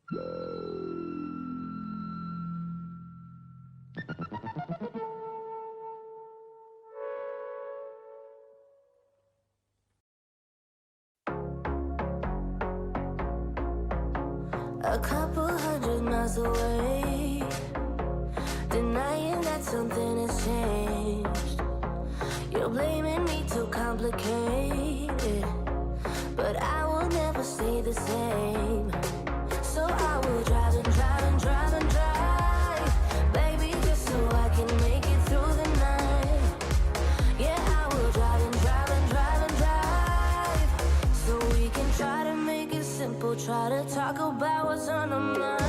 A couple 100 miles away, denying that something has changed. You're blaming me too complicated, but I will never stay the same. So I will drive and drive and drive and drive, baby, just so I can make it through the night. Yeah, I will drive and drive and drive and drive, so we can try to make it simple. Try to talk about what's on our mind.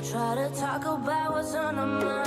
Try to talk about what's on our mind.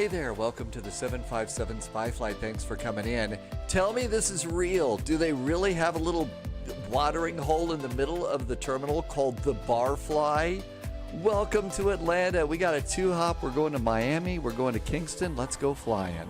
Hey there, welcome to the 757 Spy Flight. Thanks for coming in. Tell me this is real. Do they really have a little watering hole in the middle of the terminal called the Barfly? Welcome to Atlanta. We got a 2-hop. We're going to Miami. We're going to Kingston. Let's go flying.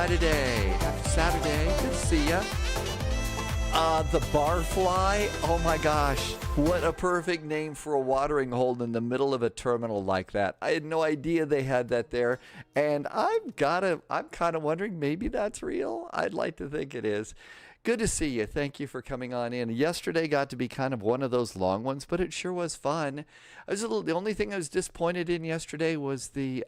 Today. Happy Saturday. Good to see ya. The Barfly. Oh my gosh. What a perfect name for a watering hole in the middle of a terminal like that. I had no idea they had that there. And I'm kind of wondering, maybe that's real. I'd like to think it is. Good to see you. Thank you for coming on in. Yesterday got to be kind of one of those long ones, but it sure was fun. The only thing I was disappointed in yesterday was the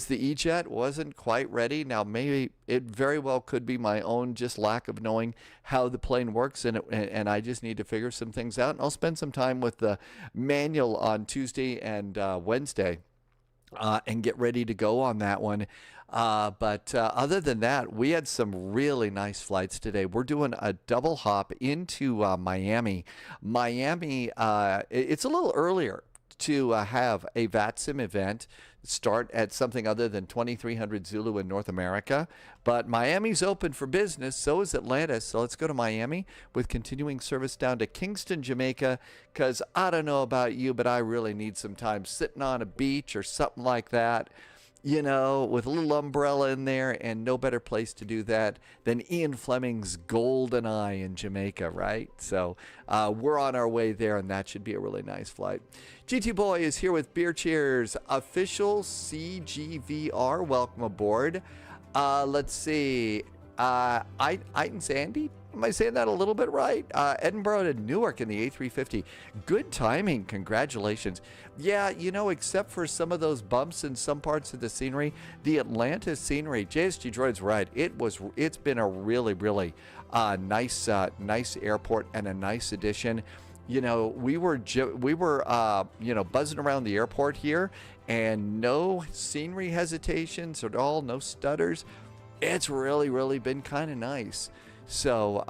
E-Jet wasn't quite ready. Now maybe it very well could be my own just lack of knowing how the plane works, and I just need to figure some things out. And I'll spend some time with the manual on Tuesday and Wednesday. And get ready to go on that one. But other than that, we had some really nice flights today. We're doing a double hop into Miami. Miami, it's a little earlier to have a VATSIM event start at something other than 2300 Zulu in North America. But Miami's open for business, so is Atlanta. So let's go to Miami with continuing service down to Kingston, Jamaica, because I don't know about you, but I really need some time sitting on a beach or something like that, you know, with a little umbrella in there, and no better place to do that than Ian Fleming's Goldeneye in Jamaica, right? So we're on our way there, and that should be a really nice flight. GT Boy is here with Beer Cheers, official CGVR. Welcome aboard. Let's see. Iten Sandy? Am I saying that a little bit right? Edinburgh to Newark in the A350. Good timing. Congratulations. Yeah, you know, except for some of those bumps in some parts of the scenery, the Atlanta scenery, JSG Droid's right. It's been a really, really nice airport and a nice addition. You know, we were buzzing around the airport here, and no scenery hesitations at all, no stutters. It's really, really been kind of nice. So,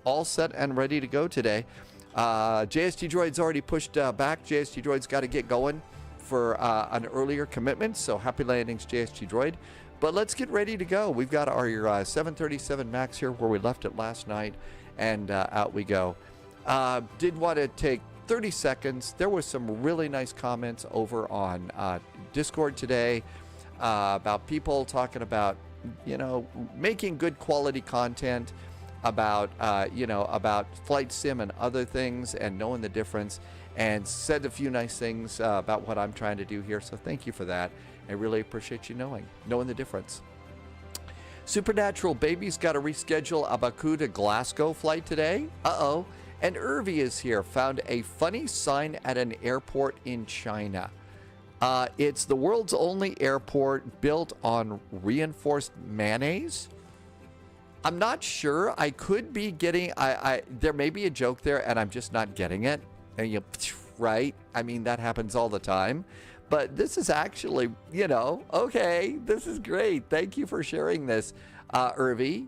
all set and ready to go today. JST Droid's already pushed back. JST Droid's got to get going for an earlier commitment. So happy landings, JST Droid. But let's get ready to go. We've got our 737 MAX here where we left it last night, and out we go. Did want to take 30 seconds. There was some really nice comments over on Discord today about people talking about, you know, making good quality content about, about flight sim and other things and knowing the difference, and said a few nice things about what I'm trying to do here. So thank you for that. I really appreciate you knowing the difference. Supernatural Baby's got to reschedule a Baku to Glasgow flight today. Uh-oh. And Irvi is here. Found a funny sign at an airport in China. It's the world's only airport built on reinforced mayonnaise. I'm not sure. I could be getting, there may be a joke there and I'm just not getting it. And right? I mean, that happens all the time. But this is actually, okay, this is great. Thank you for sharing this, Irvi.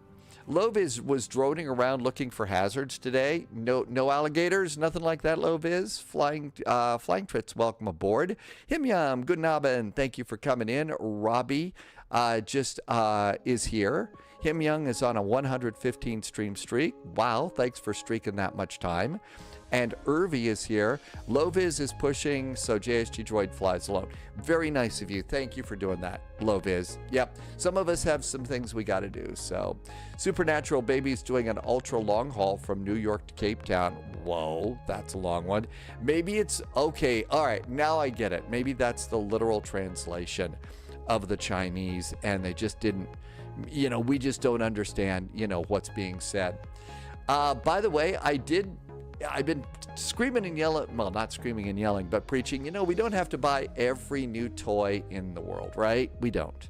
Loviz was droning around looking for hazards today. No alligators, nothing like that, Loviz. Flying Trits, welcome aboard. Himyam, good nabin, thank you for coming in. Robbie is here. Him Young is on a 115 stream streak. Wow, thanks for streaking that much time. And Irvi is here. Loviz is pushing, so JSG Droid flies alone. Very nice of you. Thank you for doing that, Loviz. Yep, some of us have some things we got to do. So, Supernatural Baby's doing an ultra long haul from New York to Cape Town. Whoa, that's a long one. Maybe it's, okay, all right, now I get it. Maybe that's the literal translation of the Chinese, and they just didn't, you know, we just don't understand, you know, what's being said. By the way, I've been screaming and yelling, well, not screaming and yelling, but preaching, you know, we don't have to buy every new toy in the world, right? We don't.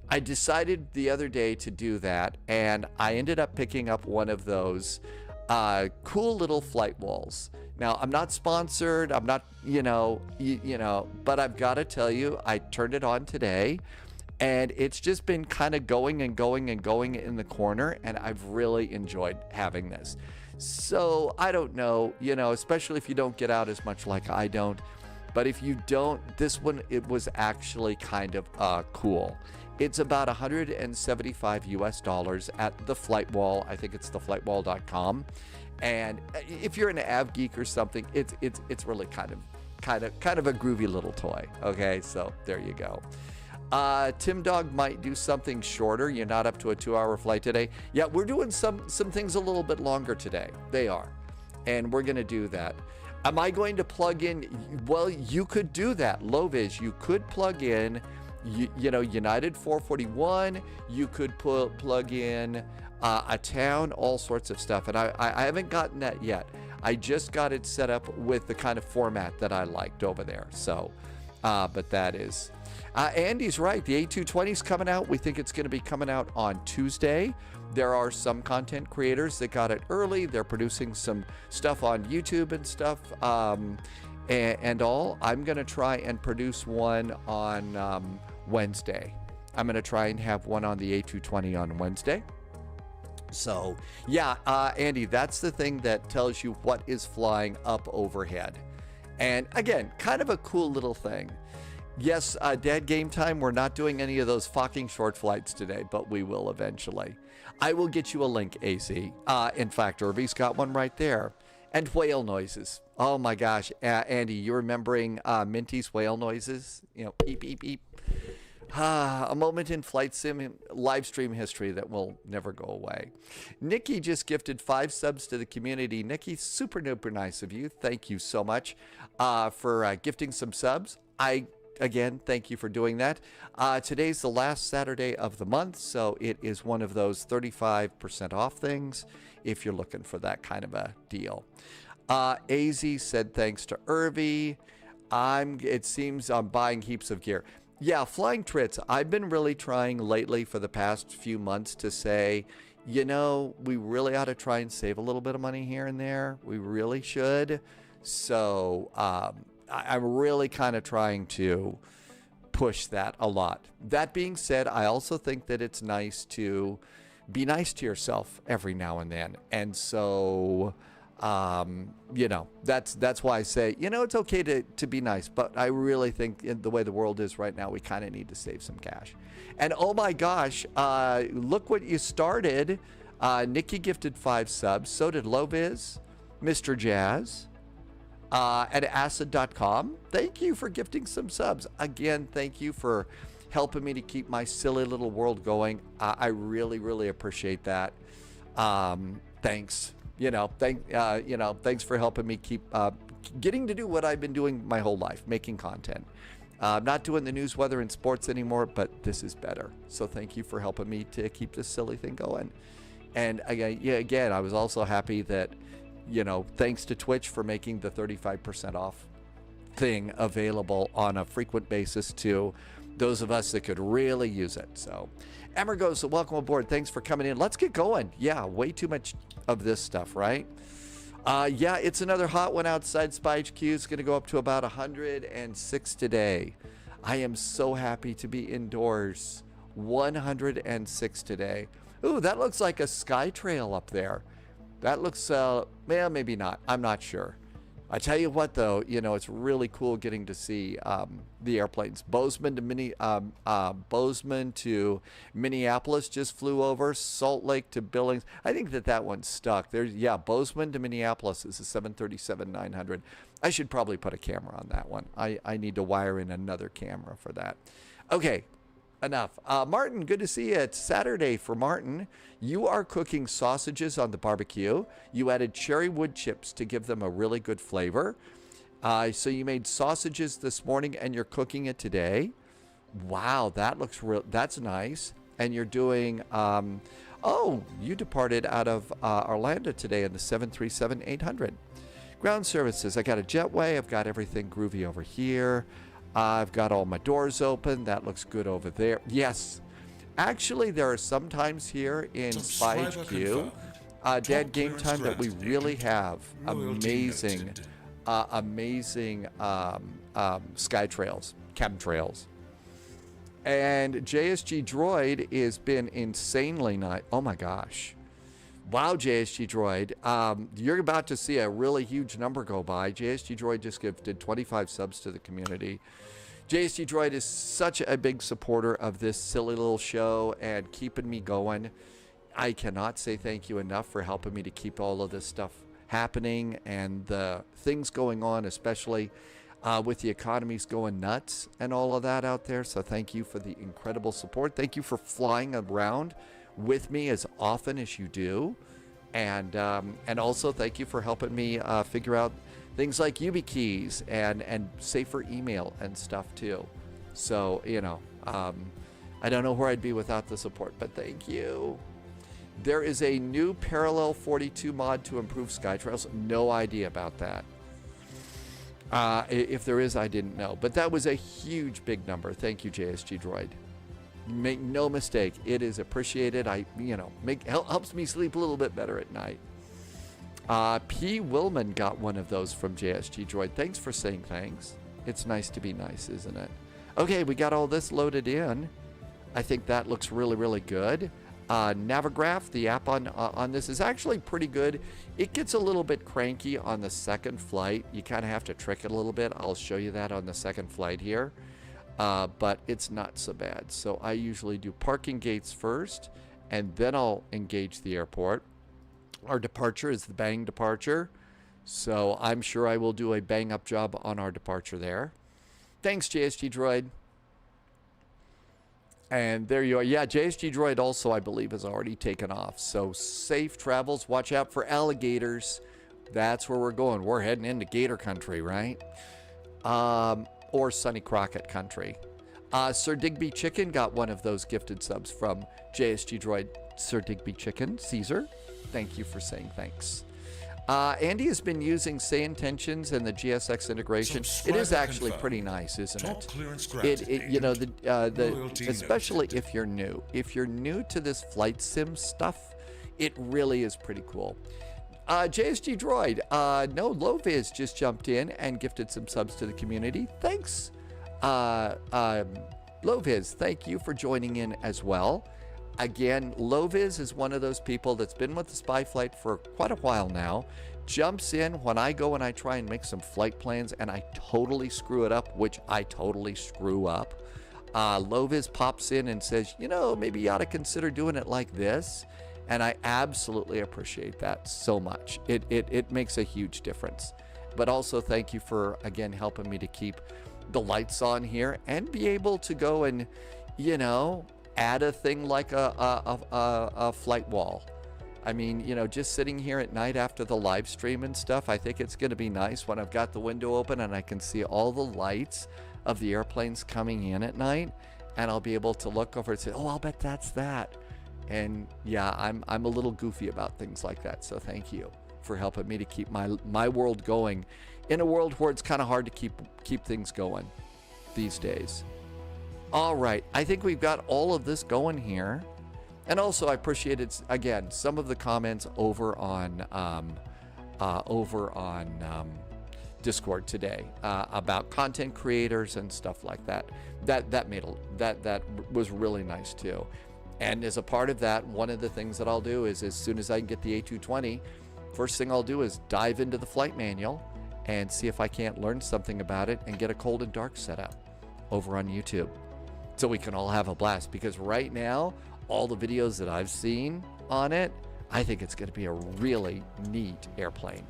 I decided the other day to do that, and I ended up picking up one of those cool little flight walls. Now, I'm not sponsored, I'm not, you know, but I've got to tell you, I turned it on today, and it's just been kind of going and going and going in the corner, and I've really enjoyed having this. So I don't know, you know, especially if you don't get out as much like I don't. But if you don't, this one, it was actually kind of cool. It's about $175 US at the Flight Wall. I think it's theflightwall.com. And if you're an av geek or something, it's really kind of a groovy little toy. Okay, so there you go. Tim Dog might do something shorter. You're not up to a 2-hour flight today. Yeah, we're doing some things a little bit longer today. They are. And we're going to do that. Am I going to plug in? Well, you could do that. Loviz, you could plug in, you know, United 441. You could plug in a town, all sorts of stuff. And I haven't gotten that yet. I just got it set up with the kind of format that I liked over there. So, but that is... Andy's right. The A220 is coming out. We think it's going to be coming out on Tuesday. There are some content creators that got it early. They're producing some stuff on YouTube and stuff and all. I'm going to try and produce one on Wednesday. I'm going to try and have one on the A220 on Wednesday. So, yeah, Andy, that's the thing that tells you what is flying up overhead. And again, kind of a cool little thing. Yes, Dad Game Time, we're not doing any of those fucking short flights today, but we will eventually. I will get you a link, AC. In fact, Irvy's got one right there. And whale noises. Oh my gosh, Andy, you remembering Minty's whale noises? You know, beep, beep, beep. A moment in flight sim live stream history that will never go away. Nikki just gifted 5 subs to the community. Nikki, super duper nice of you. Thank you so much for gifting some subs. Again, thank you for doing that. Today's the last Saturday of the month, so it is one of those 35% off things if you're looking for that kind of a deal. AZ said thanks to Irvi. It seems I'm buying heaps of gear. Yeah, flying trits. I've been really trying lately for the past few months to say, you know, we really ought to try and save a little bit of money here and there. We really should. So, I'm really kind of trying to push that a lot. That being said, I also think that it's nice to be nice to yourself every now and then. And so, you know, that's why I say, you know, it's okay to be nice. But I really think in the way the world is right now, we kind of need to save some cash. And oh my gosh, look what you started. Nikki gifted 5 subs. So did Loviz, Mr. Jazz. At acid.com. Thank you for gifting some subs. Again, thank you for helping me to keep my silly little world going. I really, really appreciate that. Thanks. Thanks for helping me keep getting to do what I've been doing my whole life, making content. I'm not doing the news, weather, and sports anymore, but this is better. So thank you for helping me to keep this silly thing going. And again, I was also happy that, you know, thanks to Twitch for making the 35% off thing available on a frequent basis to those of us that could really use it. So, Emmer goes, welcome aboard. Thanks for coming in. Let's get going. Yeah, way too much of this stuff, right? Yeah, it's another hot one outside Spy HQ. It's going to go up to about 106 today. I am so happy to be indoors. 106 today. Ooh, that looks like a sky trail up there. That looks, well, maybe not. I'm not sure. I tell you what, though, you know, it's really cool getting to see the airplanes. Bozeman to Minneapolis just flew over. Salt Lake to Billings. I think that one stuck. There's, yeah, Bozeman to Minneapolis is a 737-900. I should probably put a camera on that one. I need to wire in another camera for that. Okay, enough. Martin, good to see you. It's Saturday for Martin. You are cooking sausages on the barbecue. You added cherry wood chips to give them a really good flavor. So you made sausages this morning and you're cooking it today. Wow, that looks real. That's nice. And you're doing, oh, you departed out of Orlando today in the 737-800. Ground services, I got a jetway. I've got everything groovy over here. I've got all my doors open. That looks good over there. Yes. Actually, there are some times here in Spy HQ, Dad Game Time, that we really have amazing sky trails, chemtrails. And JSG Droid has been insanely nice. Oh my gosh. Wow, JSG Droid. You're about to see a really huge number go by. JSG Droid just gifted 25 subs to the community. JSG Droid is such a big supporter of this silly little show and keeping me going. I cannot say thank you enough for helping me to keep all of this stuff happening and the things going on, especially with the economies going nuts and all of that out there. So thank you for the incredible support. Thank you for flying around with me as often as you do. And also thank you for helping me figure out things like YubiKeys and safer email and stuff too. So, you know, I don't know where I'd be without the support, but thank you. There is a new Parallel 42 mod to improve Skytrails. No idea about that. If there is, I didn't know. But that was a huge, big number. Thank you, JSG Droid. Make no mistake, it is appreciated. Helps me sleep a little bit better at night. P. Willman got one of those from JSG Droid. Thanks for saying thanks. It's nice to be nice, isn't it? Okay, we got all this loaded in. I think that looks really, really good. Navigraph, the app on this is actually pretty good. It gets a little bit cranky on the second flight. You kind of have to trick it a little bit. I'll show you that on the second flight here. But it's not so bad. So I usually do parking gates first, and then I'll engage the airport. Our departure is the bang departure. So I'm sure I will do a bang up job on our departure there. Thanks, JSG Droid. And there you are. Yeah, JSG Droid also, I believe, has already taken off. So safe travels. Watch out for alligators. That's where we're going. We're heading into gator country, right? Or Sonny Crockett country. Sir Digby Chicken got one of those gifted subs from JSG Droid. Sir Digby Chicken, Caesar, thank you for saying thanks. Andy has been using Say Intentions and the GSX integration. It is actually pretty nice, isn't it? You know, especially if you're new. If you're new to this flight sim stuff, it really is pretty cool. JSG Droid, no, Loviz just jumped in and gifted some subs to the community. Thanks. Loviz, thank you for joining in as well. Again, Loviz is one of those people that's been with the Spy Flight for quite a while now. Jumps in when I go and I try and make some flight plans and I totally screw it up, which I totally screw up. Loviz pops in and says, you know, maybe you ought to consider doing it like this. And I absolutely appreciate that so much. It makes a huge difference. But also thank you for, again, helping me to keep the lights on here and be able to go and, you know, add a thing like a flight wall. I mean, you know, just sitting here at night after the live stream and stuff, I think it's going to be nice when I've got the window open and I can see all the lights of the airplanes coming in at night. And I'll be able to look over and say, oh, I'll bet that's that. And yeah, I'm a little goofy about things like that. So thank you for helping me to keep my world going in a world where it's kind of hard to keep things going these days. All right, I think we've got all of this going here. And also I appreciated, again, some of the comments over on Discord today about content creators and stuff like that. That was really nice too. And as a part of that, one of the things that I'll do is as soon as I can get the A220, first thing I'll do is dive into the flight manual and see if I can't learn something about it and get a cold and dark setup over on YouTube so we can all have a blast. Because right now, all the videos that I've seen on it, I think it's going to be a really neat airplane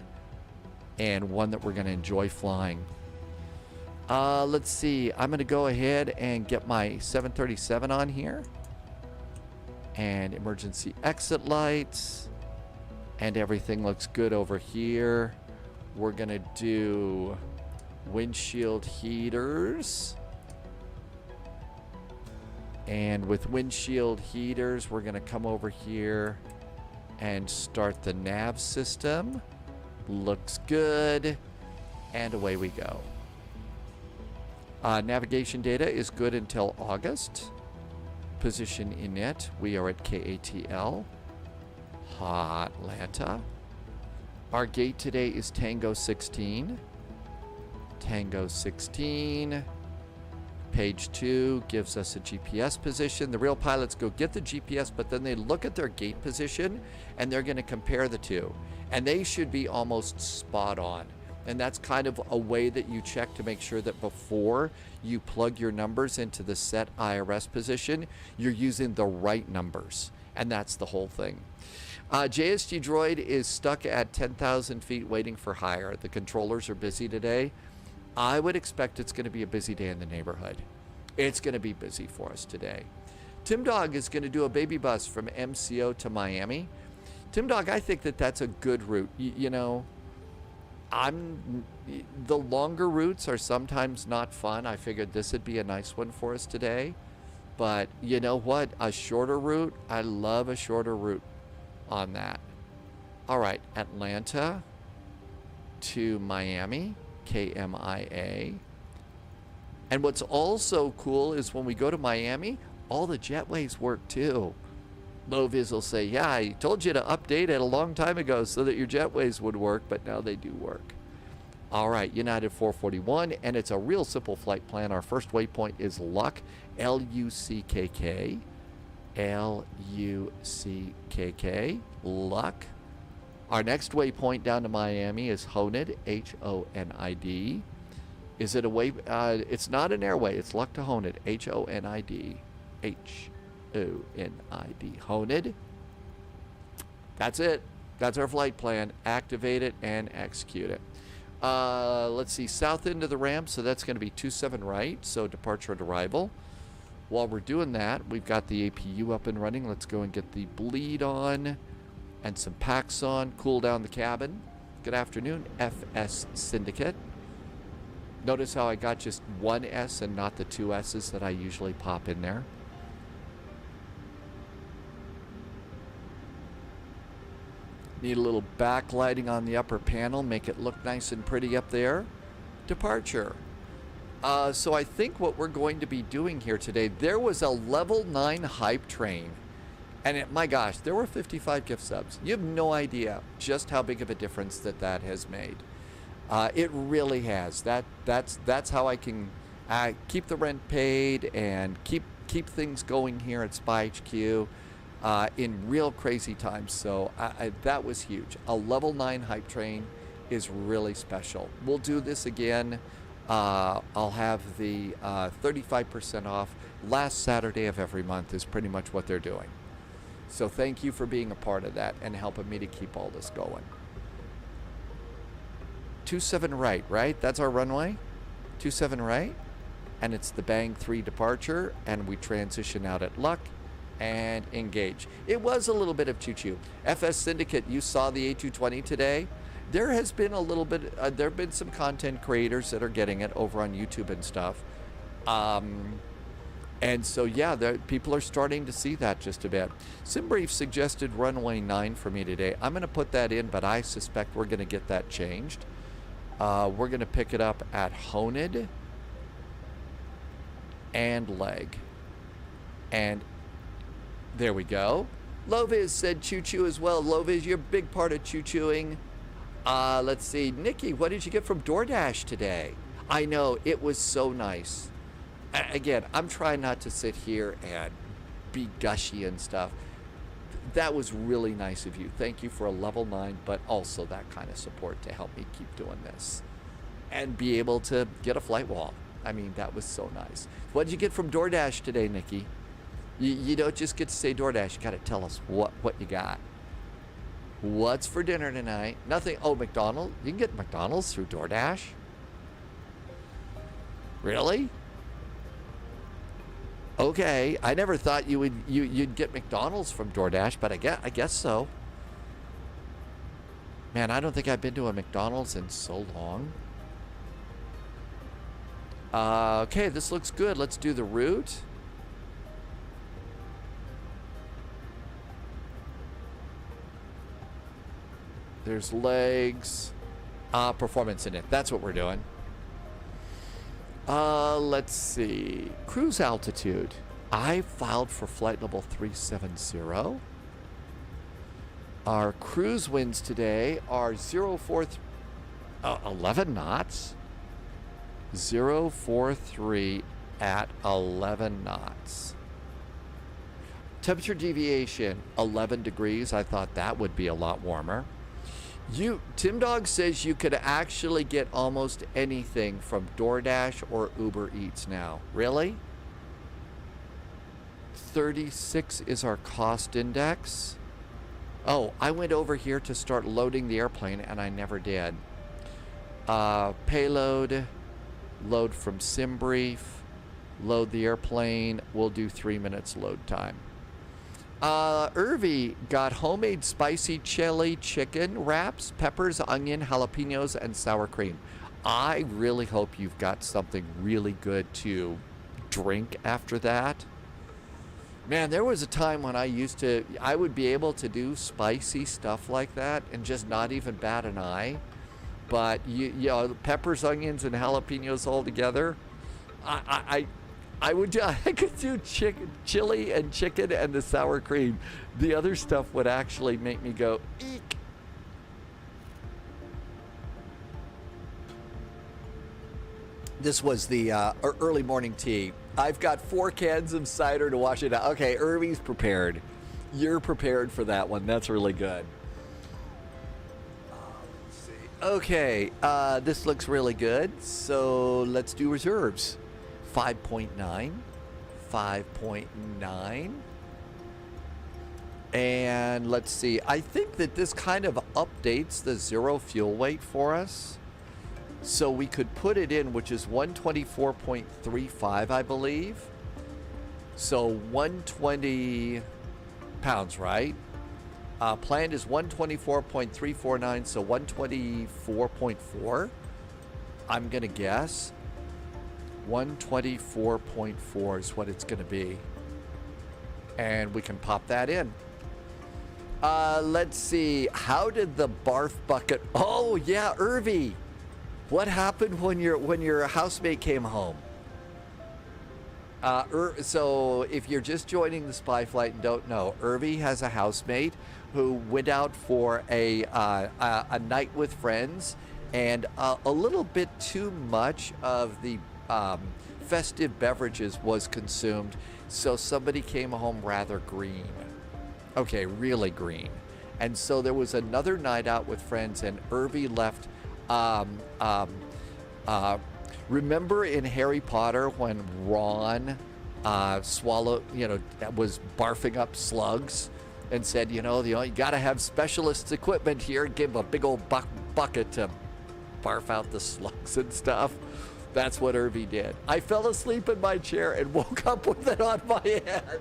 and one that we're going to enjoy flying. Let's see. I'm going to go ahead and get my 737 on here. And emergency exit lights. And everything looks good over here. We're going to do windshield heaters. And with windshield heaters, we're going to come over here and start the nav system. Looks good. And away we go. Navigation data is good until August. Position in it, we are at KATL. Atlanta. Our gate today is Tango 16. Tango 16. Page 2 gives us a GPS position. The real pilots go get the GPS, but then they look at their gate position and they're going to compare the two. And they should be almost spot on. And that's kind of a way that you check to make sure that before you plug your numbers into the set IRS position, you're using the right numbers. And that's the whole thing. JSG Droid is stuck at 10,000 feet waiting for hire. The controllers are busy today. I would expect it's going to be a busy day in the neighborhood. It's going to be busy for us today. Tim Dog is going to do a baby bus from MCO to Miami. Tim Dog, I think that that's a good route. You know, the longer routes are sometimes not fun. I figured this would be a nice one for us today. But you know what? A shorter route, I love a shorter route on that. All right, Atlanta to Miami, KMIA. And what's also cool is when we go to Miami, all the jetways work too. Low Viz will say, yeah, I told you to update it a long time ago so that your jetways would work, but now they do work. All right, United 441, and it's a real simple flight plan. Our first waypoint is Luck, L-U-C-K-K, L-U-C-K-K, Luck. Our next waypoint down to Miami is Honid, H-O-N-I-D. Is it a way? It's not an airway. It's Luck to Honid, H-O-N-I-D, H-O-N-I-D, Honid. That's it. That's our flight plan. Activate it and execute it. Let's see, south end of the ramp, so that's going to be 27 right, so departure and arrival. While we're doing that, we've got the APU up and running. Let's go and get the bleed on and some packs on, cool down the cabin. Good afternoon, FS Syndicate. Notice how I got just one S and not the two S's that I usually pop in there. Need a little backlighting on the upper panel, make it look nice and pretty up there. Departure. So I think what we're going to be doing here today, there was a level 9 hype train. And my gosh, there were 55 gift subs. You have no idea just how big of a difference that has made. It really has. That's how I can keep the rent paid and keep things going here at Spy HQ. In real crazy times, so that was huge. A level 9 hype train is really special. We'll do this again. I'll have the 35% off last Saturday of every month is pretty much what they're doing. So thank you for being a part of that and helping me to keep all this going. 27 right? That's our runway? 27 right? And it's the Bang 3 departure, and we transition out at Luck and engage. It was a little bit of choo-choo. FS Syndicate, you saw the A220 today. There has been a little bit, there have been some content creators that are getting it over on YouTube and stuff. And so, yeah, people are starting to see that just a bit. SimBrief suggested runway 9 for me today. I'm going to put that in, but I suspect we're going to get that changed. We're going to pick it up at Honid and Leg. And there we go. Loviz said choo-choo as well. Loviz, you're a big part of choo-chooing. Let's see. Nikki, what did you get from DoorDash today? I know, it was so nice. Again, I'm trying not to sit here and be gushy and stuff. That was really nice of you. Thank you for a level 9, but also that kind of support to help me keep doing this. and be able to get a flight wall. I mean, that was so nice. What did you get from DoorDash today, Nikki? You don't just get to say DoorDash. You got to tell us what you got. What's for dinner tonight? Nothing. Oh, McDonald's. You can get McDonald's through DoorDash. Really? Okay. I never thought you'd get McDonald's from DoorDash, but I guess so. Man, I don't think I've been to a McDonald's in so long. Okay, this looks good. Let's do the route. There's legs. Performance in it. That's what we're doing. Let's see. Cruise altitude. I filed for flight level 370. Our cruise winds today are 11 knots. 043 at 11 knots. Temperature deviation 11 degrees. I thought that would be a lot warmer. Tim Dog says you could actually get almost anything from DoorDash or Uber Eats now. Really? 36 is our cost index. Oh, I went over here to start loading the airplane and I never did. Payload, load from SimBrief, load the airplane. We'll do 3 minutes load time. Irvi got homemade spicy chili chicken wraps, peppers, onion, jalapenos, and sour cream. I really hope you've got something really good to drink after that. Man, there was a time when I would be able to do spicy stuff like that and just not even bat an eye. But you know, peppers, onions, and jalapenos all together, I could do chili and chicken and the sour cream. The other stuff would actually make me go, eek. This was the early morning tea. I've got 4 cans of cider to wash it out. Okay, Irvy's prepared. You're prepared for that one. That's really good. Let's see. Okay, this looks really good. So let's do reserves. 5.9, 5.9, and let's see. I think that this kind of updates the zero fuel weight for us. So we could put it in, which is 124.35, I believe. So 120 pounds, right? Planned is 124.349, so 124.4, I'm going to guess. 124.4 is what it's going to be. And we can pop that in. Let's see. How did the barf bucket... Oh, yeah, Irvi. What happened when your housemate came home? So if you're just joining the Spy Flight and don't know, Irvi has a housemate who went out for a night with friends, and a little bit too much of the festive beverages was consumed, so somebody came home rather green. Okay, really green. And so there was another night out with friends, and Irvi left. Remember in Harry Potter when Ron swallowed, was barfing up slugs, and said, you got to have specialist equipment here. Give him a big old bucket to barf out the slugs and stuff. That's what Irvi did. I fell asleep in my chair and woke up with it on my head.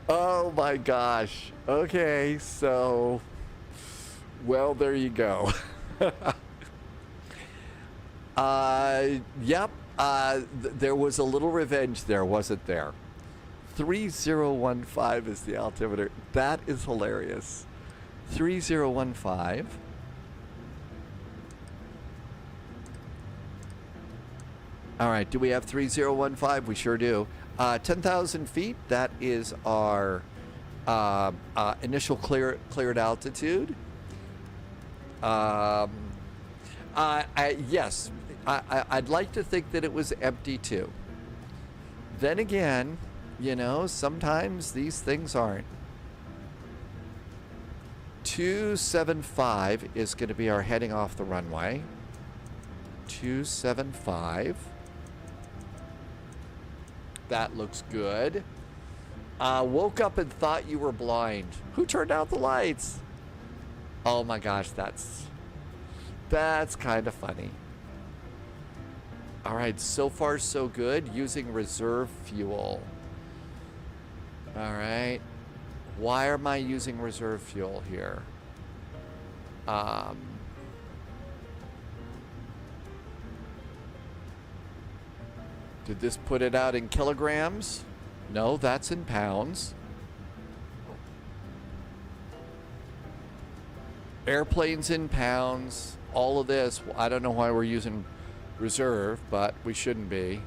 Oh my gosh. Okay, so, well, there you go. Yep. There was a little revenge there, wasn't there? 3015 is the altimeter. That is hilarious. 3015. All right, do we have 3015? We sure do. 10,000 feet, that is our initial cleared altitude. Yes, I'd like to think that it was empty too. Then again, sometimes these things aren't. 275 is going to be our heading off the runway. 275. That looks good. Woke up and thought you were blind. Who turned out the lights? Oh my gosh, that's kind of funny. All right, so far so good. Using reserve fuel. All right. Why am I using reserve fuel here? Did this put it out in kilograms? No, that's in pounds. Airplanes in pounds. All of this. I don't know why we're using reserve, but we shouldn't be.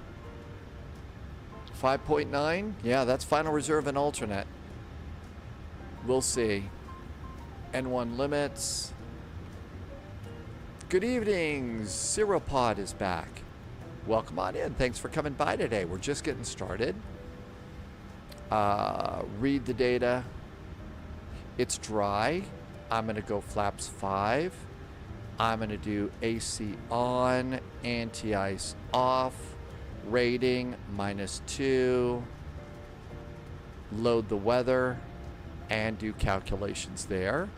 5.9? Yeah, that's final reserve and alternate. We'll see. N1 limits. Good evening. Zeropod is back. Welcome on in. Thanks for coming by today. We're just getting started. Read the data. It's dry. I'm going to go flaps 5. I'm going to do AC on, anti-ice off, rating -2, load the weather, and do calculations there.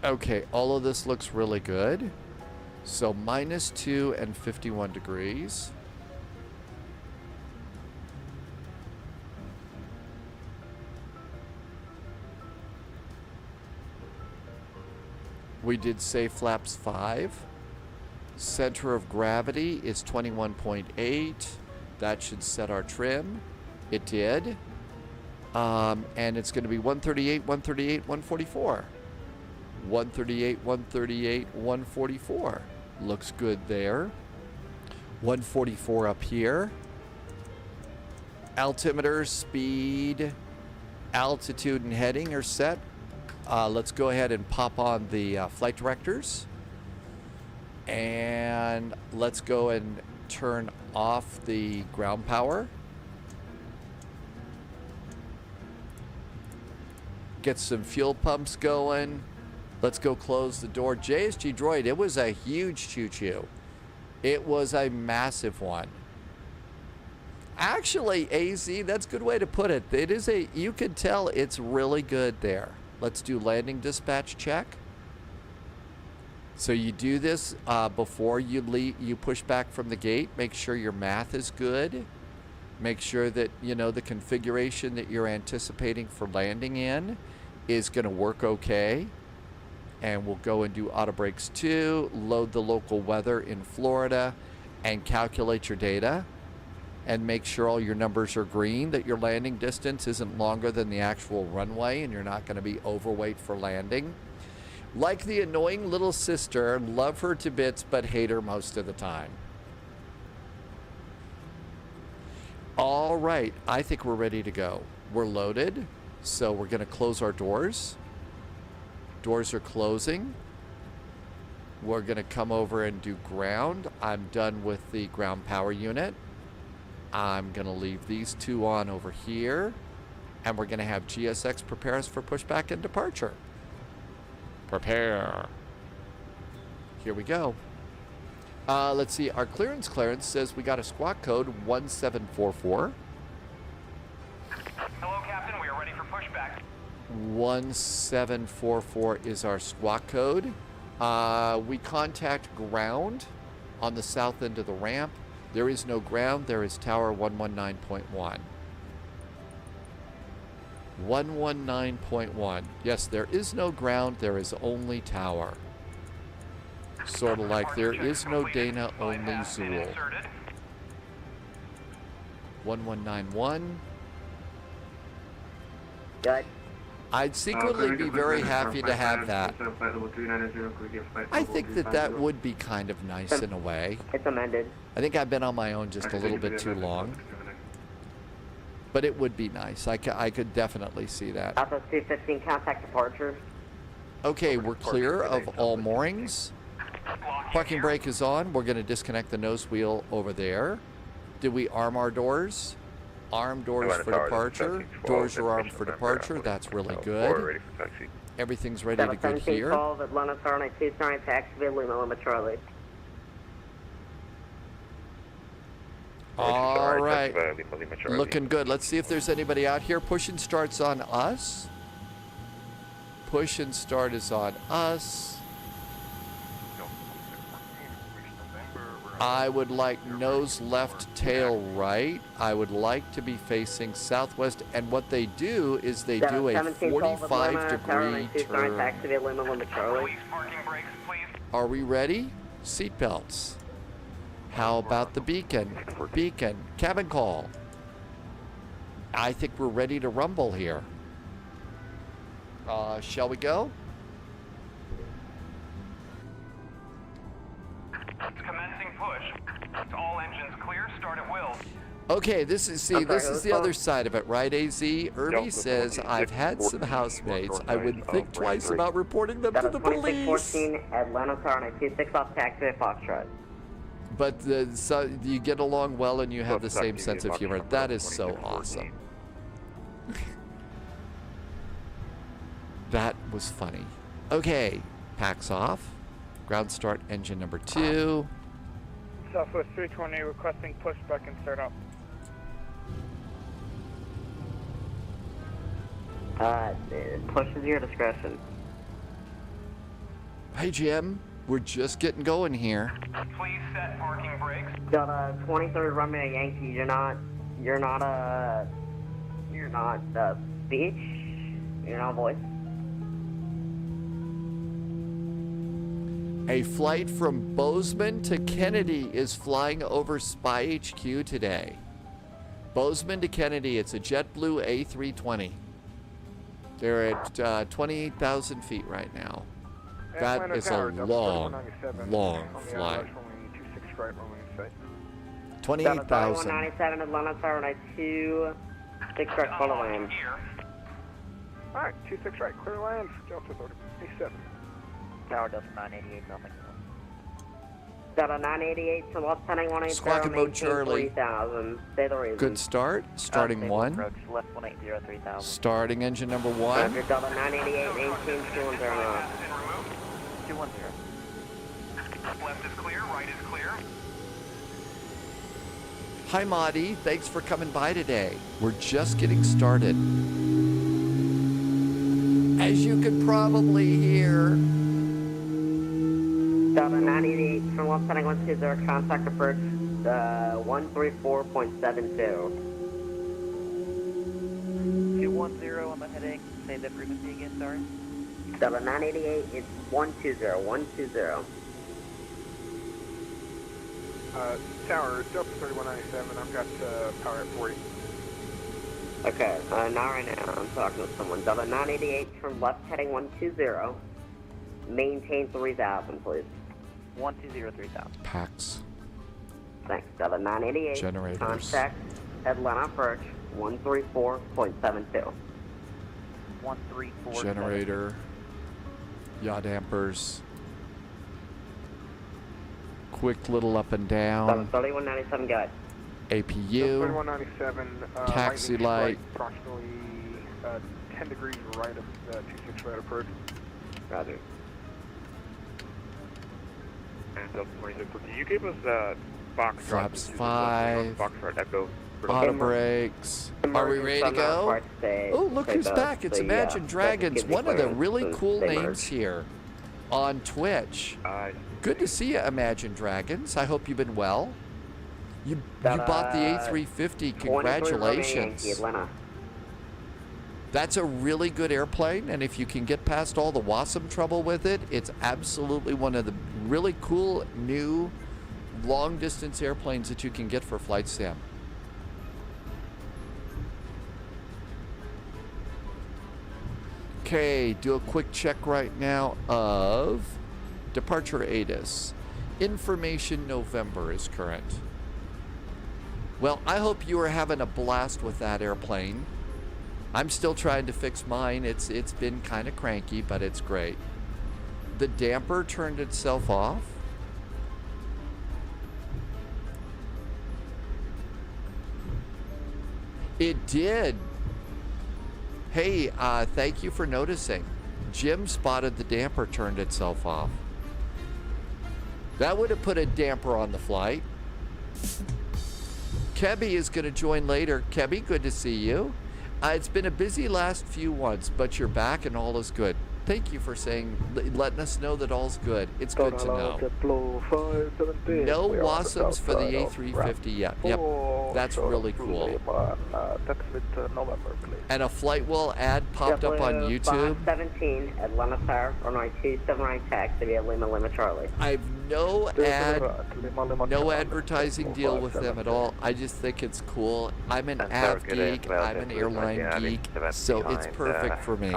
Okay, all of this looks really good. So -2 and 51 degrees. We did say flaps 5. Center of gravity is 21.8. That should set our trim. It did. And it's going to be 138, 138, 144. 138, 138, 144. Looks good there. 144 up here. Altimeter, speed, altitude, and heading are set. Let's go ahead and pop on the flight directors. And let's go and turn off the ground power. Get some fuel pumps going. Let's go close the door. JSG Droid, it was a huge choo-choo. It was a massive one. Actually, AZ, that's a good way to put it. It is a, you could tell it's really good there. Let's do landing dispatch check. So you do this before you leave, you push back from the gate. Make sure your math is good. Make sure that, you know, the configuration that you're anticipating for landing in is going to work okay. And we'll go and do auto brakes 2, load the local weather in Florida, and calculate your data. And make sure all your numbers are green, that your landing distance isn't longer than the actual runway, and you're not going to be overweight for landing. Like the annoying little sister, love her to bits, but hate her most of the time. All right, I think we're ready to go. We're loaded, so we're going to close our doors. Doors are closing. We're going to come over and do ground. I'm done with the ground power unit. I'm going to leave these two on over here. And we're going to have GSX prepare us for pushback and departure. Prepare. Here we go. Let's see. Our clearance says we got a squawk code 1744. Hello, Captain. We are ready for pushback. 1744 is our squawk code. We contact ground on the south end of the ramp. There is no ground. There is tower 119.1. 119.1. Yes, there is no ground. There is only tower. Sort of like there is no Dana, only Zool. 1191. Good. I'd secretly be very happy to have that. I think that that would be kind of nice in a way. It's amended. I think I've been on my own just a little bit too long. But it would be nice. I could definitely see that. Alpha 215, contact departure. Okay, we're clear of all moorings. Parking brake is on. We're going to disconnect the nose wheel over there. Did we arm our doors? Arm doors for departure. Doors are armed for departure. That's really good. Everything's ready to go 1712, here. Atlanta Fahrenheit 2, starting to activate Lima Lima Charlie. All right. Looking good. Let's see if there's anybody out here. Push and start's on us. Push and start is on us. I would like nose left, tail right. I would like to be facing southwest. And what they do is they do a 45-degree turn. Activate Lima Lima Charlie. Police parking brakes, please. Are we ready? Seatbelts. How about the beacon? Beacon. Cabin call. I think we're ready to rumble here. Shall we go? Commencing push. All engines clear. Start at will. Okay, this is the other side of it, right, AZ? Irby says, I've had some housemates. I wouldn't think twice about reporting them to the police. 2614, Atlanta Fahrenheit 26 off taxi at Foxtrot. But so you get along well and you have the same sense of humor. That is so awesome. That was funny. Okay, packs off. Ground start engine number 2. Southwest 320 requesting pushback and start up. Push is your discretion. Hey Jim, we're just getting going here. Please set parking brakes. Got a 23rd runway Yankee. You're not beach. You're not voice. A flight from Bozeman to Kennedy is flying over Spy HQ today. Bozeman to Kennedy, it's a JetBlue A320. They're at 28,000 feet right now. That is a long, long flight. 28,000. 197 Atlanta Fahrenheit 2, 6 right, follow land. Alright, 26 right, clear land, Delta 37. Tower Delta 988, nothing. Delta 988 from left heading 180. Squawk and mode Charlie. 3000. Say the reason. Good start. Starting 1. Approach left 180, 3000. Starting engine number 1. Roger, Delta 988, maintain 210 knots. 210. Left is clear, right is clear. Hi, Maudie. Thanks for coming by today. We're just getting started. As you can probably hear, Delta 988 from left heading 120, contact approach 134.72. 210 on the heading. Say the frequency again, sorry. Delta 988, it's 120, 120. Tower, Delta 3197, I've got power at 40. Okay, now right now I'm talking with someone. Delta 988 from left heading 120. Maintain 3000, please. 120, 3000. packs, Thanks. Delta 988. Generators. Contact Atlanta approach 134.72. 134. generator, yaw dampers, quick little up and Delta down, 3197, go ahead. APU, 3197, taxi lightning light. strike, approximately 10 degrees right of the 26 right approach. Roger. And Delta 26, can you give us box Flaps 5, box echo? auto brakes. Are we ready to go? Oh, look who's back. It's Imagine Dragons, one of the really cool names here on Twitch. Good to see you, Imagine Dragons. I hope you've been well. You bought the A350. Congratulations. That's a really good airplane, and if you can get past all the WASM trouble with it, it's absolutely one of the really cool new long-distance airplanes that you can get for Flight Sim. Okay, do a quick check right now of departure ATIS. Information November is current. Well, I hope you are having a blast with that airplane. I'm still trying to fix mine. It's been kind of cranky, but it's great. The damper turned itself off. It did. Hey, thank you for noticing. Jim spotted the damper turned itself off. That would have put a damper on the flight. Kebby is going to join later. Kebby, good to see you. It's been a busy last few months, but you're back and all is good. Thank you for letting us know that all's good. It's good to know. No WASMs for the A350 yet. Yep, that's really cool. That's with November, please. And a flight wall ad popped up on YouTube. 17 Atlanta Tower, runway 27 right taxi via Lima Charlie. I've no advertising deal with them at all. I just think it's cool. I'm an av geek, I'm an airline geek, so it's perfect for me.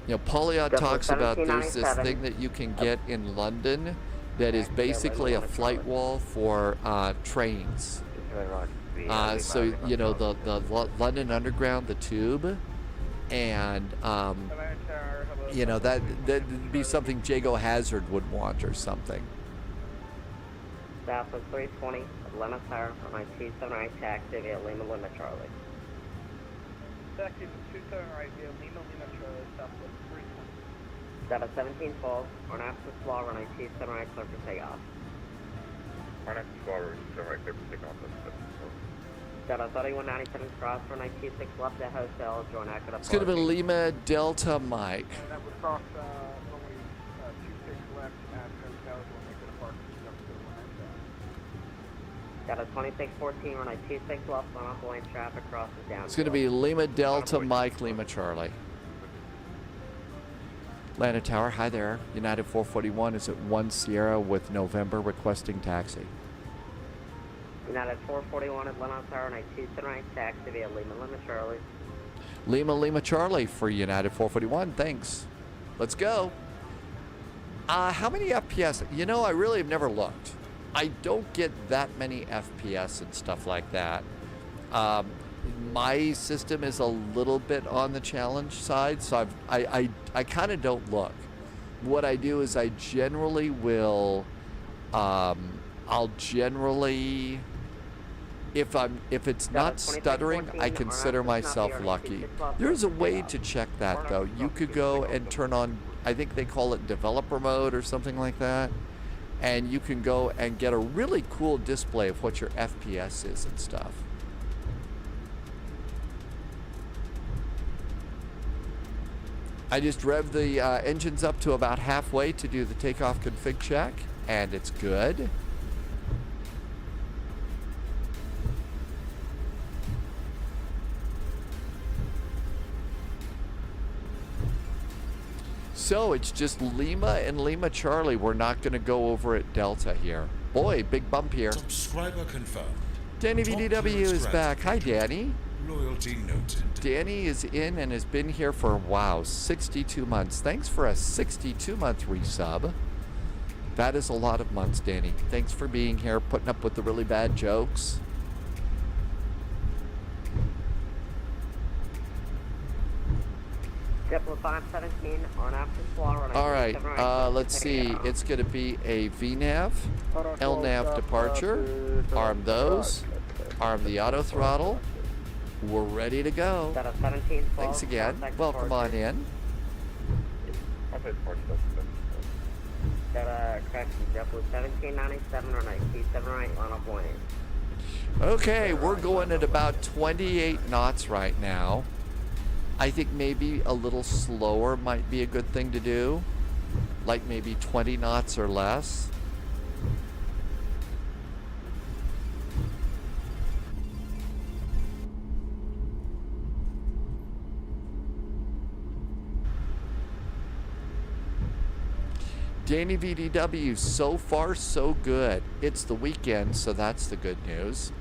You know, Pauliot talks about there's this thing that you can get in London that is basically a flight wall for trains. So, you know, the London Underground, the tube, and, you know, that'd be something Jago Hazard would want or something. Southwest 320, Atlanta Tower, runway 27 right taxi via Lima Charlie. Taxi 27 right via Lima Charlie, Southwest 320. Data 17 falls, on after slow, runway 27 right, clear for takeoff. Our next forward, so right there, pick off the Data 3197 cross, runway 26 left at hotel, join Echo. It's going to be Lima Delta Mike. And that would cross runway 26 left at hotel, we'll make it a park. Data 2614, runway 26 left, on off lane traffic crosses down. It's going to be Lima Delta Mike, Lima Charlie. Atlanta Tower, hi there. United 441 is at 1 Sierra with November requesting taxi. United 441 Atlanta Tower, runway 27 right taxi via Lima Charlie. Lima Charlie for United 441, thanks. Let's go. How many FPS? You know, I really have never looked. I don't get that many FPS and stuff like that. My system is a little bit on the challenge side, so I kind of don't look. What I do is I generally will, I'll generally, if it's not stuttering, I consider myself lucky. There's a way to check that though. You could go and turn on, I think they call it developer mode or something like that, and you can go and get a really cool display of what your FPS is and stuff. I just revved the engines up to about halfway to do the takeoff config check, and it's good. So it's just Lima and Lima Charlie. We're not going to go over at Delta here. Boy, big bump here. Subscriber confirmed. Danny VDW is back. Hi, Danny. Loyalty noted. Danny is in and has been here for, wow, 62 months. Thanks for a 62-month resub. That is a lot of months, Danny. Thanks for being here, putting up with the really bad jokes. JetBlue 517 on after slow. All right, let's see. It's going to be a VNAV, LNAV departure. Arm those. Arm the auto throttle. We're ready to go. Thanks again. Welcome on in. Correction, JetBlue 1797 or 97 right, line up 1. Okay, we're going at about 28 knots right now. I think maybe a little slower might be a good thing to do. Like maybe 20 knots or less. Danny VDW, so far so good. It's the weekend, so that's the good news.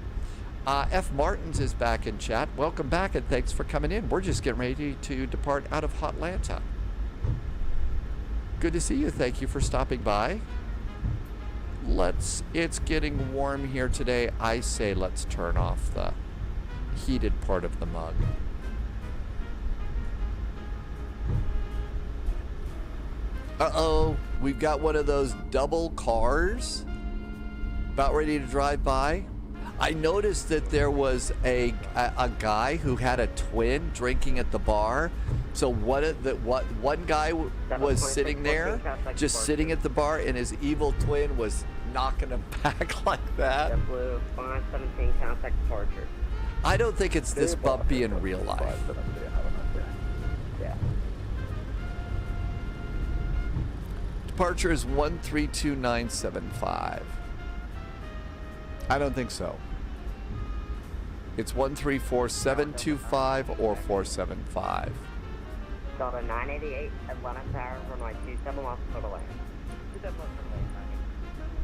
F. Martins is back in chat. Welcome back and thanks for coming in. We're just getting ready to depart out of Hotlanta. Good to see you. Thank you for stopping by. It's getting warm here today. I say let's turn off the heated part of the mug. Uh-oh, we've got one of those double cars about ready to drive by. I noticed that there was a guy who had a twin drinking at the bar. So one guy was sitting there, just sitting at the bar, and his evil twin was knocking him back like that. JetBlue 517, contact departure. I don't think it's this bumpy in real life. Yeah. Departure is 132975. I don't think so. It's 134725 or 475. Delta 988, Atlanta Tower, runway 27 left for the land. 27 left for the lane,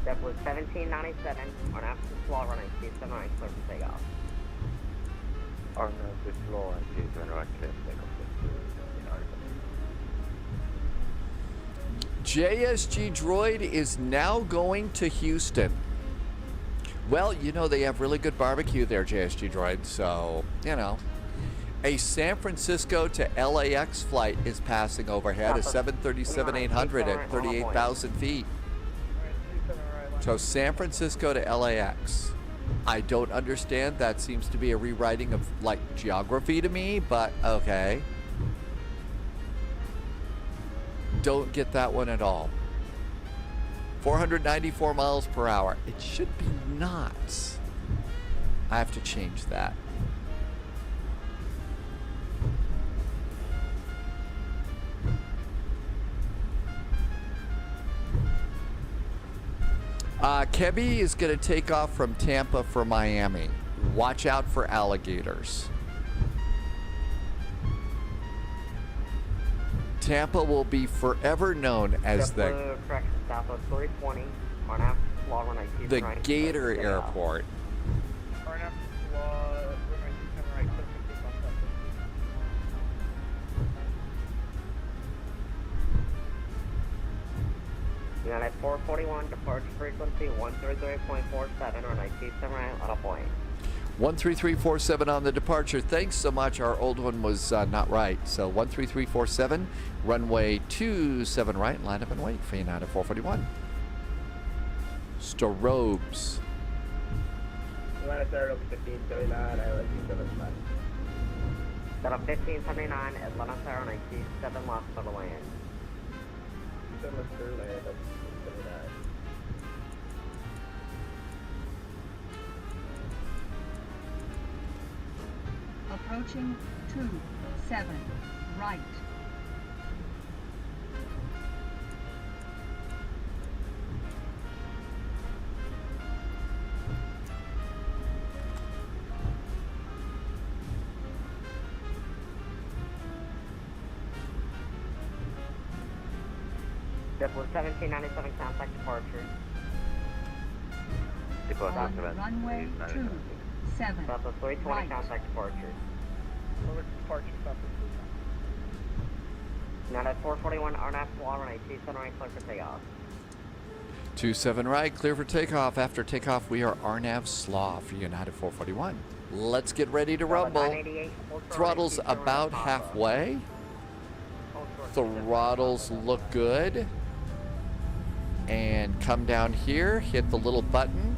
JetBlue 1797, on after the slow runway 27 right, clear for takeoff. On the floor and she's going to clear for takeoff. JSG Droid is now going to Houston. Well, you know, they have really good barbecue there, JSG Droid, so, you know. A San Francisco to LAX flight is passing overhead, a 737-800 at 38,000 feet. So San Francisco to LAX. I don't understand. That seems to be a rewriting of, like, geography to me, but okay. Don't get that one at all. 494 miles per hour. It should be knots. I have to change that. Kebby is going to take off from Tampa for Miami. Watch out for alligators. Tampa will be forever known as the Gator Airport. United 441, departure frequency 133.47, runway 27 right on a point. 13347 on the departure. Thanks so much. Our old one was not right. So 13347, runway 27 right. Line up and wait for United 441. Strobes. United 1579, ILS 279. Set up 1579, Atlanta Tower, 97 left for the land. 7 left for land, 1579. Approaching 27 right. JetBlue 1797, contact departure. On runway 27 Delta 320, right. contact departure. Departure, stop United 441, RNAV Flaw, runway 27 right, clear for takeoff. 27 right, clear for takeoff. After takeoff, we are RNAV Slaw for United 441. Let's get ready to rumble. Throttle's about halfway. Throttles look good. And come down here, hit the little button.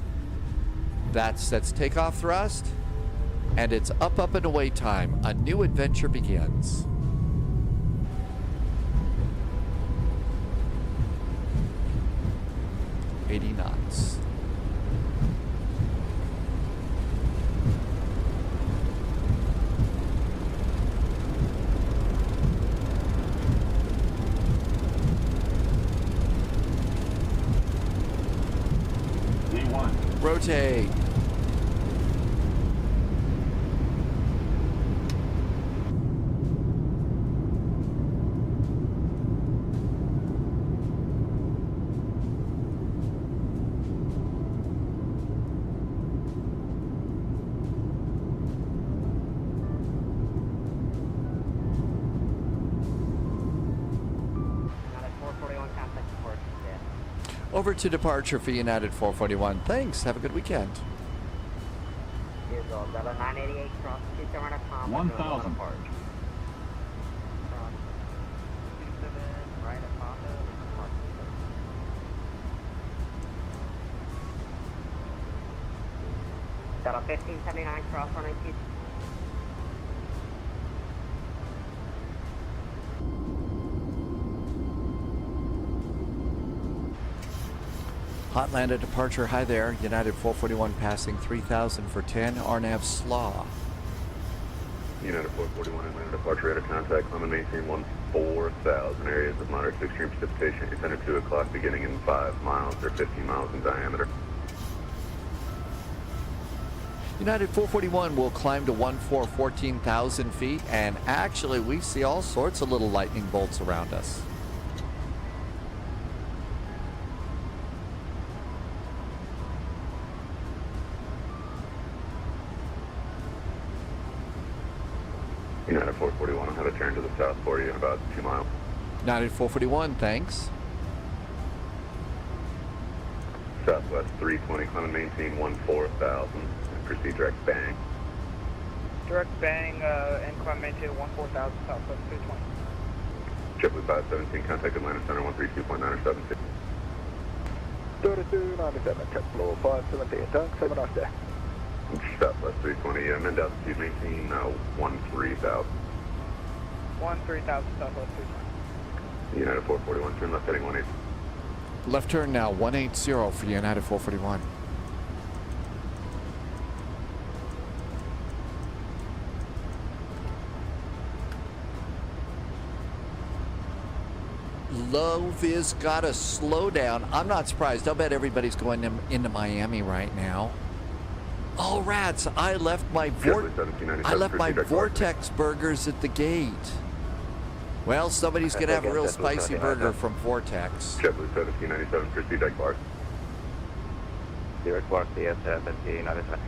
That sets takeoff thrust. And it's up, up, and away time. A new adventure begins. $80 knots. Rotate. Over to departure for United 441. Thanks. Have a good weekend. Is Delta 988 cross 27 1,000. departure. 27 right at Honda. Delta 1579, cross running 2. Hot land at departure. Hi there. United 441 passing 3000 for 10. RNAV Slaw. United 441 Atlanta departure at a contact. Climate maintain 14,000. Areas of moderate to extreme precipitation. Intended 2 o'clock beginning in 5 miles or 15 miles in diameter. United 441 will climb to 14,000 feet, and actually we see all sorts of little lightning bolts around us. United 441 will have a turn to the south for you in about 2 miles. United 441, thanks. Southwest 320, climb and maintain 14,000. Proceed direct bang. Direct bang, and climb maintain 14,000, southwest 320. Triple 517, contact Atlanta Center 132.976. 3297, check below 517, tank 7 knots there. Southwest 320, mid altitude maintain 13,000. 13,000, southwest 320. United 441, turn left heading 180. Left turn now, 180 for United 441. Low vis got a slowdown. I'm not surprised. I'll bet everybody's going into Miami right now. Oh, rats! I left my Vortex burgers at the gate. Well, somebody's gonna have a real spicy burger from Vortex. JetBlue 1797, proceed deck bar. Direct bar, CS 1797.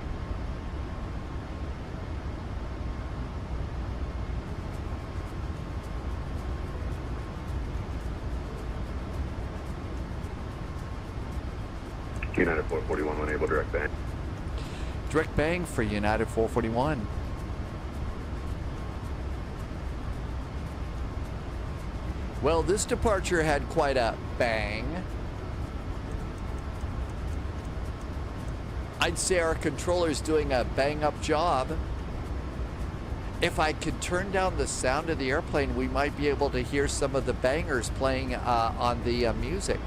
United 441, unable direct bang. Direct bang for United 441. Well, this departure had quite a bang. I'd say our controller's doing a bang-up job. If I could turn down the sound of the airplane, we might be able to hear some of the bangers playing on the music.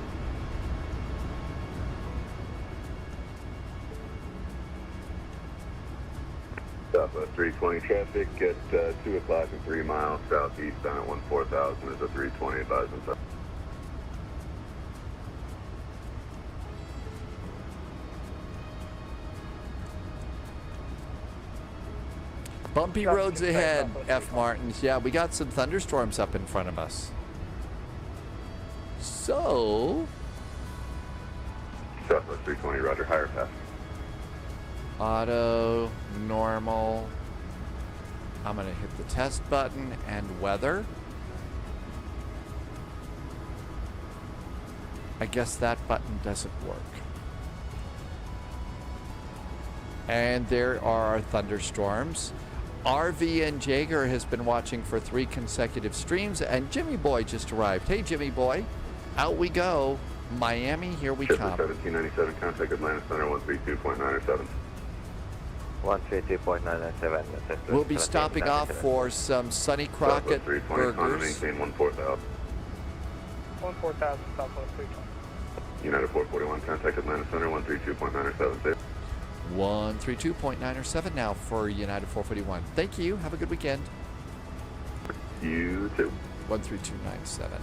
Southwest 320 traffic at 2 o'clock and 3 miles southeast down at 14,000 is a 320 advisement. Bumpy roads ahead, F. Martins. Yeah, we got some thunderstorms up in front of us. So... Southwest 320, roger, higher pass. Auto, normal. I'm going to hit the test button and weather. I guess that button doesn't work. And there are our thunderstorms. RV and Jager has been watching for 3 consecutive streams, and Jimmy Boy just arrived. Hey, Jimmy Boy, out we go. Miami, here we come. 1797, contact Atlanta Center 132.907. 132.997. We'll be stopping off for some Sonny Crockett burgers. Maintain 14,000. 14,000, southwest 320. United 441, contact Atlanta Center 132.907. 132.907 now for United 441. Thank you. Have a good weekend. You too. 13297.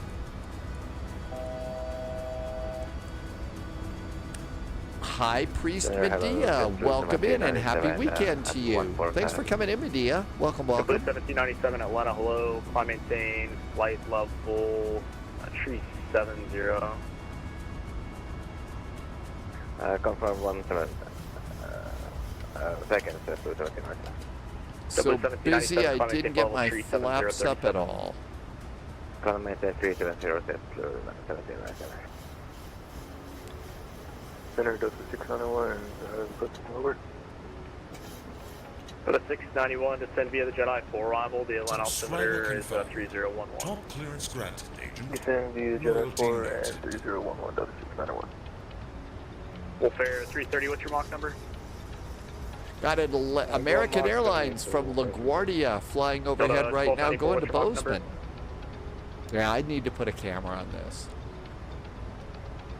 Hi, Priest Medea. Welcome in and happy weekend to you. Thanks for coming in, Medea. Welcome, welcome. 1797 Atlanta, hello. Climb maintain, flight level, tree 70. Confirm 17. Seconds, 17. So busy, I didn't get my flaps up at all. Climb maintain 370, 1797. Center goes to 691, push forward. For the 691, descend via the Jedi for arrival. The Atlanta altimeter is confirmed. 3011. Top clearance granted, Agent. Descend via Royal Jedi 4 team and noted. 3011, Delta 691. Wolf Air 330, what's your Mach number? Got an American Airlines from LaGuardia flying overhead right now, going to Bozeman. Yeah, I need to put a camera on this.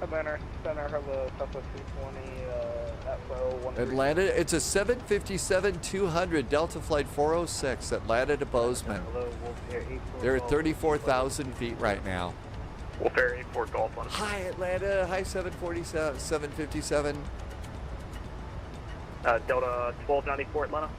Atlanta Center, hello, Southwest 220, FO 1. Atlanta, it's a 757-200 Delta Flight 406, Atlanta to Bozeman. They're at 34,000 feet right now. Wolf Air 84 Golf 1. Hi, Atlanta. Hi, 747, 757. Delta 1294 Atlanta.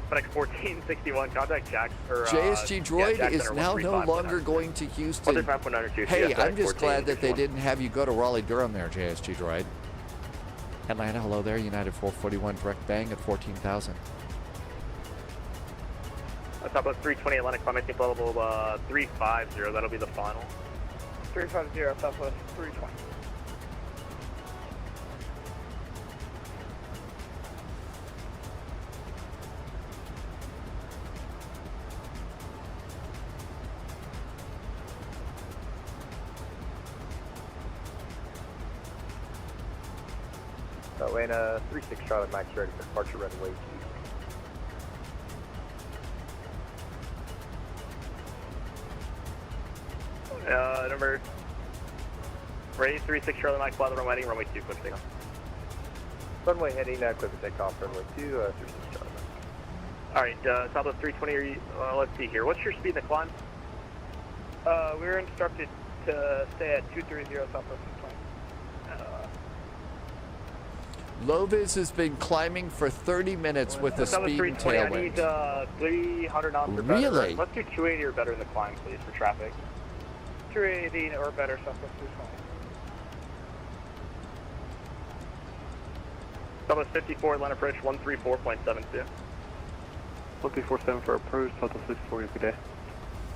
FedEx 1461, contact Jack. JSG Droid Jack is Center now no 135 longer going to Houston. 135.92. Hey, I'm just 14, glad that they 61. didn't have you go to Raleigh-Durham there, JSG Droid. Atlanta, hello there. United 441, direct bang at 14,000. Top of 320 Atlantic, climatic level 350. That'll be the final. 350, Southwest 320. Atlanta 36 Charlie Max ready for departure runway 2. Number ready 36 Charlie Mike, fly the runway heading, runway 2, quick takeoff. Runway heading, quick takeoff, runway 2, 36 Charlie Max. Alright, top of 320, are you, let's see here. What's your speed in the climb? We were instructed to stay at 230 Southwest 220. Lovis has been climbing for 30 minutes with the speed and tailwind. I need 300 knots or better. Really? Let's do 280 or better in the climb, please, for traffic. 280 or better, Southwest 220. Southwest 54, Atlanta approach 134.72. 134.7 for approach, Southwest 54, good day.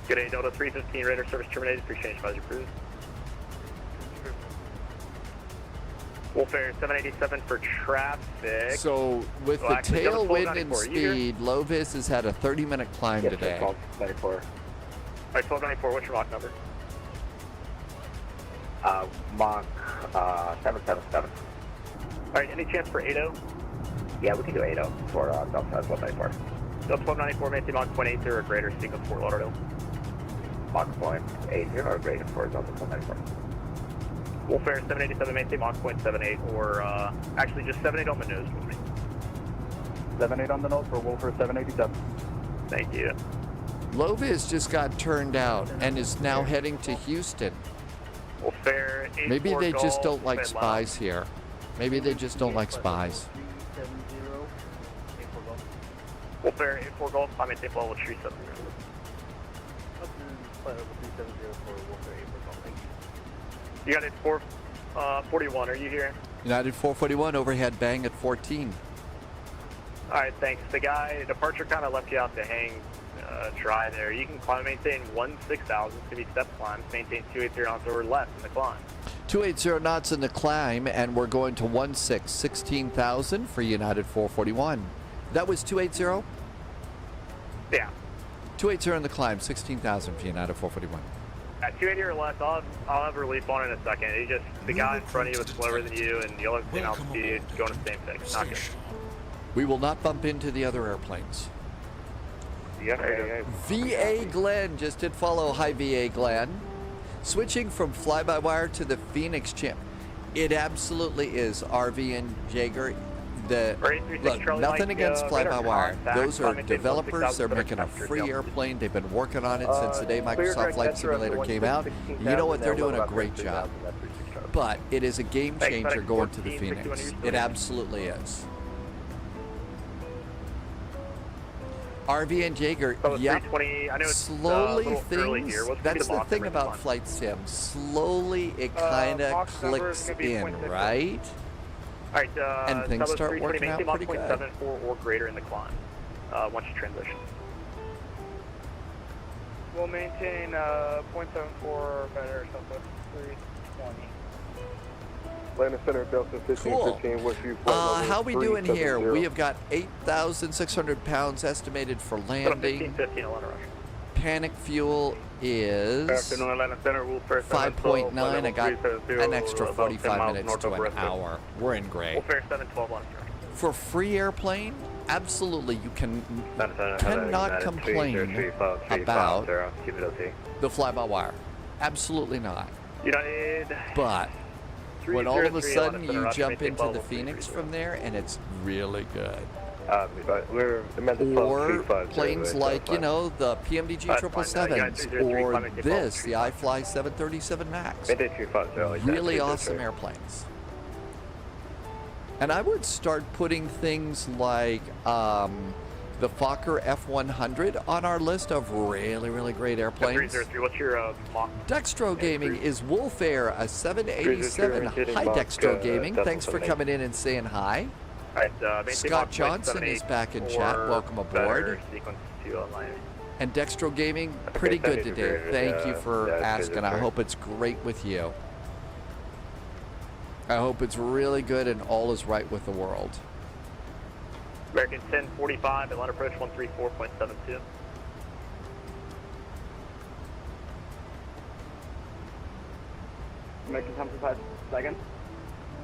Good day, Delta 315, radar service terminated, pre-change advisory cruise. Wolf Air 787 for traffic. So with the actually, Delta tailwind and 1294, you here? speed, Lovis has had a 30-minute climb today. 94. Alright, 1294, what's your Mach number? Mach 777. Alright, any chance for 80? Yeah, we can do 80 for Delta 1294. Delta 1294, maintain Mach 0.80 or greater, speak with Fort Lauderdale. Mach 0.80 or greater for Delta 1294. Wolf Air 787, maintain Mach 0.78 or actually just 78 on the nose for me. 78 on the nose for Wolf Air 787. Thank you. Lovis just got turned out and is now heading to Houston. Wolf Air 84 Maybe they just Golf, don't like Atlanta. spies here. Maybe they just don't like spies. Wolf Air 84 Golf, I maintain level 37. You got it 441, are you here? United 441 overhead bang at 14. Alright, thanks. The guy, departure kind of left you out to hang dry there. You can climb, maintain 16,000, it's going to be step climbs, maintain 280 knots or less in the climb. 280 knots in the climb, and we're going to 16,000 for United 441. That was 280? Yeah. 280 in the climb, 16,000 for United 441. At 280 or less, I'll have relief on in a second. He just, the guy in front of you was slower than you, and you'll have seen altitude going the same thing. Not good. We will not bump into the other airplanes. VA Glenn just did follow. Hi, VA Glenn. Switching from fly-by-wire to the Phoenix chip. It absolutely is, RV and Jaeger. Look, nothing against fly-by-wire. Those are developers. They're making a free airplane. They've been working on it since the day Microsoft Flight Simulator came out. You know what? They're doing a great job. But it is a game changer going to the Phoenix. It absolutely is. RV and Jaeger, yep. Slowly things, that's the thing about flight sim. Slowly it kind of clicks in, right? All right, and things start working out pretty good. 0.74 or greater in the climb once you transition. We'll maintain 0.74 or better, Southwest 320. Atlanta Center, Delta 1515, cool. How we doing here? We have got 8,600 pounds estimated for landing. 1515, Atlanta Rush. panic fuel is Afternoon, Atlanta Center, Wolf Fair 5.9. 712, I got 370, an extra about 10 45 miles minutes north to of an Bristol. hour. We're in great. Wolf Fair 712 on. For free airplane, absolutely, you cannot complain about the fly-by-wire. Absolutely not. United. But when all of a 303 sudden Atlanta you Center, jump maintain into the level Phoenix 330. from there, and it's really good. We're Or planes like, you know, the PMDG That's fine. 777s, United 303, or climate control, this, the iFly 737 MAX. Really awesome airplanes. And I would start putting things like the Fokker F100 on our list of really, really great airplanes. 303, what's your Mach? Dextro Gaming is Wolf Air, a 787. Hi, Dextro Gaming. Thanks for coming in and saying hi. Scott Johnson is back in chat. Welcome aboard. And Dextro Gaming, pretty good today. Thank you for asking. I hope it's great with you. I hope it's really good and all is right with the world. American 1045, Atlanta approach 134.72. American 1045, second.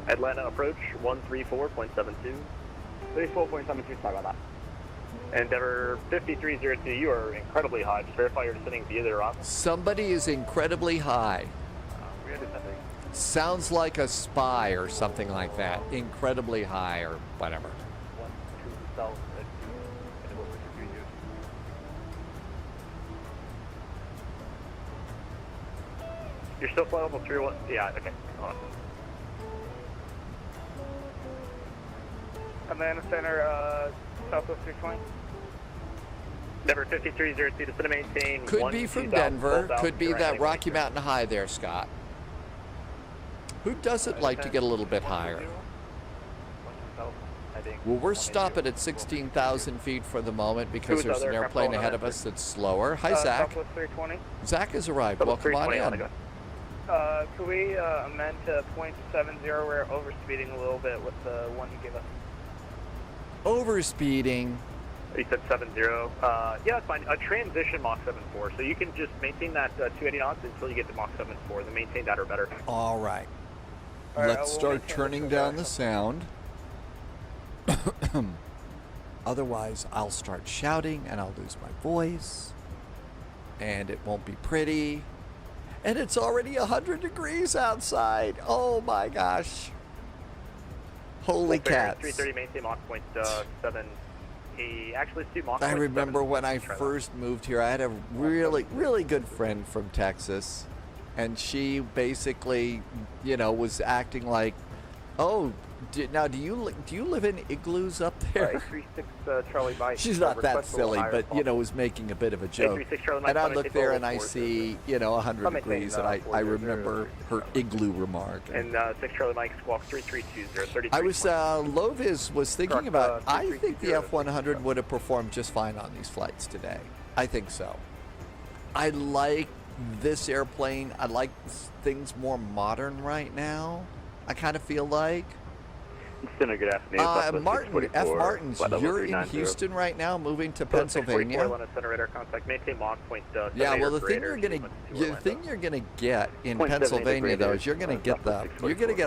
Atlanta approach 134.72. 34.72, sorry about that. Endeavor 5302, you are incredibly high. Just verify you're descending via the ROC. Somebody is incredibly high. We are descending. Sounds like a spy or something like that. Incredibly high or whatever. 1-2 south at 2, and over 3 years. You're still flyable through what? Yeah, okay. Awesome. Atlanta Center, Southwest 320. Endeavor 5302, descend to maintain. Could be from Denver. Could be that Rocky Mountain High there, Scott. Who doesn't like to get a little bit higher? Well, we're stopping at 16,000 feet for the moment because there's an airplane ahead of us that's slower. Hi, Zach. Southwest 320. Zach has arrived. Welcome on in. Could we amend to .70? We're overspeeding a little bit with the one you gave us. Overspeeding. You said 70. Yeah, that's fine. A transition Mach 7.4. So you can just maintain that 280 knots until you get to Mach 7.4. Then maintain that or better. All right. All right, Let's start turning down the sound. Otherwise, I'll start shouting and I'll lose my voice. And it won't be pretty. And it's already 100 degrees outside. Oh my gosh. Holy cats. 330, maintain Mach 0.7. Actually, it's 2 Mach. I remember when I first moved here, I had a really, really good friend from Texas. And she basically, you know, was acting like, oh, now do you live in igloos up there? 36 Charlie Mike. She's not that silly, but, you know, was making a bit of a joke. And I look there and I see, you know, 100 degrees, and I remember her igloo remark. And 6 Charlie Mike, squawk 3320, 33. I was, Lovis was thinking about, I think the F-100 would have performed just fine on these flights today. I think so. I like this airplane. I like things more modern right now. I kind of feel like. Good afternoon. Martin, F. Martins, you're in Houston right now, moving to Pennsylvania. Yeah, well, the thing you're gonna get in Pennsylvania though is you're gonna get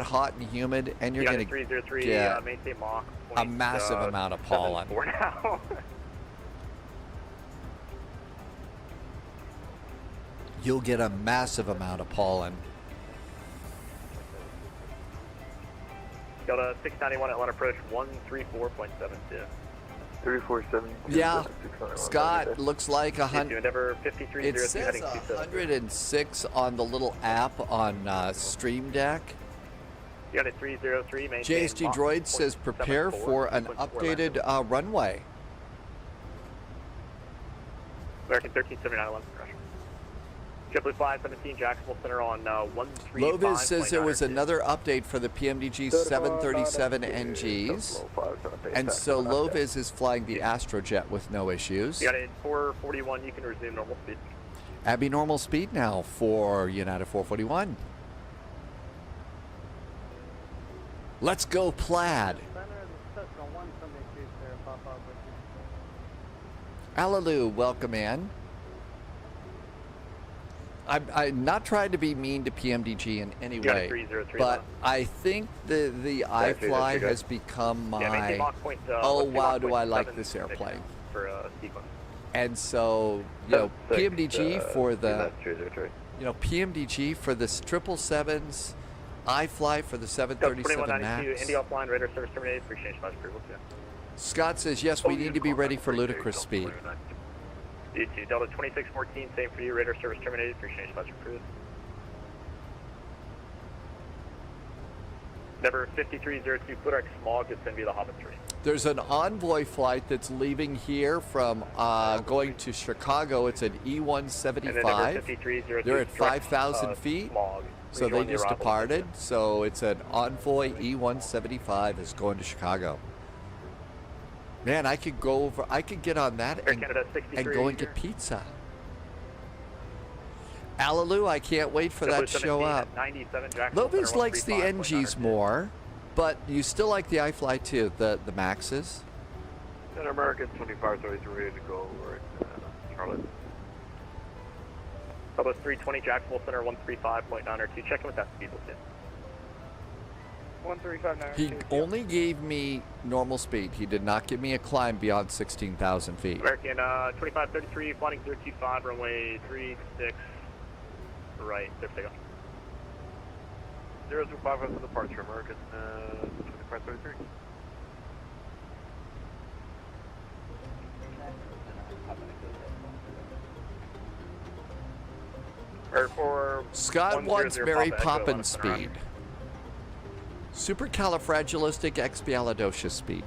hot and humid, and you're gonna get a massive amount of pollen. You'll get a massive amount of pollen. Got a 691 Atlanta approach 134.72. 347. Yeah, Scott, looks like 100. Endeavor 5302 It says heading 106 on the little app on Stream Deck. You got a 303 maintain. JSG Droid says prepare for an updated runway. American 1379 Atlanta crash. JetBlue 517 Jacksonville Center on 135. Lovis says there was another update for the PMDG 737 NGs. And so Lovis is flying the Astrojet with no issues. You got it 441, you can resume normal speed. Abby, normal speed now for United 441. Let's go Plaid. Hallelujah, welcome in. I'm not trying to be mean to PMDG in any got a way, 303 but left. I think the iFly has become Yeah, maintain my, Mach point, oh let's do wow, Mach do point I like 7 this airplane. For sequence. And so, you know, PMDG for the, That's 203. you know, PMDG for the 777s, iFly for the 737 2192, MAX. Indy offline, radar service terminated, free change much approval too. Scott says, yes, we need to be ready for ludicrous speed. D2, Delta 2614, same for you, radar service terminated, free change much approved. Number 5302, Flightrec Smog, it's going to be the Hobbit 3. There's an Envoy flight that's leaving here from going to Chicago. It's an E175. They're at 5,000 feet, so they just departed. So it's an Envoy E175 is going to Chicago. Man, I could go over. I could get on that and go and get pizza. Alleloo, I can't wait for that to show up. Lopez likes the NGs more, but you still like the iFly too, the Maxes. An American 2533 ready to go over at Charlotte. Public 320, Jacksonville Center 135.902. Check in with that speed limit. 135.902. He only gave me normal speed. He did not give me a climb beyond 16,000 feet. American 2533, flying 025, runway 36, right, there we go. 025 for departure, American 2533. Scott wants Mary Poppins speed. Supercalifragilisticexpialidocious speed.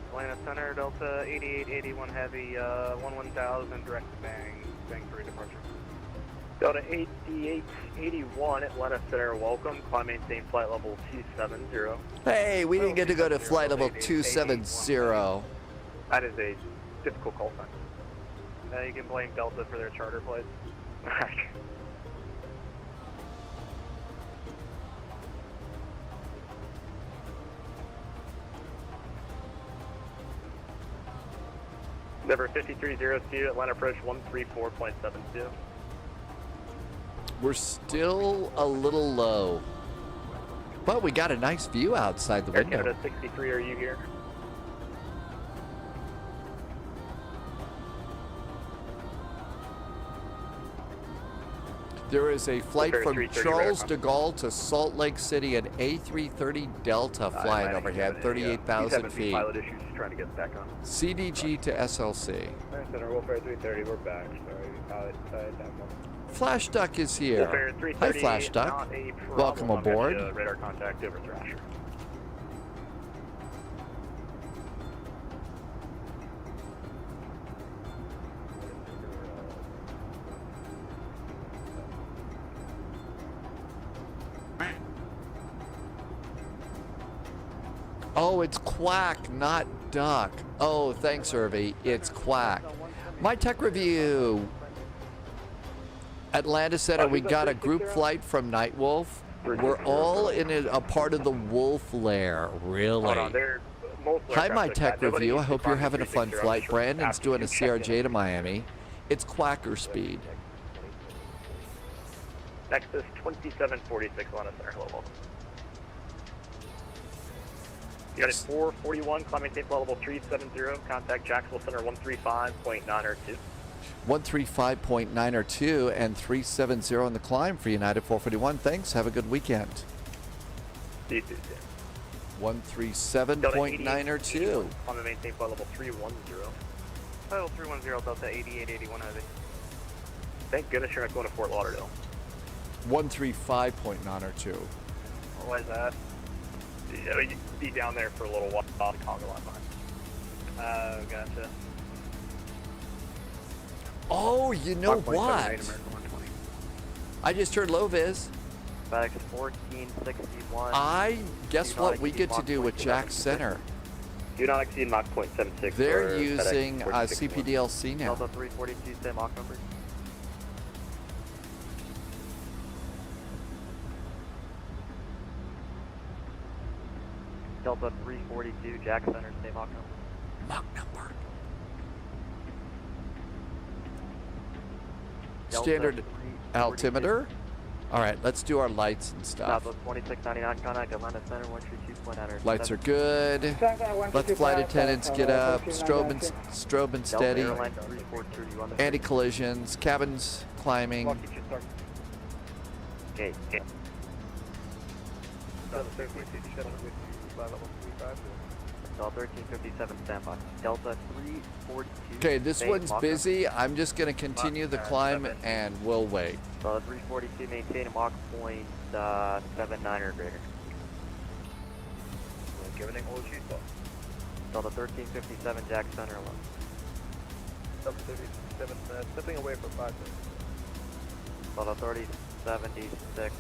Atlanta Center, Delta 8881 Heavy, 1000 direct bang for departure. Delta 8881, Atlanta Center, welcome. Climb maintain flight level 270. Hey, we didn't get to go to flight level 270. That is a difficult call sign. You can blame Delta for their charter flights. Number 5302, Atlanta approach 134.72. We're still a little low, but we got a nice view outside the Air window. Canada 63, are you here? There is a flight Air from 330 Charles radar. de Gaulle to Salt Lake City, an A330 Delta flying overhead, 38,000 feet. Pilot issues, just trying to get back on. CDG to SLC. Center, Wolfare 330, we're back. Sorry, pilot side down one. Flash Duck is here. Wolfare Hi, 330, Flash Duck. not a problem. Welcome I'll get aboard. you radar contact over Thrasher. Oh, it's Quack, not Duck. Oh, thanks, Irvy. It's Quack. My tech review. Atlanta Center, we got a group flight from Nightwolf. We're all in a part of the Wolf Lair, really. Hold on, they're multiple Hi, aircraft my like tech that. Nobody review. I needs to hope you're fly having a fun 360 flight. after Brandon's doing a you check CRJ in. to Miami. It's Quacker speed. Next is 2746 Atlanta Center. Hello, welcome. You got it 441, climb maintain flight level 370. Contact Jacksonville Center 135.902. 135.902 and 370 on the climb for United 441. Thanks. Have a good weekend. See you soon. 137.902. Climb and maintain flight level 310. Title 310, Delta 8881 Heavy. Thank goodness you're not going to Fort Lauderdale. 135.902. Why is that? Yeah, you'd be down there for a little while. The Congo line behind. Oh, gotcha. Oh, you know what? I just heard low vis. FedEx 1461. I guess what we get to do with Jack Center. Do not exceed Mach .76. They're for using FedEx 1461. CPDLC now. Delta 342, same Mach number. Delta 342, Jack Center, same Mach number. Mach number. Standard altimeter. All right, let's do our lights and stuff. Southwest 2699, contact Atlanta Center, 132.9. Lights are good. Let the flight attendants get up. Strobe and steady. Anti-collisions. Cabins climbing. Okay. Delta 1357 standby. Delta 342. Okay, this one's busy. I'm just going to continue the climb and we'll wait. Delta 342, maintain a Mach point 79 or greater. Giving all sheet off. Delta 1357, Jack Center alone. Delta 37, stepping away for 5 minutes. Delta 3076,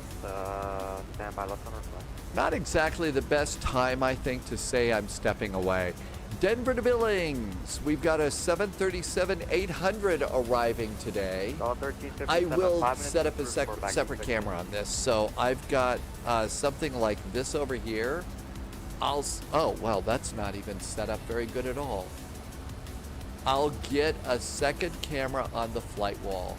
standby left on our flight. Not exactly the best time, I think, to say I'm stepping away. Denver to Billings. We've got a 737-800 arriving today. I will set up a separate camera on this. So I've got something like this over here. Oh, well, that's not even set up very good at all. I'll get a second camera on the flight wall.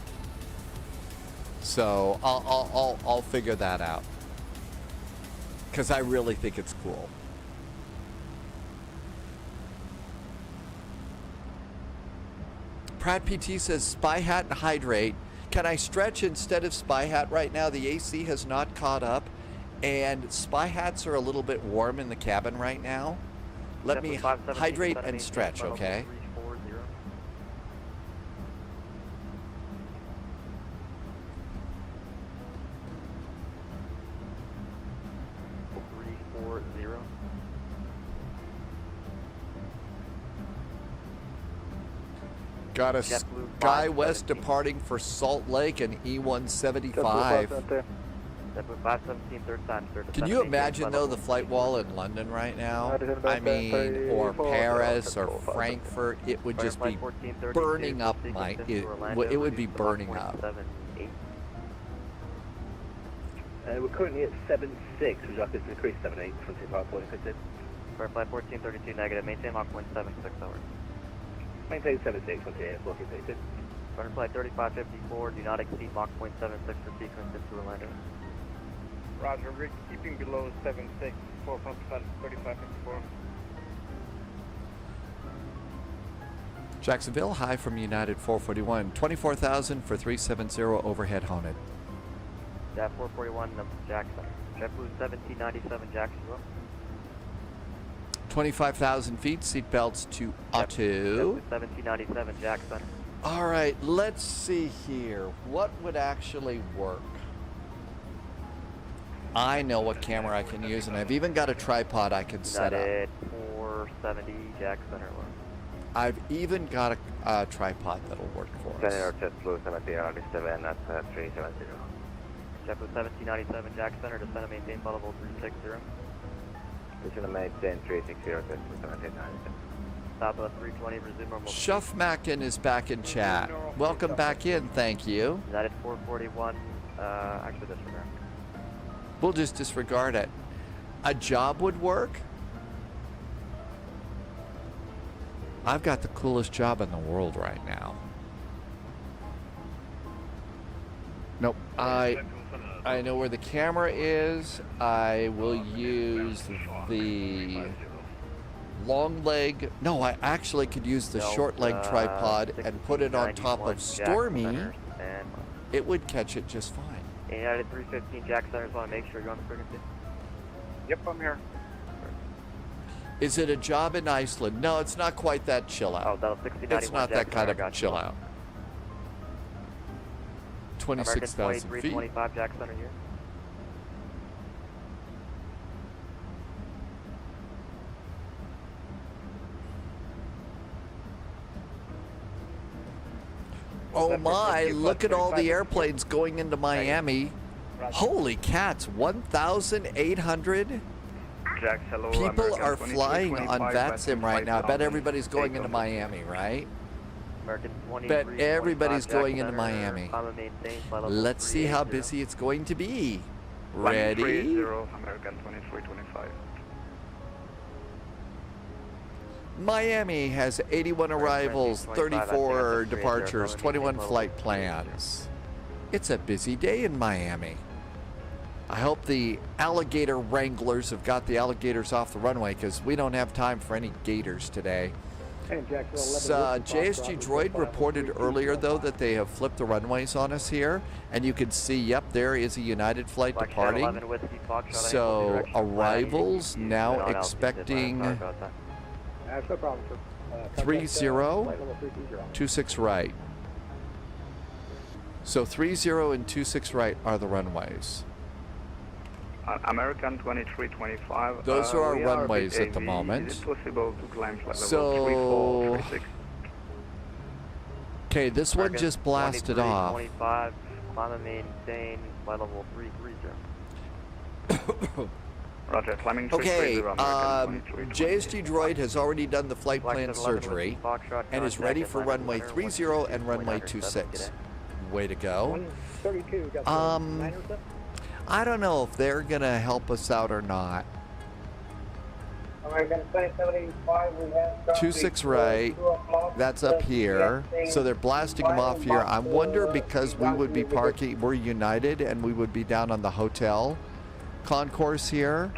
So I'll figure that out. Because I really think it's cool. Pratt PT says spy hat and hydrate. Can I stretch instead of spy hat right now? The AC has not caught up, and spy hats are a little bit warm in the cabin right now. Let me hydrate and stretch, okay? Got a Sky West departing for Salt Lake and E175. Can you imagine, though, the flight wall in London right now? I mean, or Paris or Frankfurt, it would just be burning up. It would be burning up. We're currently at 7.6. Would you like us to increase 7.8 from 25.6? For flight 1432 negative, maintain Mach 1.76 hours. Maintain 7.6 once you're blocking 32. Burn flight 3554, do not exceed Mach 0.76 for sequence into Orlando. Roger, we're keeping below 7.6, 4 from flight 3554. Jacksonville, hi from United 441. 24,000 for 370 overhead haunted. JAF 441, Jackson. JetBlue 1797, Jacksonville. 25,000 feet, seatbelts to Otto. 1797, Jackson. All right, let's see here. What would actually work? I know what camera I can use, and I've even got a tripod I can set up. 470, Jackson. I've even got a tripod that'll work for us. JetBlue 1797 at 370. JetBlue 1797, Jack Center, descend and maintain flight level 360. Descend and maintain 360, JetBlue 1797. Southwest 320, resume normal. Shuffmacken is back in chat. Welcome back in, thank you. United 441, actually disregard. We'll just disregard it. A job would work? I've got the coolest job in the world right now. Nope. I know where the camera is. I will use the long leg. No, I actually could use the short leg tripod and put it on top of Stormy. It would catch it just fine. United 315, Jack Center, want to make sure you're on the frequency. Yep, I'm here. Is it a job in Iceland? No, it's not quite that chill out. Oh, that'll 6091. It's not that kind of chill out. 26,000 feet. 25 Jack Center here. Oh my, look at all the airplanes going into Miami. Holy cats, 1,800 people are flying on VATSIM right now. I bet everybody's going into Miami, right? Bet everybody's going into Miami. Let's see how busy it's going to be. Ready? American 2325. Miami has 81 arrivals, 34 departures, 21 flight plans. It's a busy day in Miami. I hope the alligator wranglers have got the alligators off the runway because we don't have time for any gators today. JSG Droid reported earlier, though, that they have flipped the runways on us here. And you can see, yep, there is a United flight departing. So arrivals now expecting 3026 right. So 30 and 26 right are the runways. American 2325. Those are our runways at the moment. Is it possible to climb flight So, level 3436? Okay, this one just blasted off. 25, climb and maintain flight level 330. Roger, climbing Okay, 330, JSG Droid has already done the flight plan surgery and is ready for runway 30 and runway 26. Way to go. I don't know if they're going to help us out or not. 26 right, that's up here. So they're blasting them off here. I wonder because we would be parking, we're United, and we would be down on the hotel concourse here,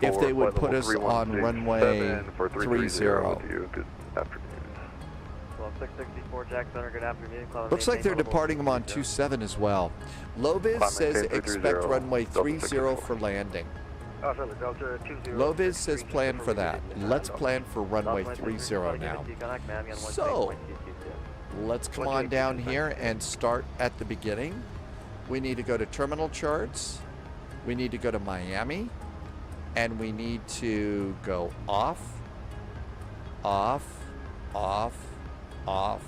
if they would put us on runway 30. 664 Jack Center, good afternoon. Looks like they're departing them on 27 as well. Loviz says expect runway 30 for landing. Loviz says plan for that. Let's plan for runway 30 now. So, let's come on down here and start at the beginning. We need to go to terminal charts. We need to go to Miami. And we need to go off, off, off, off,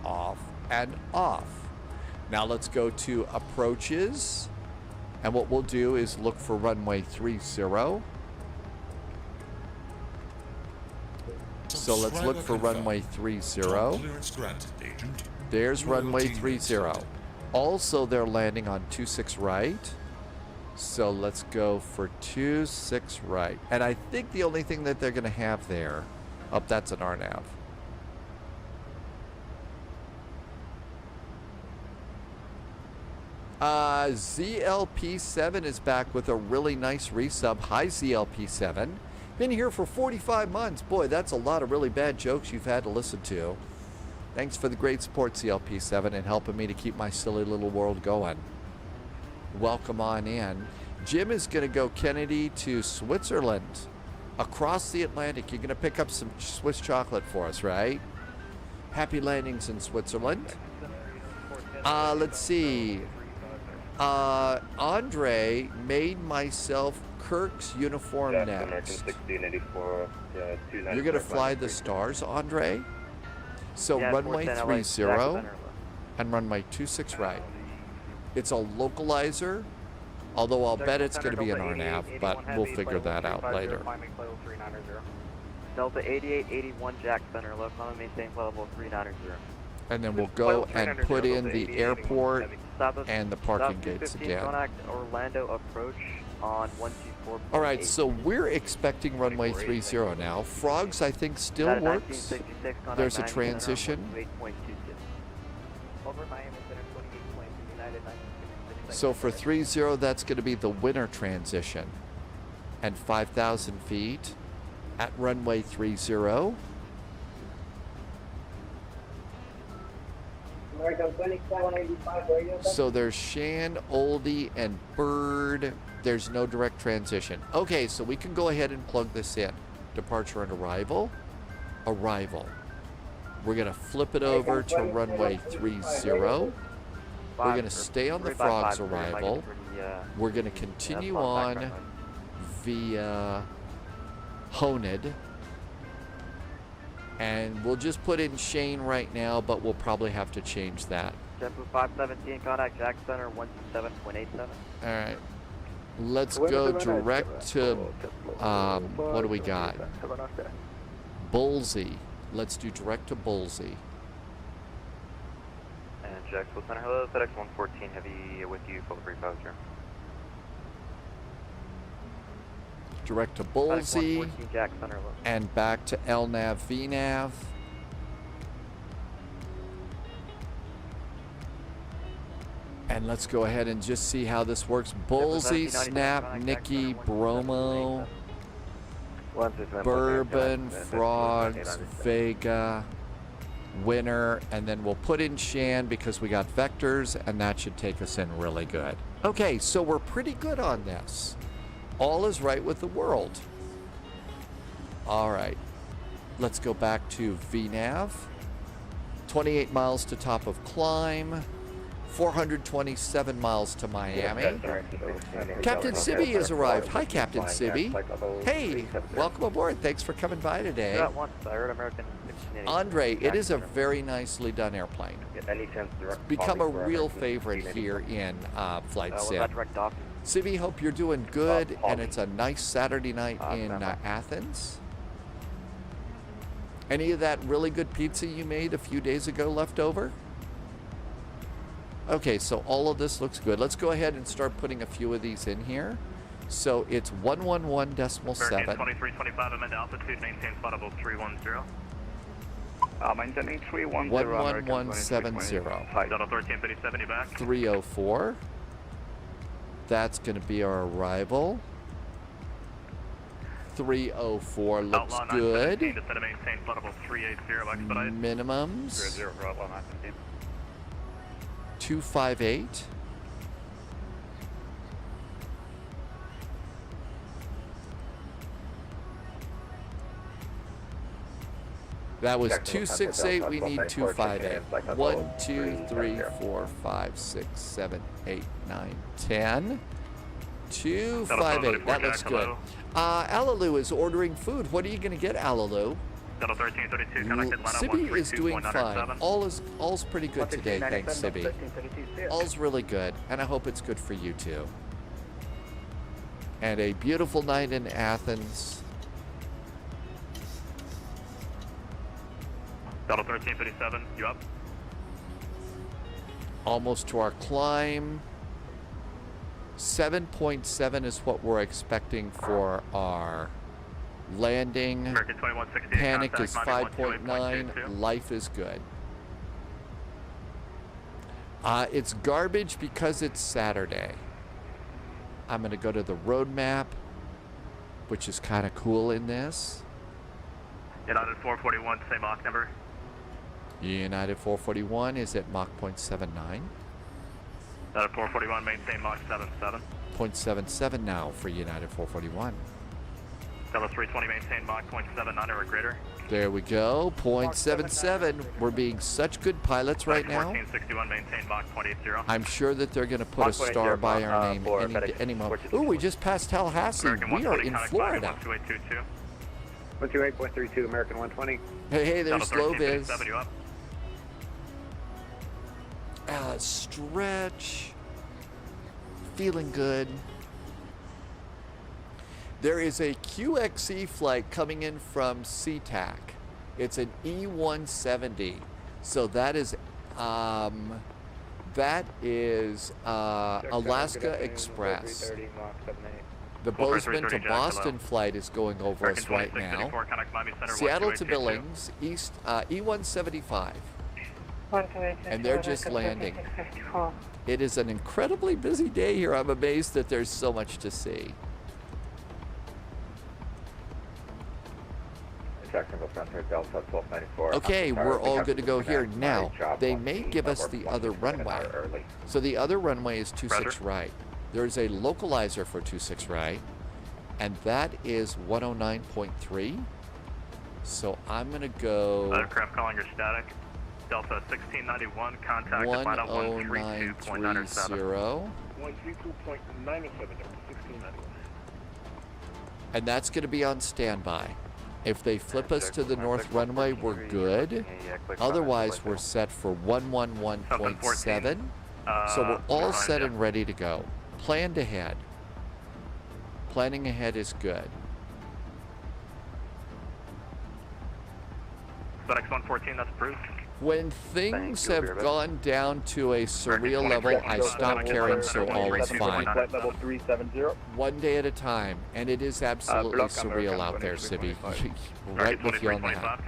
off, and off. Now let's go to approaches. And what we'll do is look for runway 30. So let's look for runway 30. There's runway 30. Also, they're landing on 26 right. So let's go for 26 right. And I think the only thing that they're going to have there, oh, that's an RNAV. ZLP7 is back with a really nice resub. Hi, ZLP7. Been here for 45 months. Boy, that's a lot of really bad jokes you've had to listen to. Thanks for the great support, ZLP7, and helping me to keep my silly little world going. Welcome on in. Jim is going to go Kennedy to Switzerland. Across the Atlantic. You're going to pick up some Swiss chocolate for us, right? Happy landings in Switzerland. Let's see. Andre made myself Kirk's uniform next. You're going to fly the stars, Andre? So Yeah, runway 30 Center. and runway 26 right. It's a localizer, although I'll bet it's going to be an RNAV, but we'll figure that out later. Delta 8881 Jack Center, low climb and maintain flight level 390. And then we'll go and put in the airport and the parking gates again. Contact Orlando approach on 124. All right, so we're expecting runway 30 now. Frogs, I think, still works. There's a transition. So for 30, that's going to be the winter transition. And 5,000 feet at runway 30. So there's Shan, Oldie, and Bird. There's no direct transition. Okay, so we can go ahead and plug this in. Departure and arrival. Arrival. We're going to flip it over to runway 30. We're going to stay on the Frogs arrival. We're going to continue on via Honed. And we'll just put in Shane right now, but we'll probably have to change that. JetBlue 517, contact Jack Center 127.87. All right. Let's go direct to, what do we got? Bullseye. Let's do direct to Bullseye. And Jacksonville Center, hello, FedEx 114 Heavy with you, full 350. Direct to Bullseye, Jack Center, and back to LNAV, VNAV. And let's go ahead and just see how this works. Bullseye, Snap, Nicky, Bromo, Bourbon, Frogs, Vega, Winner, and then we'll put in Shan because we got vectors, and that should take us in really good. Okay, so we're pretty good on this. All is right with the world. All right, let's go back to VNAV. 28 miles to top of climb. 427 miles to Miami. Captain Sibby has arrived. Hi, Captain Sibby. Hey, welcome aboard. Thanks for coming by today. Not once, I heard American. Andre, it is a very nicely done airplane. It's become a real favorite here in Flight Sim. Sibby, hope you're doing good, and it's a nice Saturday night in Athens. Any of that really good pizza you made a few days ago left over? Okay, so all of this looks good. Let's go ahead and start putting a few of these in here. So it's 111.7. 2325, amend altitude, maintain spottable 310. Maintaining 310. 11170. Delta 1337, you back? 304. That's going to be our arrival. 304 looks good. Minimums. 258. That was 268. We need 258. 1, 2, 3, 4, 5, 6, 7, 8, 9, 10. 258. That looks good. Alalu is ordering food. What are you going to get, Alalu? Sibby is doing fine. All's pretty good today, thanks, Sibby. All's really good, and I hope it's good for you too. And a beautiful night in Athens. Delta 1357, you up? Almost to our climb. 7.7 is what we're expecting for our landing. Panic is 5.9. Life is good. It's garbage because it's Saturday. I'm going to go to the road map, which is kind of cool in this. United 441, same Mach number. United 441 is at Mach 0.79. United 441, maintain Mach 77. 0.77 now for United 441. Delta 320, maintain Mach 0.79 or greater. There we go, 0.77. We're being such good pilots right now. 1461, maintain Mach 0.80. I'm sure that they're going to put a star by our name any moment. Ooh, we just passed Tallahassee. We are in Florida. 128.32, American 120. Hey, there's Loviz. Stretch. Feeling good. There is a QXE flight coming in from SeaTac. It's an E170. So that is Alaska Express. The Bozeman to Boston flight is going over us right now. Seattle to Billings, East E175. And they're just landing. It is an incredibly busy day here. I'm amazed that there's so much to see. Okay, we're all good to go here. Now, they may give us the other runway. So the other runway is 26 right. There's a localizer for 26 right, and that is 109.3. So I'm going to go... Aircraft calling your static. Delta 1691, contact at final 132.97. 132.97, and that's going to be on standby. If they flip us to the north runway, we're good. Otherwise, we're set for 111.7. So we're all set and ready to go. Planned ahead. Planning ahead is good. FedEx 114, that's approved. When things have gone down to a surreal level, I stop caring, so all is fine. Level 370. One day at a time, and it is absolutely surreal out there, Sibby. Right with you on that.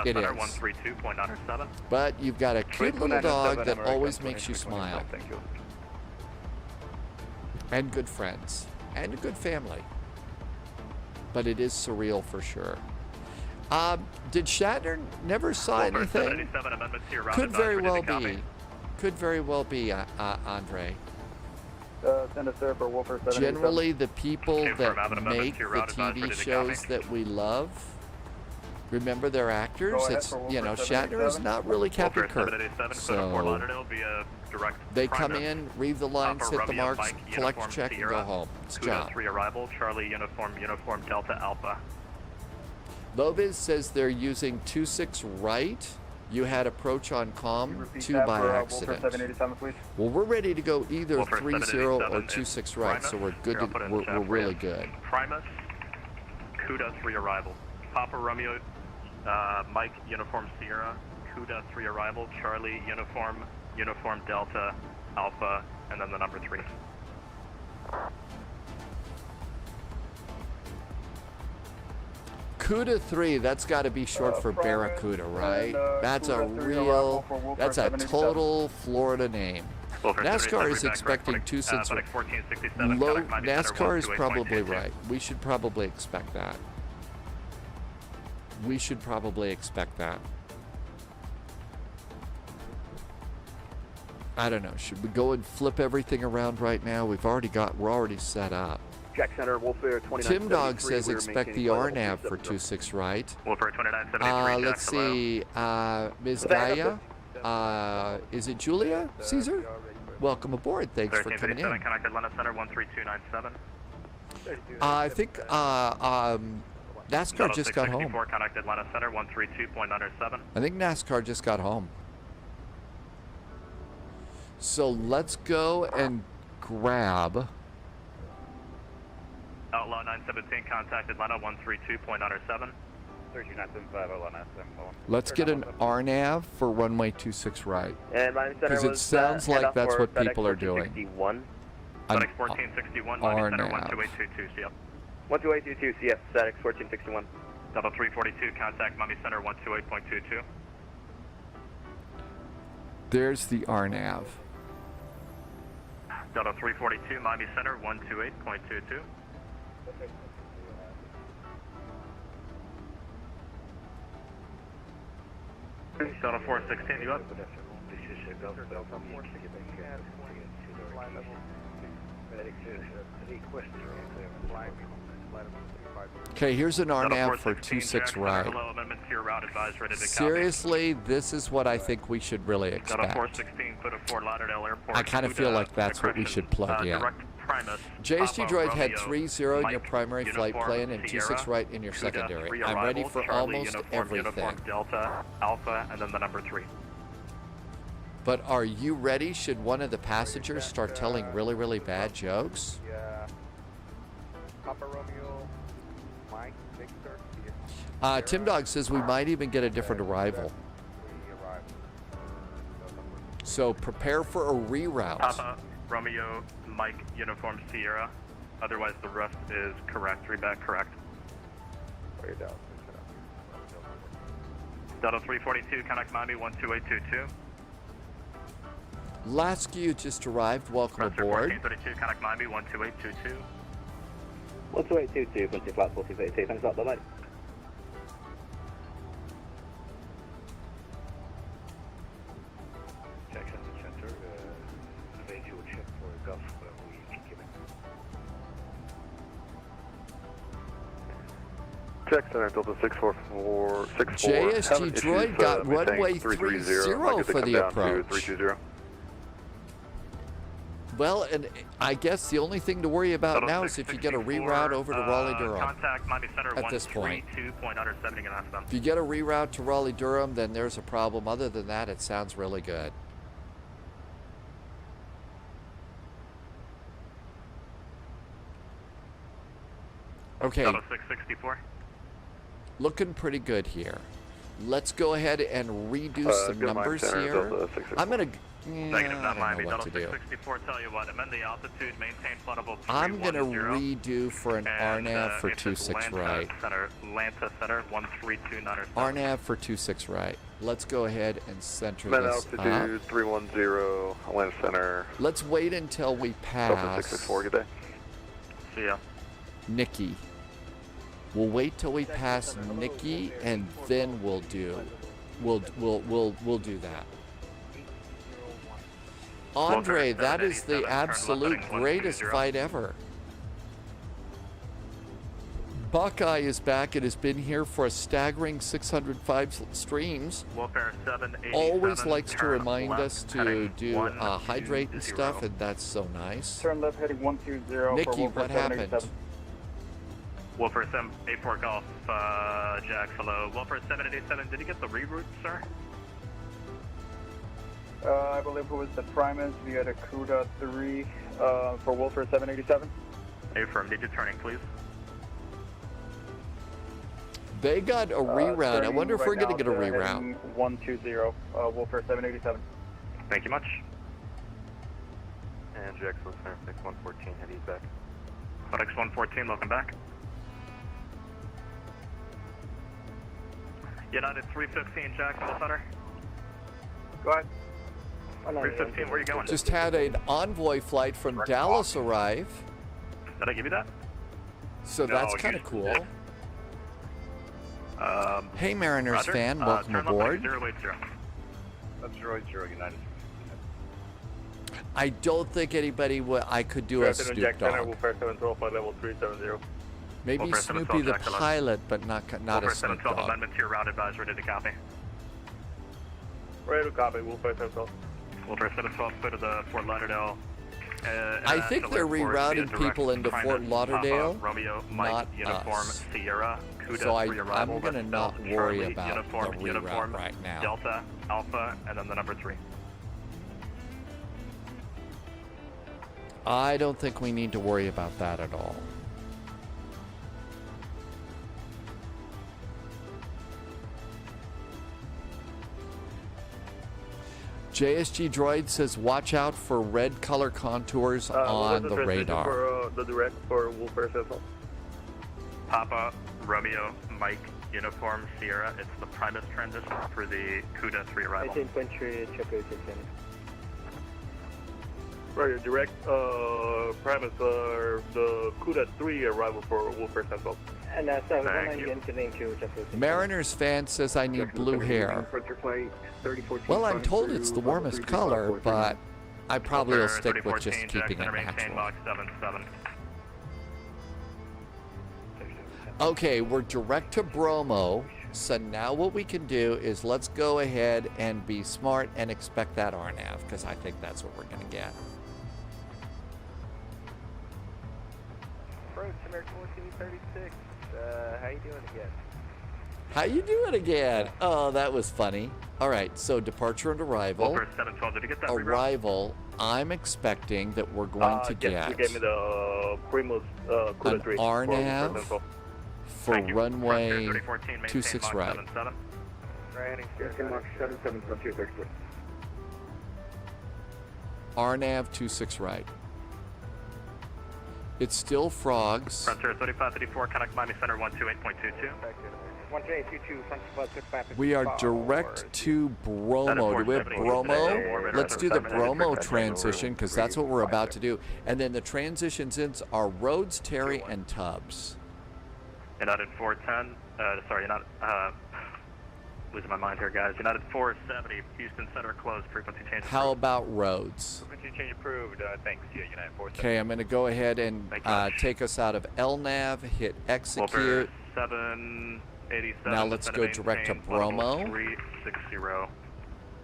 It is. $132.97. But you've got a cute little dog that always makes you smile. and good friends and a good family. But it is surreal for sure. Did Shatner never saw anything? Could very well be. Could very well be, Andre. Send us there for Wolfer 787. Generally, the people that make the TV shows that we love, remember their actors. It's, you know, Shatner is not really Captain Kirk. So they come in, read the lines, hit the marks, collect a check, and go home. It's a job. 3 arrival, Charlie uniform Delta Alpha. Lobiz says they're using 26 right. You had approach on comm 2 by accident. Well, we're ready to go either 30 or 26 right, so we're good. We're really good. Primus, Cuda 3 arrival. Papa Romeo, Mike uniform Sierra, Cuda 3 arrival, Charlie uniform Delta Alpha, and then the number 3. CUDA 3, that's got to be short for Barracuda, right? That's a real, that's a total Florida name. NASCAR is expecting 2 cents. Low, NASCAR is probably right. We should probably expect that. We should probably expect that. I don't know. Should we go and flip everything around right now? We're already set up. Jack Center, Wolfer 2973. Tim Dog says expect the RNAV for 26 right. Wolfer 2973. Let's see. Ms. Gaia. Is it Julia Caesar? Welcome aboard. Thanks for coming in. Connected Atlanta Center 13297. I think NASCAR just got home. Connected Atlanta Center 132.97. I think NASCAR just got home. So let's go and grab. Outlaw 917, contact Atlanta 132.97. 32975 Let's get an RNAV for runway 26 right. And because it sounds like that's what people are doing. FedEx 1461, Miami Center 12822, CF. 12822, CF, FedEx 1461. Delta 342, contact Miami Center 128.22. There's the RNAV. Delta 342, Miami Center 128.22. Delta 416, you up? Okay, here's an RNAV for 26 right. Seriously, this is what I think we should really expect. I kind of feel like that's what we should plug in. JSG Droid had 3-0 in your primary flight plan and 26 right in your secondary. I'm ready for almost everything. Delta, Alpha, and then the number 3. But are you ready? Should one of the passengers start telling really, really bad jokes? Yeah. Papa Romeo, Mike, Victor. Tim Dog says we might even get a different arrival. So prepare for a reroute. Papa Romeo, Mike, uniform Sierra. Otherwise, the rest is correct. Read back correct. Delta 342, connect Miami 12822. Laskew just arrived. Welcome aboard. 1432, connect Miami 12822. 12822, Quincy Flight 1432. Thanks a lot, bye-bye. Jackson Center, eventual check for Gulf, we can give it. Jack Center, Delta 64464. JSG Droid got runway 30 for the approach. 320. Well, and I guess the only thing to worry about now is if you get a reroute over to Raleigh-Durham. Contact Miami Center at this point. 132.170. If you get a reroute to Raleigh-Durham, then there's a problem. Other than that, it sounds really good. Okay. Delta 664. Looking pretty good here. Let's go ahead and redo some numbers here. I'm Negative, I not don't Miami. know what to do. 664, tell you what, amend the altitude, maintain flight level 310. I'm going to redo for an RNAV for 26 right. Atlanta Center, 1329. RNAV for 26 right. Let's go ahead and center Met this altitude up. 310, Atlanta Center. Let's wait until we Delta pass 664, good day. See ya. Nikki. We'll wait till we pass Nikki, and then we'll do that. Andre, that is the absolute greatest fight ever. Buckeye is back and has been here for a staggering 605 streams. Welfare 787. Always likes to remind left, us to heading do 120. hydrate and stuff, and that's so nice. Turn left heading 120 Nikki, for Wolfer what happened? 787. Wolfer 784 Golf, Jack, hello. Wolfer 787, did you get the reroute, sir? I believe it was the Primus via the CUDA 3 for Wolfer 787. Affirm, need you turning, please? They got a reroute. I wonder if we're going to get a reroute. 120, Wolfer 787. Thank you much. And Jackson Center 6114, head east back. FedEx 114, welcome back. United 315, Jacksonville Center. Go ahead. 315, where are you going? Just had an envoy flight from Dallas arrive, Did I give you that? so No, that's you kind of cool. did. Hey, Mariners Roger. fan, welcome turn aboard. Left, 080. That's 080 United. I don't think anybody I could do a Snoop Dogg. Wolfer 712 flight level 370. Maybe Wolfer Snoopy 712, the Jack, hello. pilot, but not a Wolfer Snoop 712, Dogg. amendment to your route advised, ready to copy. Ready to copy, Wolfer 712. Wolfer 712, clear to the Fort Lauderdale. I think they're rerouting people into Fort Lauderdale, Romeo, Mike, not Uniform, us. Sierra, Cuda, So I'm 3 arrival, going to West not Bell, worry Charlie, about Uniform, the reroute Uniform, right now. Delta, Alpha, and then the number 3. I don't think we need to worry about that at all. JSG Droid says, watch out for red color contours on the radar. For, the direct for Wolfer 712. Papa, Romeo, Mike, Uniform, Sierra. It's the Primus transition for the Cuda 3 arrival. Infantry, check out Right, direct Primus, the CUDA 3 arrival for Wolfer 712. And Thank you. Mariners fan says I need blue hair. Well, I'm told it's the warmest color, but I probably will stick with just keeping it natural. Okay, we're direct to Bromo, so now what we can do is let's go ahead and be smart and expect that RNAV, because I think that's what we're going to get. Approach American 1436. How you doing again? How you doing again? Oh, that was funny. All right, so departure and arrival. Wolfer 712, did you get that reroute? Arrival, I'm expecting that we're going to Yes, you get gave me the Primus CUDA an 3 RNAV for Thank you. runway Frontier 3014, maintain 26 Mach right. 77. Right heading Mark 77, Frontier 34. RNAV 26 right. It's still frogs. Frontier 3534, connect Miami Center 128.22. 12822, front spot 6554. We are direct to Bromo. Do we have Bromo? Let's do the Bromo transition because that's what we're about to do. And then the transitions in are Rhodes, Terry, and Tubbs. United 410, sorry, United, losing my mind here, guys. United 470, Houston Center closed, frequency change How about Rhodes? Frequency change approved, thanks, yeah, United 470. Okay, I'm going to go ahead and take us out of LNAV, hit execute. 787. Now let's go direct to Bromo. 360.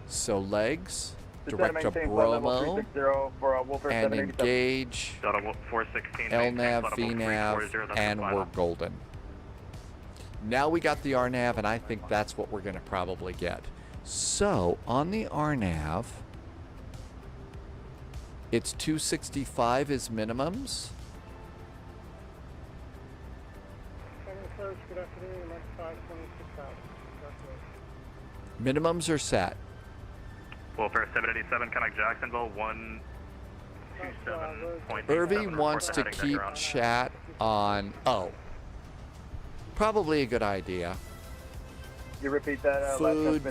So legs, direct to Bromo, and engage Delta 416, LNAV, VNAV, and we're golden. Now we got the RNAV, and I think that's what we're going to probably get. So on the RNAV, it's 265 is minimums. Good afternoon, 9526 out. Minimums are set. Welfare 787, contact Jacksonville, 127.87. Irving wants to keep chat on. Oh, probably a good idea. You repeat that. Food,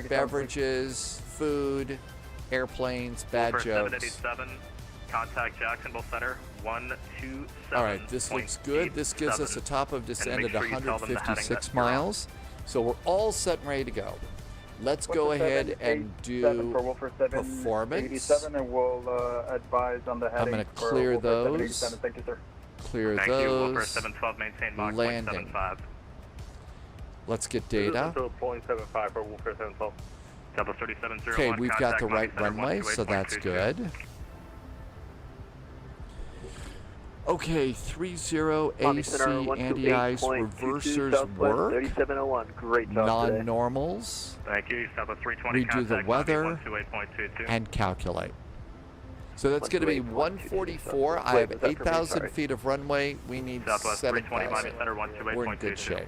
beverages, food, airplanes, bad Welfare jokes. 787, contact Jacksonville Center, 127. All right, this looks good. This gives us a top of descent at 156 miles. So we're all set and ready to go. Let's go ahead and do performance. And we'll advise on the heading. I'm going to clear those. Thank you, sir. Clear Thank you. Welfare those. 712, maintain Mach Landing. 0.75. Let's get data. 0.75 for Wolfer 712. Double 3701. Okay, we've got the right Center runway, so that's good. Okay, 30 AC anti-ice reversers work. 3701. Great job today. Non-normals. Thank you. Southwest 320. Redo the weather 128.22. and calculate. So that's going to be 144. I have 8,000 feet of runway. We need Southwest 320 Miami 7,000. Center, We're in good 128.22. shape.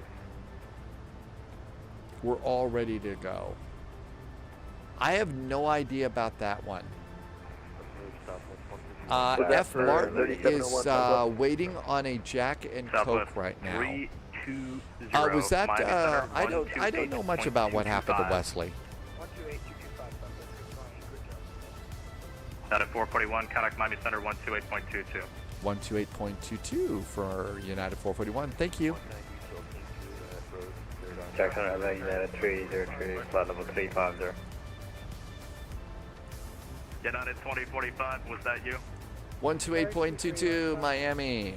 We're all ready to go. I have no idea about that one. F. Martin is waiting on a Jack and Coke right now. 320 Was that? Miami Center, I don't know much about what happened to 128.25. Wesley. 128.225. Out at 441, contact Miami Center, 128.22. 128.22 for United 441. Thank you. Jackson United 303, flight level 350. United 2045, was that you? 128.22 Miami.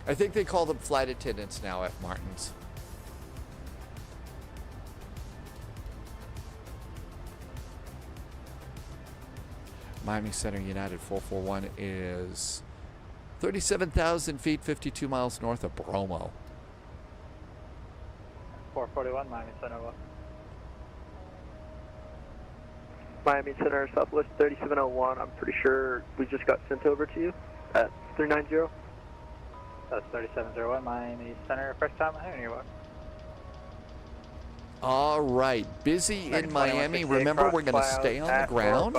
I think they call them flight attendants now, F. Martins. Miami Center United 441 is 37,000 feet, 52 miles north of Bromo. 441, Miami Center. Miami Center, Southwest 3701. I'm pretty sure we just got sent over to you at 390. That's 3701, Miami Center. First time I'm hearing you. All right, busy in Miami. Remember, we're going to stay on the ground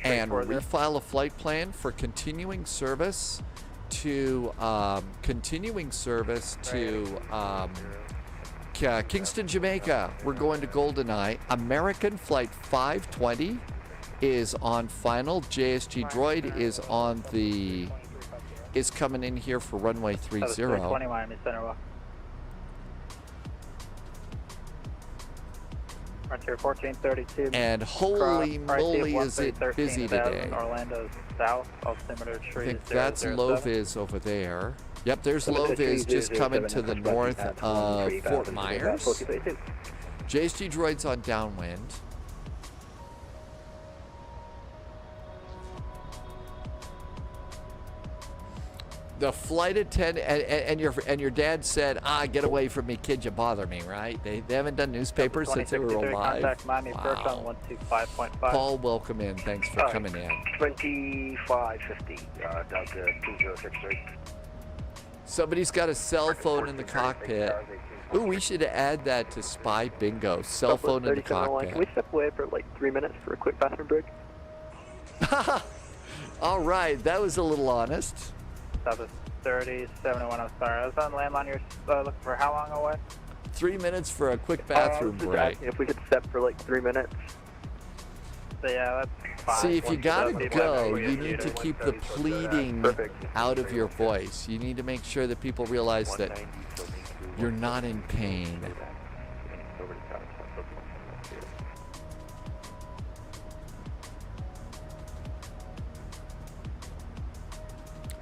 and refile a flight plan for continuing service to Kingston, Jamaica. We're going to Goldeneye. American Flight 520 is on final. JSG Droid is coming in here for runway 30. Miami Center. Frontier 1432. And holy moly, is it busy today. Orlando South, altimeter tree. I think that's Loviz over there. Yep, there's Loviz just coming to the north of Fort Myers. JSG Droid's on downwind. The flight attendant and your dad said, get away from me, kid, you bother me, right? They haven't done newspapers since they were alive. Wow. Paul, welcome in. Thanks for coming in. 2550, Delta 2063. Somebody's got a cell phone in the cockpit. Ooh, we should add that to Spy Bingo. Cell phone in the cockpit. Can we step away for like 3 minutes for a quick bathroom break? All right, that was a little honest. That was 3071. I'm sorry. I was on landline. You're looking for how long away? 3 minutes for a quick bathroom break. If we could step for like 3 minutes. So yeah, that's fine. See, if you gotta go, you need to keep the pleading out of your voice. You need to make sure that people realize that you're not in pain.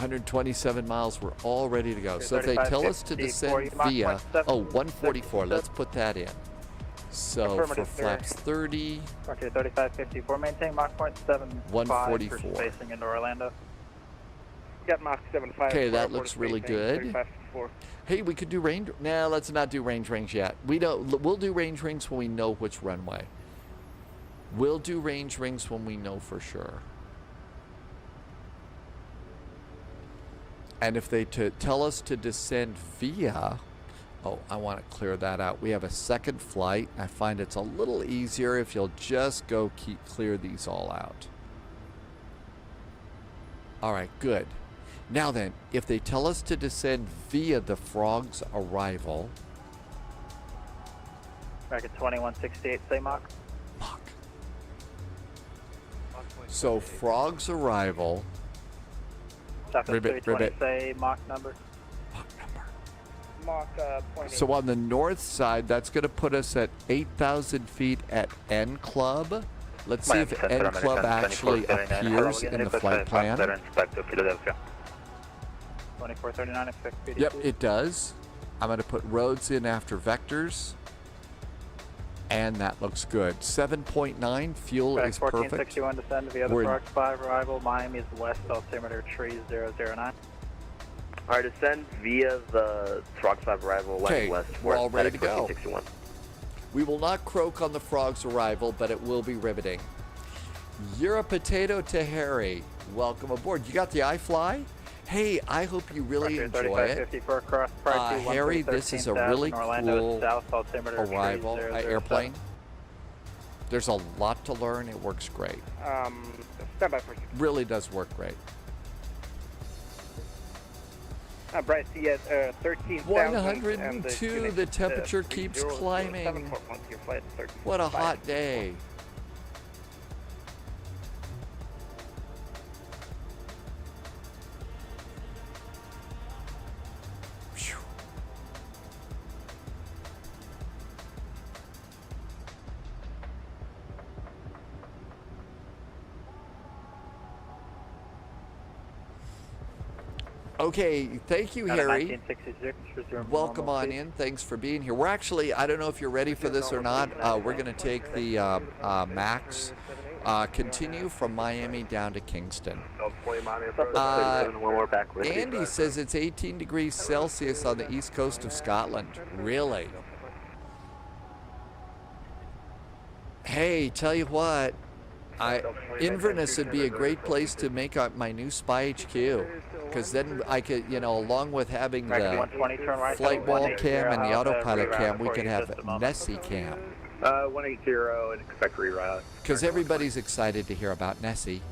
$127 miles, we're all ready to go. So if they tell us to descend via, 144, let's put that in. So for flaps 30, 3554, maintain Mach 0.75 144. for spacing into Orlando. Got Mach 75. Okay, that looks really good. Hey, we could do range. Nah, let's not do range yet. We'll do range rings when we know which runway. We'll do range rings when we know for sure. And if they tell us to descend via, Oh, I want to clear that out. We have a second flight. I find it's a little easier if you'll just go clear these all out. All right, good. Now then, if they tell us to descend via the Frog's arrival. Back at 2168, say Mach. Mach. So Frog's arrival. Ribbit, 320, say Mach number. Mach number. Mach 0.8. So on the north side, that's going to put us at 8,000 feet at N Club. Let's see if N Club actually appears in the flight plan. 2439, expect PD2. Yep, it does. I'm going to put roads in after vectors. And that looks good. 7.9, fuel is perfect. 1461, descend via the Frog 5 arrival. Miami is west, altimeter 3009. Alright, descend via the Frog 5 arrival, Okay, west. we're all ready to go. 1461. We will not croak on the Frog's arrival, but it will be riveting. You're a potato to Harry. Welcome aboard. You got the iFly? Hey, I hope you really enjoy it. Harry, this is a really cool arrival, airplane. There's a lot to learn. It works great. Stand by for Really does work great. Bryce, yes, 13,000. 102, the temperature keeps climbing. What a hot day. Okay, thank you, Harry. Welcome on in. Thanks for being here. We're actually, I don't know if you're ready for this or not. We're going to take the MAX, continue from Miami down to Kingston. Andy says it's 18 degrees Celsius on the east coast of Scotland. Really? Hey, tell you what, Inverness would be a great place to make up my new Spy HQ. Because then I could, you know, along with having the flight wall cam and the autopilot cam, we could have Nessie cam. 180 and expect reroute. Because everybody's excited to hear about Nessie.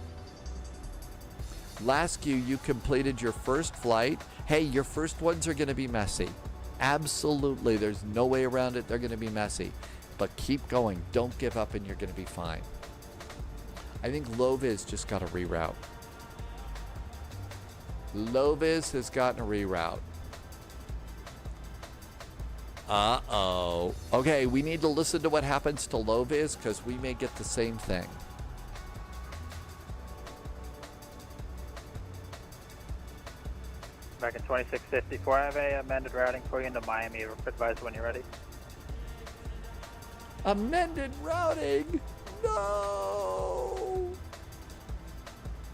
Laskew, you completed your first flight. Hey, your first ones are going to be messy. Absolutely. There's no way around it. They're going to be messy. But keep going. Don't give up and you're going to be fine. I think Loviz just got a reroute. Loviz has gotten a reroute. Uh-oh. Okay, we need to listen to what happens to Loviz because we may get the same thing. Back in 2654, I have a amended routing for you into Miami. Advise when you're ready. Amended routing? No!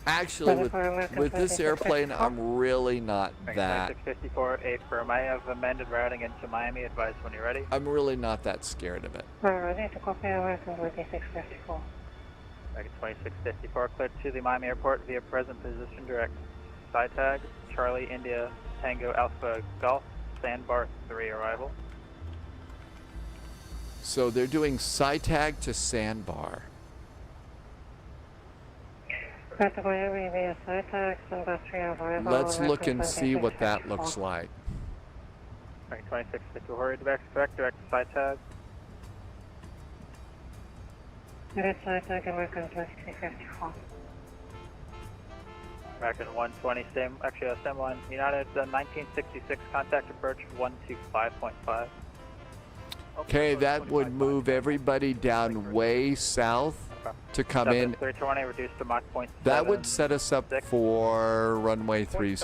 Actually, with this airplane, I'm really not that. 2654, affirm. I have amended routing into Miami. Advise when you're ready. I'm really not that scared of it. Ready to copy. 2654. Back in 2654, cleared to the Miami airport via present position direct. SkyTag, Charlie, India, Tango, Alpha, Golf, Sandbar 3 arrival. So they're doing SkyTag to Sandbar. Let's look and see what that looks like. 2652, hurry direct to SkyTag. Back in 120, same line. United 1966, contact approach 125.5. Okay, that would move everybody down way south to come in. 320, reduced to Mach 0.7. That would set us up for runway 30.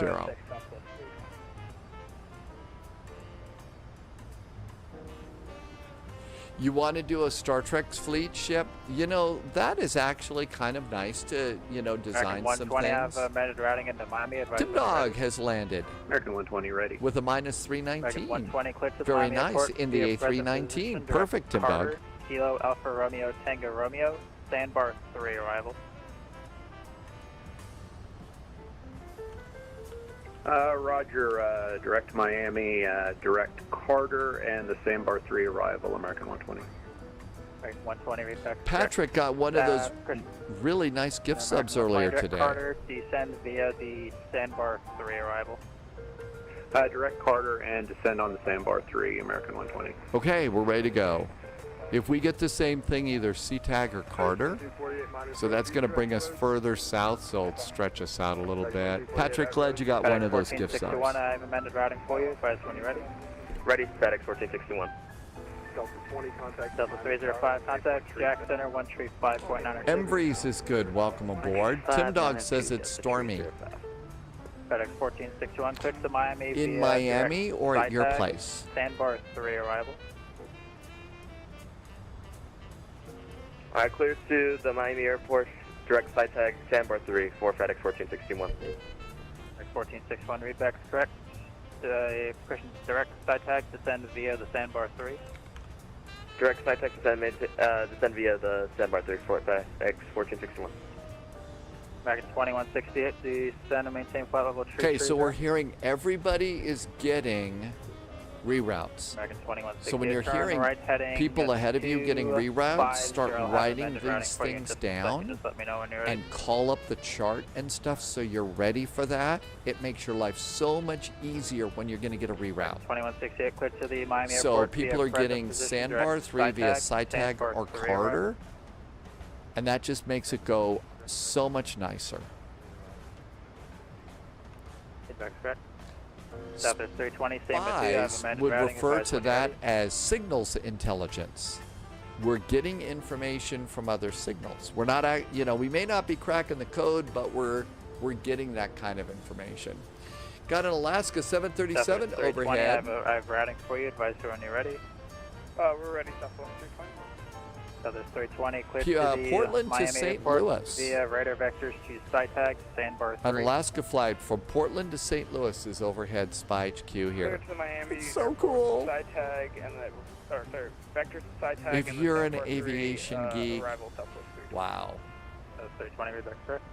You want to do a Star Trek's fleet ship? You know, that is actually kind of nice to, you know, design some things. Have amended routing into Miami. Timdog has landed. American 120 ready. With a minus 319. 120, clear to Very Miami nice. Airport, In the A319. Perfect, Timdog. Kilo Alpha Romeo Tango Romeo. Sandbar 3 arrival. Roger, direct Miami, direct Carter, and the Sandbar 3 arrival, American 120. Right, 120 repack. Patrick got one of those really nice gift subs earlier today. Carter, descend via the Sandbar 3 arrival. Direct Carter and descend on the Sandbar 3, American 120. Okay, we're ready to go. If we get the same thing, either CTAG or Carter, so that's going to bring us further south, so it'll stretch us out a little bit. Patrick, glad you got one of those gift subs. 1461, I have amended routing for you. Advise when you're ready. Ready, FedEx 1461. Delta 20, contact. Delta 305, contact Jack Center 135.9. Embreeze is good. Welcome aboard. Tim Dog says it's stormy. FedEx 1461, clear to Miami. In Miami or at your place? Sandbar 3 arrival. Alright, clear to the Miami airport. Direct side tag, Sandbar 3 for FedEx 1461. FedEx 1461, read back is correct. Direct side tag, descend via the Sandbar 3. Direct side tag, descend via the Sandbar 3 for FedEx 1461. American 2168, descend and maintain flight level tree. Okay, so we're hearing everybody is getting reroutes. American 2168, so when you're hearing people ahead of you getting reroutes, start writing these things down just let me know when you're ready. and call up the chart and stuff so you're ready for that. It makes your life so much easier when you're going to get a reroute. 2168, clear to the Miami So airport. people are getting Sandbar 3 via SciTag or Carter, and that just makes it go so much nicer. Feedback's correct. Southwest 320, same as you have Spies amended would routing. refer Advise to when you're that ready. as signals intelligence. We're getting information from other signals. We're not, we may not be cracking the code, but we're getting that kind of information. Got an Alaska 737 Southwest 320, overhead. I have routing for you. Advise when you're ready. We're ready, Southwest 320. Southwest 320, clear to the Portland to Miami St. airport Louis. via radar vectors to SciTag, Sandbar 3. An Alaska flight from Portland to St. Louis is overhead Spy HQ Clear here. to the Miami It's so cool. side tag and the, vectors to side tag. If and the you're an Sandbar 3, aviation geek, arrival, Southwest 320. wow. Southwest 320, read back correct.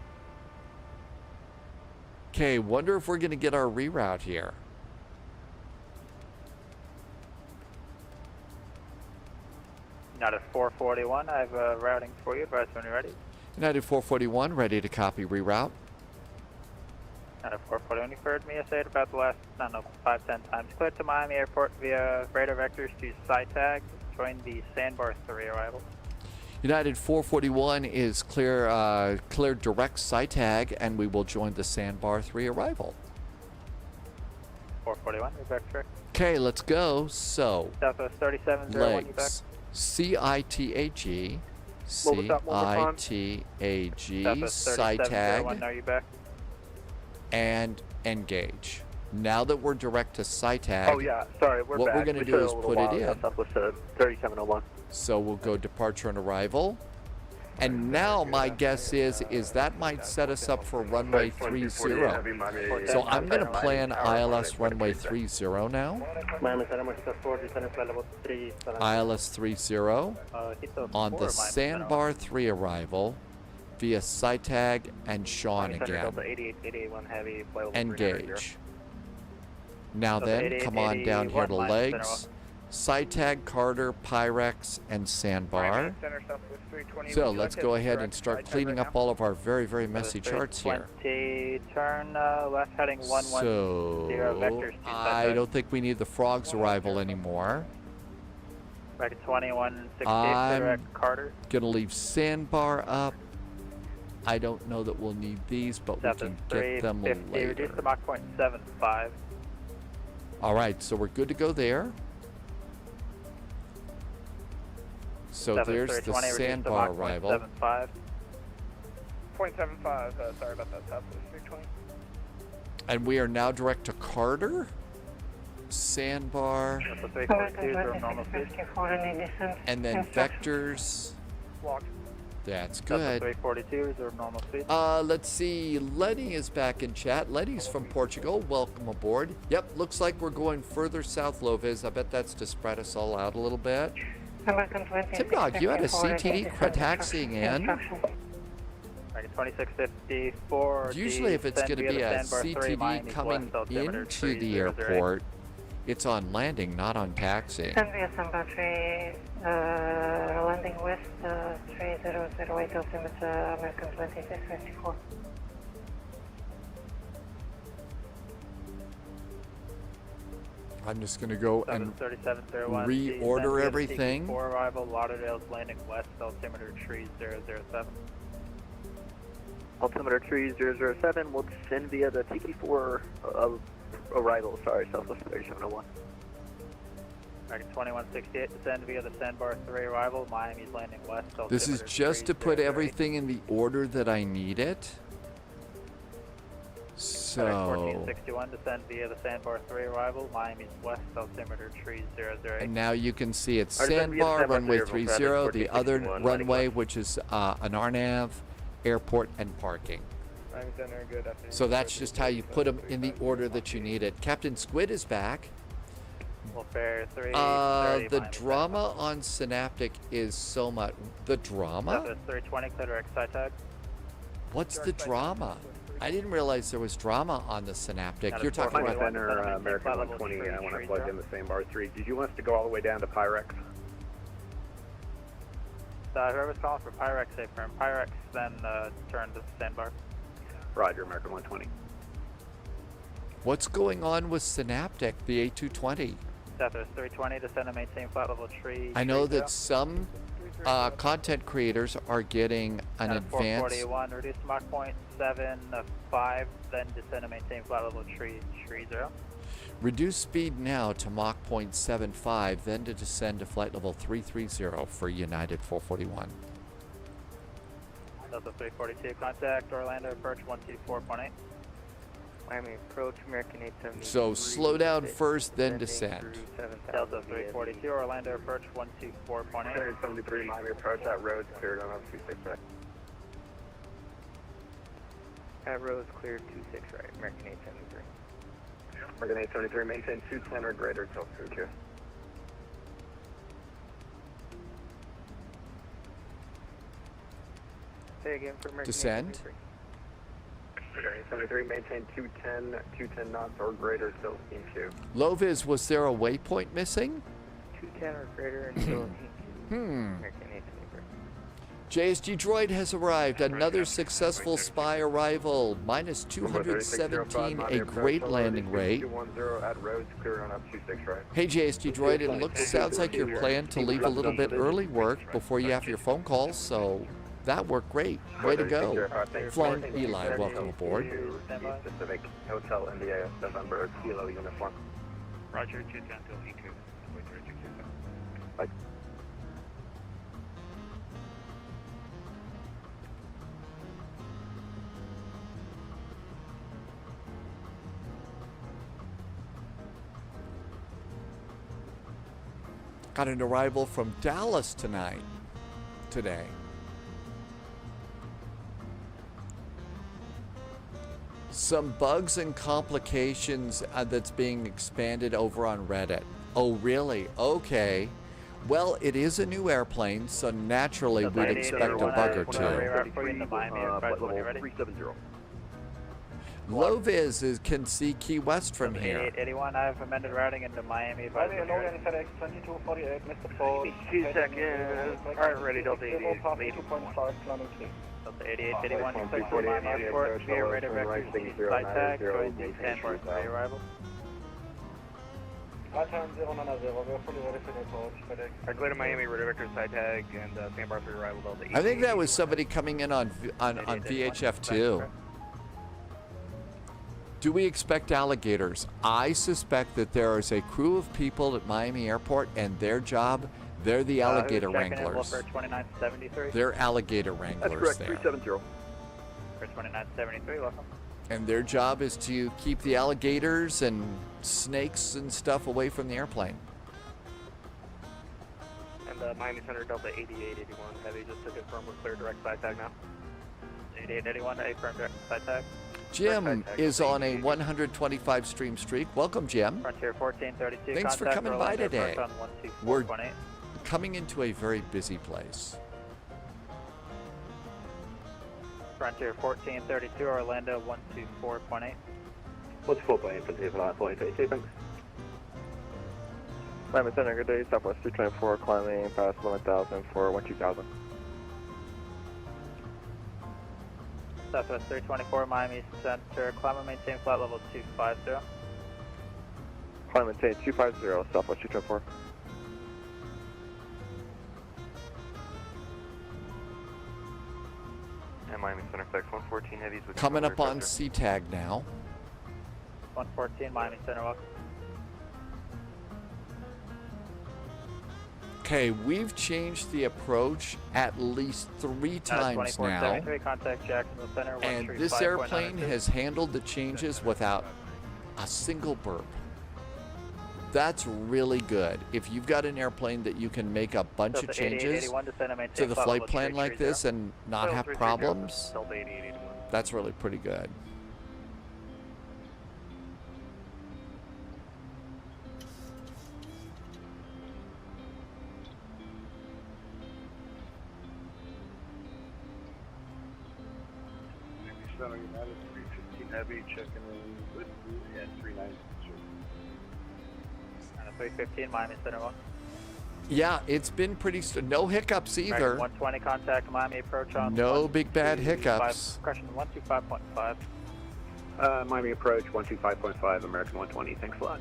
Okay, wonder if we're going to get our reroute here. Not at 441, I have routing for you. Advise when you're ready. United 441, ready to copy reroute. Not at 441, you've heard me say it about the last, 5-10 times. Clear to Miami airport via radar vectors to SciTag. Join the Sandbar 3 arrival. United 441 is clear direct SciTag, and we will join the Sandbar 3 arrival. 441, read back correct. Okay, let's go. So, Southwest 3701, you back. legs. CITAG, CITAG, Southwest 3701, SciTag, are you back? and engage. Now that we're direct to SciTag, Oh yeah, sorry, we're what back. we're going to do is put it in. Southwest 3701. So we'll go departure and arrival. And now my guess is that might set us up for runway 30. So I'm going to plan ILS runway 30 now. ILS 30 on the Sandbar 3 arrival via SciTag and Sean again. Engage. Now then, come on down here to legs. SciTag, Carter, Pyrex, and Sandbar. Center, Southwest 320. So let's go ahead and start cleaning up all of our very, very messy charts here. 20, turn left heading 110 So vectors to I SciTag. don't think we need the Frog's arrival anymore. Back at 2168, I'm direct Carter. Gonna leave Sandbar up. I don't know that we'll need these, but we Southwest can get them 350, reduce later. to Mach 0.75. All right, so we're good to go there. So Southwest there's the 320, reduce to Sandbar Mach arrival. 0.75. 0.75, sorry about that, Southwest 320. And we are now direct to Carter. Sandbar. Southwest 342 is normal speed. And then vectors. Locked. That's Southwest good. 342 is our normal speed. Let's see. Lenny is back in chat. Lenny's from Portugal. Welcome aboard. Yep, looks like we're going further south, Loviz. I bet that's to spread us all out a little bit. Tim Dog, you had a CTD taxiing in. American 2654. Usually if it's going to be a CTV coming into the airport, it's on landing, not on taxiing. Nvidia Sandbar 3, landing west, 3008 altimeter, American 2654. I'm just going to go and 3701, reorder everything. 4 arrival, Lauderdale's landing west, altimeter tree 007. Altimeter tree 007, we'll descend via the TT4 arrival, sorry, Southwest 3701. American 2168, descend via the Sandbar 3 arrival, Miami's landing west, altimeter This is just to put everything in the order that I need it. So, 1461, descend via the Sandbar 3 arrival, Miami's west, altimeter tree 008. and now you can see it's Sandbar, runway 30, the other runway, which is an RNAV, airport, and parking. So that's just how you put them in the order that you need it. Captain Squid is back. The drama on Synaptic is so much. The drama? 320, clear X side tag. What's the drama? I didn't realize there was drama on the Synaptic. You're talking about Center, American 120. I want to plug in the same R3. Did you want us to go all the way down to Pyrex? Whoever's calling for Pyrex, say firm Pyrex, then turn to Sandbar. Roger, American 120. What's going on with Synaptic, the A220? Southwest 320, descend and maintain flat level tree. I know that some content creators are getting an advanced. 441, reduce Mach 0.75, then descend and maintain flat level tree 0. Reduce speed now to Mach 0.75, then to descend to flight level 330 for United 441. Delta 342, contact Orlando, approach 124.8. Miami approach, American 873. So slow down first, then descend. Delta 342, Orlando, approach 124.8. 73, Miami approach, that road's cleared on up 26 right. That road's cleared 26 right, American 873. American 873, maintain 210 or greater till 2Q. Say again for American Descend. 873, maintain 210 knots or greater till EQ. Low vis, was there a waypoint missing? 210 or greater until EQ. American 873. JSG Droid has arrived. Another successful spy arrival. Minus 217, a great landing rate. Hey JSG Droid, it sounds like you're planned to leave a little bit early work before you have your phone calls, so that worked great. Way to go. Flying Eli, welcome aboard. Pacific Hotel India, November, Kilo uniform. Roger, 210 till EQ. Bye. Got an arrival from Dallas today. Some bugs and complications that's being expanded over on Reddit. Oh, really? Okay. Well, it is a new airplane, so naturally we'd expect a bug or two. Low vis can see Key West from here. 8881, I have amended routing into Miami. FedEx 2248, Mr. Ford. 2 seconds. Alright, ready, Delta 88. Delta 8881, expect for Miami Airport, via radar vector, side tag, join the Sandbar 3 arrival. I clear to Miami, radar vector, side tag, and Sandbar 3 arrival, Delta 88. I think that was somebody coming in on VHF2. Do we expect alligators? I suspect that there is a crew of people at Miami Airport, and their job, they're the alligator wranglers. They're alligator wranglers. That's correct, there. 370. For 2973, welcome. And their job is to keep the alligators and snakes and stuff away from the airplane. And Miami Center, Delta 8881, heavy, just to confirm we're clear direct side tag now. 8881, a firm direct side tag. Jim is on a 125 stream streak. Welcome, Jim. Frontier 1432. Thanks for coming by today. We're coming into a very busy place. Frontier 1432, Orlando 124.8. What's 4.8 for 1432, thanks. Miami Center, good day. Southwest 324, climbing past 11,000 for 12,000. Southwest 324, Miami Center, climb and maintain flight level 250. Climb and maintain 250, Southwest 324. And Miami Center, flex 114 heavies with Coming up on C-Tag now. 114, Miami Center, welcome. Okay, we've changed the approach at least 3 times now. Contact Jacksonville Center, And this airplane has handled the changes without a single burp. That's really good. If you've got an airplane that you can make a bunch of changes to the flight plan like this and not have problems, that's really pretty good. United 315 heavy, checking in with at 390. 315, Miami Center 1. Yeah, it's been pretty, no hiccups either. 120, contact Miami approach on. No big bad hiccups. Question 125.5. Miami approach 125.5, American 120, thanks a lot.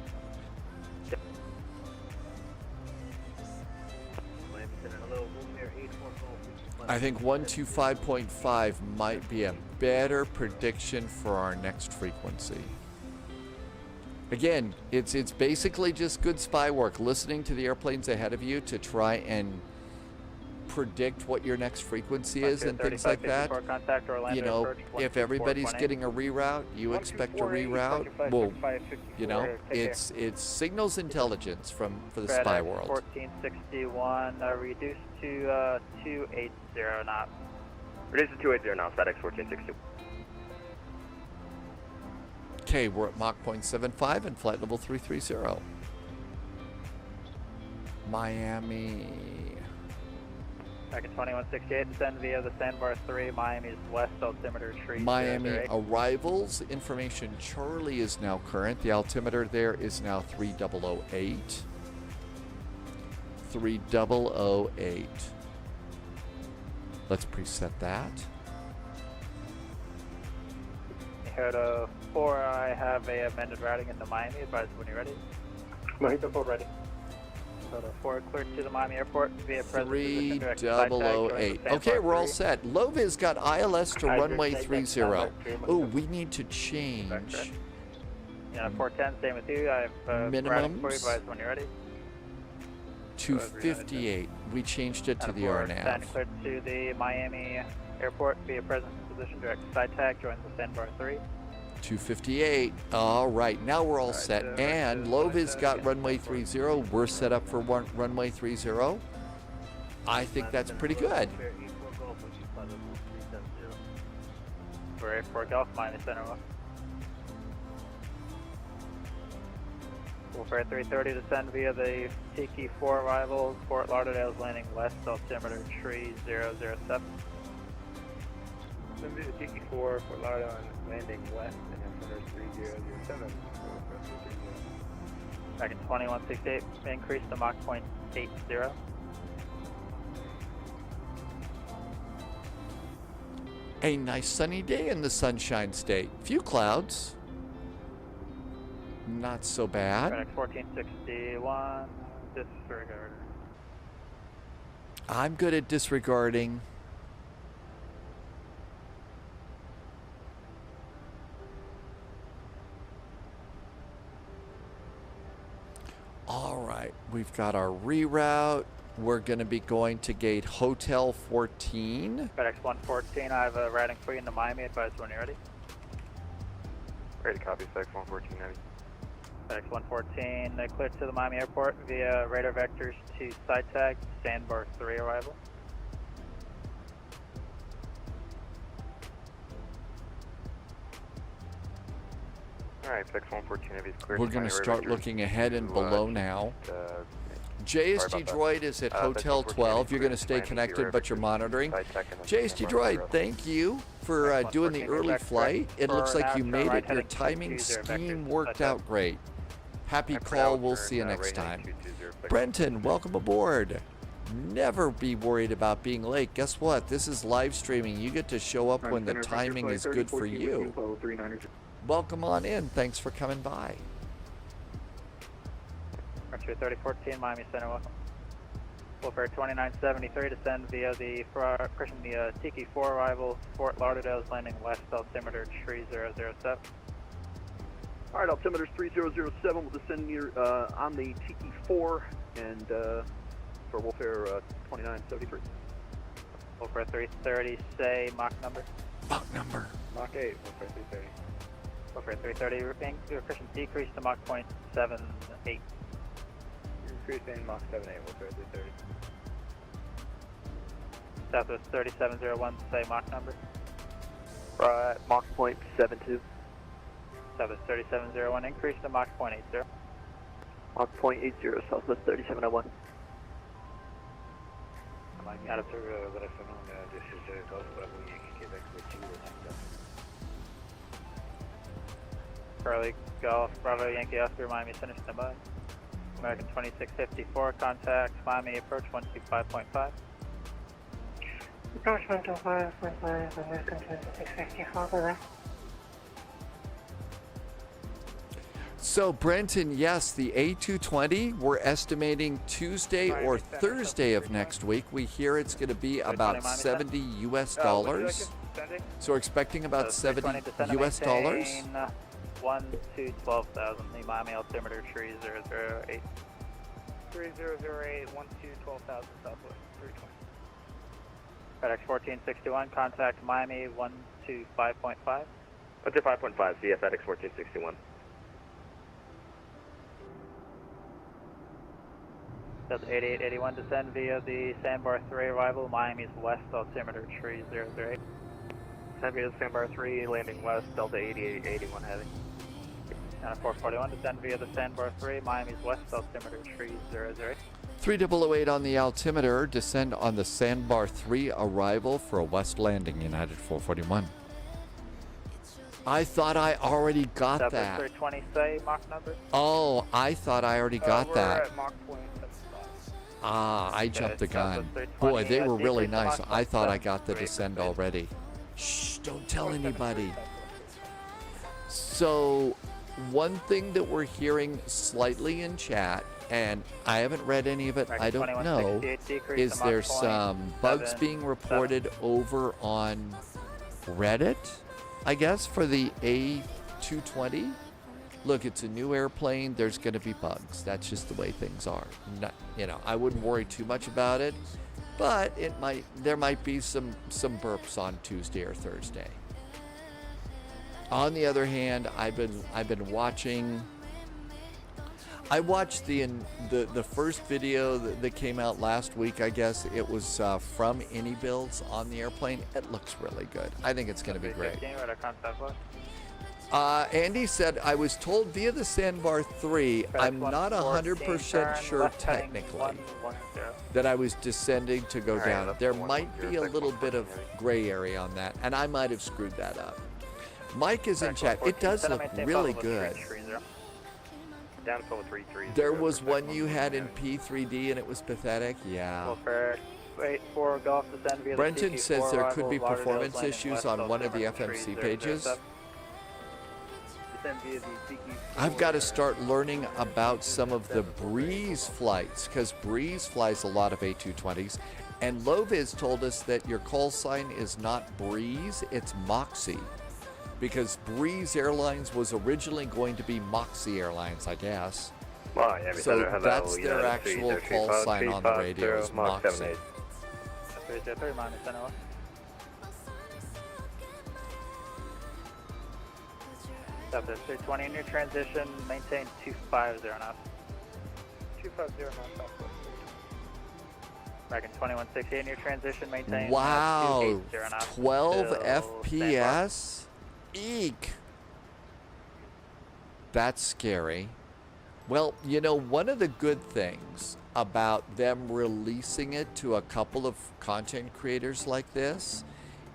I think 125.5 might be a better prediction for our next frequency. Again, it's basically just good spy work, listening to the airplanes ahead of you to try and predict what your next frequency is and things like that. You know, if everybody's getting a reroute, you expect a reroute. Well, you know, it's signals intelligence for the spy world. 1461, reduced to 280 knots. Reduced to 280 knots, FedEx 1460. Okay, we're at Mach 0.75 and flight level 330. Miami. Back at 2168, descend via the sandbar 3, Miami's west altimeter tree. Miami arrivals information. Charlie is now current. The altimeter there is now 3008. 3008. Let's preset that. Dakota 4, I have a amended routing into Miami. Advise when you're ready. Miami 4 ready. Dakota 4 cleared to the Miami airport via present position, direct 3008. Okay, we're all set. Lova's got ILS to runway 30. Oh, we need to change. Yeah, 410, same with you. I have routing for you. Advise when you're ready. 258. We changed it to the RNAV. Cleared to the Miami airport via present position, direct side tag, join the sandbar 3. 258. All right, now we're all set. And Lova's got runway 30. We're set up for runway 30. I think that's pretty good. We're airport Golf, Miami Center 1. Wolfare 330, descend via the Tiki 4 arrival. Fort Lauderdale's landing west, altimeter tree 007. Descend via the Tiki 4, Fort Lauderdale landing west, and altimeter 3007. Back in 2168, increase to Mach 0.80. A nice sunny day in the Sunshine State. Few clouds. Not so bad. FedEx 1461, disregard. I'm good at disregarding. All right, we've got our reroute. We're going to be going to gate Hotel 14. FedEx 114, I have a routing for you into Miami. Advise when you're ready. Ready to copy, FedEx 114 heavy. FedEx 114, cleared to the Miami airport via radar vectors to side tag, sandbar 3 arrival. Alright, FedEx 114 heavy is cleared. We're going to start looking ahead and below now. JSG Droid is at Hotel 12. You're going to stay connected, but you're monitoring. JSG Droid, thank you for doing the early flight. It looks like you made it. Your timing scheme worked out great. Happy call. We'll see you next time. Brenton, welcome aboard. Never be worried about being late. Guess what? This is live streaming. You get to show up when the timing is good for you. Welcome on in. Thanks for coming by. Archer 3014, Miami Center, welcome. Full fare 2973, descend via the Tiki 4 arrival, Fort Lauderdale's landing west, altimeter 3007. All right, altimeter 3007. We'll descend near on the Tiki 4 and for Wolf Air 2973. Wolf Air 330, say Mach number. Mach number. Mach 8, Wolf Air 330. Wolf Air 330, Christian decrease to Mach 0.78. Increasing Mach 78, Wolf Air 330. Southwest 3701, say Mach number. Right, Mach 0.72. Southwest 3701, increase to Mach 0.80. Mach 0.80, Southwest 3701. Out of good afternoon, this is Golf Bravo Yankee Quebec with you. Charlie Golf Bravo Yankee Oscar, Miami Center, standby. American 2654, contact Miami approach 125.5. Approach 125.5, American 2654, go there. So, Brenton, yes, the A220, we're estimating Tuesday or Thursday of next week. We hear it's going to be about $70 US. So we're expecting about $70 US. 1 to 12,000, the Miami altimeter 3008. 3008, 1 to 12,000 Southwest 320. FedEx 1461, contact Miami 1 to 5.5. 1 to 5.5, CF FedEx 1461. Delta 8881, descend via the Sandbar 3 arrival, Miami's west, altimeter 3008. Descend via the Sandbar 3, landing west, Delta 8881 heavy. And 441, descend via the Sandbar 3, Miami's west, altimeter 3008. 3008 on the altimeter, descend on the Sandbar 3 arrival for a west landing, United 441. I thought I already got that. 320, say Mach number. Oh, I thought I already got that. At Mach 0.75. Ah, I jumped the gun. Boy, they were really nice. I thought I got the descend already. Shh, don't tell anybody. So, one thing that we're hearing slightly in chat, and I haven't read any of it, I don't know, is there some bugs being reported over on Reddit, I guess, for the A220? Look, it's a new airplane. There's going to be bugs. That's just the way things are. Not, I wouldn't worry too much about it, but there might be some burps on Tuesday or Thursday. On the other hand, I've been watching. I watched the first video that came out last week. I guess it was from AnyBuilds on the airplane. It looks really good. I think it's going to be great. Andy said, I was told via the Sandbar 3, I'm not 100% sure technically that I was descending to go down. There might be a little bit of gray area on that, and I might have screwed that up. Mike is in chat. It does look really good. There was one you had in P3D and it was pathetic. Yeah. Brenton says there could be performance issues on one of the FMC pages. I've got to start learning about some of the Breeze flights, because Breeze flies a lot of A220s, and Loviz told us that your call sign is not Breeze, it's Moxie, because Breeze Airlines was originally going to be Moxie Airlines, I guess. Well, yeah, so that's their actual call sign on the radio, is Moxie. Southwest 320 in your transition, maintain 250 knots. 250 knots Southwest. American 2168 in your transition, maintain 280 knots. 12 FPS? Eek. That's scary. Well, you know, one of the good things about them releasing it to a couple of content creators like this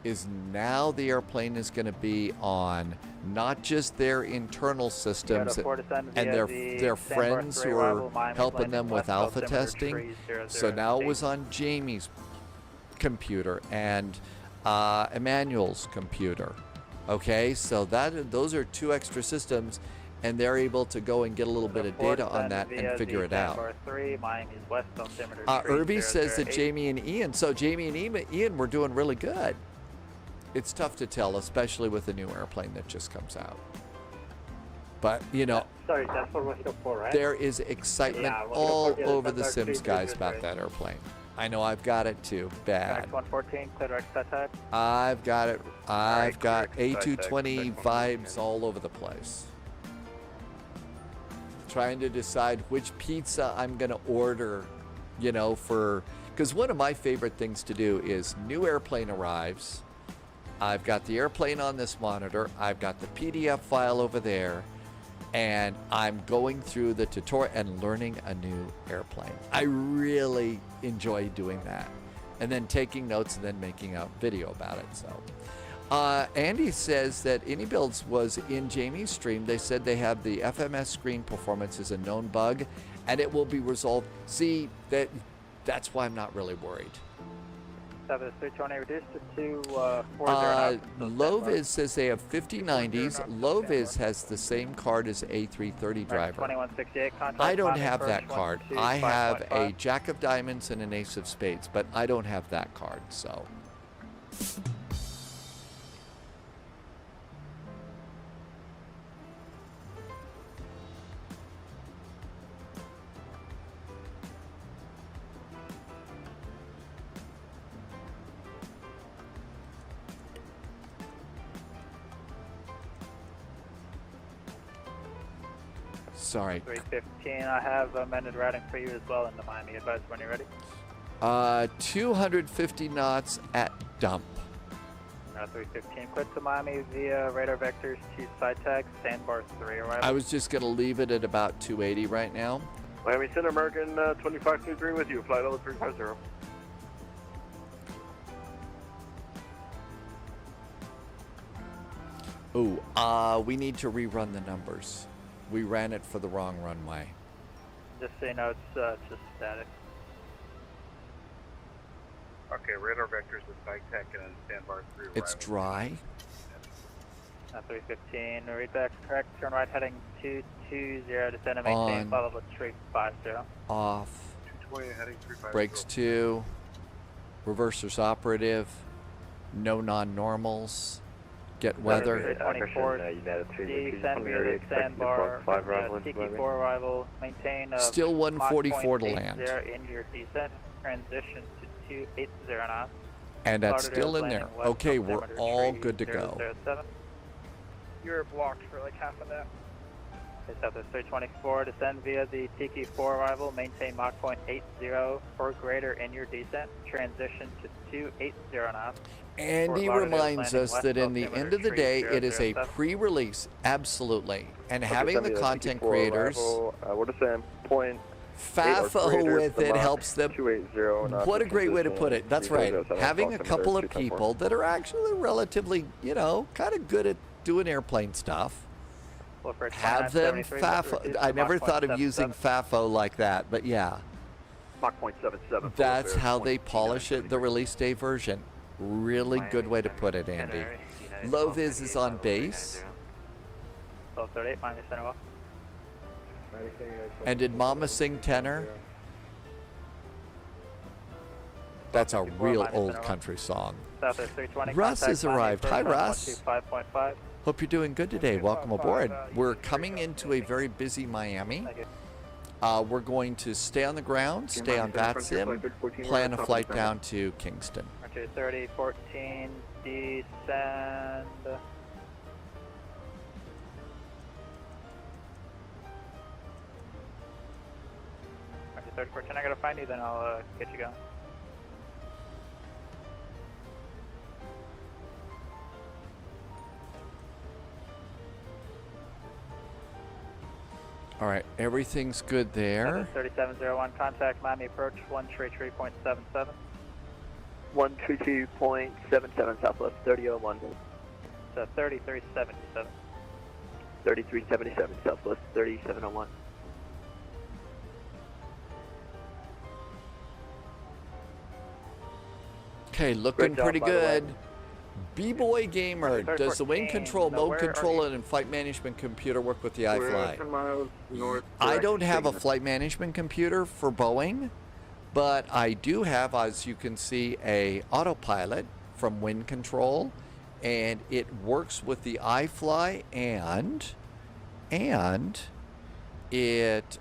is now the airplane is going to be on not just their internal systems and their friends who are helping them with alpha testing. So now it was on Jamie's computer and Emmanuel's computer. Okay, so those are 2 extra systems, and they're able to go and get a little bit of data on that and figure it out. Irby says that Jamie and Ian, so Jamie and Ian were doing really good. It's tough to tell, especially with a new airplane that just comes out. But, you know, Sorry, that's for Mojito 4, right? there is excitement all over the Sims guys about that airplane. I know I've got it too, bad. 114, clear direct side tag. I've got it. I've got A220 vibes all over the place. Trying to decide which pizza I'm going to order, you know, because one of my favorite things to do is new airplane arrives. I've got the airplane on this monitor. I've got the PDF file over there. And I'm going through the tutorial and learning a new airplane. I really enjoy doing that. And then taking notes and then making a video about it. So, Andy says that AnyBuilds was in Jamie's stream. They said they have the FMS screen performance is a known bug and it will be resolved. See, that's why I'm not really worried. 320 reduced to 240. Loviz says they have 5090s. Loviz has the same card as A330 driver. 2168 I don't have that card. I have a Jack of Diamonds and an Ace of Spades, but I don't have that card, so. Sorry. 315, I have amended routing for you as well in the Miami. Advise when you're ready. 250 knots at dump. 315, quit to Miami via radar vectors to side tag, sandbar 3 arrival. I was just going to leave it at about 280 right now. Miami Center, American 2523 with you, flight level 350. Ooh, we need to rerun the numbers. We ran it for the wrong runway. Just so you know, it's just static. Okay, radar vectors with bike tech and sandbar 3 arrival. It's dry. 315, read back correct, turn right heading 220, descend and maintain, follow with 350. Off. 220 heading 350. Brakes 2. Reversers operative. No non-normals. Get weather. 24, descend via sandbar, Tiki 4 arrival, maintain still 144 to land. In your descent, transition to 280 knots. And that's still in there. Okay, we're all good to go. You're blocked for like half of that. Okay, South 324, descend via the Tiki 4 arrival, maintain Mach point 80 or greater in your descent, transition to 280 knots. Andy reminds us that in the end of the day, it is a pre-release, absolutely. And having the content creators FAFO with it helps them. What a great way to put it. That's right. Having a couple of people that are actually relatively, you know, kind of good at doing airplane stuff. Have them FAFO. I never thought of using FAFO like that, but yeah. Mach 0.77. That's how they polish it, the release day version. Really good way to put it, Andy. Loviz is on base. 1238, minus center off. And did Mama sing tenor? That's a real old country song. Russ has arrived. Hi, Russ. Hope you're doing good today. Welcome aboard. We're coming into a very busy Miami. We're going to stay on the ground, stay on VATSIM, plan a flight down to Kingston. 30, 14, descend. Roger, 30, 14, I gotta find you, then I'll get you going. All right, everything's good there. 3701, contact Miami approach 133.77. 132.77 Southwest 3001. So 3377. 3377 Southwest 3701. Okay, looking Great job, pretty by the way. good. B-Boy Gamer, does the wing 14, control, now mode where are controller, and flight management computer work with the iFly? 10 miles north. I don't have a flight management computer for Boeing, but I do have, as you can see, a autopilot from wind control, and it works with the iFly, and it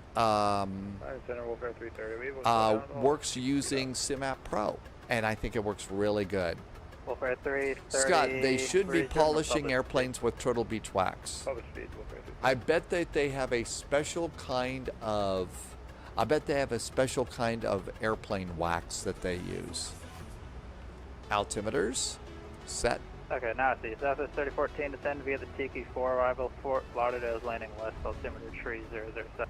works using SimApp Pro, and I think it works really good. Wolfare 330. Scott, they should be polishing airplanes with Turtle Beach wax. Public speed, Wolfare 330. I bet that they have a special kind of, airplane wax that they use. Altimeters, set. Okay, now I see. Southwest 3014, descend via the Tiki 4, arrival Fort Lauderdale is landing west, altimeter 3007.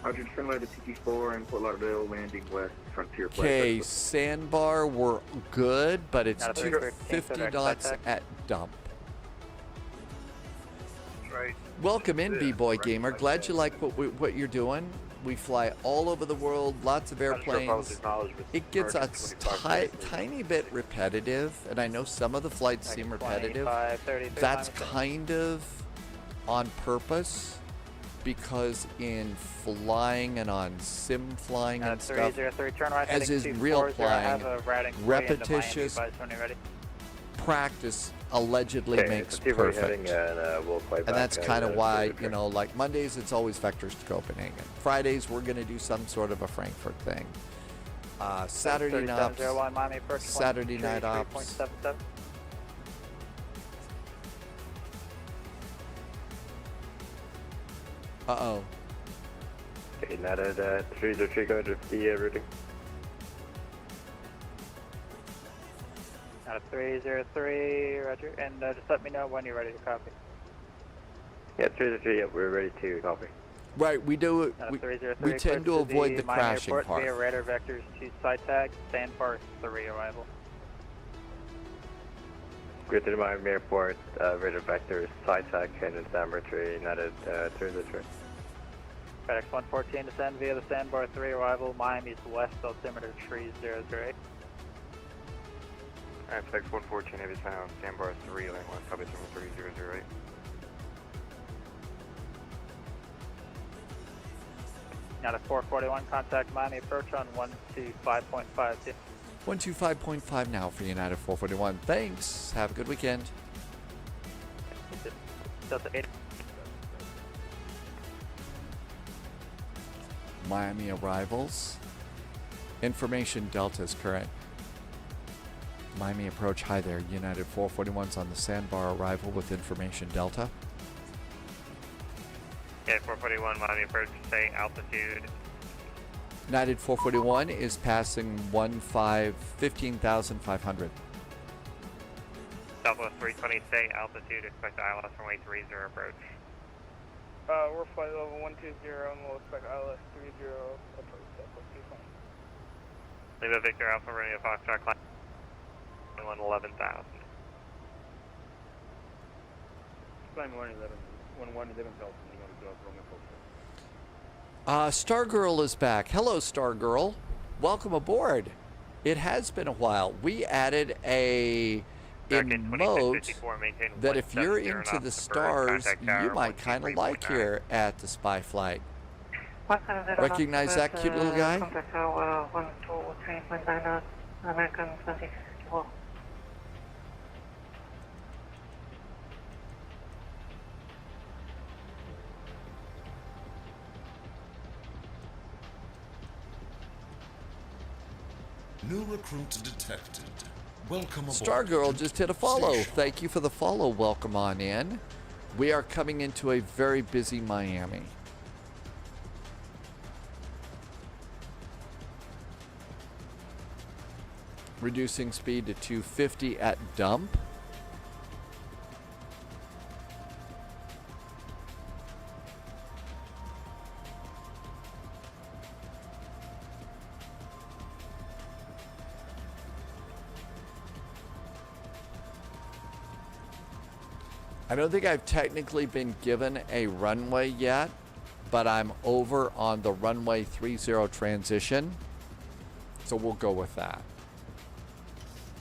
Roger, turn left to TT4 and Fort Lauderdale landing west, Frontier Flight. Okay, sandbar, we're good, but it's 250 knots at dump. Right. Welcome in, B-Boy Gamer. Glad you like what you're doing. We fly all over the world, lots of airplanes. It gets a tiny bit repetitive, and I know some of the flights seem repetitive. That's kind of on purpose, because in flying and on sim flying and stuff, as is real flying, repetitious practice allegedly makes perfect. And that's kind of why, you know, like Mondays it's always vectors to Copenhagen. Fridays we're going to do some sort of a Frankfurt thing. Saturday night ops. Uh-oh. Okay, now that 303 going to the routing. Out of 303, roger. And just let me know when you're ready to copy. Yeah, 303, yeah, we're ready to copy. Right, we do. We tend to avoid the Miami crashing Airport part. Via radar vectors to side tag, sandbar 3 arrival. Great to the Miami Airport, radar vectors, side tag, Canyon Sandbar 3, netted 303. FedEx 114, descend via the sandbar 3 arrival, Miami's west, altimeter 3008. Alright, FedEx 114, heavy sound, sandbar 3, land west, copy 3008. Now to 441, contact Miami approach on 125.52. 125.5 now for United 441. Thanks. Have a good weekend. Delta 8. Miami arrivals. Information Delta is current. Miami approach. Hi there. United 441's on the sandbar arrival with information Delta. Okay, 441, Miami approach, say altitude. United 441 is passing 15,500. Southwest 320, say altitude, expect ILS runway 30 approach. We're flight level 120 and we'll expect ILS 30 approach Southwest 320. Lima Victor Alpha Romeo Foxtrot climb 11,000. Climb 11,000, 11,000. Stargirl is back. Hello, Stargirl. Welcome aboard. It has been a while. We added a emote that if you're into the stars, you might kind of like here at the Spy Flight. Recognize that cute little guy? Contact tower 123.9 American 2054. New recruit detected. Welcome aboard. Stargirl just hit a follow. Thank you for the follow. Welcome on in. We are coming into a very busy Miami. Reducing speed to 250 at dump. I don't think I've technically been given a runway yet, but I'm over on the runway 30 transition. So we'll go with that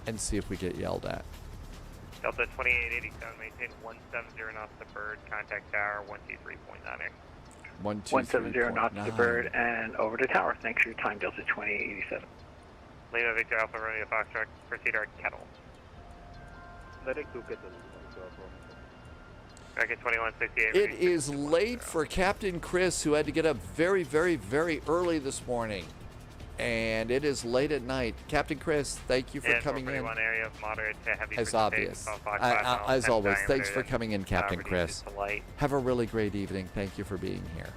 and see if we get yelled at. Delta 2887, maintain 170 knots to bird, contact tower 123.9. 170 knots to bird and over to tower. Thanks for your time, Delta 2887. Lima Victor Alpha Romeo Foxtrot, proceed our KATL. American 2168. It is late for Captain Chris, who had to get up very, very, very early this morning. And it is late at night. Captain Chris, thank you for coming in. Area of moderate to heavy as obvious. As always, thanks for coming in, Captain Chris. Have a really great evening. Thank you for being here.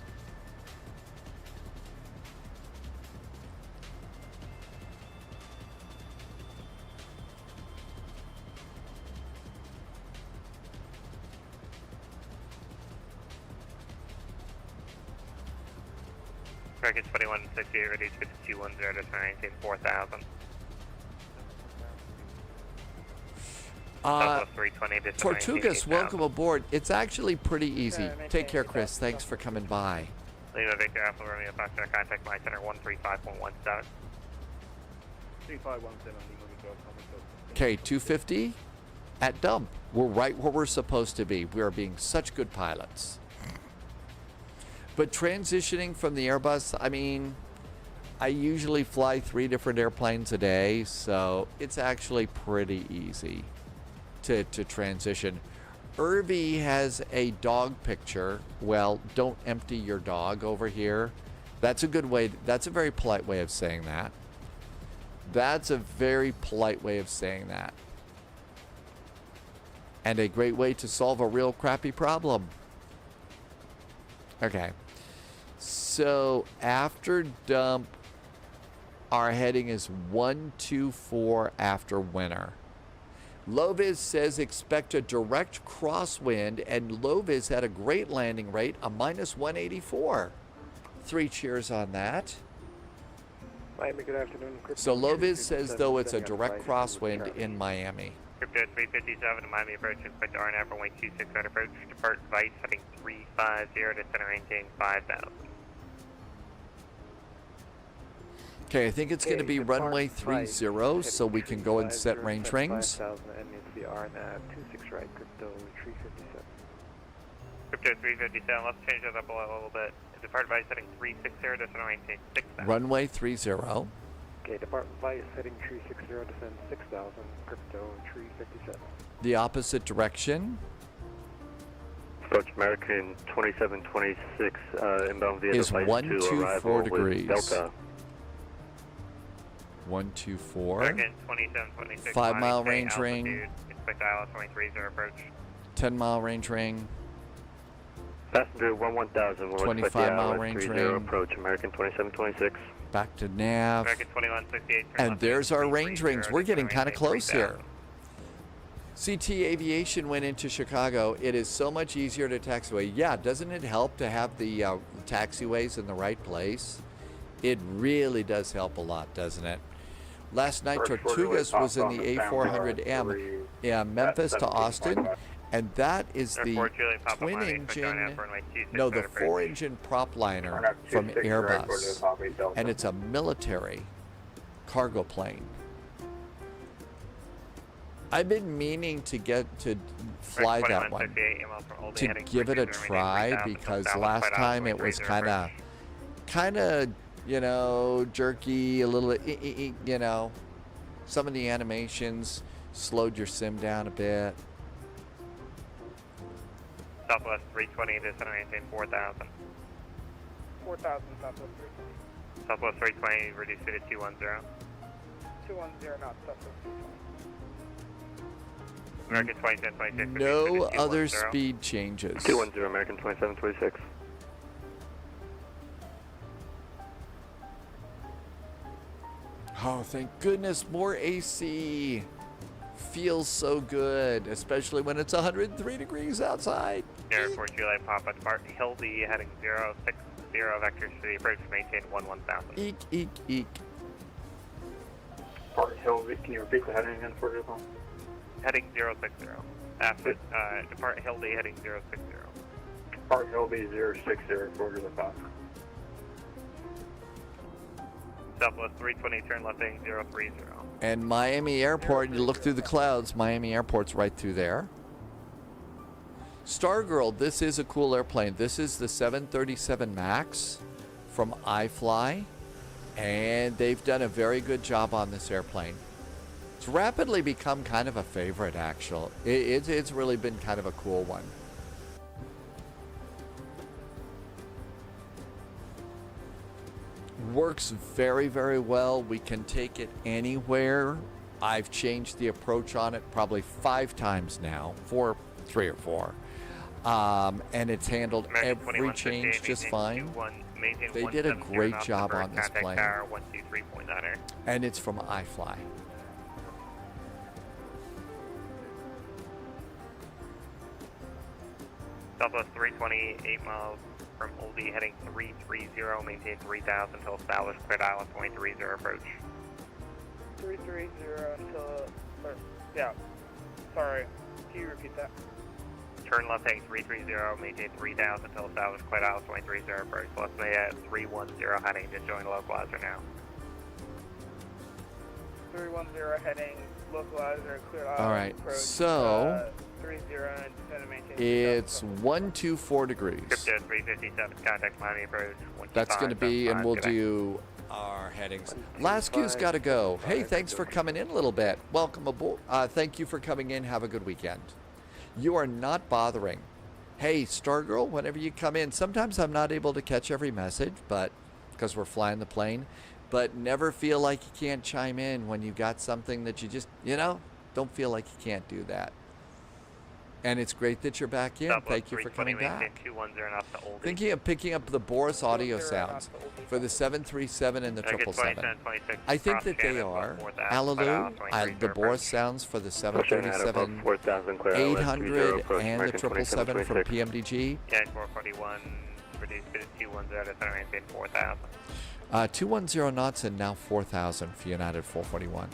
American 2168, ready to 210 to 19, 4000. Tortugas, welcome aboard. It's actually pretty easy. Take care, Chris. Thanks for coming by. Lima Victor Alpha Romeo Foxtrot, contact my center 135.17. 3517. Okay, 250 at dump. We're right where we're supposed to be. We are being such good pilots. But transitioning from the Airbus, I mean, I usually fly 3 different airplanes a day, so it's actually pretty easy to transition. Irby has a dog picture. Well, don't empty your dog over here. That's a good way. That's a very polite way of saying that. That's a very polite way of saying that. And a great way to solve a real crappy problem. Okay. So after dump, our heading is 124 after winter. Loviz says expect a direct crosswind, and Loviz had a great landing rate, a -184. 3 cheers on that. Miami, good afternoon. So Loviz says, though, it's a direct crosswind in Miami. Crypto 357, Miami approach, expect RNF runway 26 right approach, depart Vice, heading 350 to center maintain 5000. Okay, I think it's going to be runway 30, so we can go and set range rings. 5000 and needs to be RNF 26 right, crypto 357. Crypto 357, let's change that up a little bit. Depart Vice, heading 360 to center maintain 6000. Runway 30. Okay, depart Vice, heading 360, descend 6000, crypto 357. The opposite direction. Approach American 2726, inbound via is flight 124 to degrees. Delta. 124. American 2726. 5 mile range ring. Expect ILS 230 approach. 10 mile range ring. Passenger 11000. 25 mile range ring. Approach American 2726. Back to nav. American 2168. And there's our range rings. We're getting kind of close here. CT Aviation went into Chicago. It is so much easier to taxiway. Yeah, doesn't it help to have the taxiways in the right place? It really does help a lot, doesn't it? Last night, Tortugas was in the A400M, Memphis to Austin, and that is the twin engine, no, the 4-engine prop liner from Airbus, and it's a military cargo plane. I've been meaning to get to fly that one, to give it a try, because last time it was kind of, you know, jerky, a little, you know, some of the animations slowed your sim down a bit. Southwest 320 to center maintain 4000. 4000 Southwest 320. Southwest 320, reduce it to 210. 210 knots, Southwest 320. American 2726. No other speed changes. 210, American 2726. Oh, thank goodness, more AC. Feels so good, especially when it's 103 degrees outside. Airport Juliet Papa, depart Hildy, heading 060, vectors to the approach, maintain 11000. Eek, eek, eek. Port Hildy, can you repeat the heading again for your phone? Heading 060. After, depart Hildy heading 060. Depart Hildy 060, quarter to the top. Southwest 320, turn left heading 030. And Miami Airport, you look through the clouds, Miami Airport's right through there. Stargirl, this is a cool airplane. This is the 737 MAX from iFly, and they've done a very good job on this airplane. It's rapidly become kind of a favorite, actually. It's really been kind of a cool one. Works very, very well. We can take it anywhere. I've changed the approach on it probably 5 times now, 3 or 4. And it's handled every change just fine. They did a great job on this plane. And it's from iFly. Southwest 320, 8 miles from Oldie, heading 330, maintain 3000 until established, cleared island 230 approach. 330 until, yeah, sorry, can you repeat that? Turn left heading 330, maintain 3000 until established, cleared island 230 approach. Left May at 310 heading, just join the localizer now. 310 heading, localizer, cleared island. All right, approach, so 30 and descend and maintain. it's 124 degrees. Crypto 357, contact Miami approach. That's going to be, and we'll do our headings. Last queue's got to go. Hey, thanks for coming in a little bit. Welcome aboard. Thank you for coming in. Have a good weekend. You are not bothering. Hey, Stargirl, whenever you come in, sometimes I'm not able to catch every message, but because we're flying the plane, but never feel like you can't chime in when you got something that you just, don't feel like you can't do that. And it's great that you're back in. Thank you for coming back. Thinking of picking up the Boris audio sounds for the 737 and the 777. I think that they are. Hallelujah. The Boris sounds for the 737, 800, and the 777 from PMDG. Yeah, 441, reduce bit of 210 to center maintain 4000. 210 knots and now 4,000 for United 441.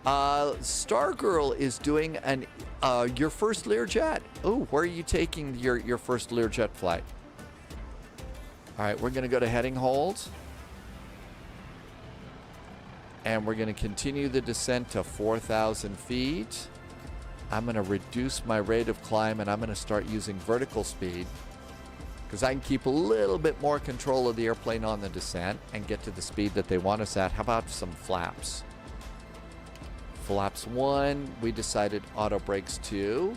Stargirl is doing your first Learjet. Oh, where are you taking your first Learjet flight? All right, we're going to go to heading hold. And we're going to continue the descent to 4,000 feet. I'm going to reduce my rate of climb, and I'm going to start using vertical speed because I can keep a little bit more control of the airplane on the descent and get to the speed that they want us at. How about some flaps? Flaps 1, we decided auto brakes 2.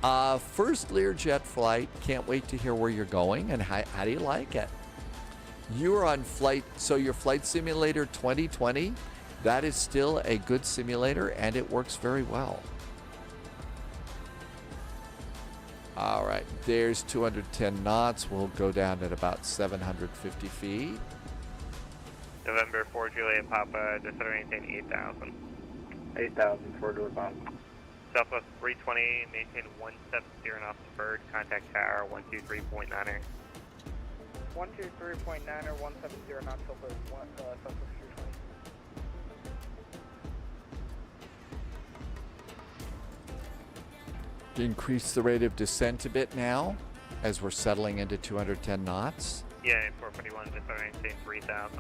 First Learjet flight, can't wait to hear where you're going and how do you like it? You're on flight, so your Flight Simulator 2020, that is still a good simulator and it works very well. All right, there's 210 knots. We'll go down at about 750 feet. November 4 Juliet Papa, descend maintain 8,000. 8,000 for door bomb. Southwest 320, maintain 170 knots to bird, contact tower 123.9. 123.9 or 170 knots over Southwest 320. Increase the rate of descent a bit now as we're settling into 210 knots. Yeah, 441, descend maintain 3,000.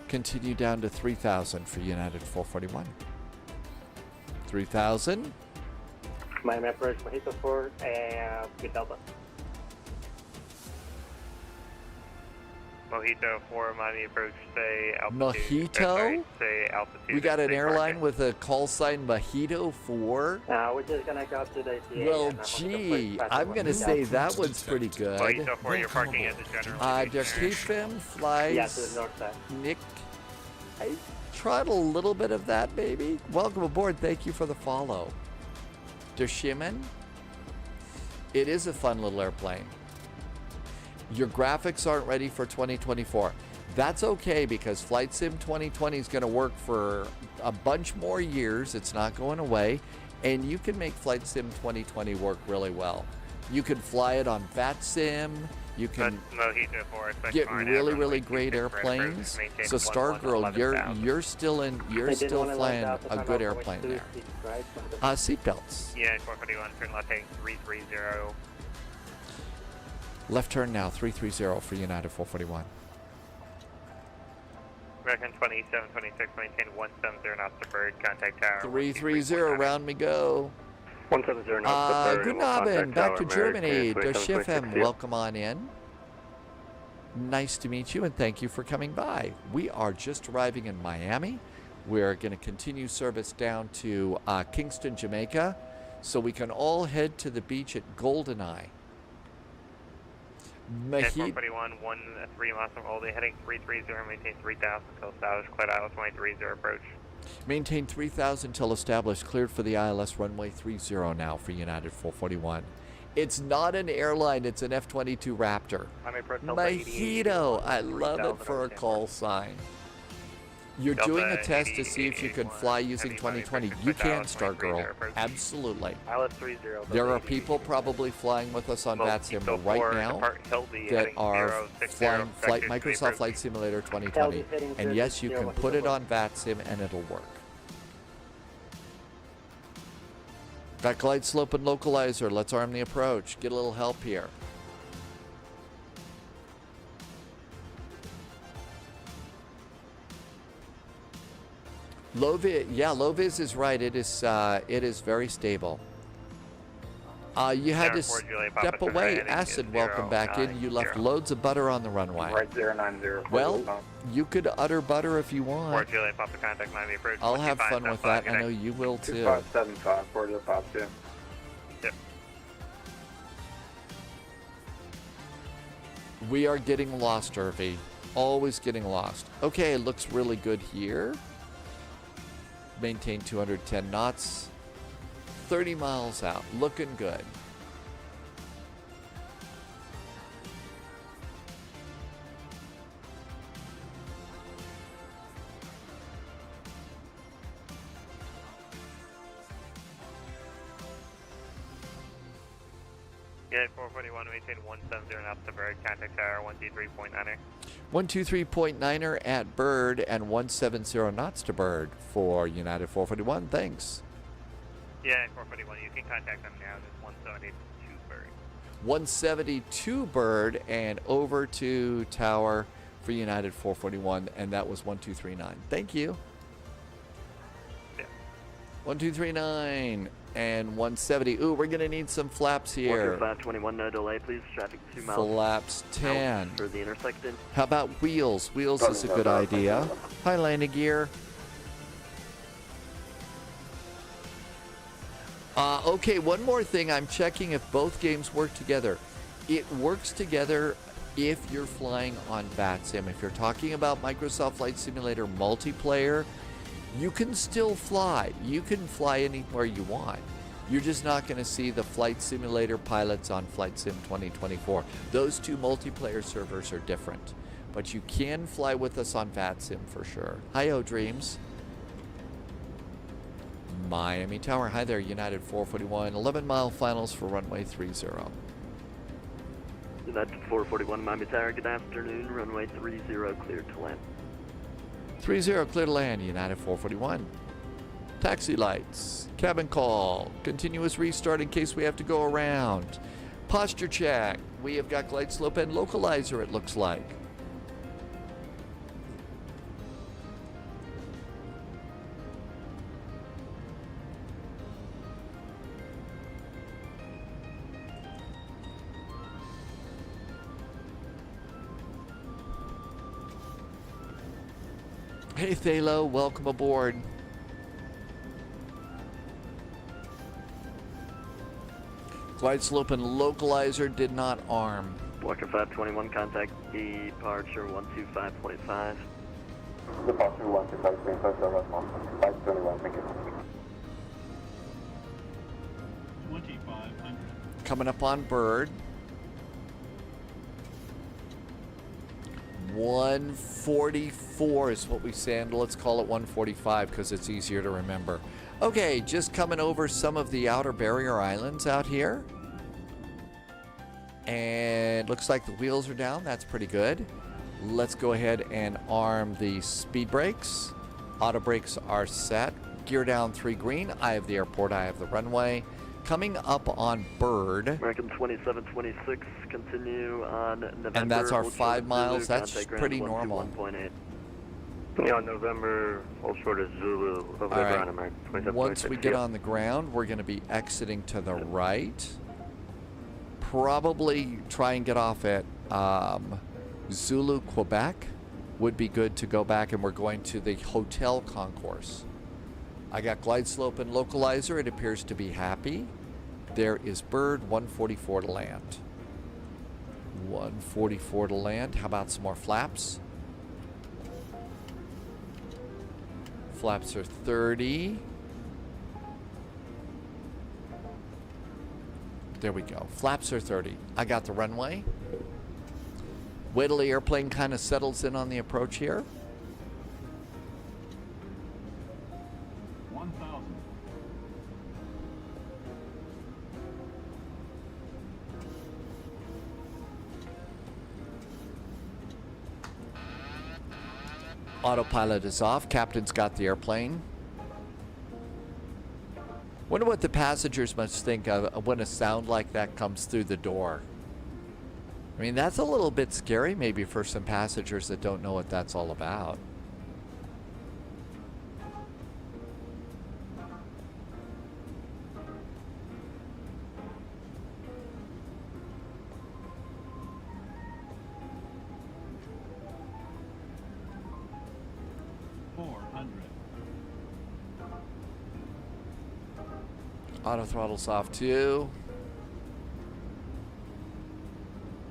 Continue down to 3,000 for United 441. 3,000. Miami approach, Mojito 4, and Delta. Mojito 4, Miami approach, say altitude. Mojito? Say altitude. We got an airline with a call sign Mojito 4? We're just going to go to the ACA. Well, gee, I'm going to say that one's pretty good. Mojito 4, you're parking at the general. Jakifim flies. Yeah, to the north side. Nick, I tried a little bit of that, maybe. Welcome aboard. Thank you for the follow. Dershimen. It is a fun little airplane. Your graphics aren't ready for 2024. That's okay because Flight Sim 2020 is going to work for a bunch more years. It's not going away. And you can make Flight Sim 2020 work really well. You can fly it on VATSIM. You can Mojito 4, expect get flying really, average, really weight great 26 for airplanes. maintain So 11, Stargirl, 11,000. you're still flying a good airplane there. Seatbelts. Yeah, 441, turn left heading 330. Left turn now, 330 for United 441. American 2726, maintain 170 knots to bird, contact tower. 330, round me go. 170 knots to bird. Guten Abend, back to Germany. Das Schiffem, welcome on in. Nice to meet you and thank you for coming by. We are just arriving in Miami. We're going to continue service down to Kingston, Jamaica, so we can all head to the beach at Goldeneye. Yeah, 441, 13 miles from Oldie, heading 330, maintain 3000 until established, cleared ILS 230 approach. Maintain 3000 till established, cleared for the ILS runway 30 now for United 441. It's not an airline, it's an F-22 Raptor. Mojito, I love it for a call sign. You're doing a test to see if you can fly using 2020. You can, Stargirl. Absolutely. There are people probably flying with us on VATSIM right now that are flying Microsoft Flight Simulator 2020. And yes, you can put it on VATSIM and it'll work. Got glide slope and localizer. Let's arm the approach. Get a little help here. Low-vis is right. It is very stable. You had to step away. Acid, welcome back in. You left loads of butter on the runway. Right 090. Well, you could utter butter if you want. I'll have fun with that. I know you will too. 2575, 4052. Yep. We are getting lost, Irvy. Always getting lost. Okay, it looks really good here. Maintain 210 knots. 30 miles out. Looking good. Yeah, 441, maintain 170 knots to bird, contact tower 123.9er. 123.9er at bird and 170 knots to bird for United 441. Thanks. Yeah, 441, you can contact them now. It's 172 bird. 172 bird and over to tower for United 441, and that was 1239. Thank you. Yeah. 1239 and 170. Ooh, we're gonna need some flaps here. 521, no delay, please. Traffic 2 miles. Flaps 10. For the intersection. How about wheels? Wheels is a good idea. Hi, landing gear. Okay, one more thing. I'm checking if both games work together. It works together if you're flying on VATSIM. If you're talking about Microsoft Flight Simulator multiplayer, you can still fly. You can fly anywhere you want. You're just not going to see the Flight Simulator pilots on Flight Sim 2024. Those two multiplayer servers are different. But you can fly with us on VATSIM for sure. Hi, O-Dreams. Miami Tower. Hi there, United 441. 11-mile finals for runway 30. United 441, Miami Tower. Good afternoon. Runway 30, cleared to land. 30, clear to land, United 441. Taxi lights, cabin call, continuous restart in case we have to go around. Posture check, we have got glide slope and localizer, it looks like. Hey Thalo, welcome aboard. Glide slope and localizer did not arm. Walker 521, contact departure 125.5. Departure 125.5, 521, thank you. 2500. Coming up on bird. 144 is what we sand. Let's call it 145 because it's easier to remember. Okay, just coming over some of the outer barrier islands out here. And looks like the wheels are down. That's pretty good. Let's go ahead and arm the speed brakes. Auto brakes are set. Gear down 3 green. I have the airport. I have the runway. Coming up on Bird. American 2726, continue on November. And that's our 5 miles. That's pretty normal. 121.8. Yeah, November, hold short of Zulu, over the ground, American 2726. Once we get on the ground, we're going to be exiting to the right. Probably try and get off at Zulu, Quebec. Would be good to go back, and we're going to the hotel concourse. I got glide slope and localizer. It appears to be happy. There is Bird, 144 to land. 144 to land. How about some more flaps? Flaps are 30. There we go. Flaps are 30. I got the runway. Wait till the airplane kind of settles in on the approach here. 1,000. Autopilot is off. Captain's got the airplane. Wonder what the passengers must think of when a sound like that comes through the door. I mean, that's a little bit scary maybe for some passengers that don't know what that's all about. Auto throttle's off too.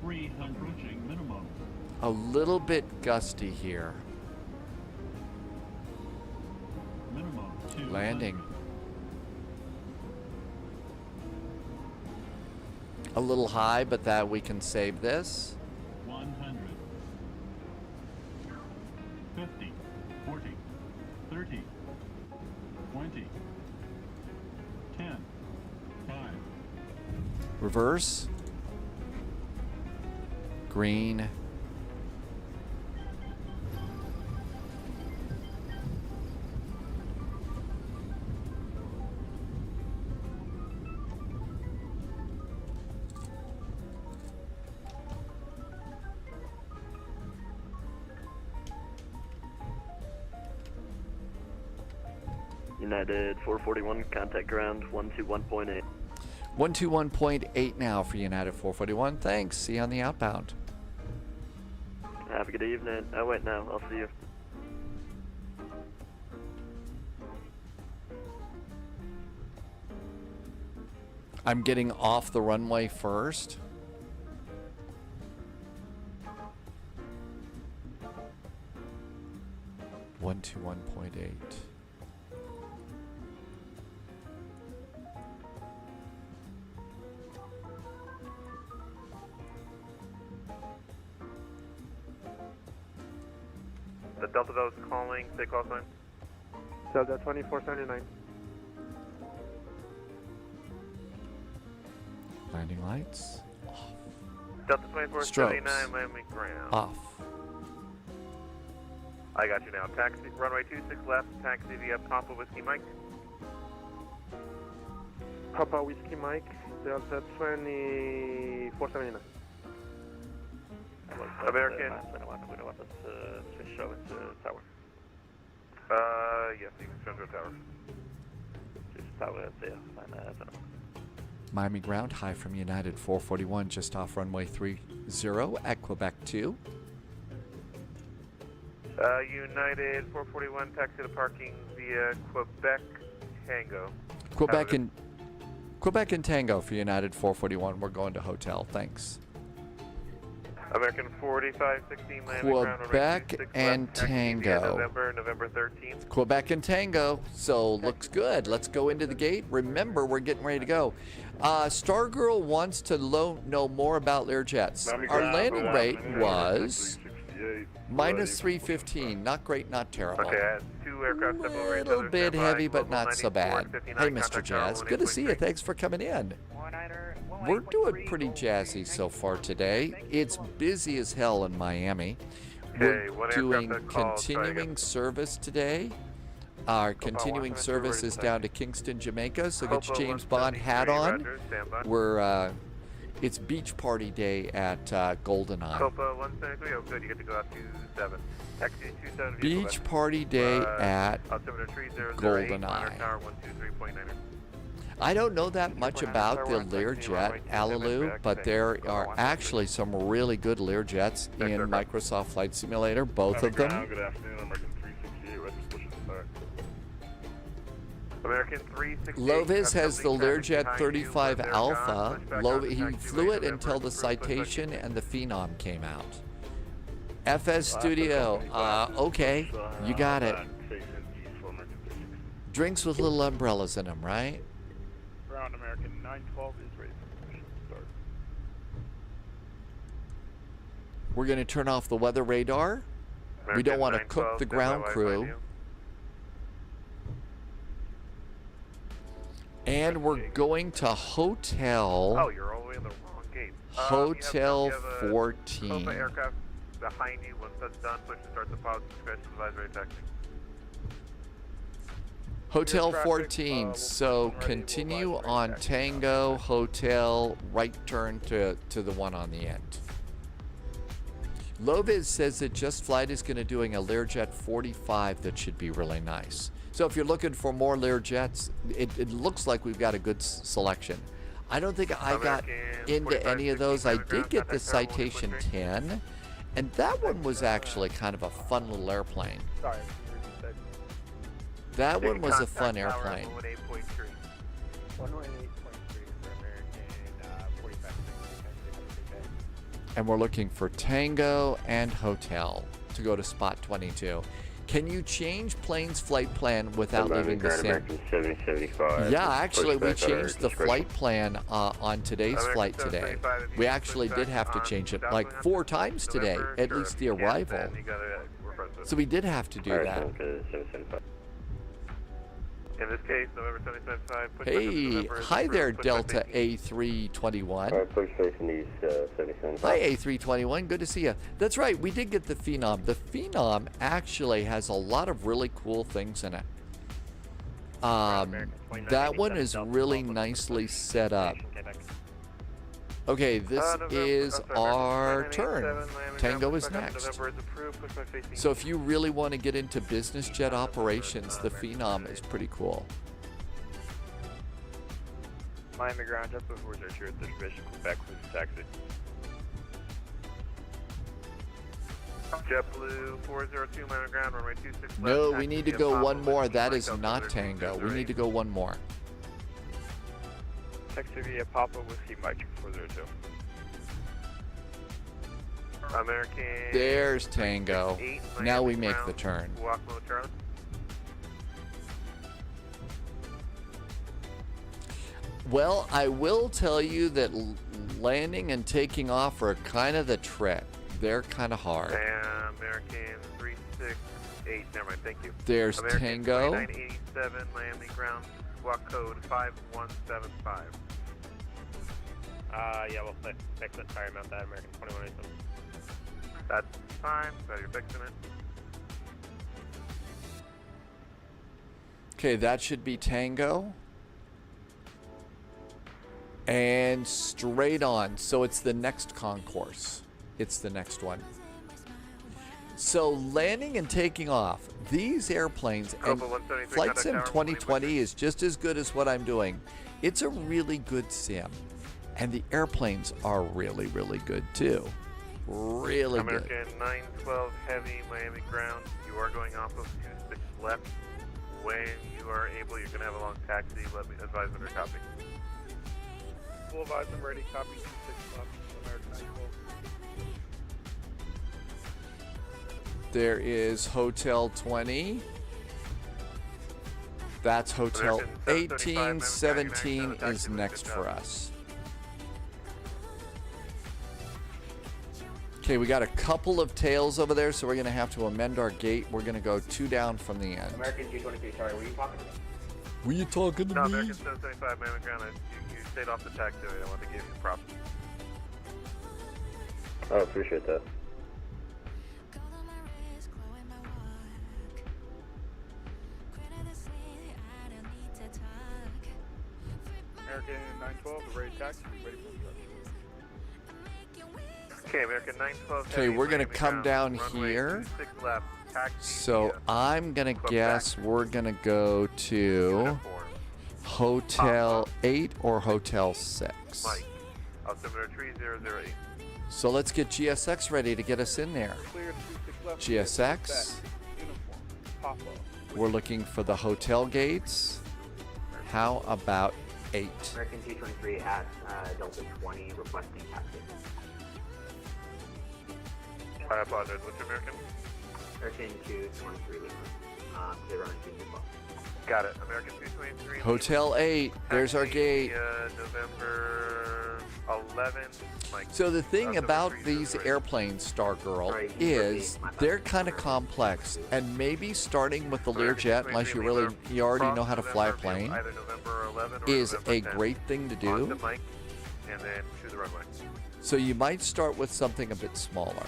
300 minimum. A little bit gusty here. Minimum. 200. Landing. A little high, but that we can save this. 100. 50. 40. 30. 20. 10. 5. Reverse. Green. United 441, contact ground 121.8. 121.8 now for United 441. Thanks. See you on the outbound. Have a good evening. Oh, wait, no. I'll see you. I'm getting off the runway first. One to 1.8. The Delta Bell is calling, say call sign. Delta 2479. Landing lights. Delta 2479, Miami ground. Off. I got you now. Taxi, runway 26 left, taxi via Papa Whiskey Mike. Papa Whiskey Mike, Delta 2479. American. Show it to tower. Yes, you can swim to tower. Just tower there. Miami ground, high from United 441, just off runway 30 at Quebec 2. United 441, taxi to parking via Quebec Tango. Quebec and Tango for United 441. We're going to hotel. Thanks. American 4516, landing ground on Quebec and left, taxi Tango. via November 13th. Quebec and Tango. So looks good. Let's go into the gate. Remember, we're getting ready to go. Stargirl wants to know more about Learjets. Our landing rate was minus 315. Not great, not terrible. Okay, I had 2 aircraft step over each little other. bit Stand by. heavy, but Local not so 94, bad. 59, Hey, Mr. contact tower Jazz, good to see you. 18.3. Thanks for coming in. We're doing pretty jazzy so far today. It's busy as hell in Miami. Okay, We're one aircraft doing that calls, try continuing again. service today. Our continuing Washington, service ready is to down to Kingston, Jamaica. So get your Copa James Bond hat 173, on. Roger, stand by. We're it's beach party day at Goldeneye. Copa 173, oh good, you get to go out to 7. Taxi 27 Beach party day at altimeter 3008, Goldeneye. monitor tower 123.9. I don't know that much about the Learjet, Alaloo, but there are actually some really good Learjets in Microsoft Flight Simulator, both of them. Good afternoon, American 368, ready to push it start. American 368. Lovis has the Learjet 35 Alpha. He flew it until the Citation and the Phenom came out. FS Studio, okay, you got it. Drinks with little umbrellas in them, right? Ground American 912 is ready for push start. We're going to turn off the weather radar. We don't want to cook the ground crew. And we're going to Hotel. Oh, you're all the way in the wrong gate. Hotel we have a 14. Copa aircraft behind you. Once that's done, push and start the pause discretion advisory taxi. Hotel 14. So continue on Tango Hotel, right turn to the one on the end. Loviz says that Just Flight is going to doing a Learjet 45 that should be really nice. So if you're looking for more Learjets, it looks like we've got a good selection. I don't think I got into any of those. I did get the Citation 10, and that one was actually kind of a fun little airplane. Sorry. That one was a fun airplane. 118.3 for American 45. And we're looking for Tango and Hotel to go to spot 22. Can you change plane's flight plan without leaving the sim? American 7075. Yeah, actually, we changed the flight plan on today's flight today. We actually did have to change it like 4 times today, at least the arrival. So we did have to do that. In this case, November 775. Hey, hi there, Delta A321. Hi, A321. Good to see you. That's right, we did get the Phenom. The Phenom actually has a lot of really cool things in it. That one is really nicely set up. Okay, this is our turn. Tango is next. So if you really want to get into business jet operations, the Phenom is pretty cool. Miami ground, just before they're sure the division Quebec with taxi. JetBlue 402 Miami ground, runway 26 left. No, we need to go one more. That is not Tango. We need to go one more. Taxi via Papa Whiskey Mike 402. American. There's Tango. Now we make the turn. Walk low, Charlie. Well, I will tell you that landing and taking off are kind of the trick. They're kind of hard. American 368. Never mind. Thank you. There's American Tango. 2987 Miami ground. Squawk code 5175. Yeah, we'll fix it. Sorry about that. American 2187. That's fine. Glad you're fixing it. Okay, that should be Tango. And straight on. So it's the next concourse. It's the next one. So landing and taking off. These airplanes, and Flight Sim 2020 is just as good as what I'm doing. It's a really good sim. And the airplanes are really, really good too. Really good. American 912 Heavy Miami ground. You are going off of 26 left. When you are able, you're going to have a long taxi. Let me advise under copy. Full advise, I'm ready. Copy 26 left. American 912. There is Hotel 20. That's Hotel 18. 17 is next for us. Okay, we got a couple of tails over there, so we're going to have to amend our gate. We're going to go 2 down from the end. American G23, sorry, were you talking to me? Were you talking to No, me? American 775, Miami ground. You stayed off the taxiway. I want to give you props. I appreciate that. American 912, ready to taxi, ready for instruction. Okay, American 912. Okay, we're going to come down here. 26 left. Taxi So via I'm going to guess we're going to go to uniform. Hotel 8 or Hotel 6. Mike, altimeter 3008. So let's get GSX ready to get us in there. Clear 26 left. GSX. Uniform. Papa. We're looking for the hotel gates. How about 8? American G23 at Delta 20, requesting taxi. I apologize. What's your American? American 223 Lima. 092 Got it. American 223. Hotel 8. There's our gate. November 11. Mike. So the thing Altimeter about 3008. these airplanes, Stargirl, is they're kind of complex, and maybe starting with the Learjet, unless you already know how to fly a plane, Either November 11 or is November a 10. great thing to On do. to Mike, and then to the runway. So you might start with something a bit smaller.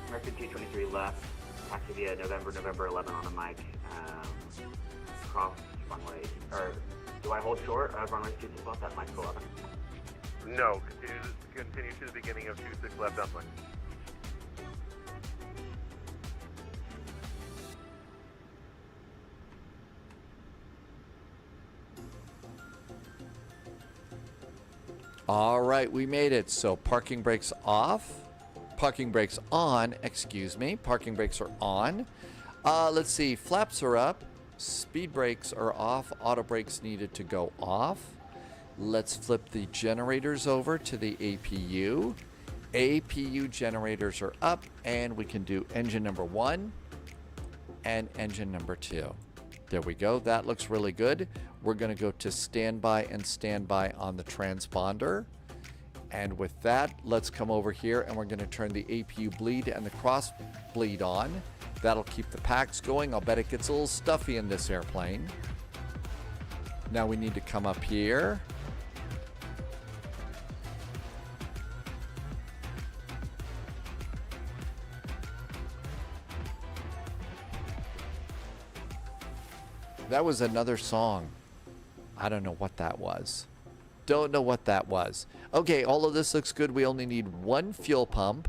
American 223 left. Taxi via November 11 on the mic. Cross runway. Or do I hold short of runway 26 left at Mike 11? No, continue to the beginning of 26 left uplink. All right, we made it. So parking brakes off. Parking brakes on, excuse me. Parking brakes are on. Let's see, flaps are up. Speed brakes are off. Auto brakes needed to go off. Let's flip the generators over to the APU. APU generators are up, and we can do engine number 1 and engine number 2. There we go. That looks really good. We're going to go to standby and standby on the transponder. And with that, let's come over here and we're going to turn the APU bleed and the cross bleed on. That'll keep the packs going. I'll bet it gets a little stuffy in this airplane. Now we need to come up here. That was another song. I don't know what that was. Don't know what that was. Okay, all of this looks good. We only need 1 fuel pump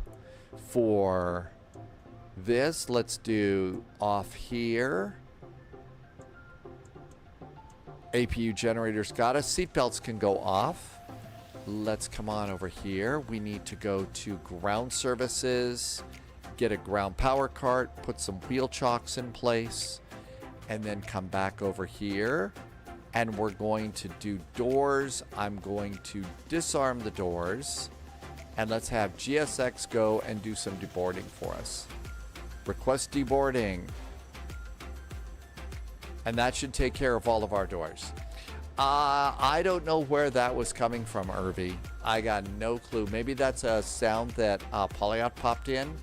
for this. Let's do off here. APU generators got us. Seatbelts can go off. Let's come on over here. We need to go to ground services, get a ground power cart, put some wheel chocks in place, and then come back over here. And we're going to do doors. I'm going to disarm the doors. And let's have GSX go and do some deboarding for us. Request deboarding. And that should take care of all of our doors. I don't know where that was coming from, Irby. I got no clue. Maybe that's a sound that Polyot popped in,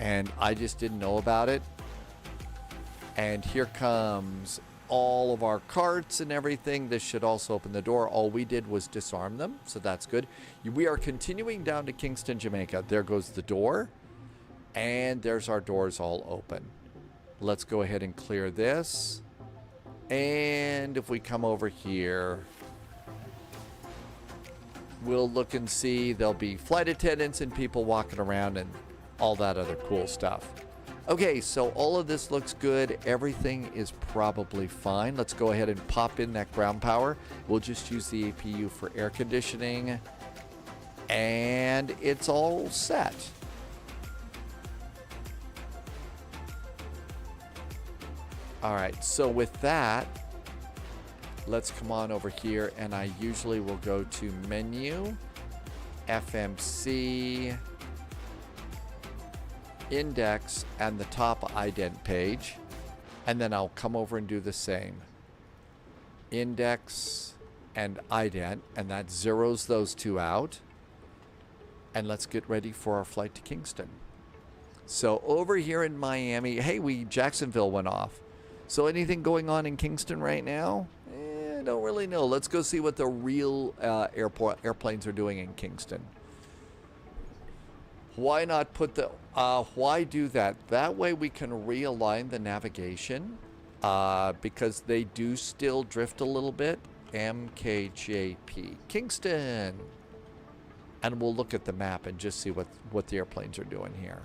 and I just didn't know about it. And here comes all of our carts and everything. This should also open the door. All we did was disarm them, so that's good. We are continuing down to Kingston, Jamaica. There goes the door, and there's our doors all open. Let's go ahead and clear this. And if we come over here, we'll look and see. There'll be flight attendants and people walking around and all that other cool stuff. Okay, so all of this looks good. Everything is probably fine. Let's go ahead and pop in that ground power. We'll just use the APU for air conditioning. And it's all set. All right, so with that, let's come on over here, and I usually will go to menu, FMC, index, and the top ident page, and then I'll come over and do the same. Index and ident, and that zeroes those two out. And let's get ready for our flight to Kingston. So over here in Miami, hey, Jacksonville went off. So anything going on in Kingston right now? Don't really know. Let's go see what the real airplanes are doing in Kingston. Why not put the, why do that? That way we can realign the navigation because they do still drift a little bit. MKJP, Kingston. And we'll look at the map and just see what the airplanes are doing here.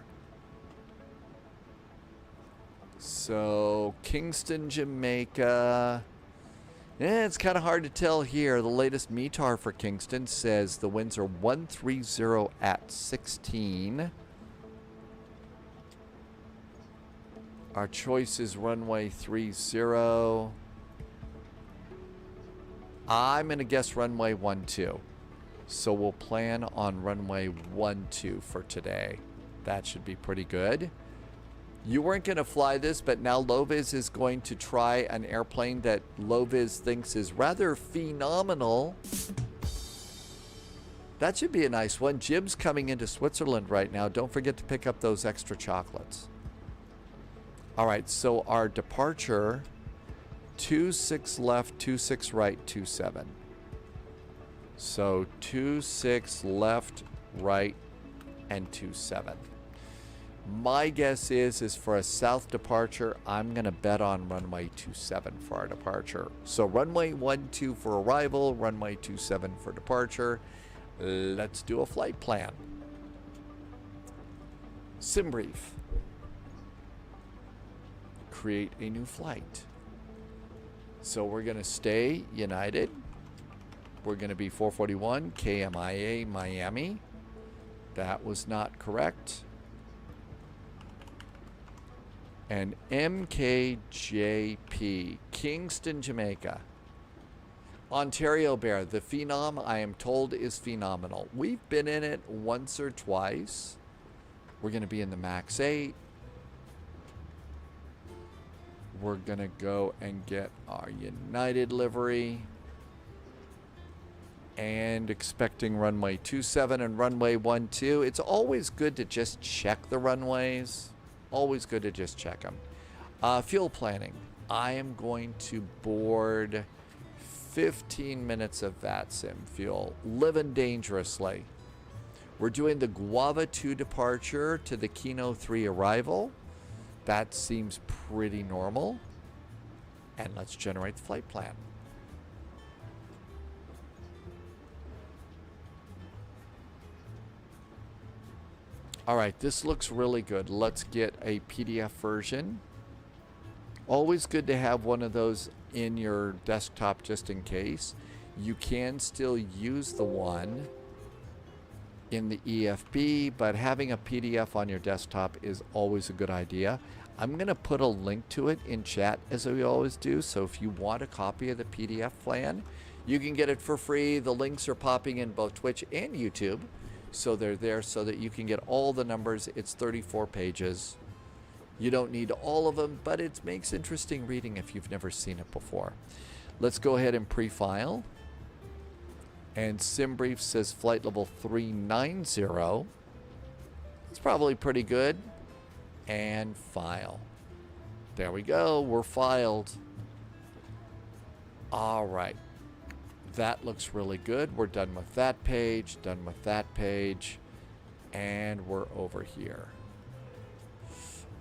So, Kingston, Jamaica. It's kind of hard to tell here. The latest METAR for Kingston says the winds are 130 at 16. Our choice is runway 30. I'm going to guess runway 12. So we'll plan on runway 12 for today. That should be pretty good. You weren't going to fly this, but now Loviz is going to try an airplane that Loviz thinks is rather phenomenal. That should be a nice one. Jim's coming into Switzerland right now. Don't forget to pick up those extra chocolates. All right, so our departure, 26 left, 26 right, 27. So 26 left, right, and 27. My guess is for a south departure, I'm going to bet on runway 27 for our departure. So runway 12 for arrival, runway 27 for departure. Let's do a flight plan. Sim brief. Create a new flight. So we're going to stay United. We're going to be 441 KMIA Miami. That was not correct. And MKJP, Kingston, Jamaica. Ontario Bear, the Phenom, I am told, is phenomenal. We've been in it once or twice. We're going to be in the MAX-8. We're going to go and get our United livery. And expecting runway 27 and runway 12. It's always good to just check the runways. Always good to just check them. Fuel planning. I am going to board 15 minutes of VATSIM fuel. Living dangerously. We're doing the Guava 2 departure to the Kino 3 arrival. That seems pretty normal. And let's generate the flight plan. All right, this looks really good. Let's get a PDF version. Always good to have one of those in your desktop just in case. You can still use the one in the EFB, but having a PDF on your desktop is always a good idea. I'm going to put a link to it in chat as we always do, so if you want a copy of the PDF plan, you can get it for free. The links are popping in both Twitch and YouTube. So they're there so that you can get all the numbers. It's 34 pages. You don't need all of them, but it makes interesting reading if you've never seen it before. Let's go ahead and pre-file. And SimBrief says flight level 390. It's probably pretty good. And file. There we go. We're filed. All right. That looks really good. We're done with that page, done with that page, and we're over here.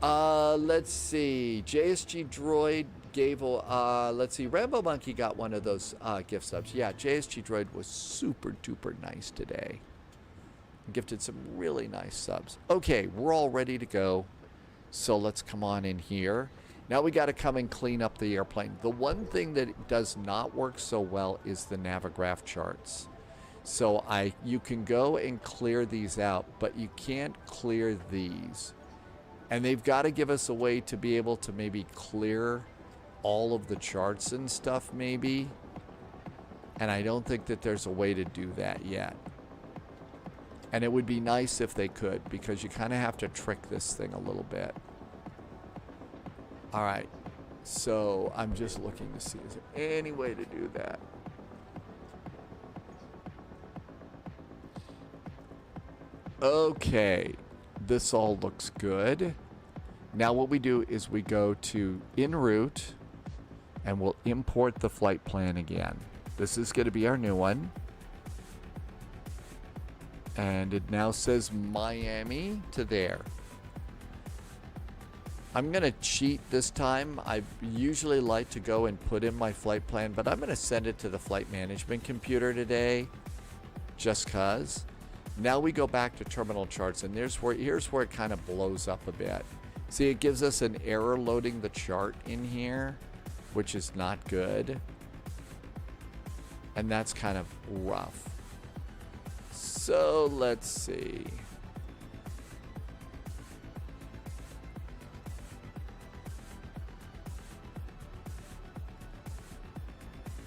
Let's see. JSG Droid gave a, let's see, Rambo Monkey got one of those gift subs. Yeah, JSG Droid was super duper nice today. Gifted some really nice subs. Okay, we're all ready to go. So let's come on in here. Now we got to come and clean up the airplane. The one thing that does not work so well is the Navigraph charts. So you can go and clear these out, but you can't clear these. And they've got to give us a way to be able to maybe clear all of the charts and stuff maybe. And I don't think that there's a way to do that yet. And it would be nice if they could, because you kind of have to trick this thing a little bit. All right, so I'm just looking to see, is there any way to do that? Okay, this all looks good. Now what we do is we go to en route and we'll import the flight plan again. This is going to be our new one. And it now says Miami to there. I'm going to cheat this time. I usually like to go and put in my flight plan, but I'm going to send it to the flight management computer today just because. Now we go back to terminal charts, and here's where it kind of blows up a bit. See, it gives us an error loading the chart in here, which is not good. And that's kind of rough. So let's see.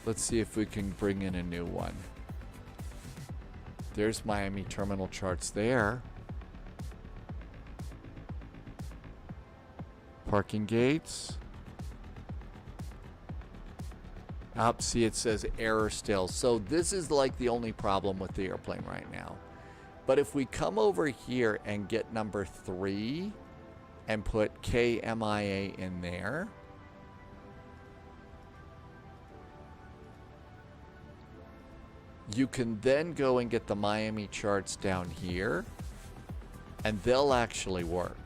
Let's see if we can bring in a new one. There's Miami terminal charts there. Parking gates. Up, see it says error still. So this is like the only problem with the airplane right now. But if we come over here and get number 3 and put KMIA in there. You can then go and get the Miami charts down here, and they'll actually work.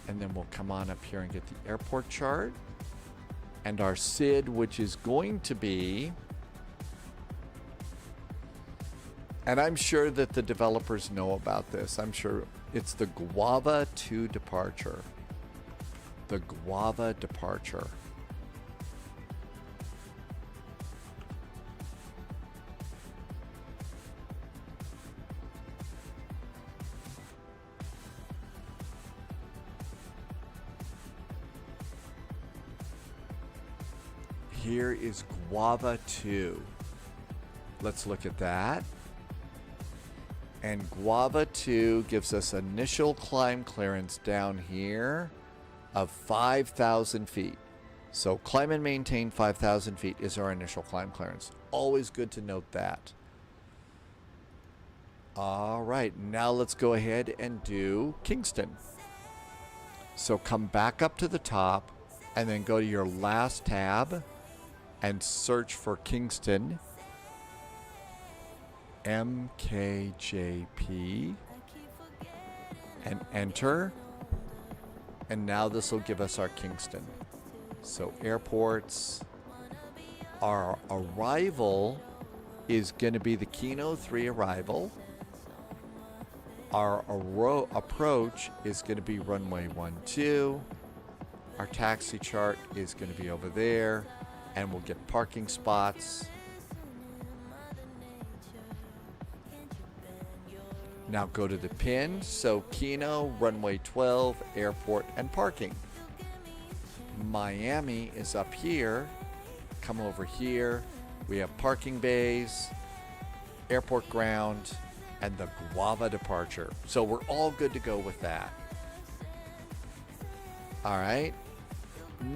And then we'll come on up here and get the airport chart. And our SID, which is going to be, and I'm sure that the developers know about this. I'm sure it's the Guava 2 departure. The Guava departure. Here is Guava 2. Let's look at that. And Guava 2 gives us initial climb clearance down here of 5,000 feet. So climb and maintain 5,000 feet is our initial climb clearance. Always good to note that. All right, now let's go ahead and do Kingston. So come back up to the top and then go to your last tab and search for Kingston, MKJP, and enter. And now this will give us our Kingston. So airports, our arrival is going to be the Kino 3 arrival. Our approach is going to be runway 12. Our taxi chart is going to be over there. And we'll get parking spots. Now go to the pin. So Kino, runway 12, airport, and parking. Miami is up here. Come over here. We have parking bays, airport ground, and the Guava departure. So we're all good to go with that. All right.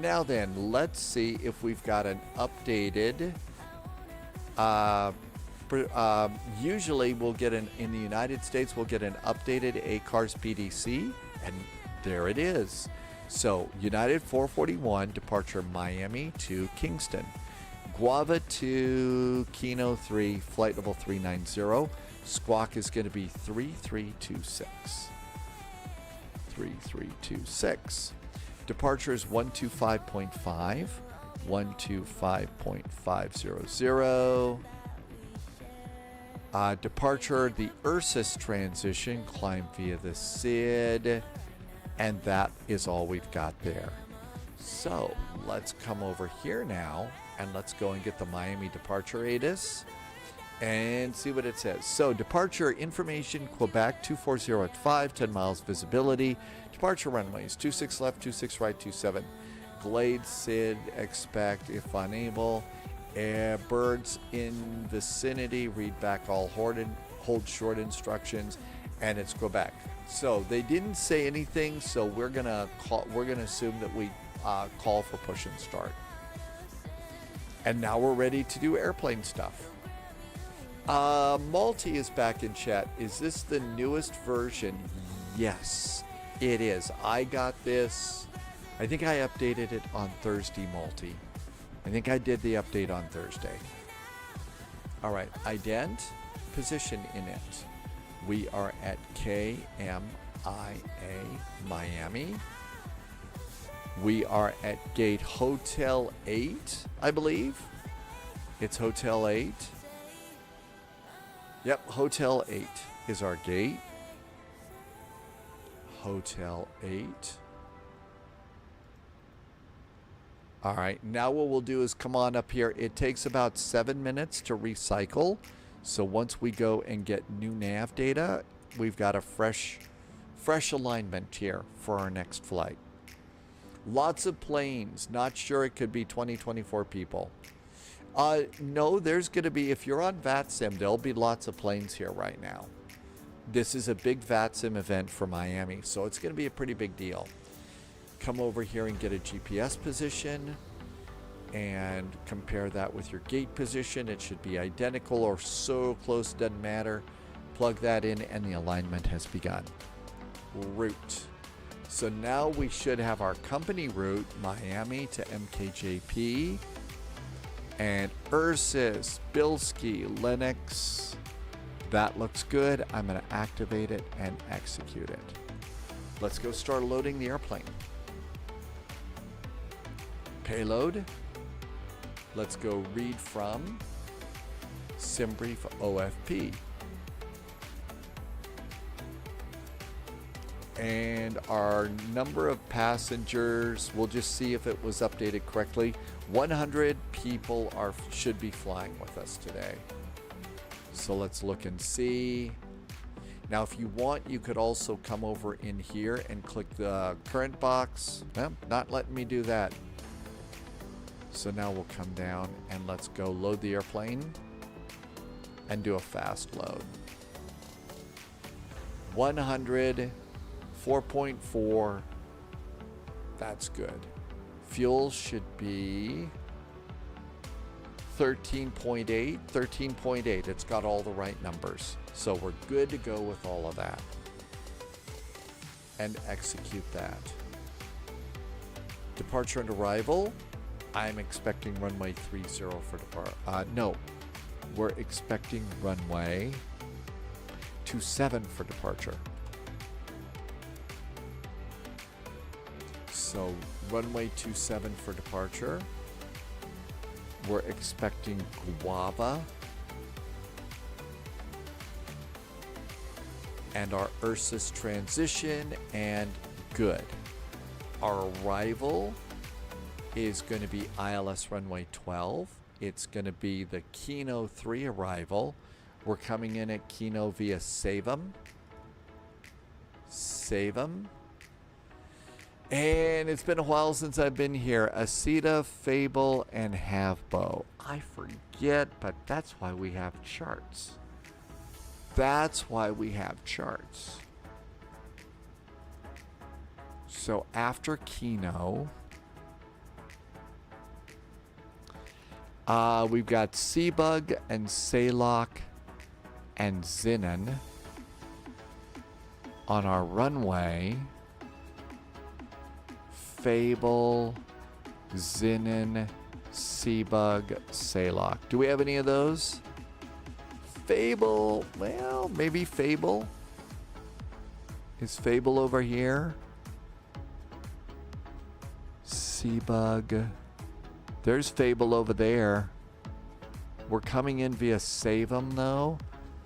Now then, let's see if we've got an updated, usually we'll get in the United States, we'll get an updated ACARS PDC, and there it is. So, United 441, departure Miami to Kingston. Guava to Kino 3, flight level 390. Squawk is going to be 3326. 3326. Departure is 125.5, 125.500. Departure, the URSUS transition, climb via the SID, and that is all we've got there. So let's come over here now, and let's go and get the Miami departure ATIS and see what it says. So departure information, Quebec 240 at 5, 10 miles visibility. Departure runways 26 left, 26 right, 27. Glade SID, expect if unable. Birds in vicinity, read back all hold short instructions, and it's Quebec. So they didn't say anything, so we're gonna assume that we call for push and start. And now we're ready to do airplane stuff. Malty is back in chat. Is this the newest version? Yes, it is. I got this. I think I updated it on Thursday, Malty. I think I did the update on Thursday. All right, ident, position in it. We are at KMIA Miami. We are at gate Hotel 8, I believe. It's Hotel 8. Yep, Hotel 8 is our gate. Hotel 8. All right, now what we'll do is come on up here. It takes about 7 minutes to recycle. So once we go and get new nav data, we've got a fresh alignment here for our next flight. Lots of planes. Not sure it could be 24 people. No, there's going to be, if you're on VATSIM, there'll be lots of planes here right now. This is a big VATSIM event for Miami, so it's going to be a pretty big deal. Come over here and get a GPS position and compare that with your gate position. It should be identical or so close, doesn't matter. Plug that in and the alignment has begun. Route. So now we should have our company route, Miami to MKJP, and Ursus, Bilski, Linux. That looks good. I'm going to activate it and execute it. Let's go start loading the airplane. Payload. Let's go read from SimBrief OFP. And our number of passengers, we'll just see if it was updated correctly. 100 people should be flying with us today. So let's look and see. Now, if you want, you could also come over in here and click the current box. Nope, not letting me do that. So now we'll come down and let's go load the airplane and do a fast load. 100, 4.4. That's good. Fuel should be 13.8. 13.8. It's got all the right numbers. So we're good to go with all of that. And execute that. Departure and arrival. I'm expecting runway 30 for departure. No, we're expecting runway 27 for departure. So runway 27 for departure. We're expecting Guava. And our Ursus transition, and good. Our arrival is going to be ILS runway 12. It's going to be the Kino 3 arrival. We're coming in at Kino via Savum. And it's been a while since I've been here. Aceta, Fable, and Havbo. I forget, but that's why we have charts. That's why we have charts. So after Kino, we've got Seabug and Salok and Zinnan on our runway. Fable, Zinnan, Seabug, Salok. Do we have any of those? Fable, well, maybe Fable. Is Fable over here? Seabug. There's Fable over there. We're coming in via Savum though.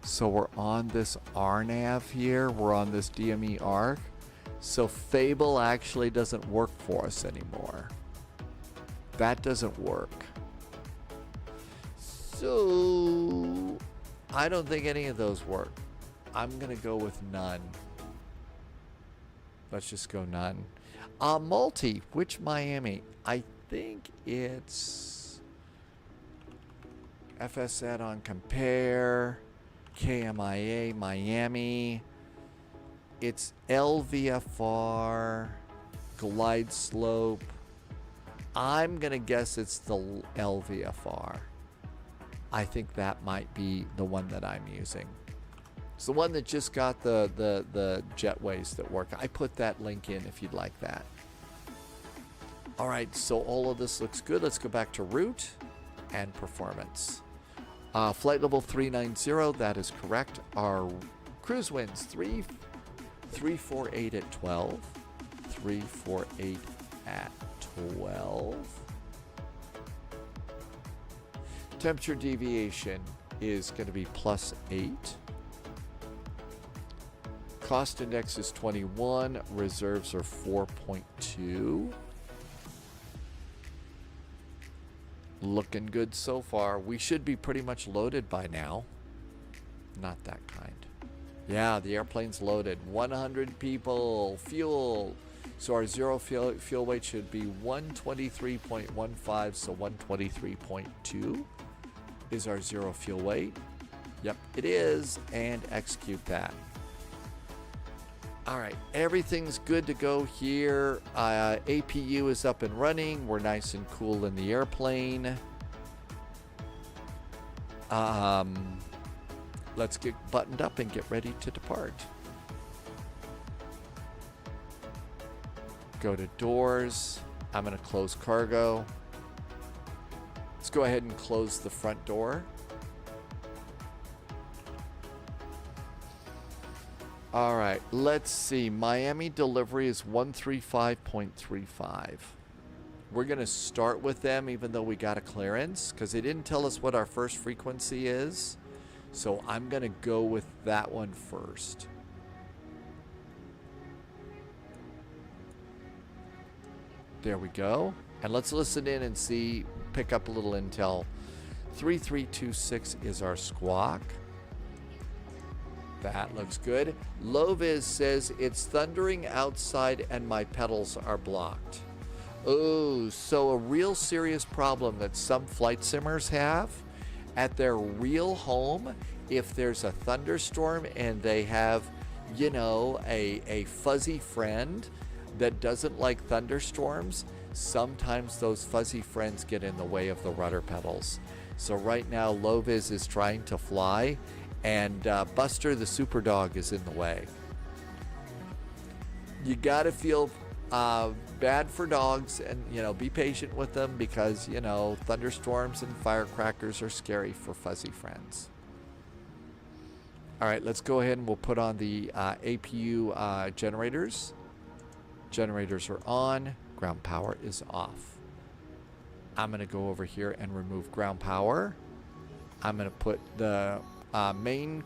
So we're on this RNAV here. We're on this DME ARC. So Fable actually doesn't work for us anymore. That doesn't work. So I don't think any of those work. I'm going to go with none. Let's just go none. Multi, which Miami? I think it's FSAT on compare, KMIA, Miami. It's LVFR, glide slope. I'm going to guess it's the LVFR. I think that might be the one that I'm using. It's the one that just got the jetways that work. I put that link in if you'd like that. All right, so all of this looks good. Let's go back to route and performance. Flight level 390, that is correct. Our cruise winds 348 at 12. 348 at 12. Temperature deviation is going to be +8. Cost index is 21. Reserves are 4.2. Looking good so far. We should be pretty much loaded by now. Not that kind. Yeah, the airplane's loaded. 100 people. Fuel. So our zero fuel weight should be 123.15. So 123.2 is our zero fuel weight. Yep, it is. And execute that. All right, everything's good to go here. APU is up and running. We're nice and cool in the airplane. Let's get buttoned up and get ready to depart. Go to doors. I'm going to close cargo. Let's go ahead and close the front door. All right, let's see. Miami delivery is 135.35. We're going to start with them even though we got a clearance because they didn't tell us what our first frequency is. So I'm going to go with that one first. There we go. And let's listen in and see, pick up a little intel. 3326 is our squawk. That looks good. Loviz says it's thundering outside and my pedals are blocked. Oh, so a real serious problem that some flight simmers have at their real home. If there's a thunderstorm and they have, you know, a fuzzy friend that doesn't like thunderstorms, sometimes those fuzzy friends get in the way of the rudder pedals. So right now, Loviz is trying to fly. And Buster the super dog is in the way. You gotta feel bad for dogs and, you know, be patient with them because, you know, thunderstorms and firecrackers are scary for fuzzy friends. All right, let's go ahead and we'll put on the APU generators. Generators are on. Ground power is off. I'm gonna go over here and remove ground power. I'm gonna put the main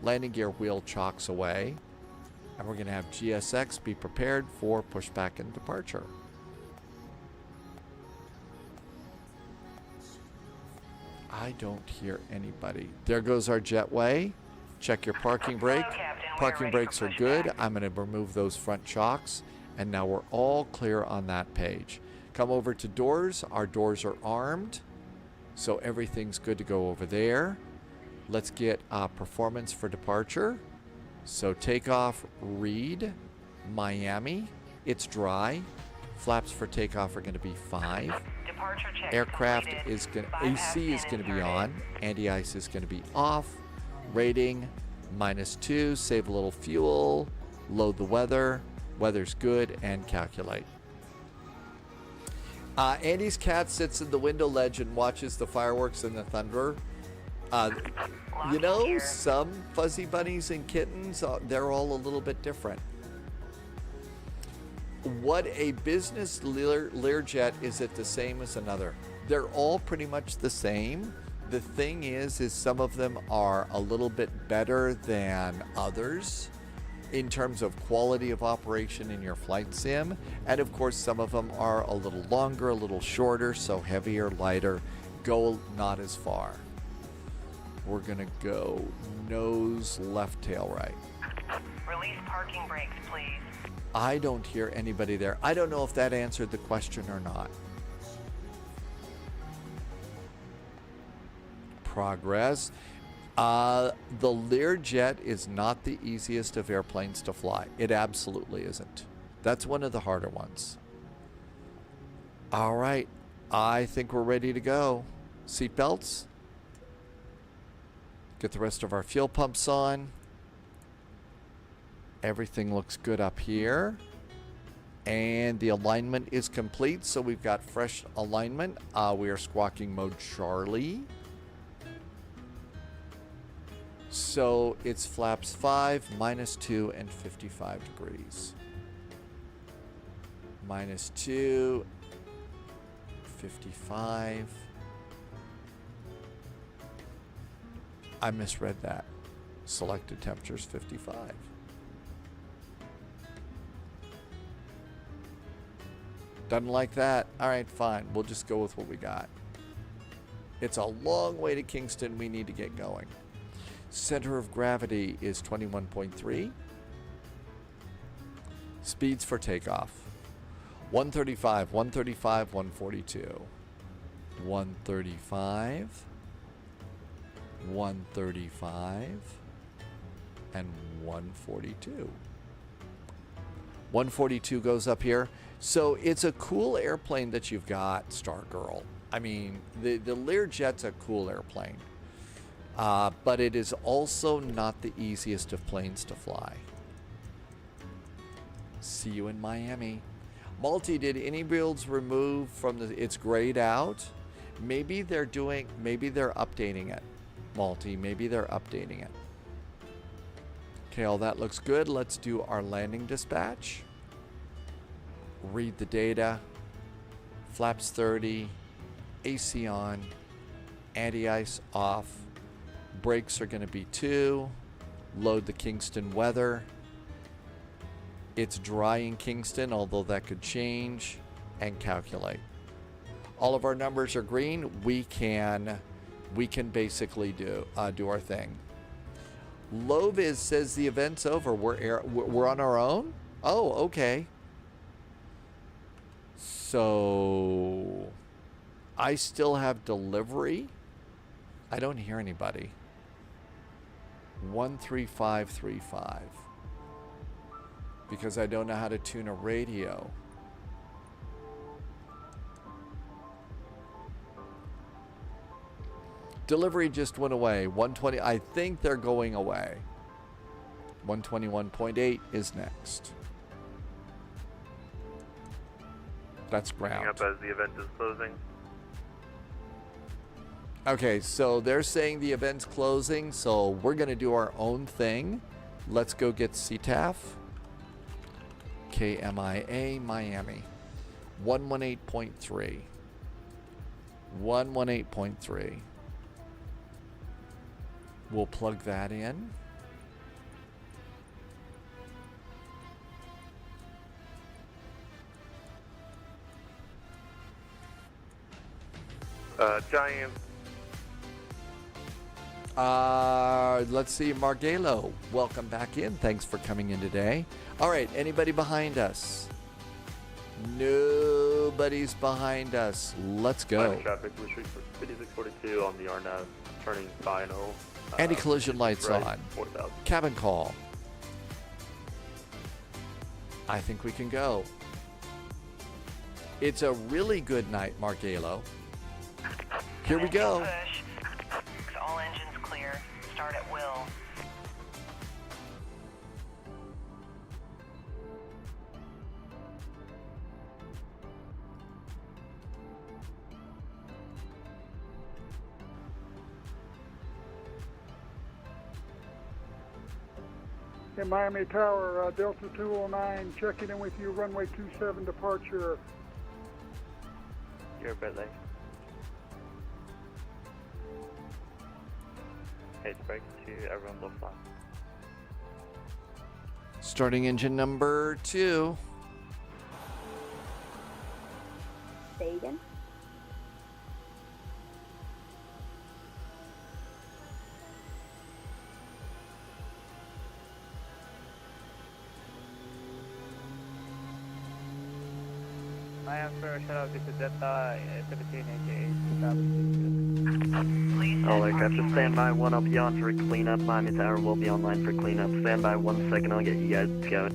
landing gear wheel chocks away, and we're going to have GSX be prepared for pushback and departure. I don't hear anybody. There goes our jetway. Check your parking brake. Parking brakes are good. I'm going to remove those front chocks, and now we're all clear on that page. Come over to doors. Our doors are armed, so everything's good to go over there. Let's get performance for departure. So takeoff, read, Miami. It's dry. Flaps for takeoff are going to be 5. Aircraft is going to, AC is going to be on. Anti-ice is going to be off. Rating, -2. Save a little fuel. Load the weather. Weather's good. And calculate. Andy's cat sits in the window ledge and watches the fireworks and the thunder. You know, some fuzzy bunnies and kittens, they're all a little bit different. What a business Learjet, is it the same as another? They're all pretty much the same. The thing is some of them are a little bit better than others in terms of quality of operation in your flight sim. And of course, some of them are a little longer, a little shorter, so heavier, lighter, go not as far. We're gonna go nose, left, tail, right. Release parking brakes, please. I don't hear anybody there. I don't know if that answered the question or not. Progress. The Learjet is not the easiest of airplanes to fly. It absolutely isn't. That's one of the harder ones. All right. I think we're ready to go. Seatbelts. Get the rest of our fuel pumps on. Everything looks good up here. And the alignment is complete, so we've got fresh alignment. We are squawking mode Charlie. So it's flaps 5, -2, and 55 degrees. -2, 55. I misread that. Selected temperatures 55. Doesn't like that. All right, fine. We'll just go with what we got. It's a long way to Kingston. We need to get going. Center of gravity is 21.3. Speeds for takeoff. 135, 135, 142. 135, 135, and 142. 142 goes up here. So it's a cool airplane that you've got, Stargirl. I mean, the Learjet's a cool airplane. But it is also not the easiest of planes to fly. See you in Miami. Multi, did any builds remove from it's grayed out? Maybe they're updating it. Multi, maybe they're updating it. Okay, all that looks good. Let's do our landing dispatch. Read the data. Flaps 30. AC on. Anti-ice off. Brakes are going to be 2. Load the Kingston weather. It's dry in Kingston, although that could change. And calculate. All of our numbers are green. We can basically do our thing. Loviz says the event's over. We're on our own? Oh, okay. So I still have delivery. I don't hear anybody. 13535. Because I don't know how to tune a radio. Delivery just went away. 120. I think they're going away. 121.8 is next. That's ground. Up as the event is closing. Okay, so they're saying the event's closing, so we're going to do our own thing. Let's go get CTAF. KMIA Miami. 118.3. 118.3. We'll plug that in. Giant. Let's see, Margelo, welcome back in. Thanks for coming in today. All right, anybody behind us? Nobody's behind us. Let's go. Traffic, retreat for 5642 on the RNAV, turning final. Anti-collision lights right, on. 4,000. Cabin call. I think we can go. It's a really good night, Margelo. Here we go. Push. All engines clear. Start at will. Hey, Miami Tower, Delta 209, checking in with you, runway 27 departure. You're a bit late. Page break to everyone low flat. Starting engine number 2. Say again? I am for shout out to Delta 1788. All aircraft, just stand by 1, I'll be on for cleanup. Miami Tower will be online for cleanup. Stand by 1 second, I'll get you guys going.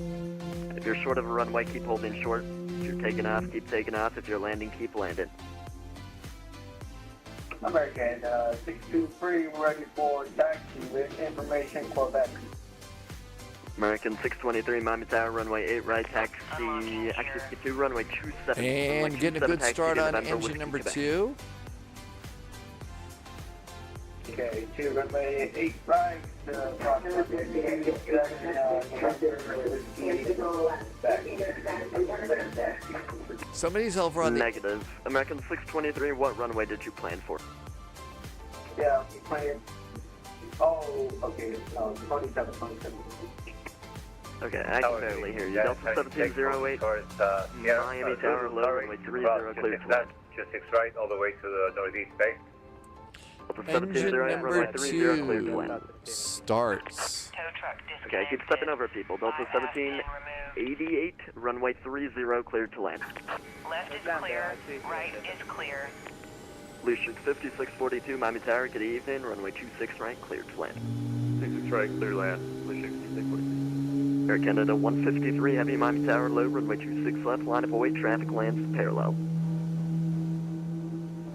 If you're short of a runway, keep holding short. If you're taking off, keep taking off. If you're landing, keep landing. American 623, ready for taxi with information Quebec. American 623, Miami Tower, runway 8 right, taxi, access to runway 27. And getting a good start on engine number 2. Okay, 2 runway 8 right, Somebody's over on the... Negative. American 623, what runway did you plan for? Yeah, we planned. Oh, okay, 27. Okay, I can barely hear you. Delta 1708, Miami Tower, low, runway 30, clear to land. 26 right, all the way to the northeast bay. Engine number 2 starts. Okay, keep stepping over people. Delta 1788, runway 30, cleared to land. Left is clear, right is clear. Lucian 5642, Miami Tower, good evening, runway 26 right, cleared to land. 26 right, clear land. Lucian 5642. Air Canada 153, heavy Miami Tower, low, runway 26 left, line of await, traffic lands parallel.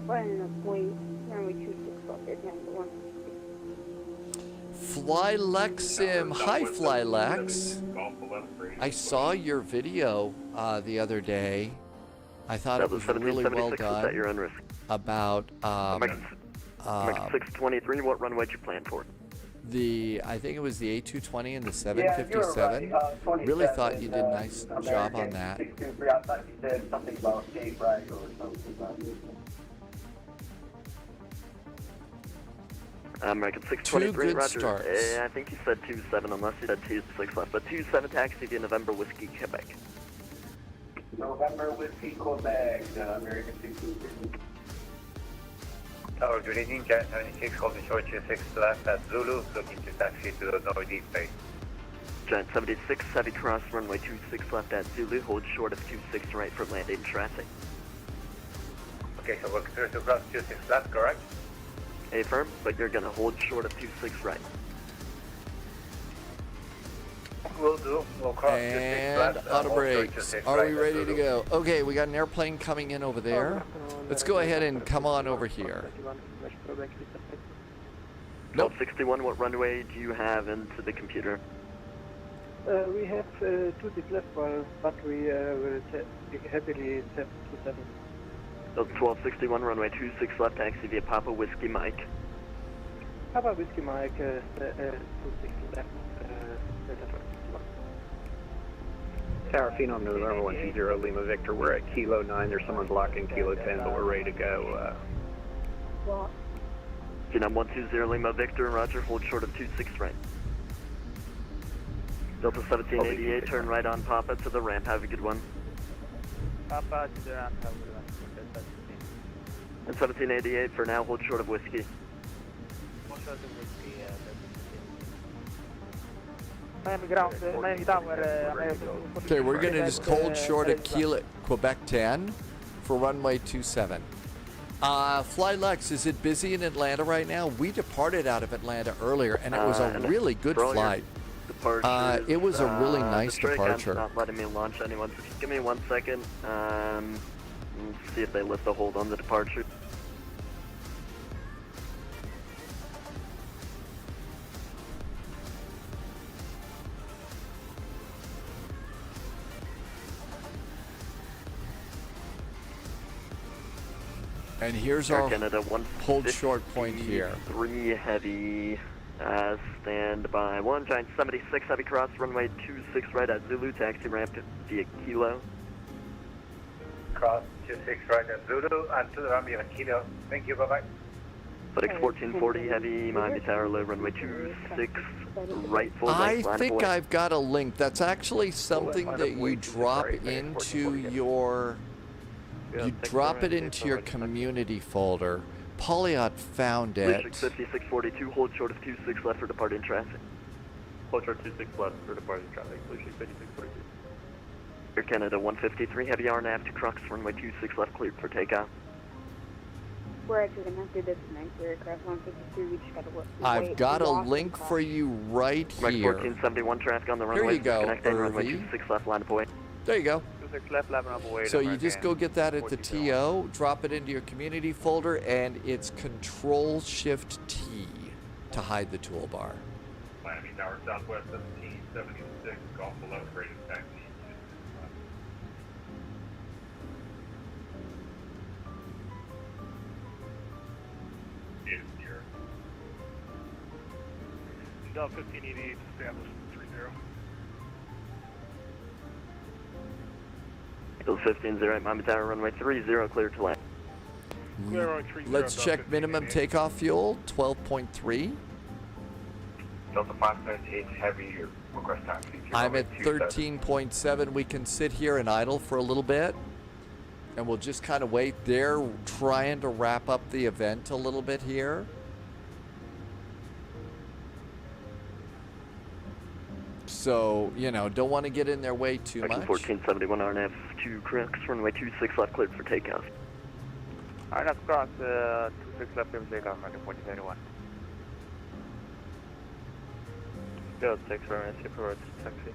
Running a point, runway 26 left, Air Canada 1. FLIGHTDECK. Hi, FLIGHTDECK. I saw your video the other day. I thought it was really well done about American 623, what runway did you plan for? I think it was the A220 and the 757. Really thought you did a nice job on that. 623, I thought you said something about gate right or something. American 623, Two good roger. starts. I think you said 27, unless you said 26 left, but 27 taxi via November Whiskey, Quebec. November Whiskey, Quebec, American 623. Tower, good evening, Jet 76, holding short 26 left at Zulu, looking to taxi to the northeast bay. Giant 76, heavy cross, runway 26 left at Zulu, hold short of 26 right for landing traffic. Okay, so we're clear to cross 26 left, correct? Affirm, but you're gonna hold short of 26 right. Will do. We'll cross 26 left. And auto brakes. Are we ready to go? Okay, we got an airplane coming in over there. Let's go ahead and come on over here. 1261, what runway do you have into the computer? We have 2 deep left, but we will heavily 727. 1261, runway 26 left, taxi via Papa Whiskey Mike. Papa Whiskey Mike, 26 left, Tower Phenom, November 120, Lima Victor. We're at Kilo 9. There's someone blocking Kilo 10, but we're ready to go. Phenom 120, Lima Victor, roger, hold short of 26 right. Delta 1788, turn right on Papa to the ramp, have a good one. Papa to the ramp, have a good one. And 1788 for now, hold short of Whiskey. Hold short of Whiskey, Miami ground, Miami Tower, Okay, we're going to just hold short of Kilo, Quebec 10 for runway 27. FLIGHTDECK, is it busy in Atlanta right now? We departed out of Atlanta earlier, and it was a really good flight. It was a really nice departure. Not letting me launch anyone, so just give me 1 second. Let's see if they lift the hold on the departure. And here's our Canada hold short point here. 3 heavy, stand by 1, Giant 76 heavy cross, runway 26 right at Zulu, taxi ramp via Kilo. Cross 26 right at Zulu, and to the ramp via Kilo. Thank you, bye-bye. FedEx 1440 heavy, Miami Tower, low, runway 26 right, full right, I think I've got a link. That's actually something that you drop into your... You drop it into your community folder. Polyot found it. 5642, hold short of 26 left for departing traffic. Hold short 26 left for departing traffic. 5642. Air Canada 153, heavy RNAV to Crux, runway 26 left, cleared for takeoff. We're actually going to have to do this tonight. We're across 153. We just got to look. I've got a link for you right here. 1471 traffic on the runway. Here you go, Connecting runway Irvy. 26 left, line of way. There you go. 26 left, 11 up away. So you just go get that at the TO, drop it into your community folder, and it's Control-Shift-T to hide the toolbar. Miami Tower Southwest 1776, Golf 11, rated taxi. Delta 1588, established 30. Eagles 15-0, Miami Tower, runway 30, clear to land. Clear on 30. Let's check minimum takeoff fuel, 12.3. Delta 578 heavy, request taxi. I'm at 13.7. We can sit here and idle for a little bit, and we'll just kind of wait. They're trying to wrap up the event a little bit here. So, you know, don't want to get in their way too much. 1471 RNF, 2 corrects, runway 26 left, cleared for takeoff. RNF cross, 26 left, clear for takeoff, American 1481. Go 6, runway 6 approach, taxi.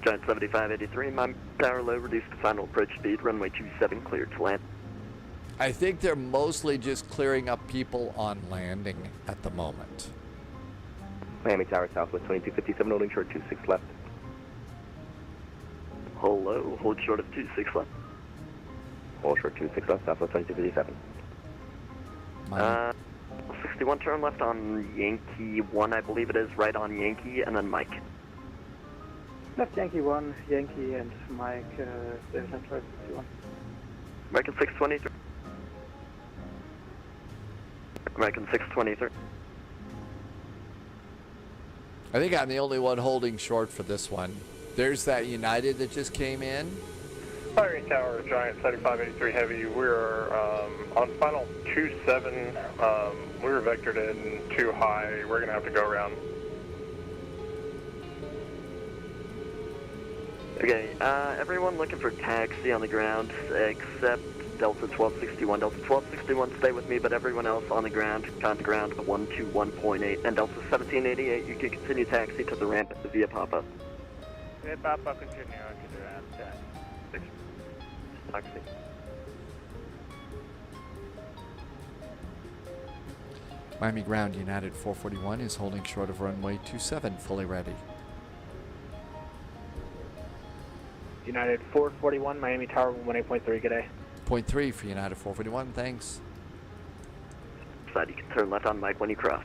Giant 7583, Miami Tower low, reduced to final approach speed, runway 27, cleared to land. I think they're mostly just clearing up people on landing at the moment. Miami Tower Southwest 2257, holding short 26 left. Hold low, hold short of 26 left. Hold short 26 left, Southwest 2257. 61 turn left on Yankee 1, I believe it is, right on Yankee, and then Mike. Left Yankee 1, Yankee and Mike, there's left right 61. American 623. American 623. I think I'm the only one holding short for this one. There's that United that just came in. Miami Tower, Giant 7583 heavy. We're on final 27. We were vectored in too high. We're going to have to go around. Okay, everyone looking for taxi on the ground except Delta 1261. Delta 1261, stay with me, but everyone else on the ground, contact ground 121.8. And Delta 1788, you can continue taxi to the ramp via Papa. Via Papa, continue to the ramp, 6. Taxi. Miami ground United 441 is holding short of runway 27, fully ready. United 441, Miami Tower 18.3, good day. 0.3 for United 441, thanks. Side, you can turn left on Mike when you cross.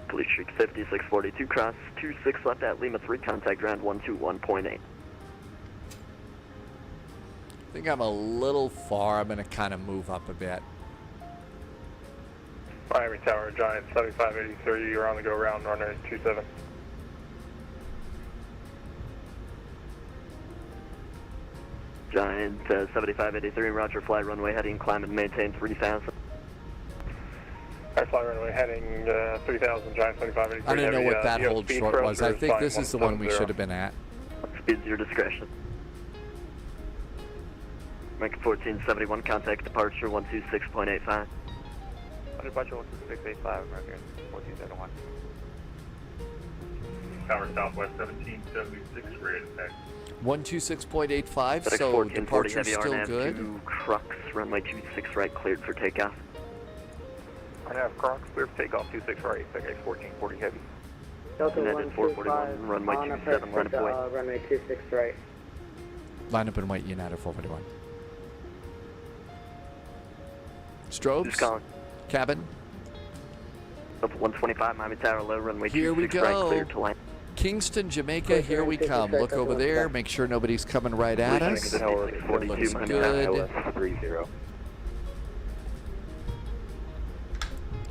Police Street 5642, cross 26 left at Lima 3, contact ground 121.8. I think I'm a little far. I'm going to kind of move up a bit. Miami Tower, Giant 7583, you're on the go round, runner 27. Giant 7583, roger, fly runway heading, climb and maintain 3000. Alright, fly runway heading 3000, Giant 7583. I don't know what that heavy, hold short was. I think this is the one we should have been at. Speed's your discretion. American 1471, contact departure 126.85. Departure 126.85, American 1471. Tower Southwest 1776, rated taxi. 126.85, FedEx so 1440 departure's heavy still RNAV good. 2 Crux, runway 26 right, cleared for takeoff. RNAV Crocs, clear for takeoff 26 right, FedEx 1440 heavy. Delta United 441, runway 27, right away. Runway 26 right. Line up and wait, United 441. Strobes, cabin. Delta 125, Miami Tower low, runway Here we 26 right, go. cleared to land. Kingston, Jamaica, here we come. Look over there, make sure nobody's coming right at us. Looks good.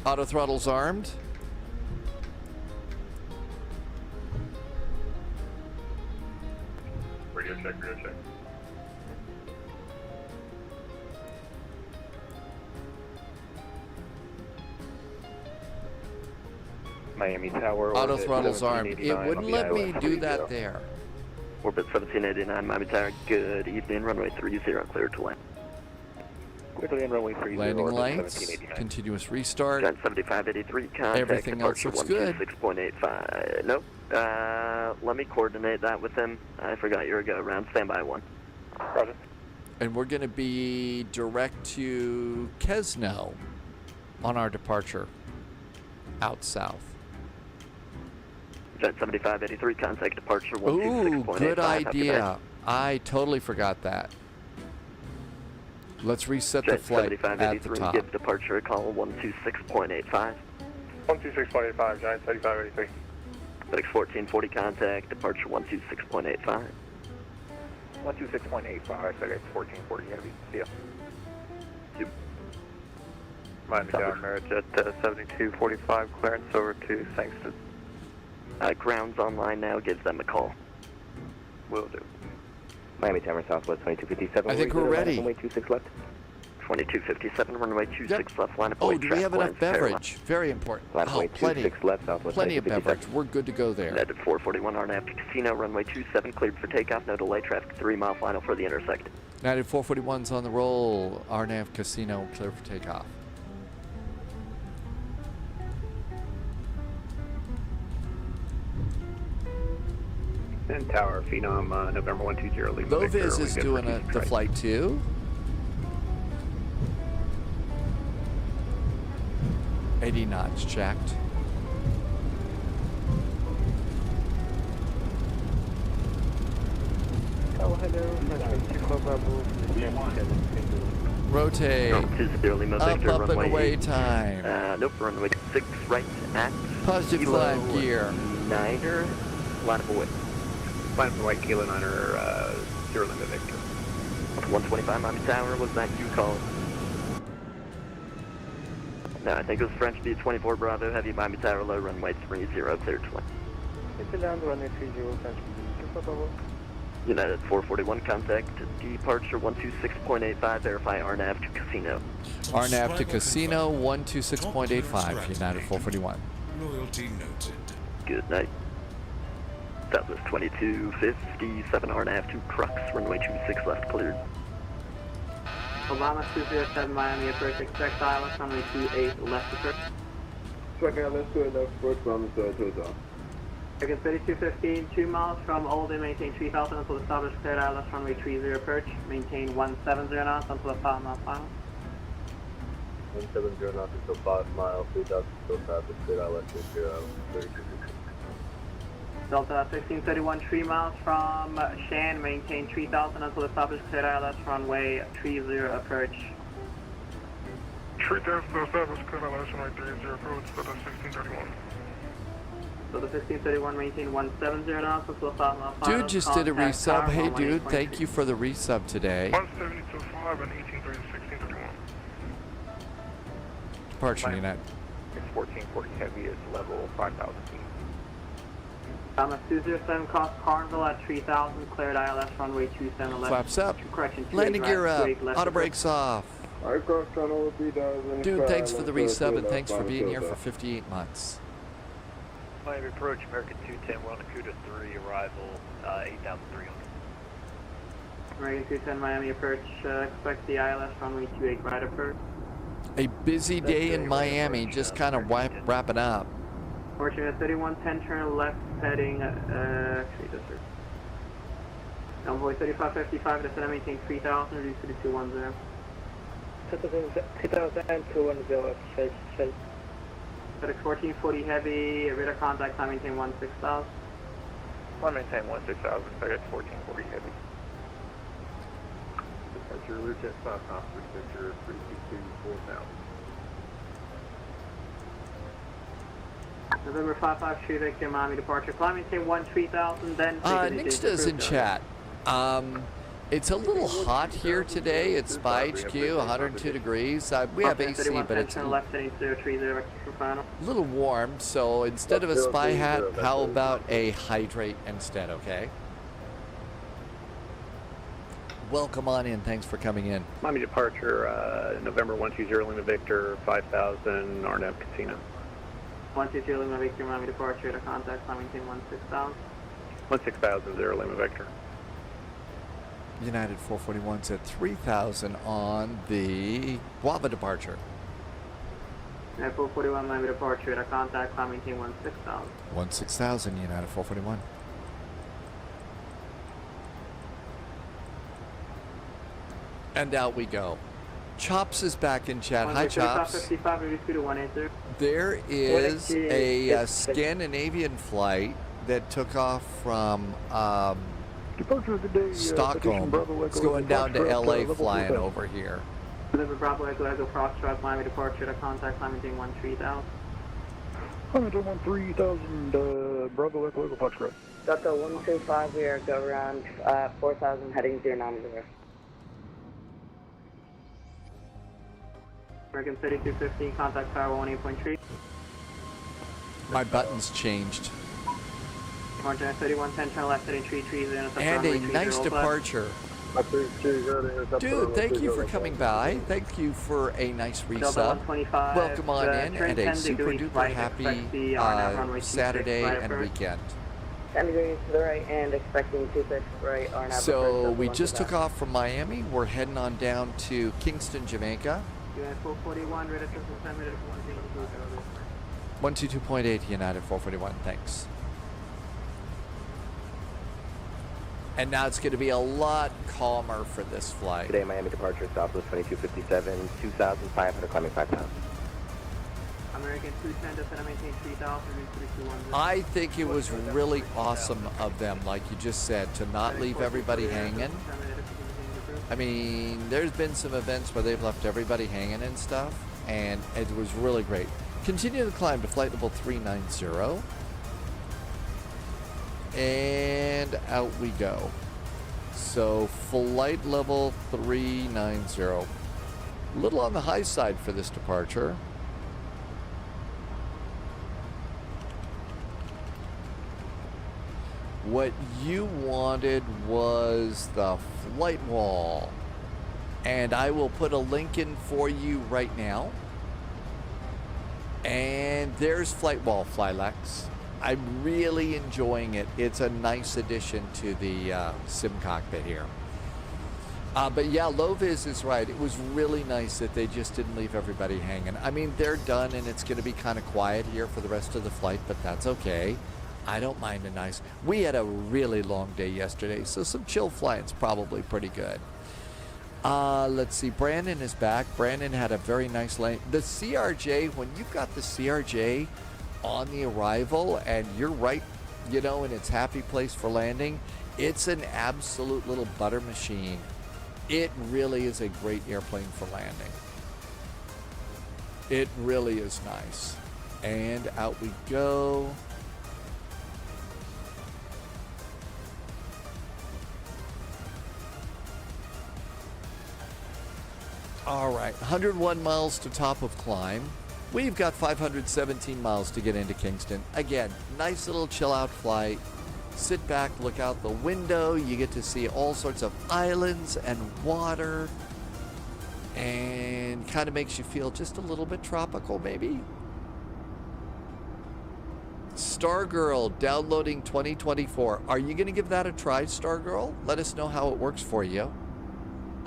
Auto throttle's armed. Radio check, radio check. Miami Tower. Auto throttle's armed. It wouldn't let me do that there. Orbit 1789, Miami Tower, good evening, runway 30, clear to land. Quickly on runway 30. Landing lights, continuous restart. Jet 7583, contact Everything else departure looks good. 126.85. Nope. Let me coordinate that with him. I forgot you were go around. Standby 1. Roger. And we're going to be direct to Kesno on our departure out south. Jet 7583, contact departure Ooh, 126.85. good idea. I totally forgot that. Let's reset Jet the flight at the top. Give departure a call 126.85. 126.85, Giant 7583. FedEx 1440, contact departure 126.85. 126.85, FedEx 1440 Heavy. See ya. Yep. Miami Tower, Jet 7245, clearance over to Kingston. Ground's online now, give them a call. Will do. Miami Tower, Southwest 2257. I think we're ready. Runway 26 left. 2257, runway 26 left, line of Oh, flight. do we have enough beverage? Very important. Runway Plenty. 26 left, Southwest Plenty of 2257. beverage. We're good to go there. United 441, RNAV to Casino, runway 27, cleared for takeoff, no delay, traffic 3-mile final for the intersect. United 441's on the roll. RNAV Casino, clear for takeoff. And Tower, Phenom, November 120, Lima Low Victor, Viz we is good doing for the Kingston. flight too. 80 knots checked. Rotate. Up, up and away time. Nope, runway 6 right at Positive Kilo 5 gear. 9er, line of away. Line of away, Kilo 9er, 0 Lima Victor. 125 Miami Tower, was that you calling? No, I think it was French B24 Bravo, heavy Miami Tower, low runway 30, clear to land. It's land runway 30, French B24. United 441, contact departure 126.85, verify RNAV to Casino. RNAV to Casino, 126.85, United 441. Loyalty noted. Good night. Southwest 2257, RNAV to Crux, runway 26 left, cleared. Obama 207 Miami approach, expect ILS runway 28 left approach. Second ILS to left approach, Brahma to the Again, 3215, 2 miles from Oldham, maintain 3000 until established cleared ILS runway 30 approach, maintain 170 knots until the 5 mile final. 170 knots until 5 miles, 3000 still traffic, cleared ILS 30. Delta 1631, 3 miles from Shan, maintain 3000 until established cleared ILS runway 30 approach. 3000 to established cleared ILS runway 30 approach, Delta 1631. So the 1631 maintain 170 knots until the 5 mile final. Dude just did a resub. Hey, dude, thank you for the resub today. 170 to 5 and 1830 1631. Departure United. It's 1440 heavy is level 5,000 feet. Thomas 207 cross Carnville at 3000, cleared ILS runway 27 left. Flaps up. Correction, Landing gear up. Auto brakes off. Cross tunnel B7. Dude, thanks for the resub and thanks for being here for 58 months. Miami approach, American 210, we're on Akuta 3, arrival 8,300. American 210 Miami approach, expect the ILS runway 28 right approach. A busy day in Miami, just kind of wrapping up. Fortunate 3110, turn left heading, actually this is. Envoy 3555, descend maintain 3000, reduce to the 210. 3010, FedEx 1440 heavy, radar contact, time maintain 16,000. One maintain 16,000, FedEx 1440 heavy. Departure, rear jet 5 knots, Victor 322 4000. November 55 Victor, Miami departure, climb maintain 13,000, then... Nixta's in chat. It's a little hot here today. It's by HQ, 102 degrees. We have AC, but it's a little warm. So instead of a spy hat, how about a hydrate instead, okay? Welcome on in. Thanks for coming in. Miami departure, November 120 Lima Victor, 5000, RNAV Casino. 120 Lima Victor, Miami departure, to contact, maintain 16,000. 16,000, Lima Victor. United 441's at 3,000 on the Guava departure. United 441, Miami departure at a contact, climbing team 16,000. 16,000, United 441. And out we go. Chops is back in chat. Hi, Chops. 55, 52 to 180. There is a Scandinavian flight that took off from Departure of the day, Stockholm. It's going down to LA flying over here. Deliver Bravo Echo cross track Miami departure at a contact, climbing team 13,000. Hamilton 13,000, Bravo Echo Foxtrot. Delta 125, we are go around 4,000 heading 090. American 3215, contact tower 18.3. My button's changed. Montana 3110, turn left heading 330. And a nice departure. Dude, thank you for coming by. Thank you for a nice resub. Welcome on in and a super duper happy Saturday and weekend. 10 degrees to the right and expecting 26 right on average. So we just took off from Miami. We're heading on down to Kingston, Jamaica. 122.8 United 441, thanks. And now it's going to be a lot calmer for this flight. Today, Miami departure, Southwest 2257, 2,500, climbing 5,000. American 210, descend and maintain 3,000, 321. I think it was really awesome of them, like you just said, to not leave everybody hanging. I mean, there's been some events where they've left everybody hanging and stuff, and it was really great. Continue to climb to flight level 390. And out we go. So flight level 390. A little on the high side for this departure. What you wanted was the flight wall. And I will put a link in for you right now. And there's flight wall, Flylex. I'm really enjoying it. It's a nice addition to the sim cockpit here. But yeah, Loviz is right. It was really nice that they just didn't leave everybody hanging. I mean, they're done and it's going to be kind of quiet here for the rest of the flight, but that's okay. I don't mind a nice... We had a really long day yesterday, so some chill flying's probably pretty good. Let's see. Brandon is back. Brandon had a very nice lane. The CRJ, when you've got the CRJ on the arrival and you're right, you know, in its happy place for landing, it's an absolute little butter machine. It really is a great airplane for landing. It really is nice. And out we go. All right, 101 miles to top of climb. We've got 517 miles to get into Kingston. Again, nice little chill out flight. Sit back, look out the window. You get to see all sorts of islands and water. And kind of makes you feel just a little bit tropical, maybe. Stargirl downloading 2024. Are you going to give that a try, Stargirl? Let us know how it works for you.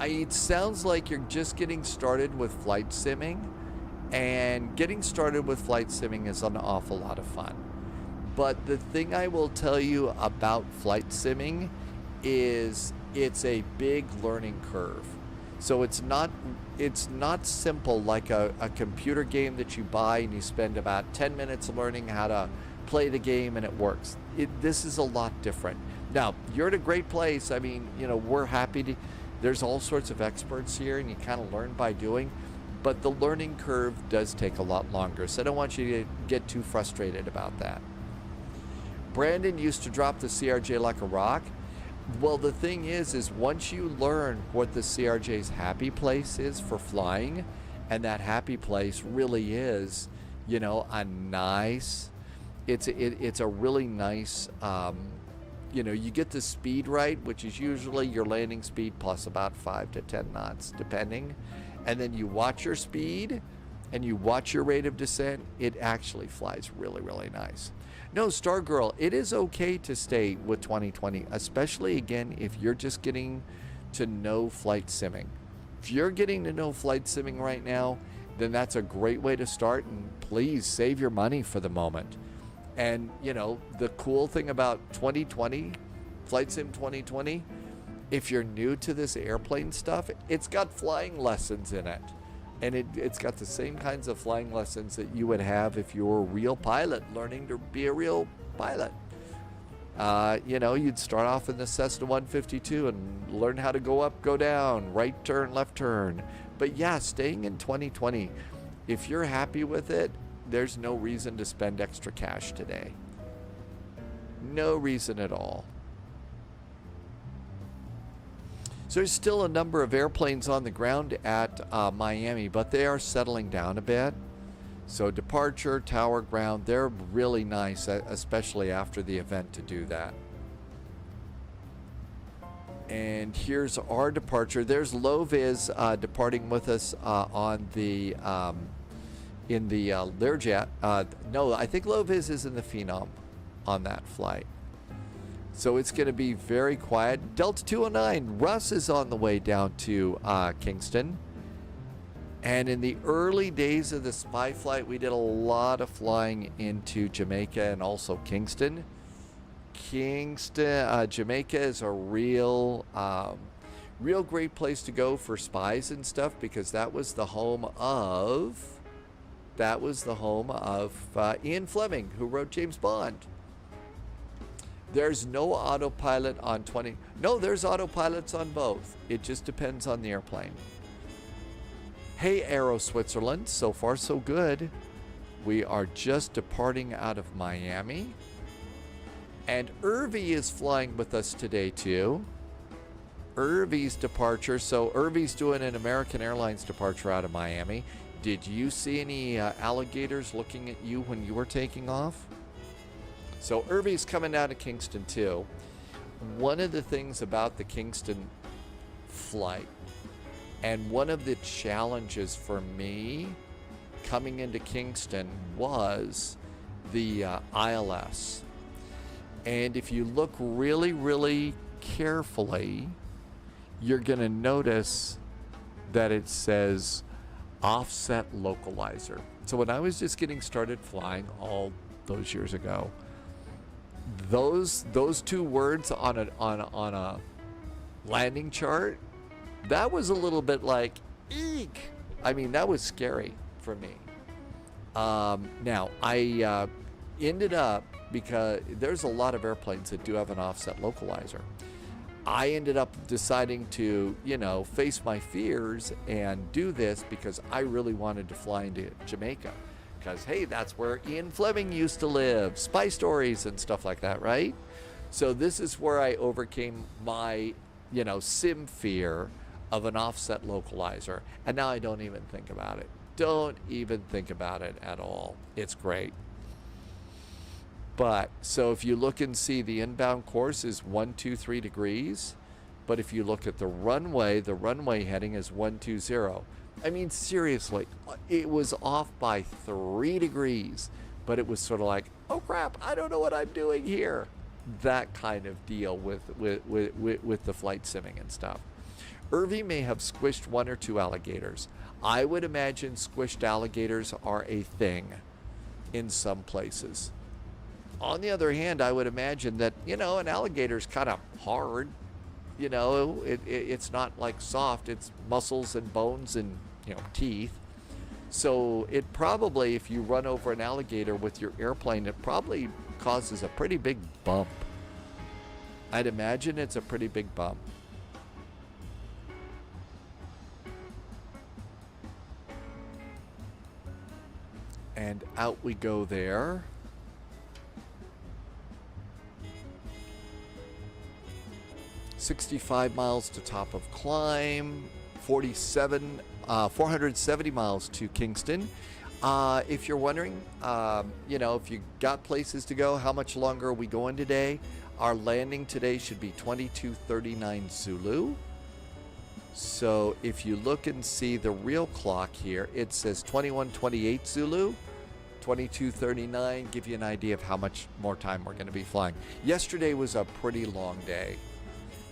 It sounds like you're just getting started with flight simming, and getting started with flight simming is an awful lot of fun. But the thing I will tell you about flight simming is it's a big learning curve. So it's not simple like a computer game that you buy and you spend about 10 minutes learning how to play the game and it works. This is a lot different. Now, you're at a great place. I mean, you know, we're happy to... There's all sorts of experts here, and you kind of learn by doing, but the learning curve does take a lot longer, so I don't want you to get too frustrated about that. Brandon used to drop the CRJ like a rock. Well, the thing is once you learn what the CRJ's happy place is for flying, and that happy place really is, you know, a nice, it's a really nice, you know, you get the speed right, which is usually your landing speed plus about 5 to 10 knots, depending. And then you watch your speed and you watch your rate of descent. It actually flies really, really nice. No, Stargirl, it is okay to stay with 2020, especially, again, if you're just getting to know flight simming. If you're getting to know flight simming right now, then that's a great way to start, and please save your money for the moment. And, you know, the cool thing about 2020, Flight Sim 2020, if you're new to this airplane stuff, it's got flying lessons in it. And it's got the same kinds of flying lessons that you would have if you were a real pilot, learning to be a real pilot. You know, you'd start off in the Cessna 152 and learn how to go up, go down, right turn, left turn. But yeah, staying in 2020, if you're happy with it, there's no reason to spend extra cash today. No reason at all. So there's still a number of airplanes on the ground at Miami, but they are settling down a bit. So departure, tower, ground, they're really nice, especially after the event, to do that. And here's our departure. There's Low-Vis departing with us on the in the Learjet. No, I think Low-Vis is in the Phenom on that flight. So it's going to be very quiet. Delta 209, Russ is on the way down to Kingston. And in the early days of the spy flight, we did a lot of flying into Jamaica and also Kingston. Jamaica is a real great place to go for spies and stuff, because that was the home of Ian Fleming, who wrote James Bond. There's no autopilot on 20. No, there's autopilots on both. It just depends on the airplane. Hey, Aero Switzerland. So far, so good. We are just departing out of Miami. And Irvi is flying with us today, too. Irvi's departure. So Irvi's doing an American Airlines departure out of Miami. Did you see any alligators looking at you when you were taking off? So Irvi's coming out of Kingston too. One of the things about the Kingston flight, and one of the challenges for me coming into Kingston, was the ILS. And if you look really, really carefully, you're going to notice that it says offset localizer. So when I was just getting started flying all those years ago, those two words on a landing chart, that was a little bit like, eek. I mean, that was scary for me. Now, I ended up, because there's a lot of airplanes that do have an offset localizer, I ended up deciding to, face my fears and do this because I really wanted to fly into Jamaica. Because, hey, that's where Ian Fleming used to live. Spy stories and stuff like that, right? So this is where I overcame my, sim fear of an offset localizer. And now I don't even think about it. Don't even think about it at all. It's great. But, so if you look and see, the inbound course is 123 degrees. But if you look at the runway heading is 120. I mean, seriously, it was off by 3 degrees, but it was sort of like, oh crap, I don't know what I'm doing here. That kind of deal with the flight simming and stuff. Irvi may have squished 1 or 2 alligators. I would imagine squished alligators are a thing in some places. On the other hand, I would imagine that, an alligator's kind of hard. It's not like soft, it's muscles and bones and teeth. So it probably, if you run over an alligator with your airplane, it probably causes a pretty big bump. I'd imagine it's a pretty big bump. And out we go there. $65 miles to top of climb, 470 miles to Kingston. If you're wondering, if you got places to go, how much longer are we going today? Our landing today should be 22:39 Zulu. So if you look and see the real clock here, it says 21:28 Zulu, 22:39. Give you an idea of how much more time we're going to be flying. Yesterday was a pretty long day.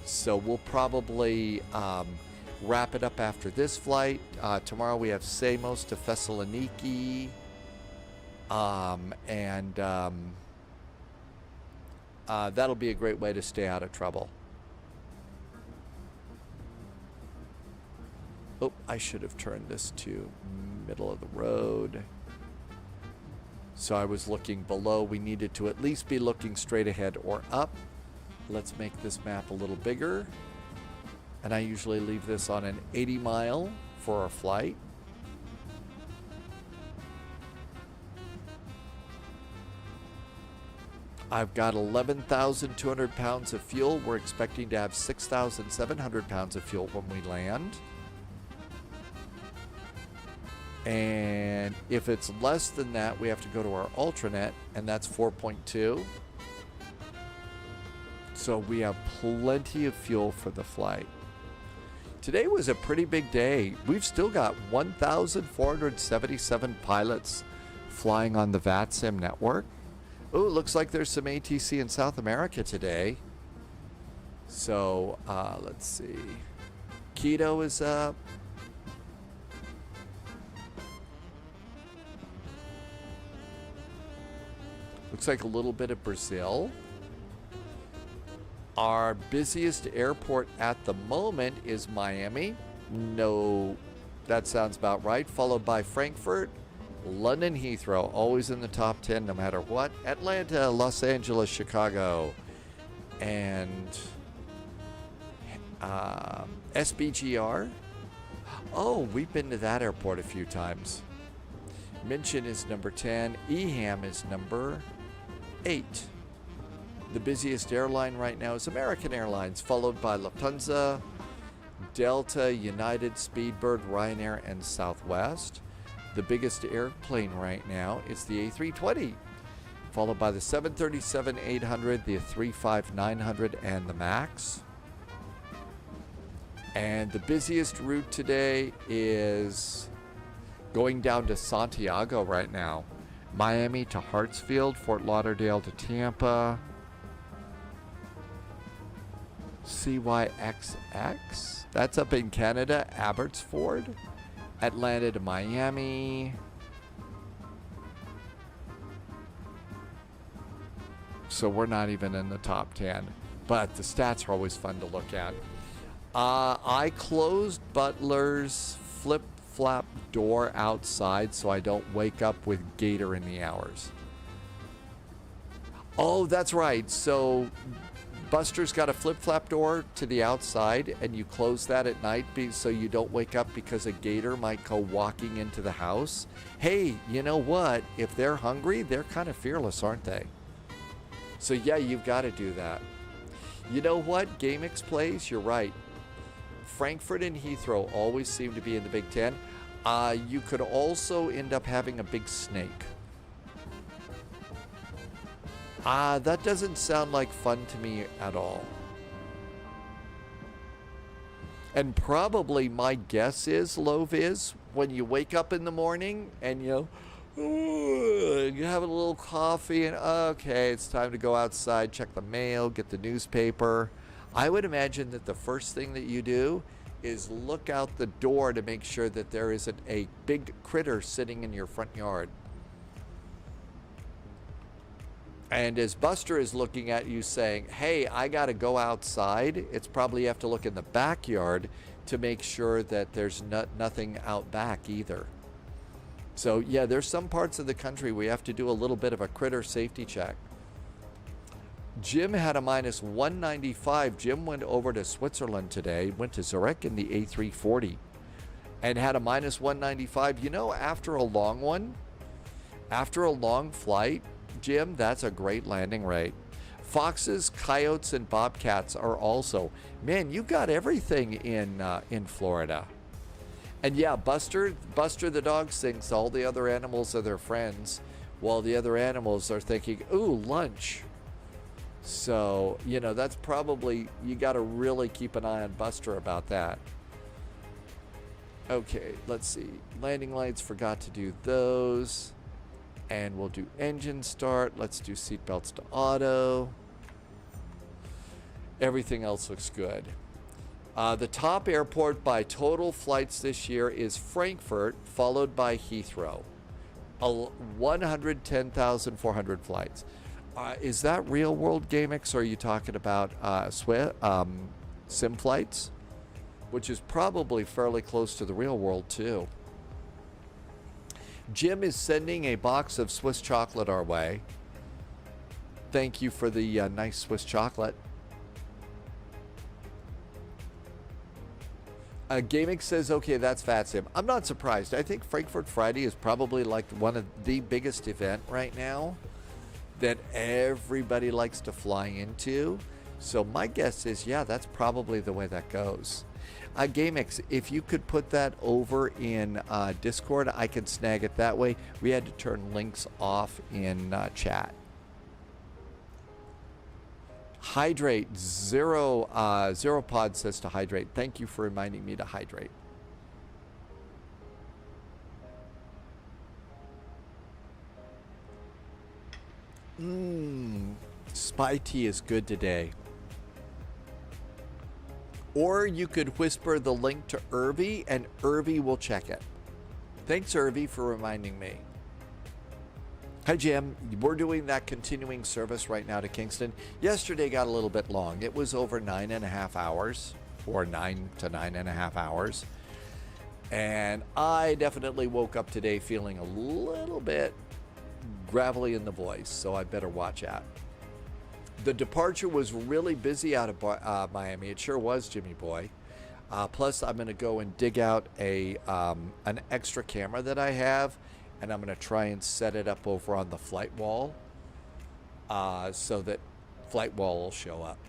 So we'll probably wrap it up after this flight. Tomorrow we have Samos to Thessaloniki. That'll be a great way to stay out of trouble. Oh, I should have turned this to middle of the road. So I was looking below. We needed to at least be looking straight ahead or up. Let's make this map a little bigger. And I usually leave this on an 80 mile for our flight. I've got 11,200 pounds of fuel. We're expecting to have 6,700 pounds of fuel when we land. And if it's less than that, we have to go to our Ultranet, and that's 4.2. So we have plenty of fuel for the flight. Today was a pretty big day. We've still got 1,477 pilots flying on the VATSIM network. Oh, it looks like there's some ATC in South America today. So, let's see. Quito is up. Looks like a little bit of Brazil. Our busiest airport at the moment is Miami. No, that sounds about right. Followed by Frankfurt, London Heathrow, always in the top 10 no matter what. Atlanta, Los Angeles, Chicago, and SBGR. Oh, we've been to that airport a few times. München is number 10. EHAM is number 8. The busiest airline right now is American Airlines, followed by Lufthansa, Delta, United, Speedbird, Ryanair, and Southwest. The biggest airplane right now is the A320, followed by the 737-800, the 35-900, and the MAX. And the busiest route today is going down to Santiago right now. Miami to Hartsfield, Fort Lauderdale to Tampa, CYXX, that's up in Canada, Abbotsford, Atlanta to Miami. So we're not even in the top 10, but the stats are always fun to look at. I closed Butler's flip-flap door outside so I don't wake up with Gator in the hours. Oh, that's right. So Buster's got a flip-flap door to the outside, and you close that at night so you don't wake up because a gator might go walking into the house. Hey, you know what? If they're hungry, they're kind of fearless, aren't they? So yeah, you've got to do that. You know what? GameX plays, you're right. Frankfurt and Heathrow always seem to be in the Big Ten. You could also end up having a big snake. That doesn't sound like fun to me at all. And probably my guess is, low vis, when you wake up in the morning and you have a little coffee and okay, it's time to go outside, check the mail, get the newspaper. I would imagine that the first thing that you do is look out the door to make sure that there isn't a big critter sitting in your front yard. And as Buster is looking at you saying, hey, I got to go outside, it's probably you have to look in the backyard to make sure that there's nothing out back either. So yeah, there's some parts of the country we have to do a little bit of a critter safety check. Jim had a minus 195. Jim went over to Switzerland today, went to Zurich in the A340 and had a minus 195. You know, after a long one, after a long flight, Jim, that's a great landing rate. Foxes, coyotes, and bobcats are also. Man, you got everything in Florida. And yeah, Buster the dog thinks all the other animals are their friends, while the other animals are thinking, ooh, lunch. So, you know, that's probably, you got to really keep an eye on Buster about that. Okay, let's see. Landing lights, forgot to do those. And we'll do engine start. Let's do seatbelts to auto. Everything else looks good. The top airport by total flights this year is Frankfurt, followed by Heathrow. 110,400 flights. Is that real world GameX, or are you talking about sim flights? Which is probably fairly close to the real world too. Jim is sending a box of Swiss chocolate our way. Thank you for the nice Swiss chocolate. GameX says, okay, that's VATSIM. I'm not surprised. I think Frankfurt Friday is probably like one of the biggest event right now that everybody likes to fly into. So my guess is, yeah, that's probably the way that goes. GameX, if you could put that over in Discord, I can snag it that way. We had to turn links off in chat. Hydrate, zero pod says to hydrate. Thank you for reminding me to hydrate. Spy tea is good today. Or you could whisper the link to Irvi and Irvi will check it. Thanks, Irvi, for reminding me. Hi, Jim. We're doing that continuing service right now to Kingston. Yesterday got a little bit long. It was over 9.5 hours, or 9 to 9.5 hours. And I definitely woke up today feeling a little bit gravelly in the voice, so I better watch out. The departure was really busy out of Miami. It sure was, Jimmy boy. Plus, I'm going to go and dig out an extra camera that I have, and I'm going to try and set it up over on the flight wall so that flight wall will show up.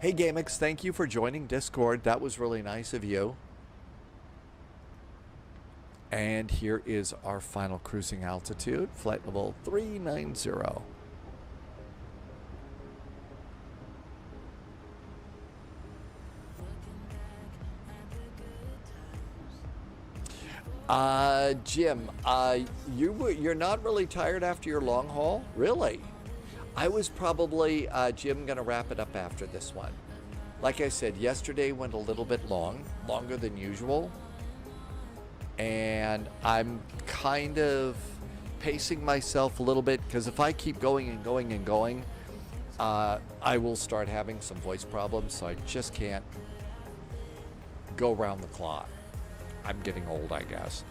Hey, GameX, thank you for joining Discord. That was really nice of you. And here is our final cruising altitude, flight level 390. Jim, you're not really tired after your long haul? Really? I was probably, Jim, going to wrap it up after this one. Like I said, yesterday went a little bit longer than usual. And I'm kind of pacing myself a little bit, because if I keep going and going and going, I will start having some voice problems, so I just can't go around the clock. I'm getting old, I guess.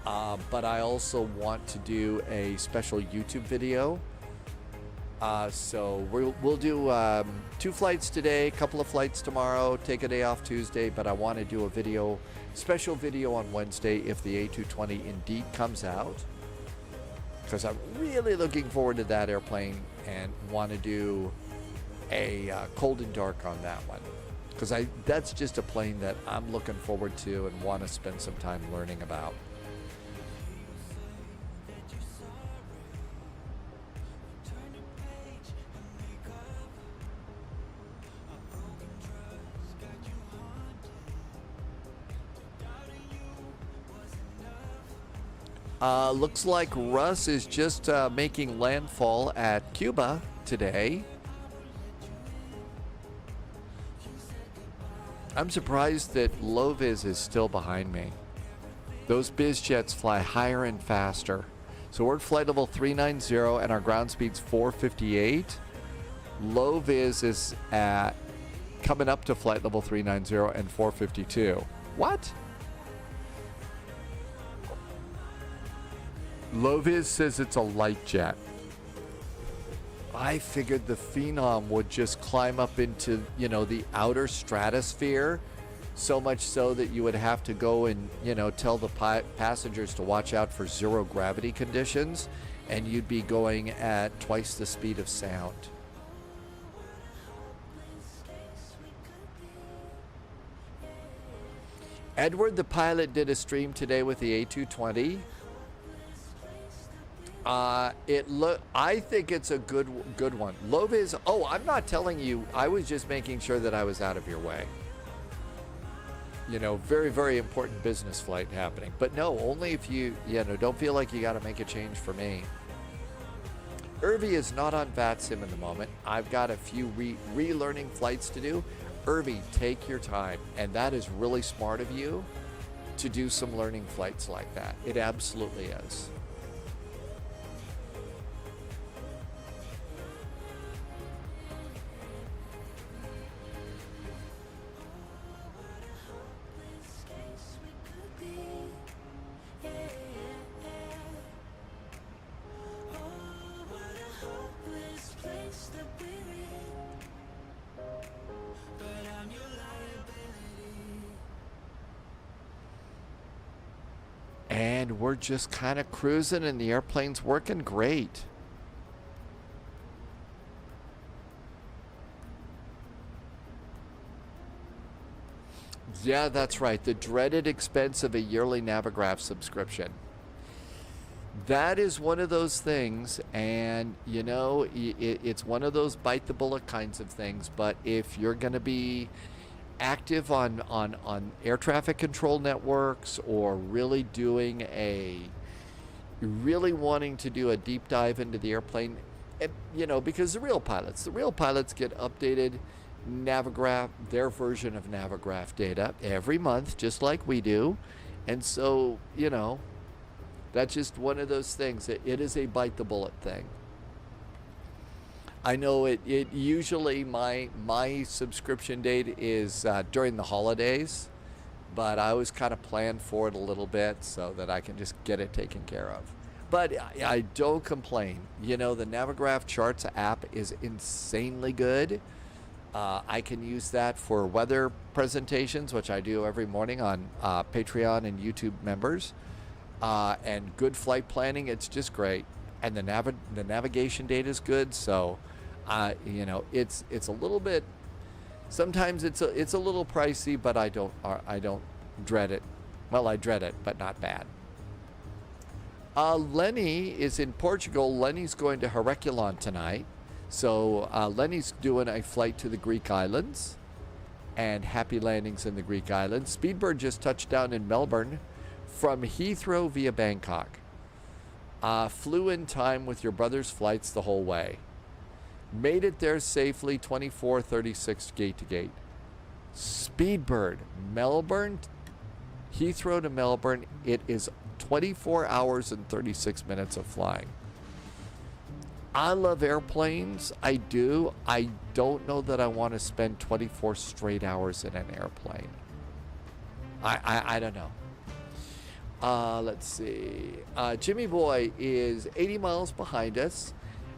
But I also want to do a special YouTube video. So we'll do 2 flights today, a couple of flights tomorrow, take a day off Tuesday, but I want to do a special video on Wednesday if the A220 indeed comes out. Because I'm really looking forward to that airplane and want to do a cold and dark on that one. Because that's just a plane that I'm looking forward to and want to spend some time learning about. Looks like Russ is just making landfall at Cuba today. I'm surprised that low-vis is still behind me. Those biz jets fly higher and faster. So we're at flight level 390 and our ground speed's 458. Low-vis is at coming up to flight level 390 and 452. What? Low-vis says it's a light jet. I figured the Phenom would just climb up into, the outer stratosphere, so much so that you would have to go and, tell the passengers to watch out for zero gravity conditions, and you'd be going at twice the speed of sound. Edward, the pilot, did a stream today with the A220. I think it's a good one. Low-vis. Oh, I'm not telling you. I was just making sure that I was out of your way. Very, very important business flight happening. But no, only if you, don't feel like you got to make a change for me. Irvi is not on VATSIM in the moment. I've got a few relearning flights to do. Irvi, take your time. And that is really smart of you to do some learning flights like that. It absolutely is. And we're just kind of cruising and the airplane's working great. Yeah, that's right. The dreaded expense of a yearly Navigraph subscription. That is one of those things, and you know, it's one of those bite the bullet kinds of things, but if you're going to be active on air traffic control networks, or really wanting to do a deep dive into the airplane, you know, because the real pilots get updated Navigraph, their version of Navigraph data every month, just like we do. And so, you know, that's just one of those things. It is a bite the bullet thing. I know it usually my subscription date is during the holidays, but I always kind of plan for it a little bit so that I can just get it taken care of. But I don't complain. You know, the Navigraph Charts app is insanely good. I can use that for weather presentations, which I do every morning on Patreon and YouTube members, and good flight planning. It's just great, and the navigation data is good. So, you know, it's a little bit. Sometimes it's a little pricey, but I don't dread it. Well, I dread it, but not bad. Lenny is in Portugal. Lenny's going to Herculon tonight. So Lenny's doing a flight to the Greek islands, and happy landings in the Greek islands. Speedbird just touched down in Melbourne from Heathrow via Bangkok. Flew in time with your brother's flights the whole way. Made it there safely, 24:36 gate to gate. Speedbird, Melbourne, Heathrow to Melbourne, it is 24 hours and 36 minutes of flying. I love airplanes. I do. I don't know that I want to spend 24 straight hours in an airplane. I don't know. Let's see. Jimmy Boy is 80 miles behind us.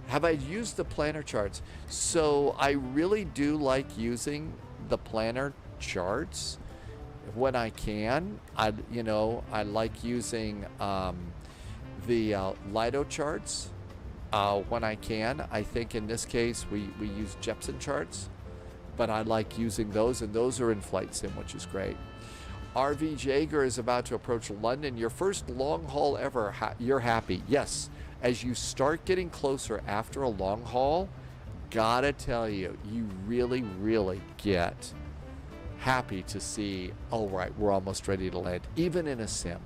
Have I used the planner charts? So I really do like using the planner charts when I can. I like using the Lido charts when I can. I think in this case we use Jepson charts, but I like using those, and those are in FlightSim, which is great. RV Jaeger is about to approach London. Your first long haul ever. You're happy. Yes. As you start getting closer after a long haul, gotta tell you, you really, really get happy to see, oh, right, we're almost ready to land, even in a sim.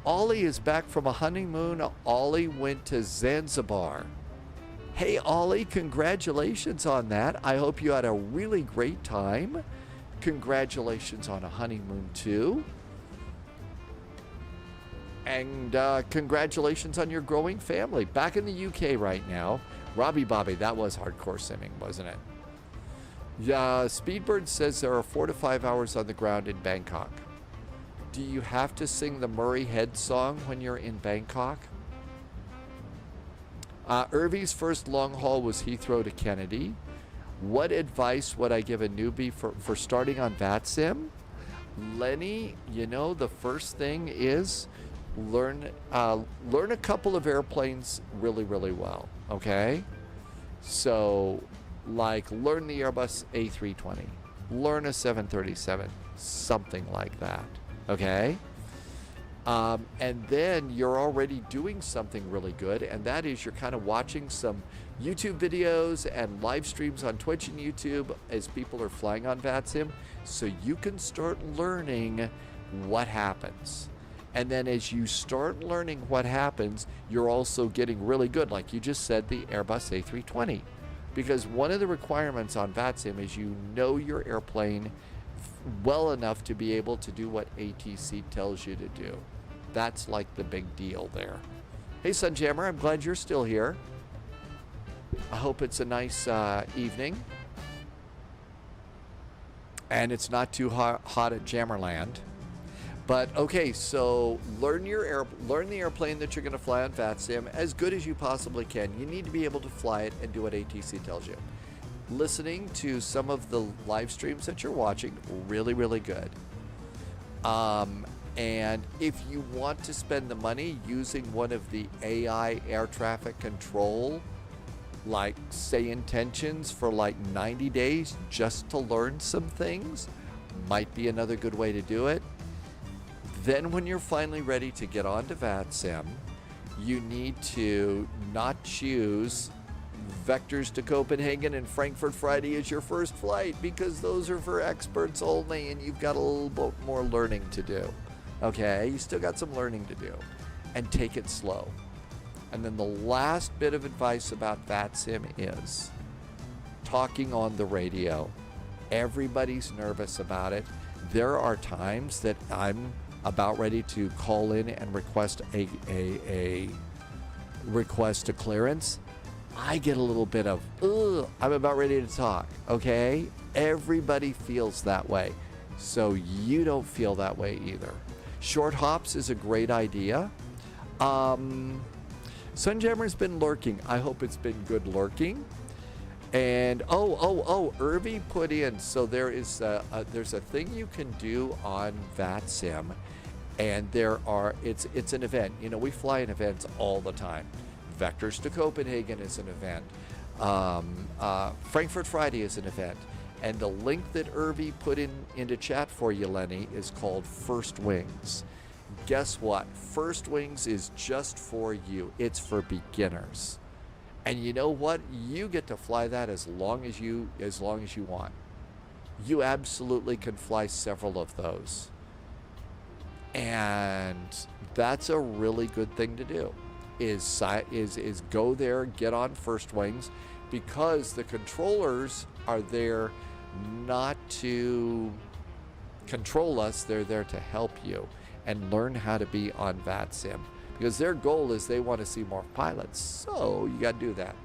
Ollie is back from a honeymoon. Ollie went to Zanzibar. Hey, Ollie, congratulations on that. I hope you had a really great time. Congratulations on a honeymoon, too. And congratulations on your growing family. Back in the UK right now. Robbie Bobby, that was hardcore simming, wasn't it? Yeah, Speedbird says there are 4 to 5 hours on the ground in Bangkok. Do you have to sing the Murray Head song when you're in Bangkok? Irvy's first long haul was Heathrow to Kennedy. What advice would I give a newbie for starting on VATSIM? Lenny, you know, the first thing is learn a couple of airplanes really, really well, okay? So, like, learn the Airbus A320, learn a 737, something like that, okay? And then you're already doing something really good, and that is you're kind of watching some YouTube videos and live streams on Twitch and YouTube as people are flying on VATSIM, so you can start learning what happens. And then as you start learning what happens, you're also getting really good, like you just said, the Airbus A320. Because one of the requirements on VATSIM is you know your airplane well enough to be able to do what ATC tells you to do. That's like the big deal there. Hey, Sunjammer, I'm glad you're still here. I hope it's a nice evening. And it's not too hot at Jammerland. But okay, so learn the airplane that you're going to fly on VATSIM as good as you possibly can. You need to be able to fly it and do what ATC tells you. Listening to some of the live streams that you're watching, really, really good. And if you want to spend the money using one of the AI air traffic control, like say intentions for like 90 days just to learn some things, might be another good way to do it. Then when you're finally ready to get onto VATSIM, you need to not choose Vectors to Copenhagen and Frankfurt Friday as your first flight, because those are for experts only and you've got a little bit more learning to do. Okay, you still got some learning to do, and take it slow. And then the last bit of advice about VATSIM is talking on the radio. Everybody's nervous about it. There are times that I'm about ready to call in and request a request a clearance. I get a little bit of, ugh, I'm about ready to talk, okay? Everybody feels that way, so you don't feel that way either. Short hops is a great idea. Sunjammer's been lurking. I hope it's been good lurking. And Irby put in, so there's a thing you can do on VATSIM, and it's an event. You know, we fly in events all the time. Vectors to Copenhagen is an event. Frankfurt Friday is an event. And the link that Irby put into chat for you, Lenny, is called First Wings. Guess what? First Wings is just for you. It's for beginners. And you know what? You get to fly that as long as you want. You absolutely can fly several of those. And that's a really good thing to do. Is go there, get on First Wings, because the controllers are there not to control us, they're there to help you and learn how to be on VATSIM, because their goal is they want to see more pilots, so you got to do that.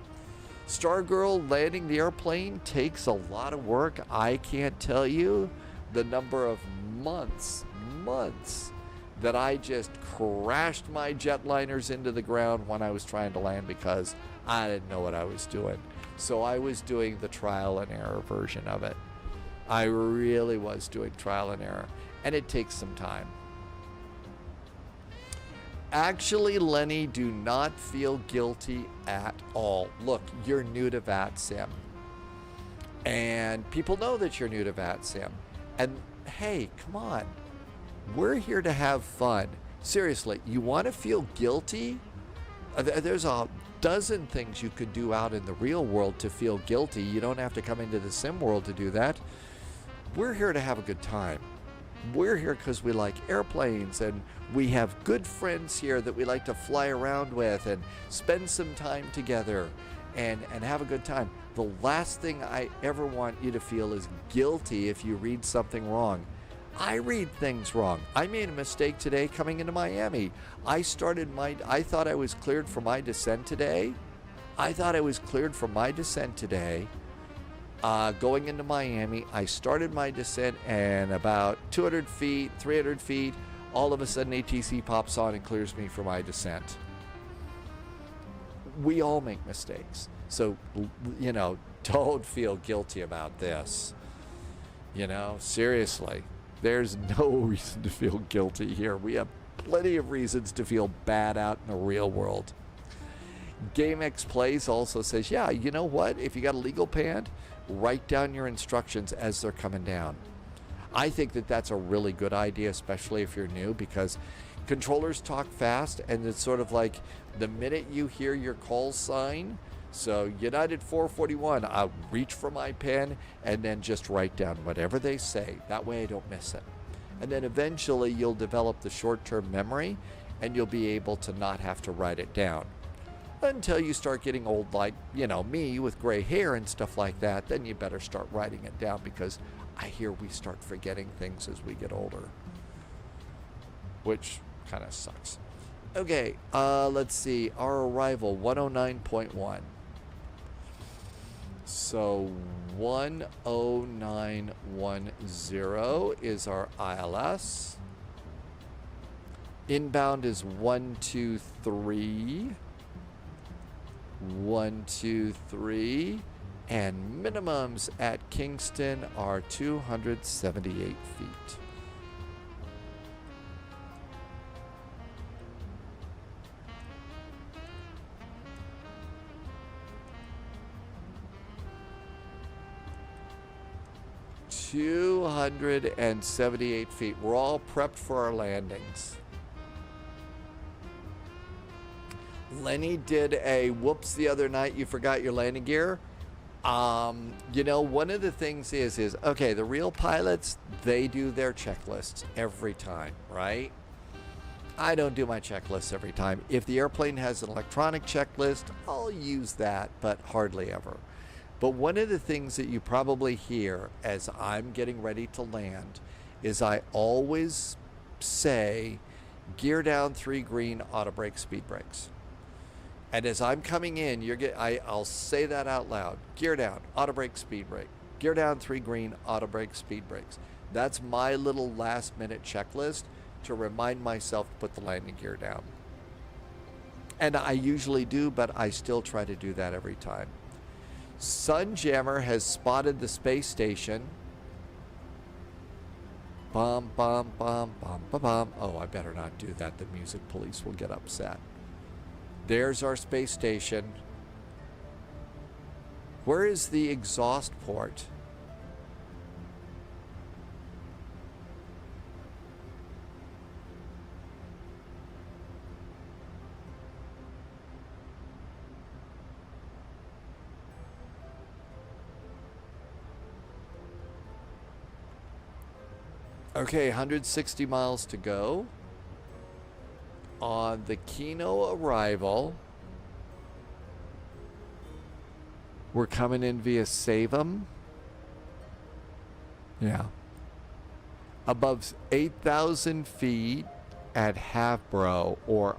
Stargirl landing the airplane takes a lot of work. I can't tell you the number of months that I just crashed my jetliners into the ground when I was trying to land because I didn't know what I was doing. So I was doing the trial and error version of it. I really was doing trial and error, and it takes some time. Actually, Lenny, do not feel guilty at all. Look, you're new to VATSIM, and people know that you're new to VATSIM. And hey, come on, we're here to have fun. Seriously, you want to feel guilty? There's a dozen things you could do out in the real world to feel guilty. You don't have to come into the sim world to do that. We're here to have a good time. We're here because we like airplanes, and we have good friends here that we like to fly around with and spend some time together and have a good time. The last thing I ever want you to feel is guilty if you read something wrong. I read things wrong. I made a mistake today coming into Miami. I thought I was cleared for my descent today. Going into Miami, I started my descent, and about 200 feet, 300 feet, all of a sudden ATC pops on and clears me for my descent. We all make mistakes. So, you know, don't feel guilty about this. You know, seriously. There's no reason to feel guilty here. We have plenty of reasons to feel bad out in the real world. GameX Plays also says, yeah, you know what? If you got a legal pad, write down your instructions as they're coming down. I think that that's a really good idea, especially if you're new, because controllers talk fast, and it's sort of like the minute you hear your call sign, so United 441, I'll reach for my pen and then just write down whatever they say. That way I don't miss it. And then eventually you'll develop the short-term memory and you'll be able to not have to write it down. Until you start getting old like, you know, me with gray hair and stuff like that, then you better start writing it down because I hear we start forgetting things as we get older. Which kind of sucks. Okay, let's see. Our arrival, 109.1. So 10910 is our ILS. Inbound is 123. 123. And minimums at Kingston are 278 feet. ...278 feet. We're all prepped for our landings. Lenny did a whoops the other night. You forgot your landing gear. You know, one of the things is okay, the real pilots, they do their checklists every time, right? I don't do my checklists every time. If the airplane has an electronic checklist, I'll use that, but hardly ever. But one of the things that you probably hear as I'm getting ready to land is I always say, gear down 3 green, auto brake, speed brakes. And as I'm coming in, I'll say that out loud. Gear down, auto brake, speed brake. Gear down 3 green, auto brake, speed brakes. That's my little last minute checklist to remind myself to put the landing gear down. And I usually do, but I still try to do that every time. Sunjammer has spotted the space station. Bum, bum, bum, bum, bum, bum. Oh, I better not do that. The music police will get upset. There's our space station. Where is the exhaust port? Okay, 160 miles to go. On the Kino arrival, we're coming in via Savum. Yeah. Above 8,000 feet at Havbro, or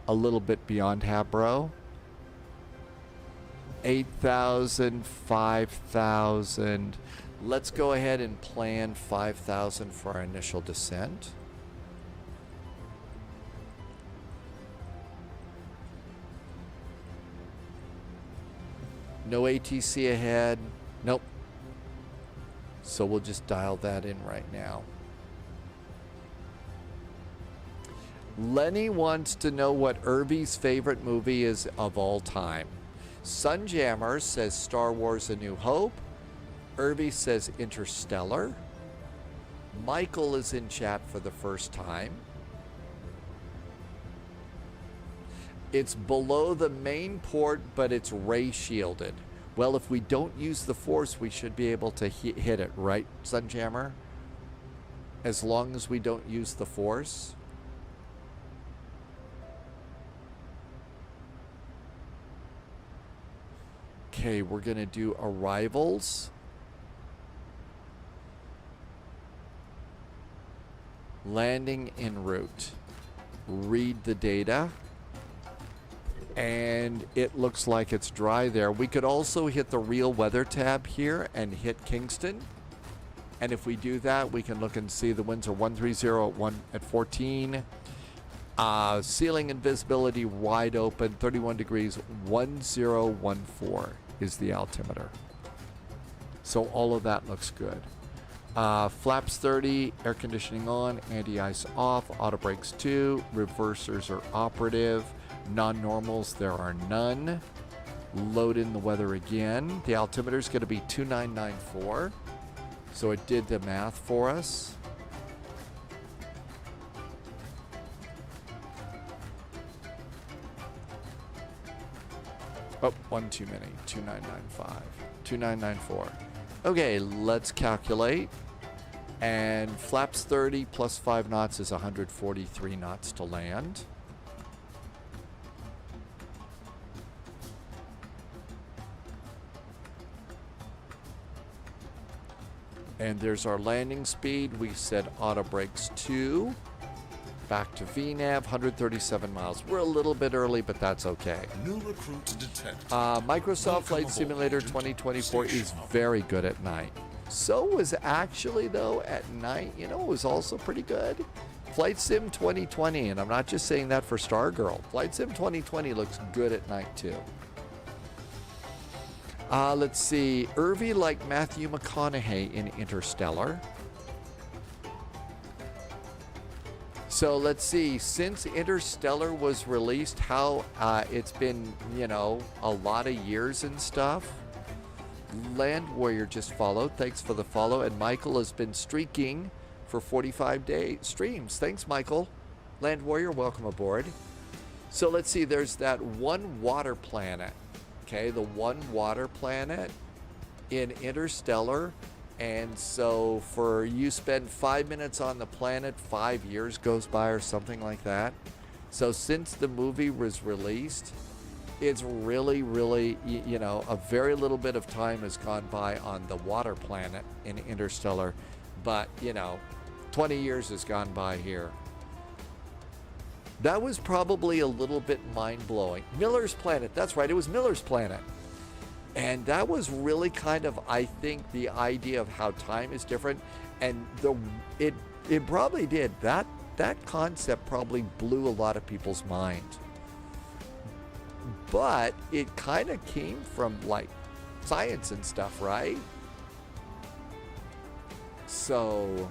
a little bit beyond Havbro. 8,000, 5,000. Let's go ahead and plan 5,000 for our initial descent. No ATC ahead. Nope. So we'll just dial that in right now. Lenny wants to know what Irby's favorite movie is of all time. Sunjammer says Star Wars A New Hope. Irby says Interstellar. Michael is in chat for the first time. It's below the main port, but it's ray shielded. Well, if we don't use the force, we should be able to hit it, right, Sunjammer? As long as we don't use the force. Okay, we're going to do arrivals. Landing en route. Read the data. And it looks like it's dry there. We could also hit the real weather tab here and hit Kingston. And if we do that, we can look and see the winds are 130 at 14. Ceiling and visibility wide open, 31 degrees, 1014 is the altimeter. So all of that looks good. Flaps 30, air conditioning on, anti-ice off, auto brakes 2, reversers are operative, non-normals there are none. Load in the weather again. The altimeter is going to be 2994, so it did the math for us. Oh, one too many. 2995. 2994. Okay, let's calculate. And flaps 30 plus 5 knots is 143 knots to land. And there's our landing speed. We said auto brakes 2. Back to VNAV, 137 miles. We're a little bit early, but that's okay. New recruit detected. Microsoft Flight Simulator 2024 is very good at night. So was actually, though, at night, you know, it was also pretty good. Flight Sim 2020, and I'm not just saying that for Stargirl. Flight Sim 2020 looks good at night, too. Let's see. Irvy like Matthew McConaughey in Interstellar. So let's see, since Interstellar was released, how it's been, you know, a lot of years and stuff. Land Warrior just followed. Thanks for the follow. And Michael has been streaking for 45-day streams. Thanks, Michael. Land Warrior, welcome aboard. So let's see, there's that one water planet. Okay, the one water planet in Interstellar. And so for you spend 5 minutes on the planet, 5 years goes by or something like that. So since the movie was released, it's really, really, you know, a very little bit of time has gone by on the water planet in Interstellar. But, you know, 20 years has gone by here. That was probably a little bit mind-blowing. Miller's Planet, that's right, it was Miller's Planet. And that was really kind of, I think, the idea of how time is different. And it probably did. That concept probably blew a lot of people's mind. But it kind of came from, like, science and stuff, right? So,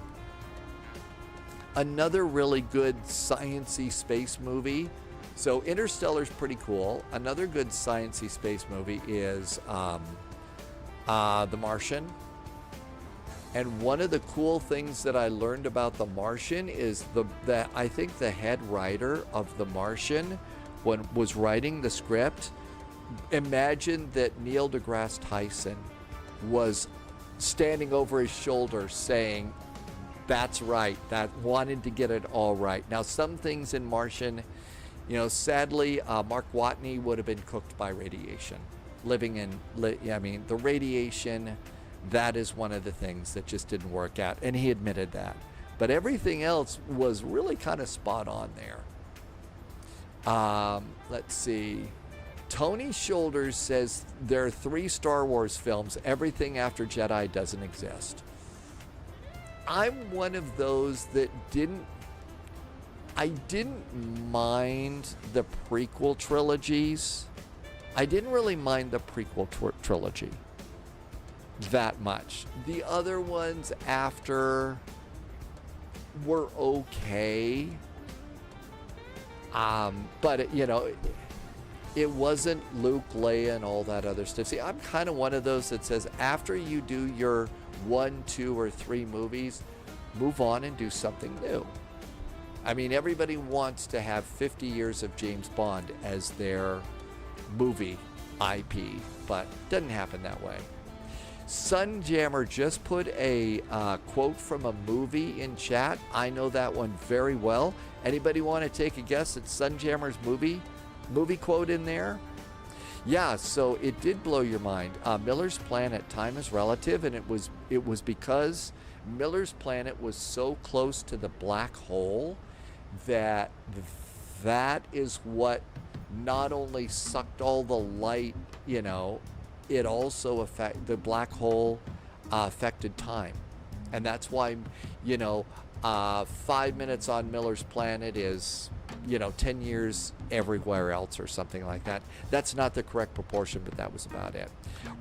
another really good science-y space movie. So Interstellar's pretty cool. Another good science-y space movie is The Martian. And one of the cool things that I learned about The Martian is that I think the head writer of The Martian, when was writing the script, imagined that Neil deGrasse Tyson was standing over his shoulder saying, "That's right," that wanted to get it all right. Now, some things in Martian, you know, sadly, Mark Watney would have been cooked by radiation. Living in, I mean, the radiation, that is one of the things that just didn't work out. And he admitted that. But everything else was really kind of spot on there. Let's see. Tony Shoulders says there are 3 Star Wars films. Everything after Jedi doesn't exist. I'm one of those that I didn't mind the prequel trilogies. I didn't really mind the prequel trilogy that much. The other ones after were okay. But, you know, it wasn't Luke, Leia, and all that other stuff. See, I'm kind of one of those that says after you do your 1, 2, or 3 movies, move on and do something new. I mean, everybody wants to have 50 years of James Bond as their movie IP, but it doesn't happen that way. Sunjammer just put a quote from a movie in chat. I know that one very well. Anybody want to take a guess at Sunjammer's movie quote in there? Yeah, so it did blow your mind. Miller's Planet, time is relative, and it was because Miller's Planet was so close to the black hole that is what not only sucked all the light, you know, it also the black hole affected time. And that's why, you know, 5 minutes on Miller's Planet is, you know, 10 years everywhere else or something like that. That's not the correct proportion, but that was about it.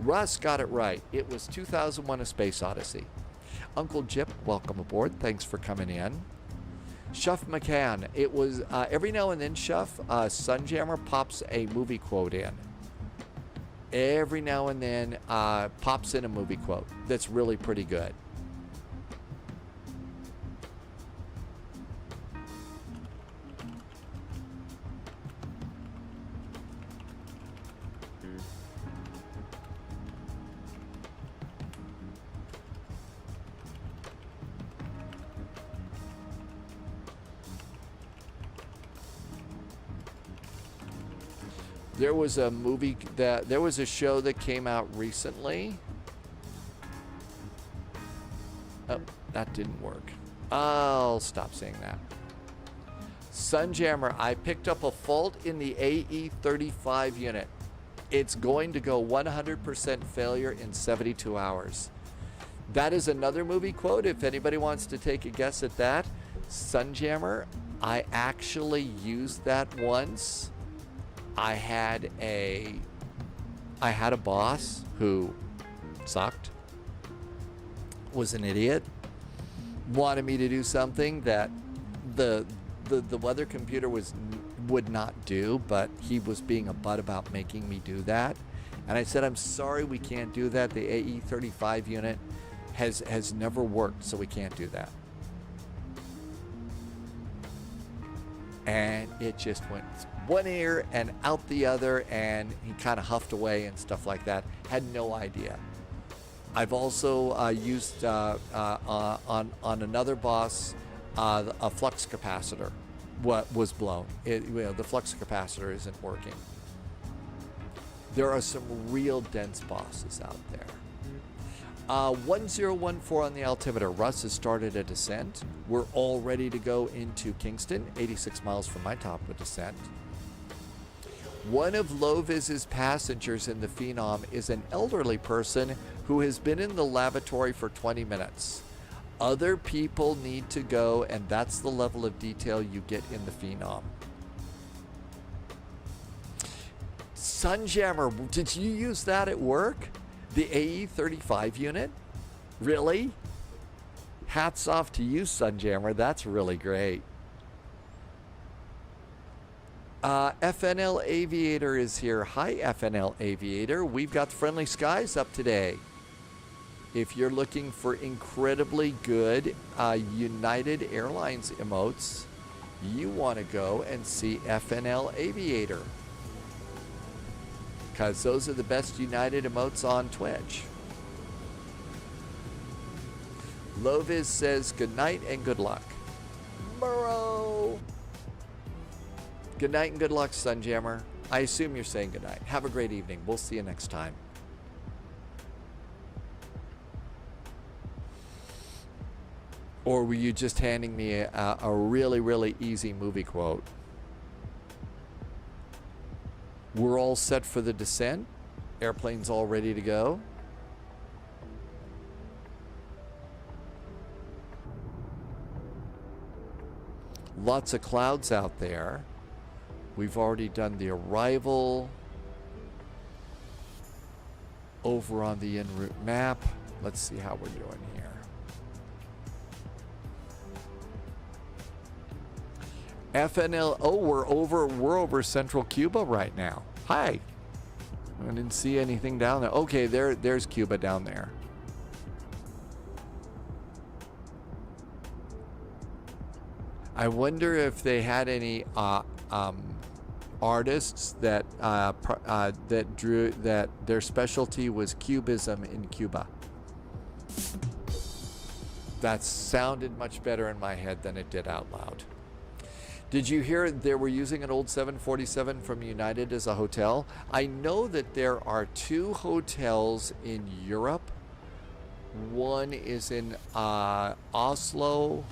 Russ got it right. It was 2001: A Space Odyssey. Uncle Jip, welcome aboard. Thanks for coming in. Shuff McCann. It was, every now and then, Shuff, Sunjammer pops a movie quote in. Every now and then pops in a movie quote that's really pretty good. There was a movie there was a show that came out recently. Oh, that didn't work. I'll stop saying that. Sunjammer, I picked up a fault in the AE35 unit. It's going to go 100% failure in 72 hours. That is another movie quote. If anybody wants to take a guess at that, Sunjammer, I actually used that once. I had a boss who sucked, was an idiot, wanted me to do something that the weather computer would not do, but he was being a butt about making me do that. And I said, I'm sorry, we can't do that. The AE35 unit has never worked, so we can't do that. And it just went one ear and out the other, and he kind of huffed away and stuff like that. Had no idea. I've also used on another boss a flux capacitor. What was blown? The flux capacitor isn't working. There are some real dense bosses out there. 1014 on the altimeter. Russ has started a descent. We're all ready to go into Kingston, 86 miles from my top of descent. One of Loviz's passengers in the Phenom is an elderly person who has been in the lavatory for 20 minutes. Other people need to go, and that's the level of detail you get in the Phenom. Sunjammer, did you use that at work? The AE35 unit? Really? Hats off to you, Sunjammer. That's really great. FNL Aviator is here. Hi, FNL Aviator. We've got Friendly Skies up today. If you're looking for incredibly good United Airlines emotes, you want to go and see FNL Aviator, because those are the best United emotes on Twitch. Loviz says good night and good luck. Burrow. Good night and good luck, Sunjammer. I assume you're saying good night. Have a great evening. We'll see you next time. Or were you just handing me a really, really easy movie quote? We're all set for the descent. Airplane's all ready to go. Lots of clouds out there. We've already done the arrival. Over on the en route map. Let's see how we're doing here. FNL, oh, we're over central Cuba right now. Hi. I didn't see anything down there. Okay, there's Cuba down there. I wonder if they had any artists that drew that their specialty was cubism in Cuba. That sounded much better in my head than it did out loud. Did you hear they were using an old 747 from United as a hotel? I know that there are 2 hotels in Europe. One is in Oslo.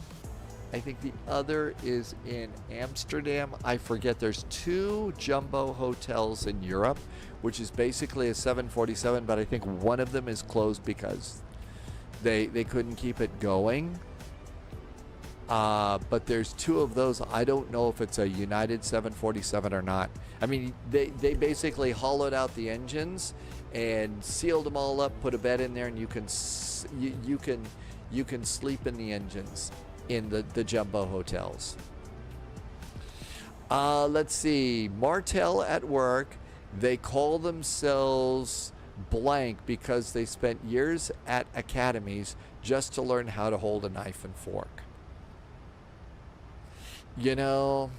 I think the other is in Amsterdam. I forget. There's 2 jumbo hotels in Europe, which is basically a 747, but I think one of them is closed because they couldn't keep it going. But there's 2 of those. I don't know if it's a United 747 or not. I mean, they basically hollowed out the engines and sealed them all up, put a bed in there, and you can sleep in the engines in the jumbo hotels. Let's see. Martel at work. They call themselves blank because they spent years at academies just to learn how to hold a knife and fork. You know,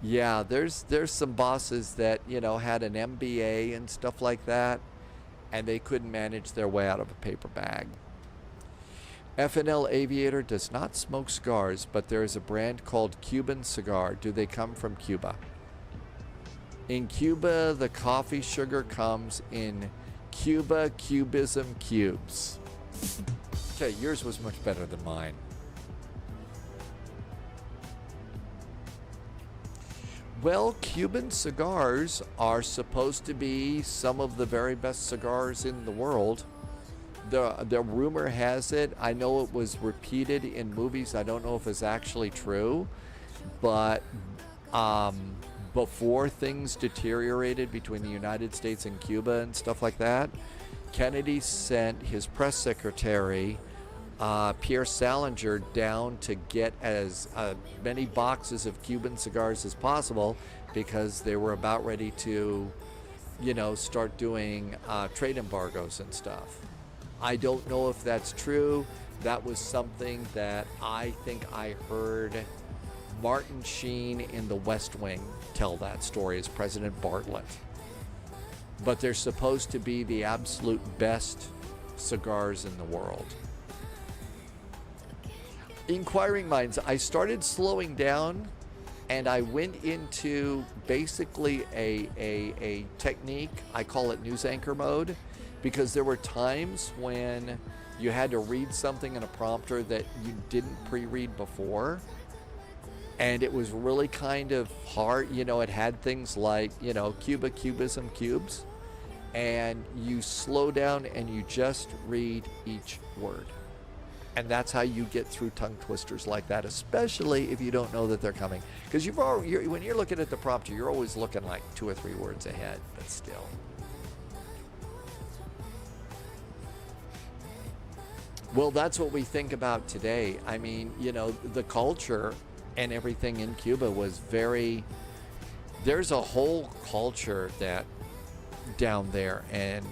yeah, there's some bosses that, you know, had an MBA and stuff like that, and they couldn't manage their way out of a paper bag. FNL Aviator does not smoke cigars, but there is a brand called Cuban cigar. Do they come from Cuba? In Cuba, the coffee sugar comes in Cuba Cubism cubes. Okay, yours was much better than mine. Well, Cuban cigars are supposed to be some of the very best cigars in the world. The rumor has it, I know it was repeated in movies, I don't know if it's actually true, but before things deteriorated between the United States and Cuba and stuff like that, Kennedy sent his press secretary, Pierre Salinger, down to get as many boxes of Cuban cigars as possible because they were about ready to, start doing trade embargoes and stuff. I don't know if that's true. That was something that I think I heard Martin Sheen in The West Wing tell that story as President Bartlett. But they're supposed to be the absolute best cigars in the world. Inquiring minds, I started slowing down and I went into basically a technique, I call it news anchor mode, because there were times when you had to read something in a prompter that you didn't pre-read before. And it was really kind of hard. It had things like, Cuba, Cubism, cubes. And you slow down and you just read each word. And that's how you get through tongue twisters like that, especially if you don't know that they're coming. Because when you're looking at the prompter, you're always looking like 2 or 3 words ahead, but still. Well, that's what we think about today. I mean, the culture and everything in Cuba was there's a whole culture that down there, and,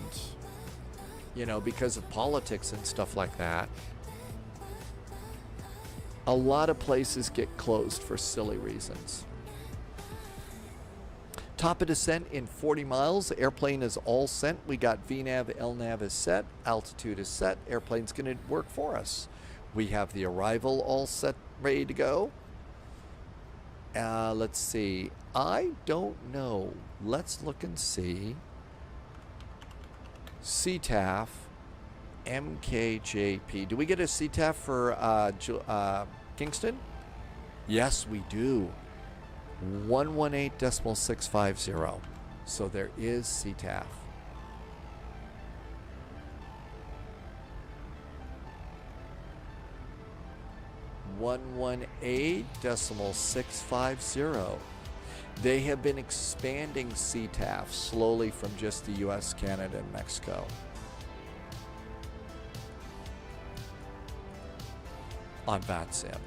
because of politics and stuff like that, a lot of places get closed for silly reasons. Top of descent in 40 miles. Airplane is all sent. We got VNAV, LNAV is set. Altitude is set. Airplane's going to work for us. We have the arrival all set, ready to go. Let's see. I don't know. Let's look and see. CTAF, MKJP. Do we get a CTAF for Kingston? Yes, we do. 118.650. So there is CTAF. .650. They have been expanding CTAF slowly from just the US, Canada, and Mexico. On VATSIM.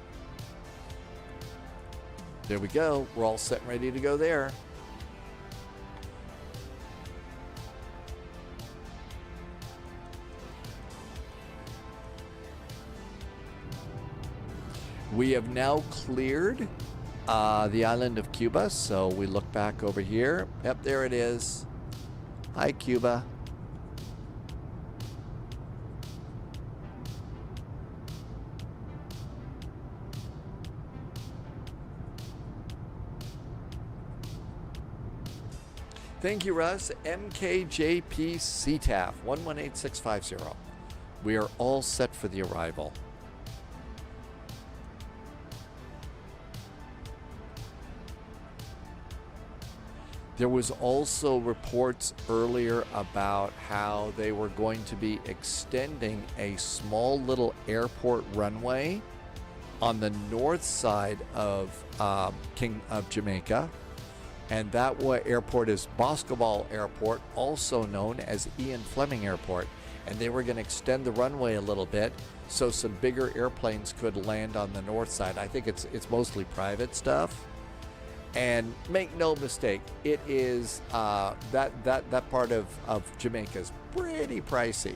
There we go. We're all set and ready to go there. We have now cleared the island of Cuba, so we look back over here. Yep, there it is. Hi, Cuba. Thank you, Russ. MKJP CTAF 118650. We are all set for the arrival. There was also reports earlier about how they were going to be extending a small little airport runway on the north side of Jamaica. And that airport is Boscobal Airport, also known as Ian Fleming Airport. And they were going to extend the runway a little bit so some bigger airplanes could land on the north side. I think it's mostly private stuff. And make no mistake, it is that part of Jamaica is pretty pricey.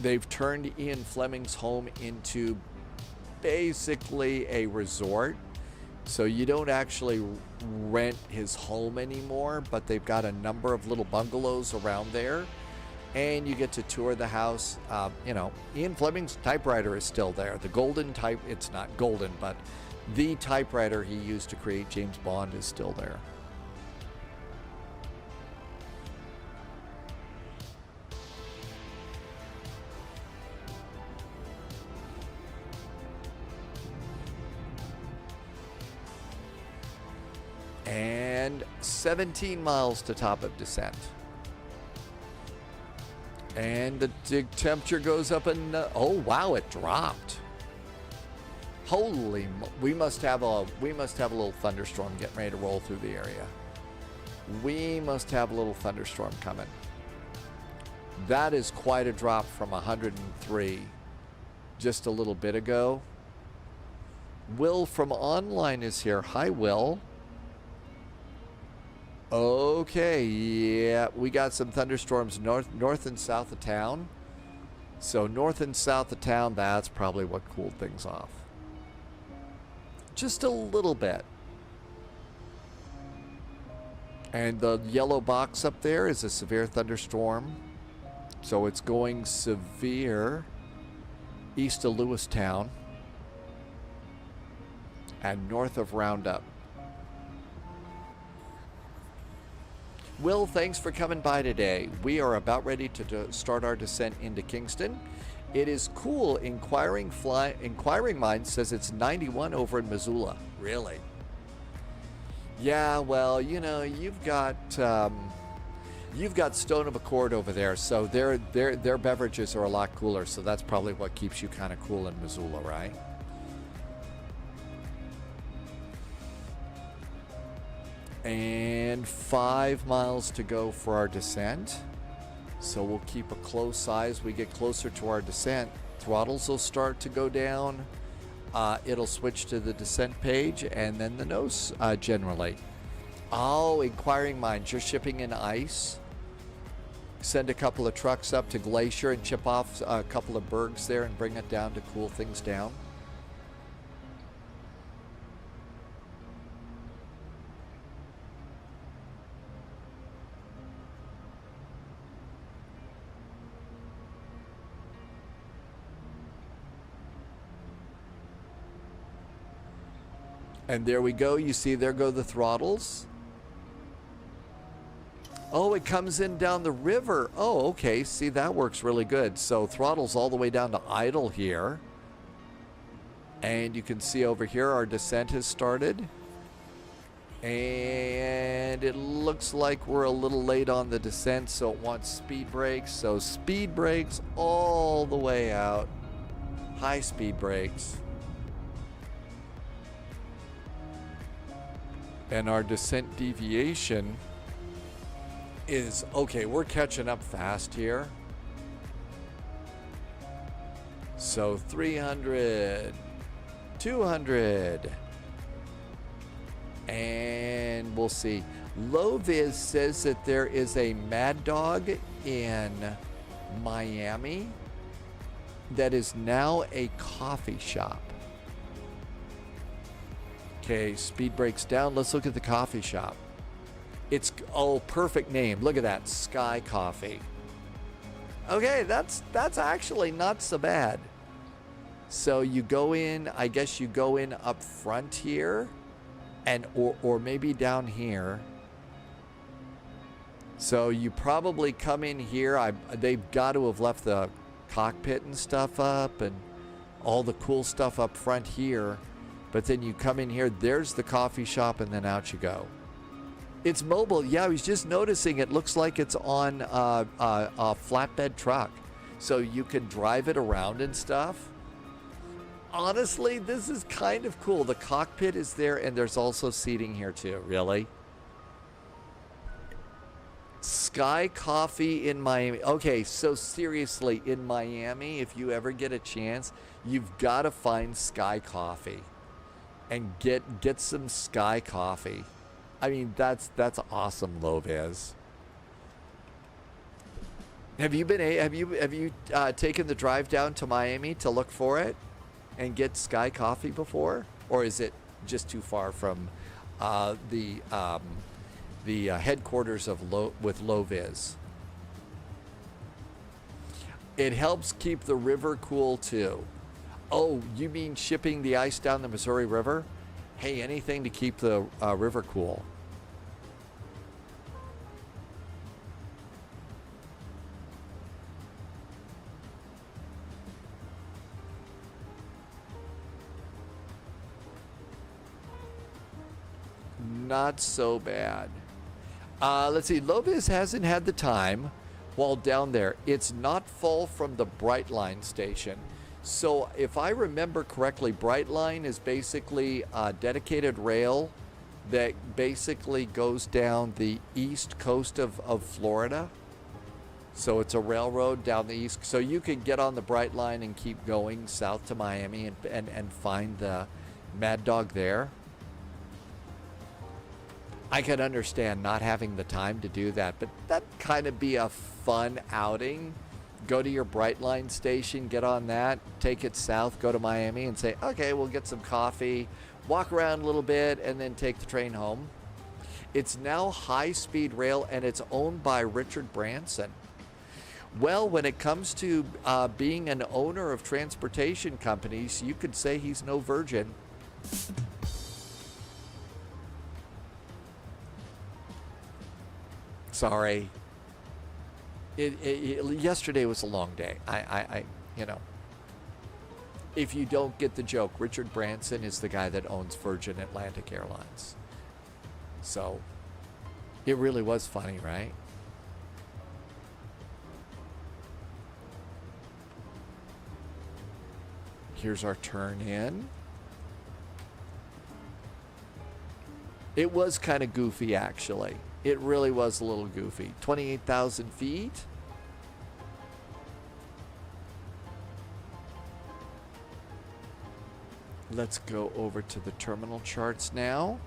They've turned Ian Fleming's home into basically a resort, so you don't actually rent his home anymore, but they've got a number of little bungalows around there, and you get to tour the house. Ian Fleming's typewriter is still there. The golden type, it's not golden, but The typewriter he used to create James Bond is still there. And 17 miles to top of descent. And the temperature goes up and oh wow, it dropped. Holy, we must have a little thunderstorm getting ready to roll through the area. We must have a little thunderstorm coming. That is quite a drop from 103 just a little bit ago. Will from online is here. Hi, Will. Okay, yeah, we got some thunderstorms north and south of town. So north and south of town, that's probably what cooled things off. Just a little bit. And the yellow box up there is a severe thunderstorm. So it's going severe east of Lewistown and north of Roundup. Will, thanks for coming by today. We are about ready to start our descent into Kingston. It is cool. Inquiring Mind says it's 91 over in Missoula. Really? Yeah, well, you know, you've got Stone of Accord over there, so their beverages are a lot cooler, so that's probably what keeps you kind of cool in Missoula, right? And 5 miles to go for our descent. So we'll keep a close eye as we get closer to our descent. Throttles will start to go down. It'll switch to the descent page and then the nose generally. Oh, Inquiring Minds, you're shipping in ice. Send a couple of trucks up to Glacier and chip off a couple of bergs there and bring it down to cool things down. And there we go. You see, there go the throttles. Oh, it comes in down the river. Oh, okay. See, that works really good. So throttles all the way down to idle here. And you can see over here our descent has started. And it looks like we're a little late on the descent, so it wants speed brakes. So speed brakes all the way out. High speed brakes. And our descent deviation is, okay, we're catching up fast here. So 300, 200, and we'll see. Loviz says that there is a Mad Dog in Miami that is now a coffee shop. Okay, speed brakes down. Let's look at the coffee shop. It's, oh, perfect name. Look at that, Sky Coffee. Okay, that's actually not so bad. So you go in, I guess you go in up front here, and or maybe down here. So you probably come in here. They've got to have left the cockpit and stuff up and all the cool stuff up front here. But then you come in here, there's the coffee shop, and then out you go. It's mobile. Yeah, I was just noticing it looks like it's on a flatbed truck. So you can drive it around and stuff. Honestly, this is kind of cool. The cockpit is there, and there's also seating here too. Really? Sky Coffee in Miami. Okay, so seriously, in Miami, if you ever get a chance, you've got to find Sky Coffee. And get some Sky Coffee. I mean, that's awesome, Loviz. Have you taken the drive down to Miami to look for it and get Sky Coffee before, or is it just too far from the headquarters of with Loviz? It helps keep the river cool too. Oh, you mean shipping the ice down the Missouri River? Hey, anything to keep the river cool. Not so bad. Let's see. Lovis hasn't had the time while down there. It's not full from the Brightline station. So if I remember correctly, Brightline is basically a dedicated rail that basically goes down the east coast of Florida. So it's a railroad down the east. So you could get on the Brightline and keep going south to Miami and find the Mad Dog there. I could understand not having the time to do that, but that'd kind of be a fun outing. Go to your Brightline station, get on that, take it south, go to Miami and say, okay, we'll get some coffee, walk around a little bit, and then take the train home. It's now high-speed rail, and it's owned by Richard Branson. Well, when it comes to being an owner of transportation companies, you could say he's no virgin. Sorry. Yesterday was a long day. You know. If you don't get the joke, Richard Branson is the guy that owns Virgin Atlantic Airlines. So, it really was funny, right? Here's our turn in. It was kind of goofy, actually. It really was a little goofy. 28,000 feet. Let's go over to the terminal charts now.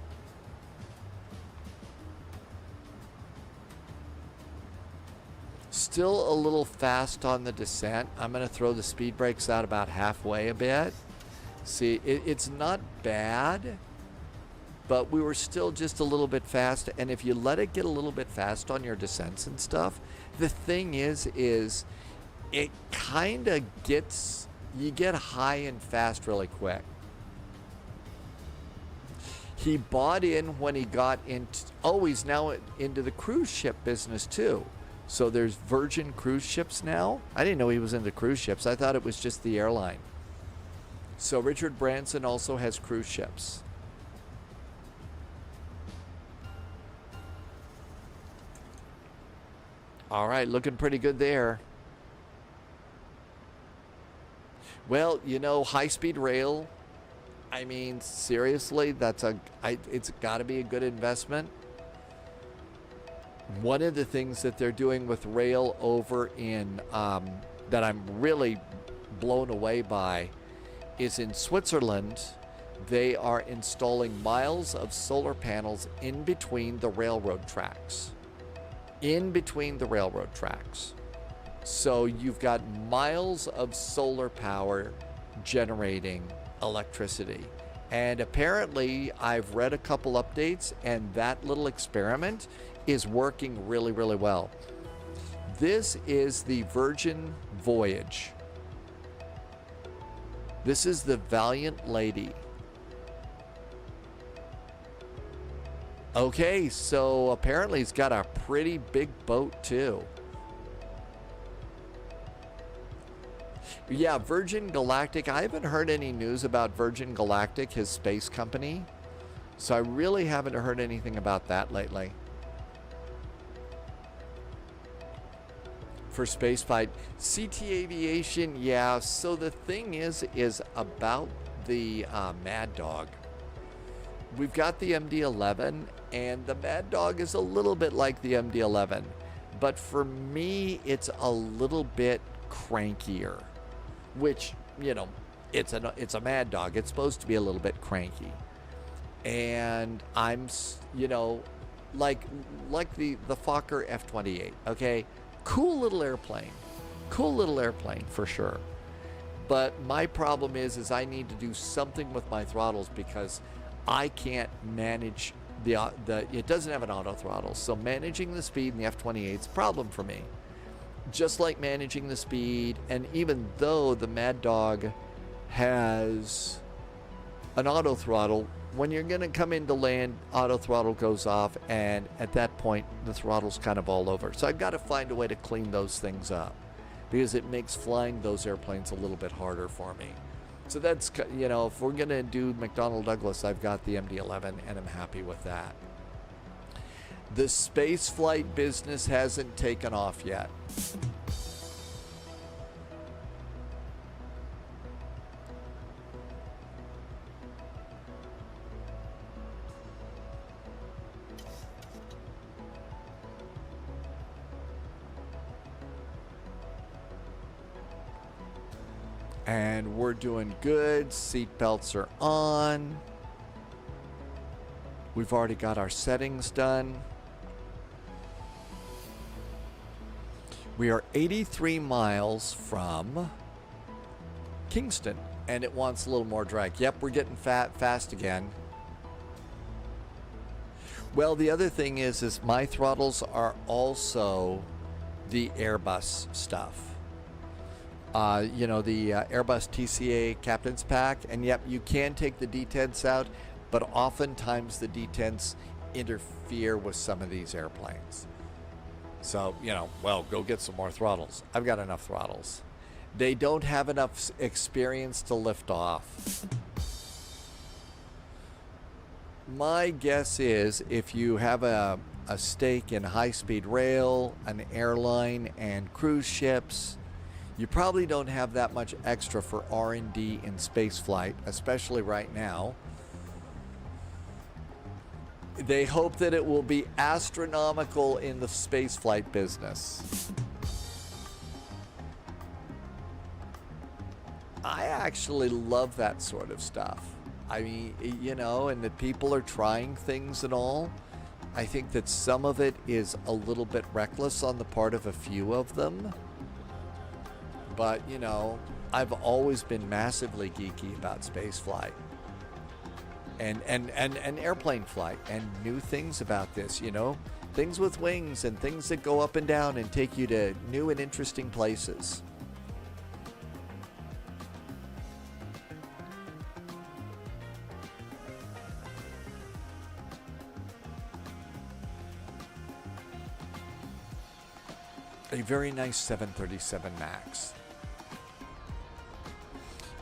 Still a little fast on the descent. I'm going to throw the speed brakes out about halfway a bit. See, it's not bad, but we were still just a little bit fast. And if you let it get a little bit fast on your descents and stuff, the thing is it kind of gets, you get high and fast really quick. He bought in when he got into, he's now into the cruise ship business too. So there's Virgin cruise ships now. I didn't know he was into cruise ships. I thought it was just the airline. So Richard Branson also has cruise ships. All right, looking pretty good there. Well, you know, high-speed rail, I mean, seriously, it's got to be a good investment. One of the things that they're doing with rail over in, that I'm really blown away by, is in Switzerland, they are installing miles of solar panels in between the railroad tracks. In between the railroad tracks. So you've got miles of solar power generating electricity. And apparently I've read a couple updates, and that little experiment is working really, really well. This is the Virgin Voyage. This is the Valiant Lady. Okay, so apparently it's got a pretty big boat too. Yeah, Virgin Galactic. I haven't heard any news about Virgin Galactic, his space company. So I really haven't heard anything about that lately. For spaceflight. CT Aviation, yeah. So the thing is about the Mad Dog. We've got the MD-11, and the Mad Dog is a little bit like the MD-11. But for me, it's a little bit crankier. Which, you know, it's a Mad Dog. It's supposed to be a little bit cranky. And I'm, you know, like the Fokker F-28, okay? Cool little airplane. Cool little airplane for sure. But my problem is I need to do something with my throttles because I can't manage it doesn't have an auto throttle. So managing the speed in the F-28 is a problem for me. Just like managing the speed, and even though the Mad Dog has an auto throttle, when you're going to come into land, auto throttle goes off, and at that point, the throttle's kind of all over. So I've got to find a way to clean those things up, because it makes flying those airplanes a little bit harder for me. So that's, you know, if we're going to do McDonnell Douglas, I've got the MD-11, and I'm happy with that. The space flight business hasn't taken off yet. And we're doing good. Seat belts are on. We've already got our settings done. We are 83 miles from Kingston, and it wants a little more drag. Yep, we're getting fast again. Well, the other thing is my throttles are also the Airbus stuff. You know, the Airbus TCA Captain's Pack, and yep, you can take the detents out, but oftentimes the detents interfere with some of these airplanes. So, you know, well, go get some more throttles. I've got enough throttles. They don't have enough experience to lift off. My guess is if you have a stake in high-speed rail, an airline, and cruise ships, you probably don't have that much extra for R&D in spaceflight, especially right now. They hope that it will be astronomical in the spaceflight business. I actually love that sort of stuff. I mean, you know, and that people are trying things and all. I think that some of it is a little bit reckless on the part of a few of them. But, you know, I've always been massively geeky about space flight and airplane flight and new things about this, you know, things with wings and things that go up and down and take you to new and interesting places. A very nice 737 MAX.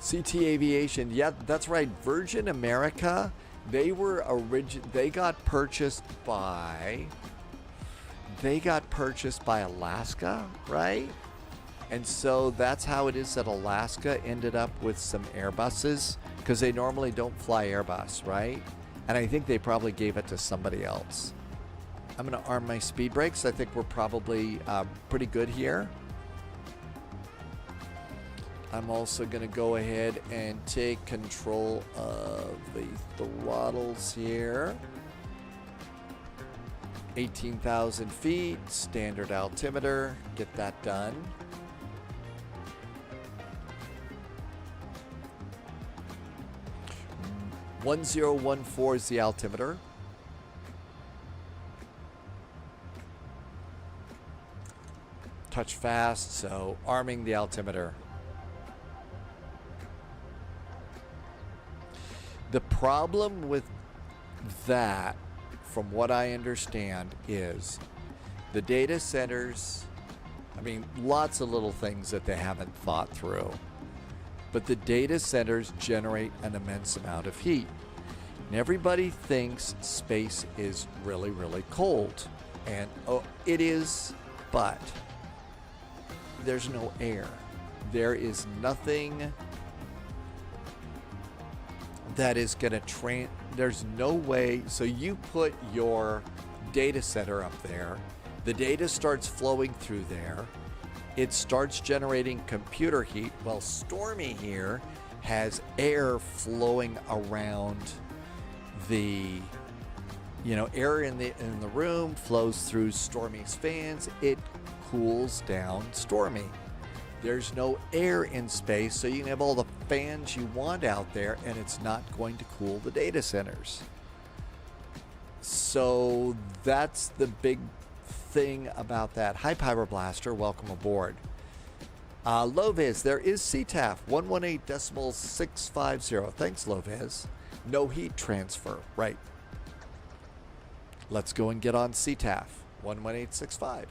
CT Aviation, yeah, that's right. Virgin America, they got purchased by Alaska, right? And so that's how it is that Alaska ended up with some Airbuses, because they normally don't fly Airbus, right? And I think they probably gave it to somebody else. I'm going to arm my speed brakes. I think we're probably pretty good here. I'm also going to go ahead and take control of the throttles here. 18,000 feet, standard altimeter. Get that done. .1014 is the altimeter. Touch fast, so arming the altimeter. The problem with that, from what I understand, is the data centers, I mean, lots of little things that they haven't thought through, but the data centers generate an immense amount of heat. And everybody thinks space is really, really cold. And oh, it is, but there's no air. There is nothing that is going to there's no way. So you put your data center up there, the data starts flowing through there, it starts generating computer heat. Well, Stormy here has air flowing around the, you know, air in the room flows through Stormy's fans. It cools down Stormy. There's no air in space, so you can have all the fans you want out there, and it's not going to cool the data centers. So that's the big thing about that. Hi, Pyroblaster. Welcome aboard. Loviz, there is CTAF 118.650. Thanks, Loviz. No heat transfer, right. Let's go and get on CTAF, 11865.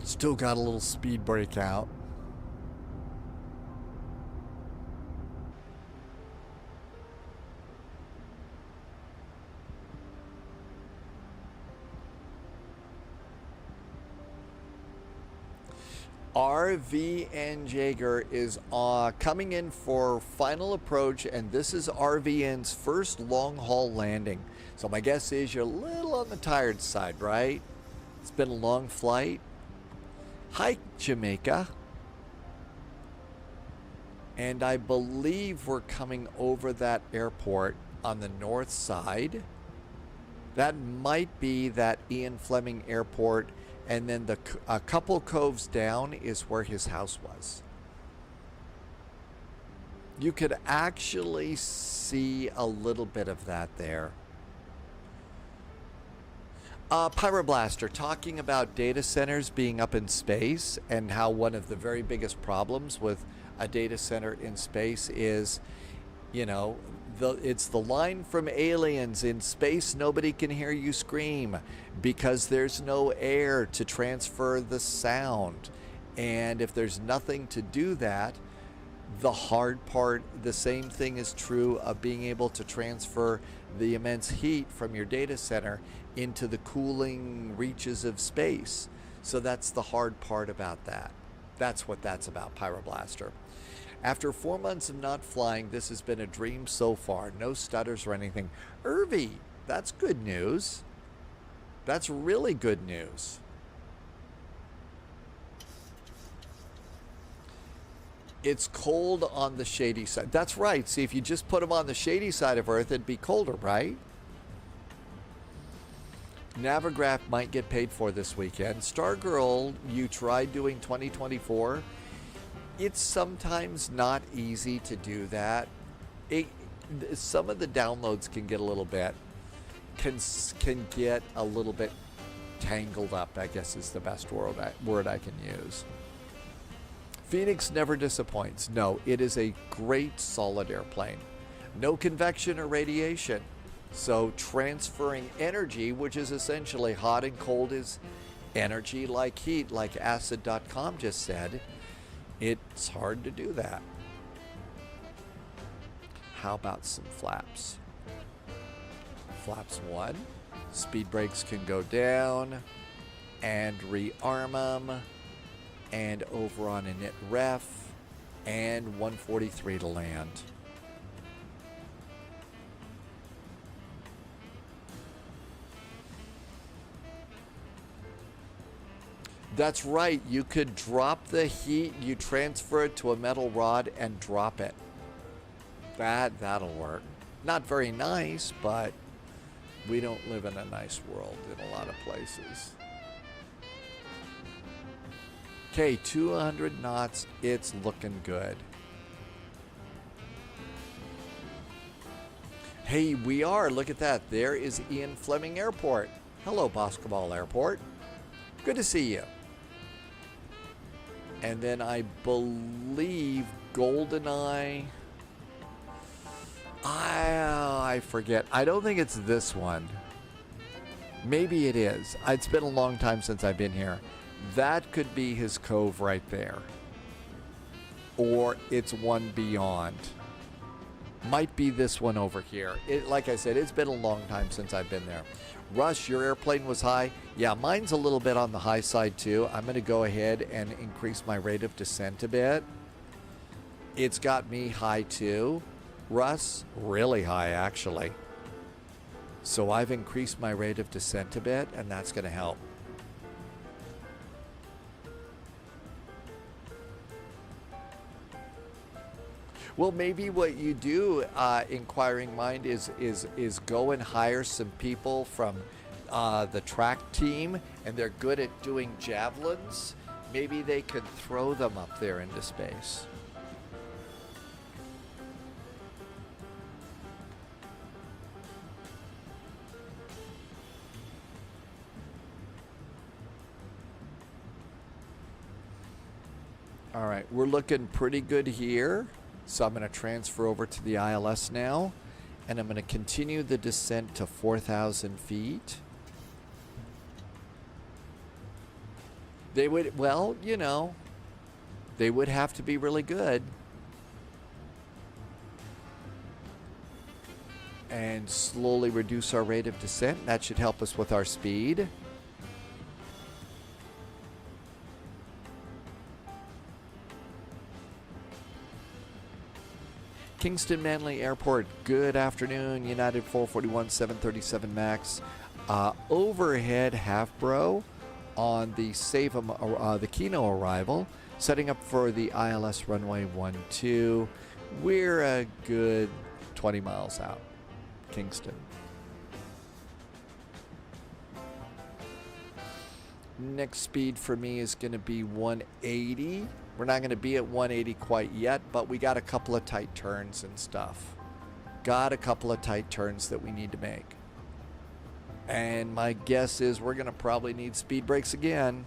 Still got a little speed brake out. RVN Jaeger is coming in for final approach, and this is RVN's first long-haul landing. So my guess is you're a little on the tired side, right? It's been a long flight. Hi, Jamaica. And I believe we're coming over that airport on the north side. That might be that Ian Fleming Airport, and then a couple coves down is where his house was. You could actually see a little bit of that there. Pyroblaster, talking about data centers being up in space and how one of the very biggest problems with a data center in space is, you know, it's the line from Aliens: in space nobody can hear you scream because there's no air to transfer the sound. And if there's nothing to do that, the hard part, the same thing is true of being able to transfer the immense heat from your data center into the cooling reaches of space. So that's the hard part about that. That's what that's about, Pyroblaster. After 4 months of not flying, this has been a dream so far. No stutters or anything. Irvi, that's good news. That's really good news. It's cold on the shady side. That's right. See, if you just put them on the shady side of Earth, it'd be colder, right? Navigraph might get paid for this weekend. Stargirl, you tried doing 2024. It's sometimes not easy to do that. Some of the downloads can get a little bit, can get a little bit tangled up, I guess is the best word I can use. Phoenix never disappoints. No, it is a great solid airplane. No convection or radiation. So transferring energy, which is essentially hot and cold, is energy like heat, like acid.com just said. It's hard to do that. How about some flaps? Flaps 1. Speed brakes can go down and rearm them. And over on init ref, and 143 to land. That's right, you could drop the heat, you transfer it to a metal rod and drop it. That'll work. Not very nice, but we don't live in a nice world in a lot of places. Okay, 200 knots, it's looking good. Hey, we are, look at that. There is Ian Fleming Airport. Hello, Basketball Airport. Good to see you. And then I believe Goldeneye. I forget. I don't think it's this one. Maybe it is. It's been a long time since I've been here. That could be his cove right there. Or it's one beyond. Might be this one over here. Like I said, it's been a long time since I've been there. Rush, your airplane was high. Yeah, mine's a little bit on the high side too. I'm going to go ahead and increase my rate of descent a bit. It's got me high too. Russ, really high actually. So I've increased my rate of descent a bit, and that's going to help. Well, maybe what you do, inquiring mind, is go and hire some people from the track team, and they're good at doing javelins. Maybe they could throw them up there into space. All right, we're looking pretty good here. So I'm going to transfer over to the ILS now, and I'm going to continue the descent to 4,000 feet. They would, well, you know, they would have to be really good. And slowly reduce our rate of descent. That should help us with our speed. Kingston Manly Airport, good afternoon. United 441 737 MAX. Overhead half-bro on the the Kino arrival, setting up for the ILS runway 12. We're a good 20 miles out, Kingston. Next speed for me is going to be 180. We're not going to be at 180 quite yet, but we got a couple of tight turns and stuff. Got a couple of tight turns that we need to make. And my guess is we're going to probably need speed brakes again.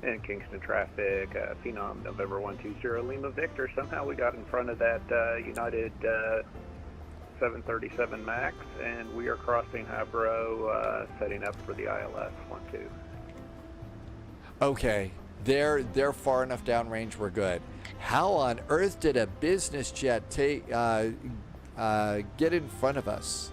And Kingston traffic, Phenom November 120 Lima Victor. Somehow we got in front of that United 737 MAX, and we are crossing Habro, setting up for the ILS 12. Okay, they're far enough downrange. We're good. How on earth did a business jet take get in front of us?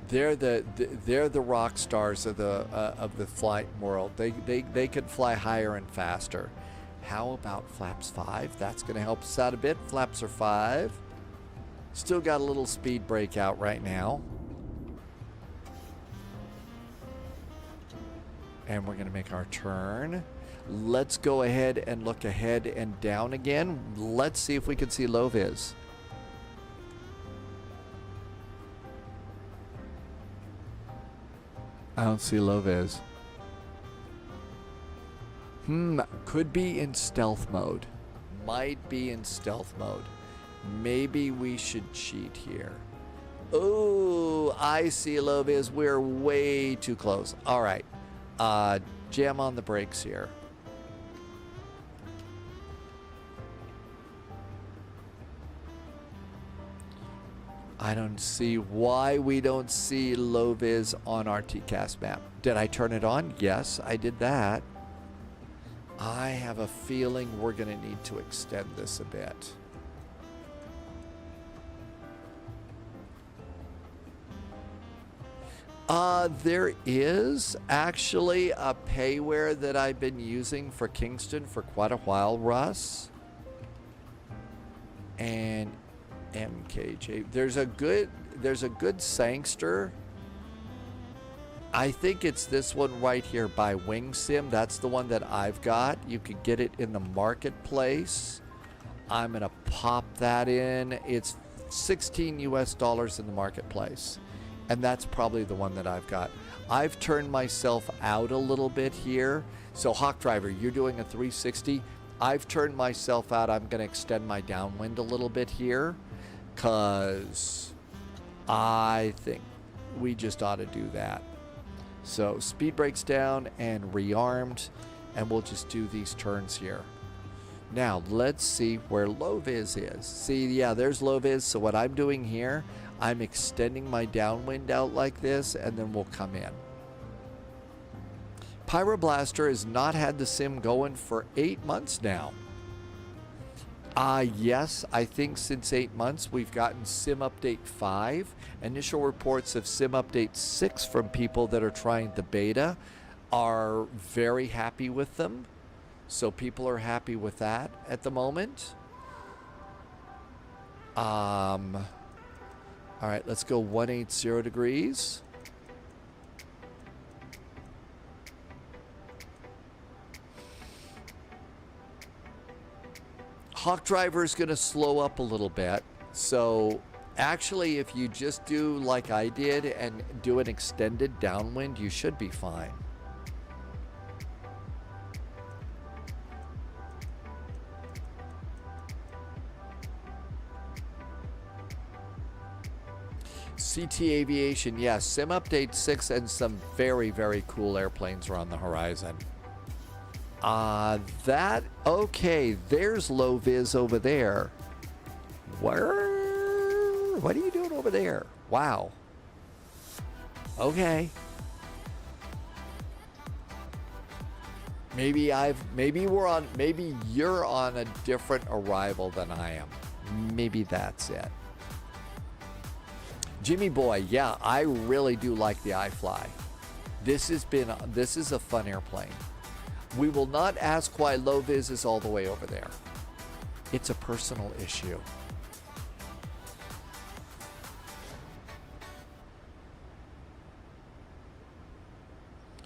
They're the rock stars of the flight world. They could fly higher and faster. How about flaps 5? That's going to help us out a bit. Flaps are 5. Still got a little speed brake out right now. And we're going to make our turn. Let's go ahead and look ahead and down again. Let's see if we can see low vis. I don't see low vis. Could be in stealth mode. Might be in stealth mode. Maybe we should cheat here. Oh, I see low vis. We're way too close. All right. Jam on the brakes here. I don't see why we don't see low vis on our TCAS map. Did I turn it on? Yes, I did that. I have a feeling we're going to need to extend this a bit. There is actually a payware that I've been using for Kingston for quite a while, Russ. And MKJP. There's a good Sangster. I think it's this one right here by WingSim. That's the one that I've got. You could get it in the marketplace. I'm gonna pop that in. It's $16 US in the marketplace. And that's probably the one that I've got. I've turned myself out a little bit here. So Hawk Driver, you're doing a 360. I've turned myself out. I'm gonna extend my downwind a little bit here, because I think we just ought to do that. So speed brakes down and rearmed, and we'll just do these turns here. Now let's see where low vis is. See, yeah, there's low vis. So what I'm doing here, I'm extending my downwind out like this, and then we'll come in. Pyroblaster has not had the sim going for 8 months now. Yes, I think since 8 months we've gotten Sim Update 5. Initial reports of Sim Update 6 from people that are trying the beta are very happy with them. So people are happy with that at the moment. All right, let's go 180 degrees. Hawk Driver is going to slow up a little bit. So actually, if you just do like I did and do an extended downwind, you should be fine. CT Aviation, yes, Sim Update 6 and some very, very cool airplanes are on the horizon. Okay, there's low vis over there. What are you doing over there? Wow. Okay. Maybe you're on a different arrival than I am. Maybe that's it. Jimmy Boy, yeah, I really do like the iFly. This is a fun airplane. We will not ask why low vis is all the way over there. It's a personal issue.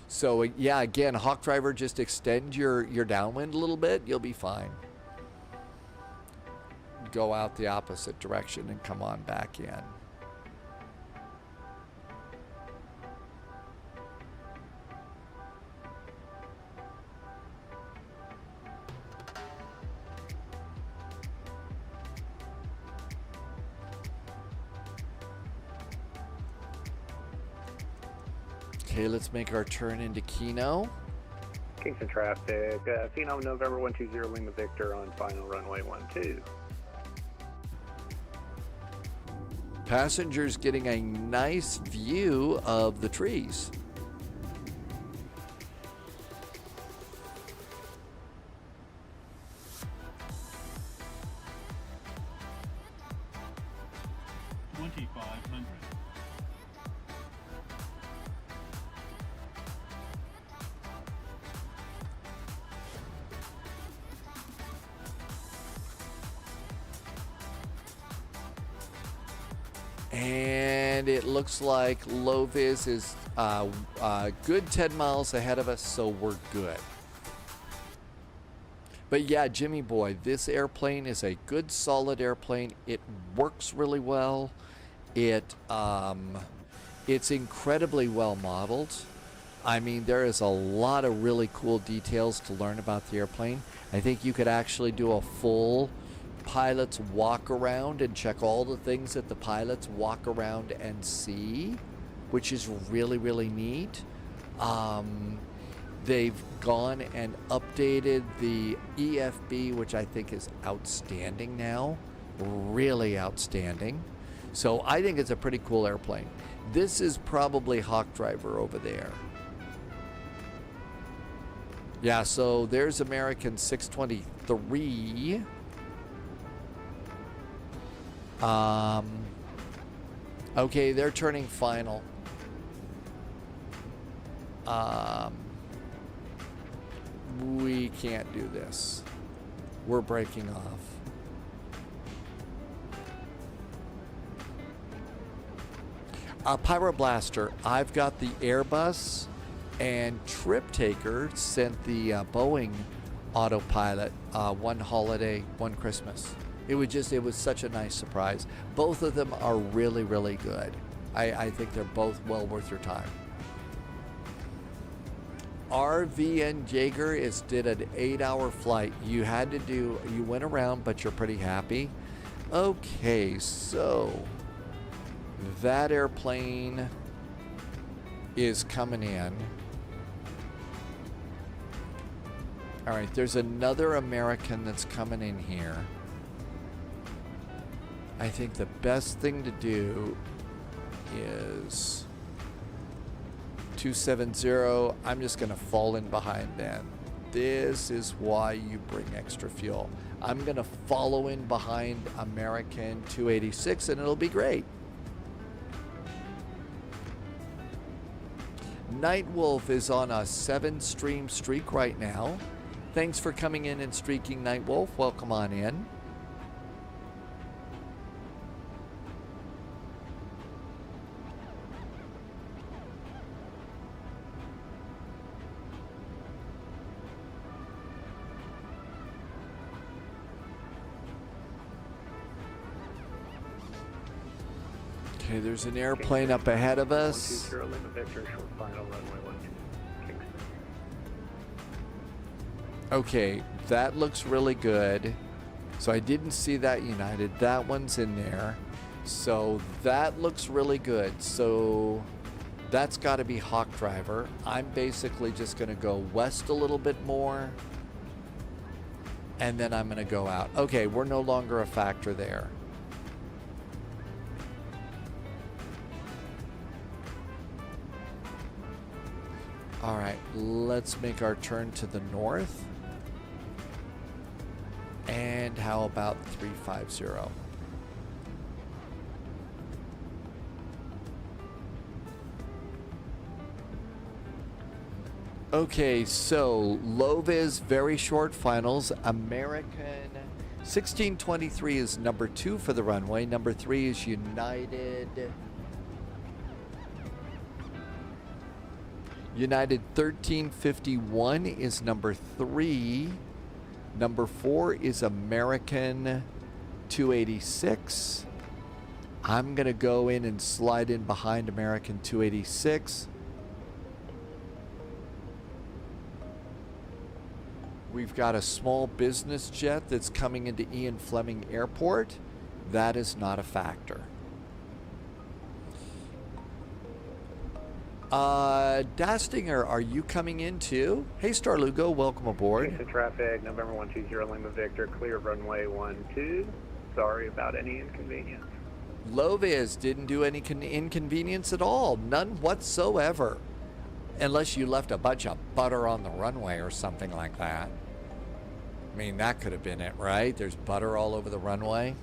So yeah, again, Hawk Driver, just extend your downwind a little bit, you'll be fine. Go out the opposite direction and come on back in. Okay, let's make our turn into Keno. Kingston traffic, Phenom November 120 Lima Victor on final runway 12. Passengers getting a nice view of the trees. And it looks like low vis is good 10 miles ahead of us, so we're good. But yeah, Jimmy Boy, this airplane is a good solid airplane. It works really well. It's incredibly well modeled. I mean, there is a lot of really cool details to learn about the airplane. I think you could actually do a full pilot's walk around and check all the things that the pilots walk around and see, which is really, really neat. They've gone and updated the EFB, which I think is outstanding now, really outstanding. So I think it's a pretty cool airplane. This is probably Hawk Driver over there. Yeah, so there's American 623. Okay, they're turning final. We can't do this. We're breaking off. Pyroblaster, I've got the Airbus, and Trip Taker sent the Boeing autopilot, one holiday, one Christmas. It was such a nice surprise. Both of them are really, really good. I think they're both well worth your time. RVN Jaeger did an 8-hour flight. You went around, but you're pretty happy. Okay, so that airplane is coming in. All right, there's another American that's coming in here. I think the best thing to do is 270. I'm just going to fall in behind then. This is why you bring extra fuel. I'm going to follow in behind American 286 and it'll be great. Nightwolf is on a 7-stream streak right now. Thanks for coming in and streaking, Nightwolf. Welcome on in. Okay, there's an airplane up ahead of us. 120 Lima Victor, short final, runway 12, Kingston. Okay, that looks really good. So I didn't see that United. That one's in there. So that looks really good. So that's got to be Hawk Driver. I'm basically just going to go west a little bit more. And then I'm going to go out. Okay, we're no longer a factor there. All right, let's make our turn to the north. And how about 350? Okay, so low-vis, very short finals. American 1623 is number 2 for the runway. Number 3 is United. United 1351 is number 3. Number 4 is American 286. I'm going to go in and slide in behind American 286. We've got a small business jet that's coming into Ian Fleming Airport. That is not a factor. Dastinger, are you coming in too? Hey, Star Lugo, welcome aboard. Kingston traffic, November 120 Lima Victor, clear runway 12. Sorry about any inconvenience. Low-vis didn't do any inconvenience at all. None whatsoever. Unless you left a bunch of butter on the runway or something like that. I mean, that could have been it, right? There's butter all over the runway.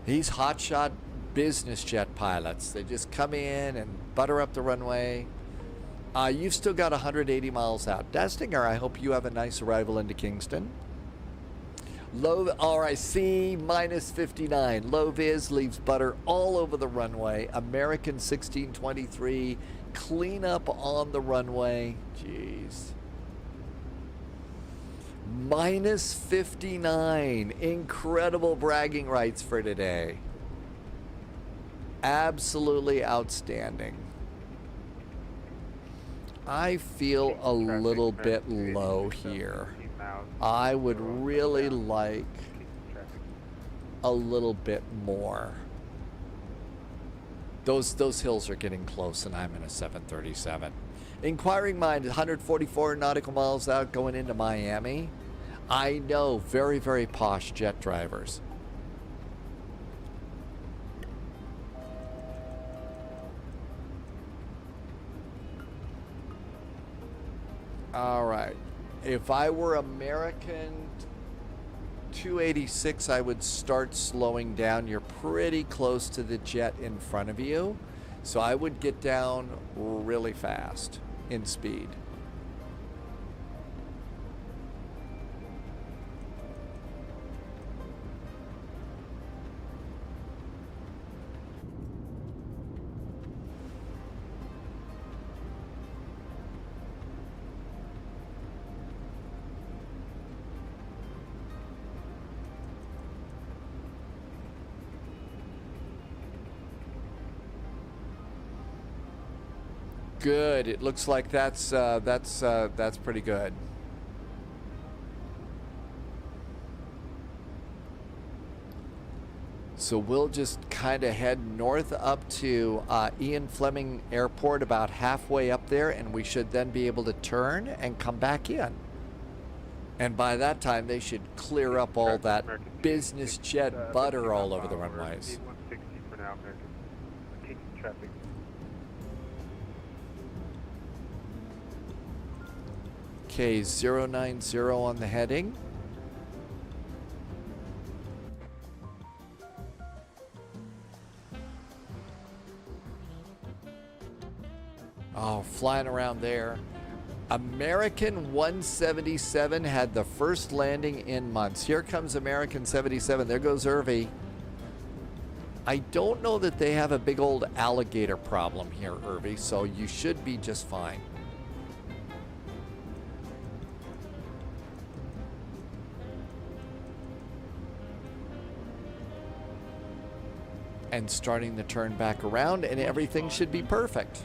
These hotshot business jet pilots, they just come in and butter up the runway. You've still got 180 miles out. Dastinger, I hope you have a nice arrival into Kingston. All right, C minus 59. Low vis leaves butter all over the runway. American 1623, clean up on the runway. Jeez. Minus 59. Incredible bragging rights for today. Absolutely outstanding. I feel a little bit low here. I would really like a little bit more. Those hills are getting close and I'm in a 737. Inquiring mind, 144 nautical miles out going into Miami. I know, very, very posh jet drivers. All right. If I were American 286, I would start slowing down. You're pretty close to the jet in front of you. So I would get down really fast in speed. Good. It looks like that's pretty good. So we'll just kind of head north up to Ian Fleming Airport, about halfway up there, and we should then be able to turn and come back in. And by that time, they should clear up all that business jet butter all over the runways. 160 for now, American. Kingston traffic. Okay, 090 on the heading. Oh, flying around there. American 177 had the first landing in months. Here comes American 77. There goes Irvy. I don't know that they have a big old alligator problem here, Irvy, so you should be just fine. and starting to turn back around, and everything should be perfect.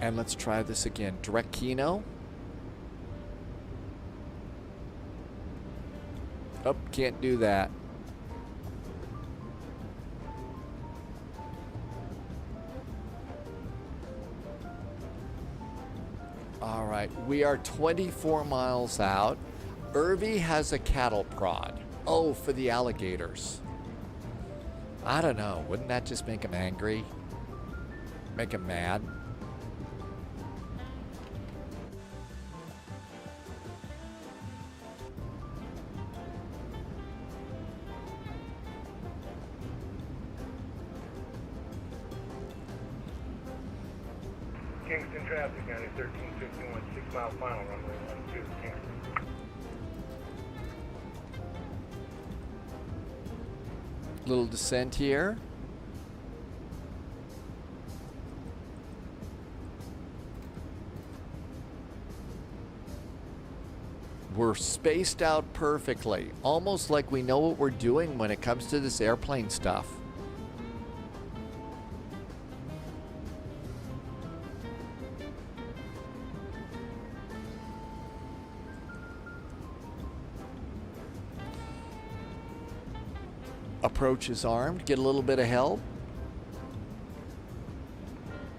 And let's try this again. Direct Kino. Oh, can't do that. All right, we are 24 miles out. Irvy has a cattle prod. Oh, for the alligators. I don't know. Wouldn't that just make him angry? Make him mad? Kingston traffic, County 1351, 6 mile final, runway 12, Kingston. Little descent here. We're spaced out perfectly, almost like we know what we're doing when it comes to this airplane stuff. Approach is armed. Get a little bit of help.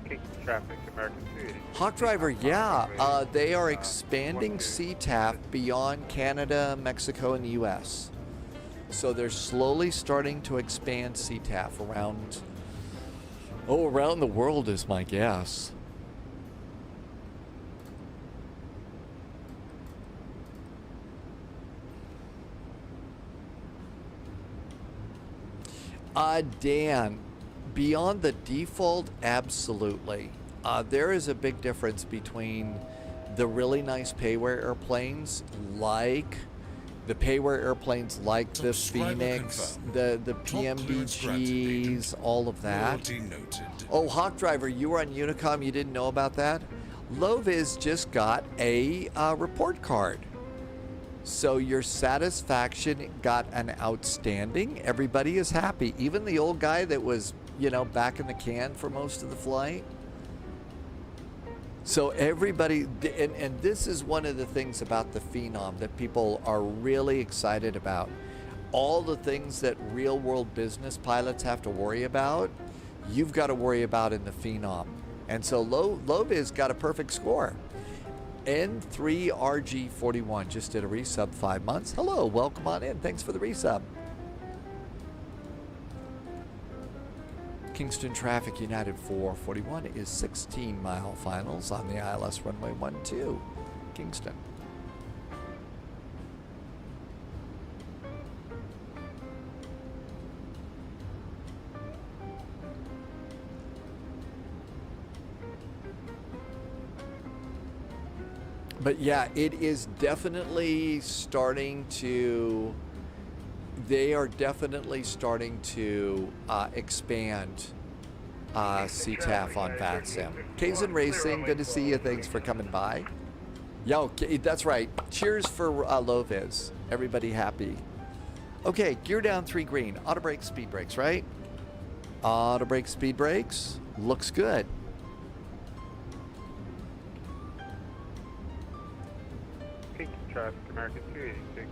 Kingston traffic, American 280. Hawk Driver, yeah. They are expanding CTAF beyond Canada, Mexico, and the U.S. So they're slowly starting to expand CTAF around, around the world is my guess. Dan, beyond the default, absolutely. There is a big difference between the really nice payware airplanes, like the payware airplanes like the Phoenix, the PMDGs, all of that. Oh, Hawk Driver, you were on Unicom, you didn't know about that? Loviz just got a report card. So your satisfaction got an outstanding. Everybody is happy. Even the old guy that was, you know, back in the can for most of the flight. So everybody, and this is one of the things about the Phenom that people are really excited about. All the things that real world business pilots have to worry about, you've got to worry about in the Phenom. And so Loviz got a perfect score. N3RG41 just did a resub 5 months. Hello, welcome on in. Thanks for the resub. Kingston traffic United 441 is 16-mile finals on the ILS runway 12, Kingston. But yeah, it is definitely starting to, they are definitely starting to expand CTAF on VATSIM. Kazan Racing, good to see you. Thanks for coming by. Yeah, okay, that's right. Cheers for Loviz. Everybody happy. Okay, gear down 3 green. Auto brakes, speed brakes, right? Auto brakes, speed brakes. Looks good. Traffic, American 286,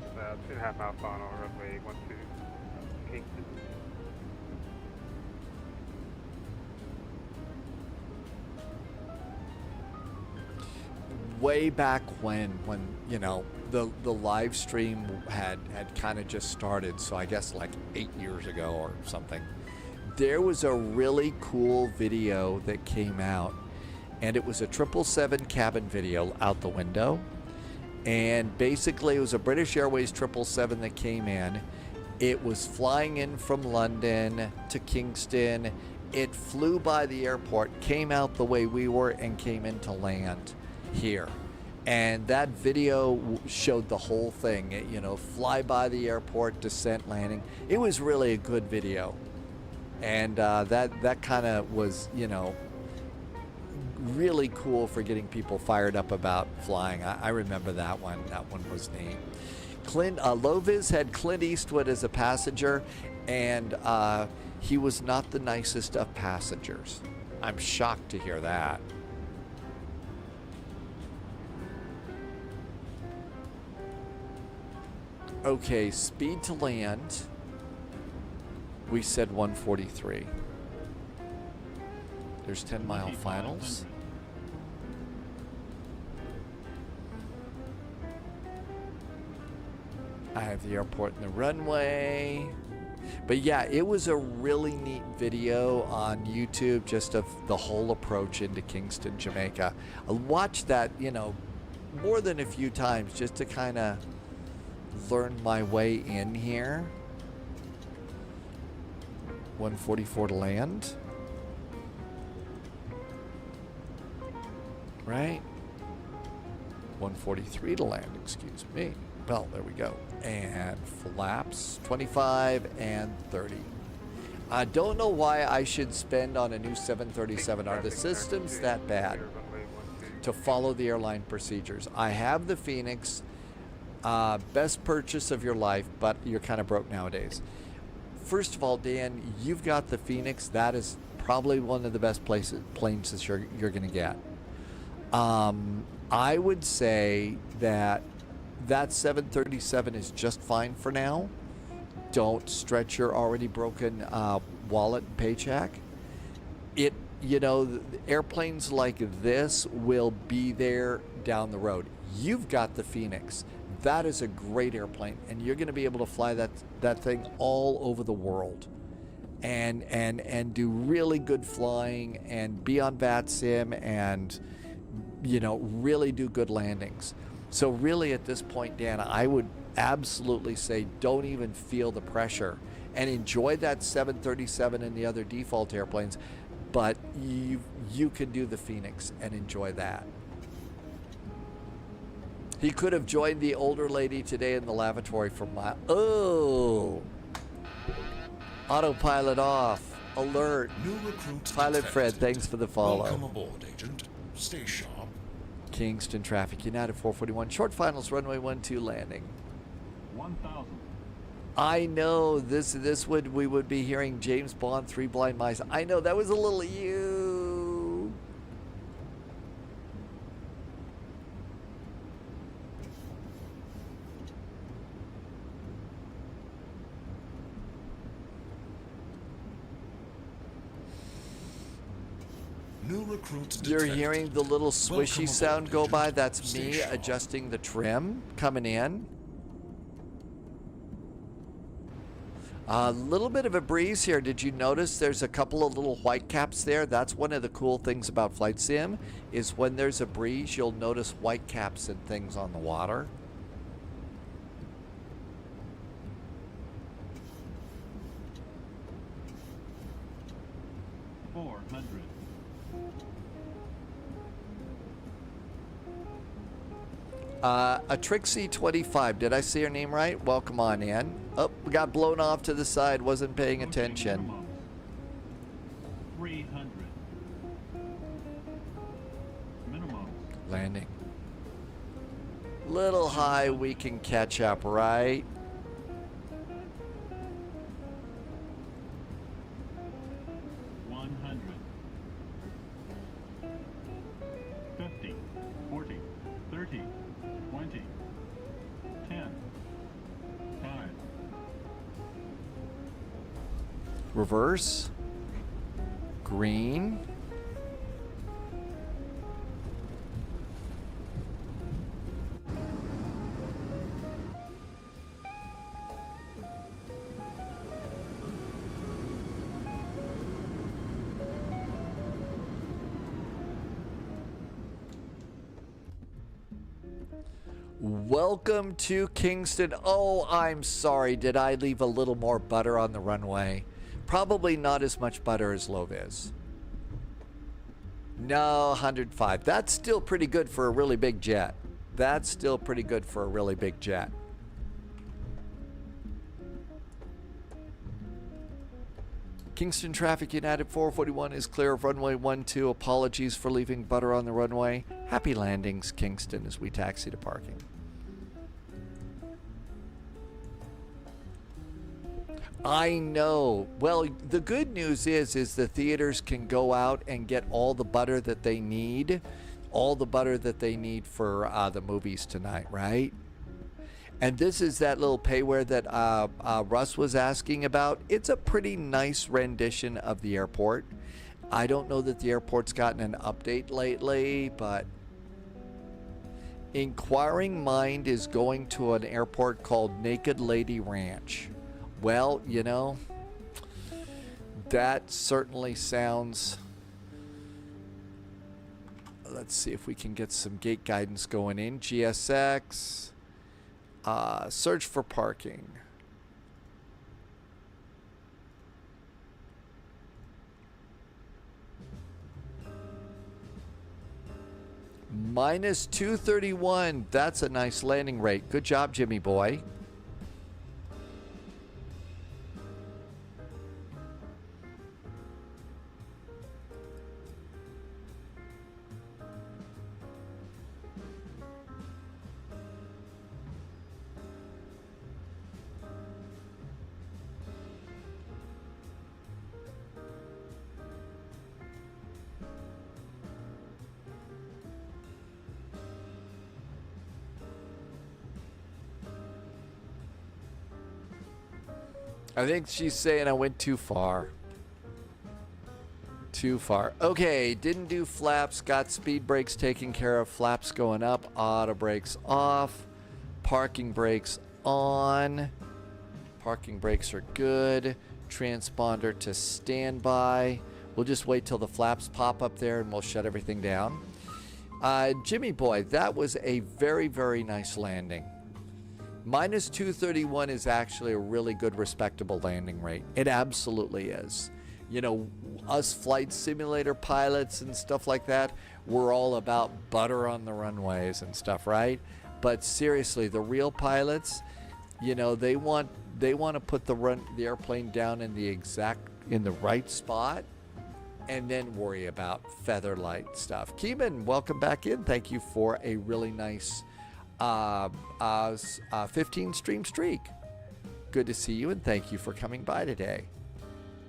2.5 mile final, runway 12, Kingston. Way back when you know the live stream had kind of just started, so I guess like 8 years ago or something, there was a really cool video that came out, and it was a 777 cabin video out the window. And basically it was a British Airways 777 that came in. It was flying in from London to Kingston. It flew by the airport, came out the way we were, and came into land here. And that video showed the whole thing, you know, fly by the airport, descent, landing. It was really a good video. And that kind of was, you know, really cool for getting people fired up about flying. I remember that one. That one was neat. Loviz had Clint Eastwood as a passenger, and he was not the nicest of passengers. I'm shocked to hear that. Okay, speed to land. We said 143. There's 10-mile finals. I have the airport and the runway. But yeah, it was a really neat video on YouTube just of the whole approach into Kingston, Jamaica. I watched that, you know, more than a few times just to kind of learn my way in here. 144 to land. Right? 143 to land, excuse me. Well, there we go. And flaps, 25 and 30. I don't know why I should spend on a new 737. Are the systems that bad to follow the airline procedures? I have the Phoenix, best purchase of your life, but you're kind of broke nowadays. First of all, Dan, you've got the Phoenix. That is probably one of the best planes that you're going to get. I would say that 737 is just fine for now. Don't stretch your already broken wallet and paycheck. You know, airplanes like this will be there down the road. You've got the Phoenix. That is a great airplane, and you're going to be able to fly that thing all over the world, and do really good flying, and be on VATSIM, and you know, really do good landings. So really at this point, Dan, I would absolutely say don't even feel the pressure and enjoy that 737 and the other default airplanes, but you can do the Phoenix and enjoy that. He could have joined the older lady today in the lavatory for my... Oh! Autopilot off. Alert. New recruit Pilot Fred, detected. thanks for the follow. Welcome aboard, Agent. Stay sharp. Kingston traffic, United 441. Short finals, runway 12 landing. 1,000. I know we would be hearing James Bond, Three Blind Mice. I know, that was a little you. New recruit You're detected. hearing the little swishy Welcome sound aboard, go Agent. by. That's Stay me sharp. adjusting the trim coming in. A little bit of a breeze here. Did you notice there's a couple of little white caps there? That's one of the cool things about Flight Sim, is when there's a breeze, you'll notice white caps and things on the water. A Trixie 25. Did I say her name right? Welcome on in. Oh, we got blown off to the side. Wasn't paying attention. 300. Minimum. Landing. Little high. We can catch up, right? Reverse. Green. Welcome to Kingston. Oh, I'm sorry. Did I leave a little more butter on the runway? Probably not as much butter as Loviz. No, 105. That's still pretty good for a really big jet. That's still pretty good for a really big jet. Kingston traffic, United 441 is clear of runway 12. Apologies for leaving butter on the runway. Happy landings, Kingston, as we taxi to parking. I know. Well, the good news is the theaters can go out and get all the butter that they need. All the butter that they need for the movies tonight, right? And this is that little payware that Russ was asking about. It's a pretty nice rendition of the airport. I don't know that the airport's gotten an update lately, but Inquiring Mind is going to an airport called Naked Lady Ranch. Well, you know, that certainly sounds... Let's see if we can get some gate guidance going in. GSX... search for parking. Minus 231. That's a nice landing rate. Good job, Jimmy boy. I think she's saying I went too far. Too far. Okay, didn't do flaps. Got speed brakes taken care of. Flaps going up. Auto brakes off. Parking brakes on. Parking brakes are good. Transponder to standby. We'll just wait till the flaps pop up there and we'll shut everything down. Jimmy boy, that was a very, very nice landing. Minus 231 is actually a really good, respectable landing rate. It absolutely is. You know, us flight simulator pilots and stuff like that, we're all about butter on the runways and stuff, right? But seriously, the real pilots, you know, they want to put the airplane down in the right spot, and then worry about feather light stuff. Keeman, welcome back in. Thank you for a really nice 15 stream streak. Good to see you, and thank you for coming by today.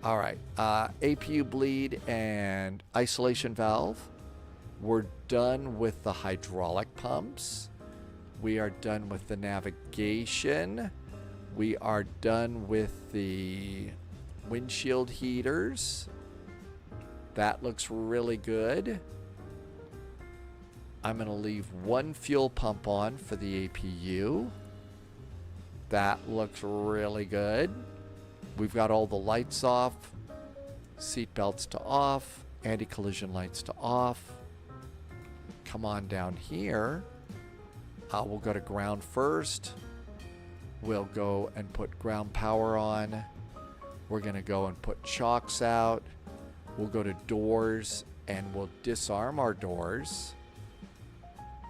All right, APU bleed and isolation valve. We're done with the hydraulic pumps. We are done with the navigation. We are done with the windshield heaters. That looks really good. I'm going to leave one fuel pump on for the APU. That looks really good. We've got all the lights off. Seat belts to off. Anti-collision lights to off. Come on down here. We'll go to ground first. We'll go and put ground power on. We're going to go and put chocks out. We'll go to doors and we'll disarm our doors.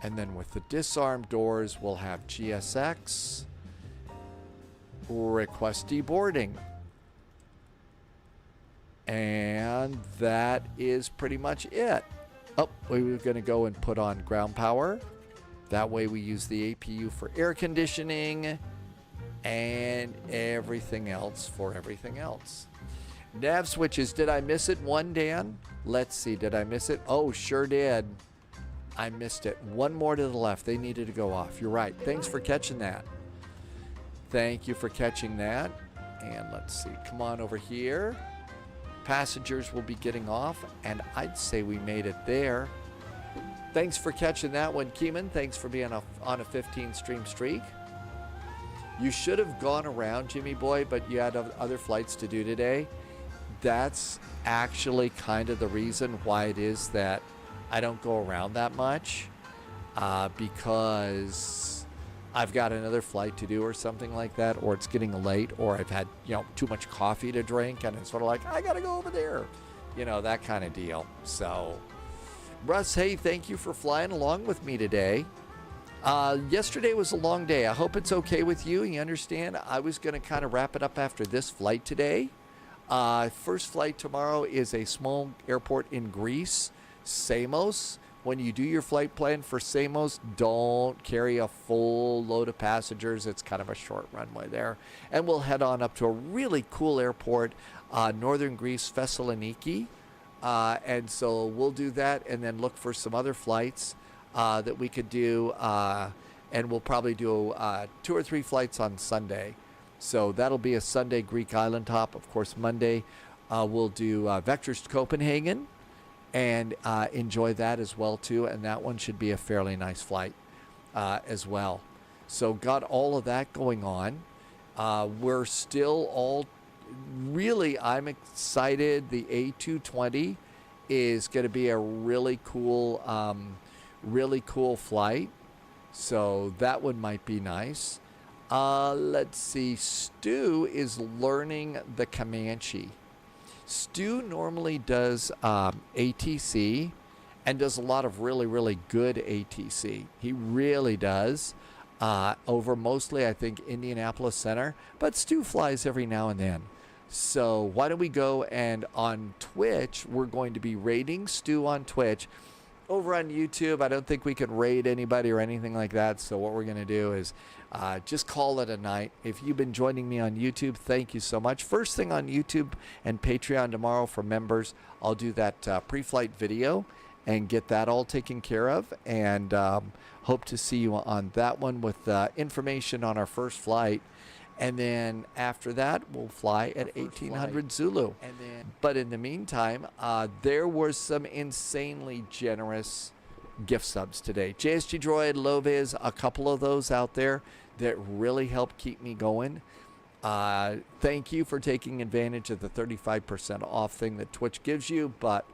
And then with the disarmed doors, we'll have GSX, request deboarding. And that is pretty much it. Oh, we were going to go and put on ground power. That way we use the APU for air conditioning and everything else for everything else. Nav switches, did I miss it? One, Dan? Let's see, did I miss it? Oh, sure did. I missed it. One more to the left. They needed to go off. You're right. Thanks for catching that. Thank you for catching that. And let's see. Come on over here. Passengers will be getting off. And I'd say we made it there. Thanks for catching that one, Keeman. Thanks for being on a 15 stream streak. You should have gone around, Jimmy boy, but you had other flights to do today. That's actually kind of the reason why it is that I don't go around that much, because I've got another flight to do or something like that, or it's getting late, or I've had, you know, too much coffee to drink, and it's sort of like, I got to go over there, you know, that kind of deal. So, Russ, hey, thank you for flying along with me today. Yesterday was a long day. I hope it's okay with you. You understand? I was going to kind of wrap it up after this flight today. First flight tomorrow is a small airport in Greece, Samos. When you do your flight plan for Samos, don't carry a full load of passengers. It's kind of a short runway there. And we'll head on up to a really cool airport, northern Greece, Thessaloniki. And so we'll do that and then look for some other flights that we could do. And we'll probably do 2 or 3 flights on Sunday. So that'll be a Sunday Greek island hop. Of course, Monday we'll do Vectors to Copenhagen and enjoy that as well too. And that one should be a fairly nice flight as well. So got all of that going on. We're still all really, I'm excited. The A220 is going to be a really cool flight. So that one might be nice. Let's see. Stu is learning the Comanche. Stu normally does ATC and does a lot of really, really good ATC. He really does. Over mostly, I think, Indianapolis Center. But Stu flies every now and then. So why don't we go and on Twitch, we're going to be rating Stu on Twitch. Over on YouTube, I don't think we could raid anybody or anything like that. So what we're going to do is just call it a night. If you've been joining me on YouTube, thank you so much. First thing on YouTube and Patreon tomorrow for members, I'll do that pre-flight video and get that all taken care of. And hope to see you on that one with information on our first flight. And then after that, we'll fly at 1800 Zulu. But in the meantime, there were some insanely generous gift subs today. JSG Droid, Loviz, a couple of those out there that really helped keep me going. Thank you for taking advantage of the 35% off thing that Twitch gives you. But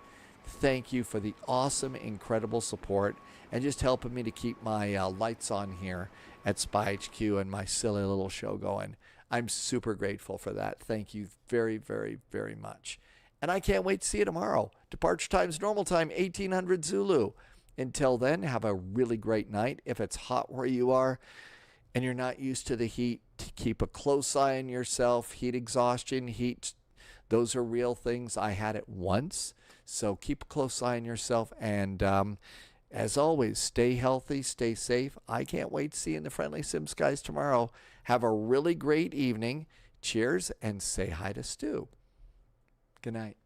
thank you for the awesome, incredible support and just helping me to keep my lights on here at Spy HQ and my silly little show going. I'm super grateful for that. Thank you very, very, very much. And I can't wait to see you tomorrow. Departure time's normal time, 1800 Zulu. Until then, have a really great night. If it's hot where you are and you're not used to the heat, keep a close eye on yourself. Heat exhaustion, heat, those are real things. I had it once. So keep a close eye on yourself. And as always, stay healthy, stay safe. I can't wait to see you in the Friendly Sim Skies tomorrow. Have a really great evening. Cheers, and say hi to Stu. Good night.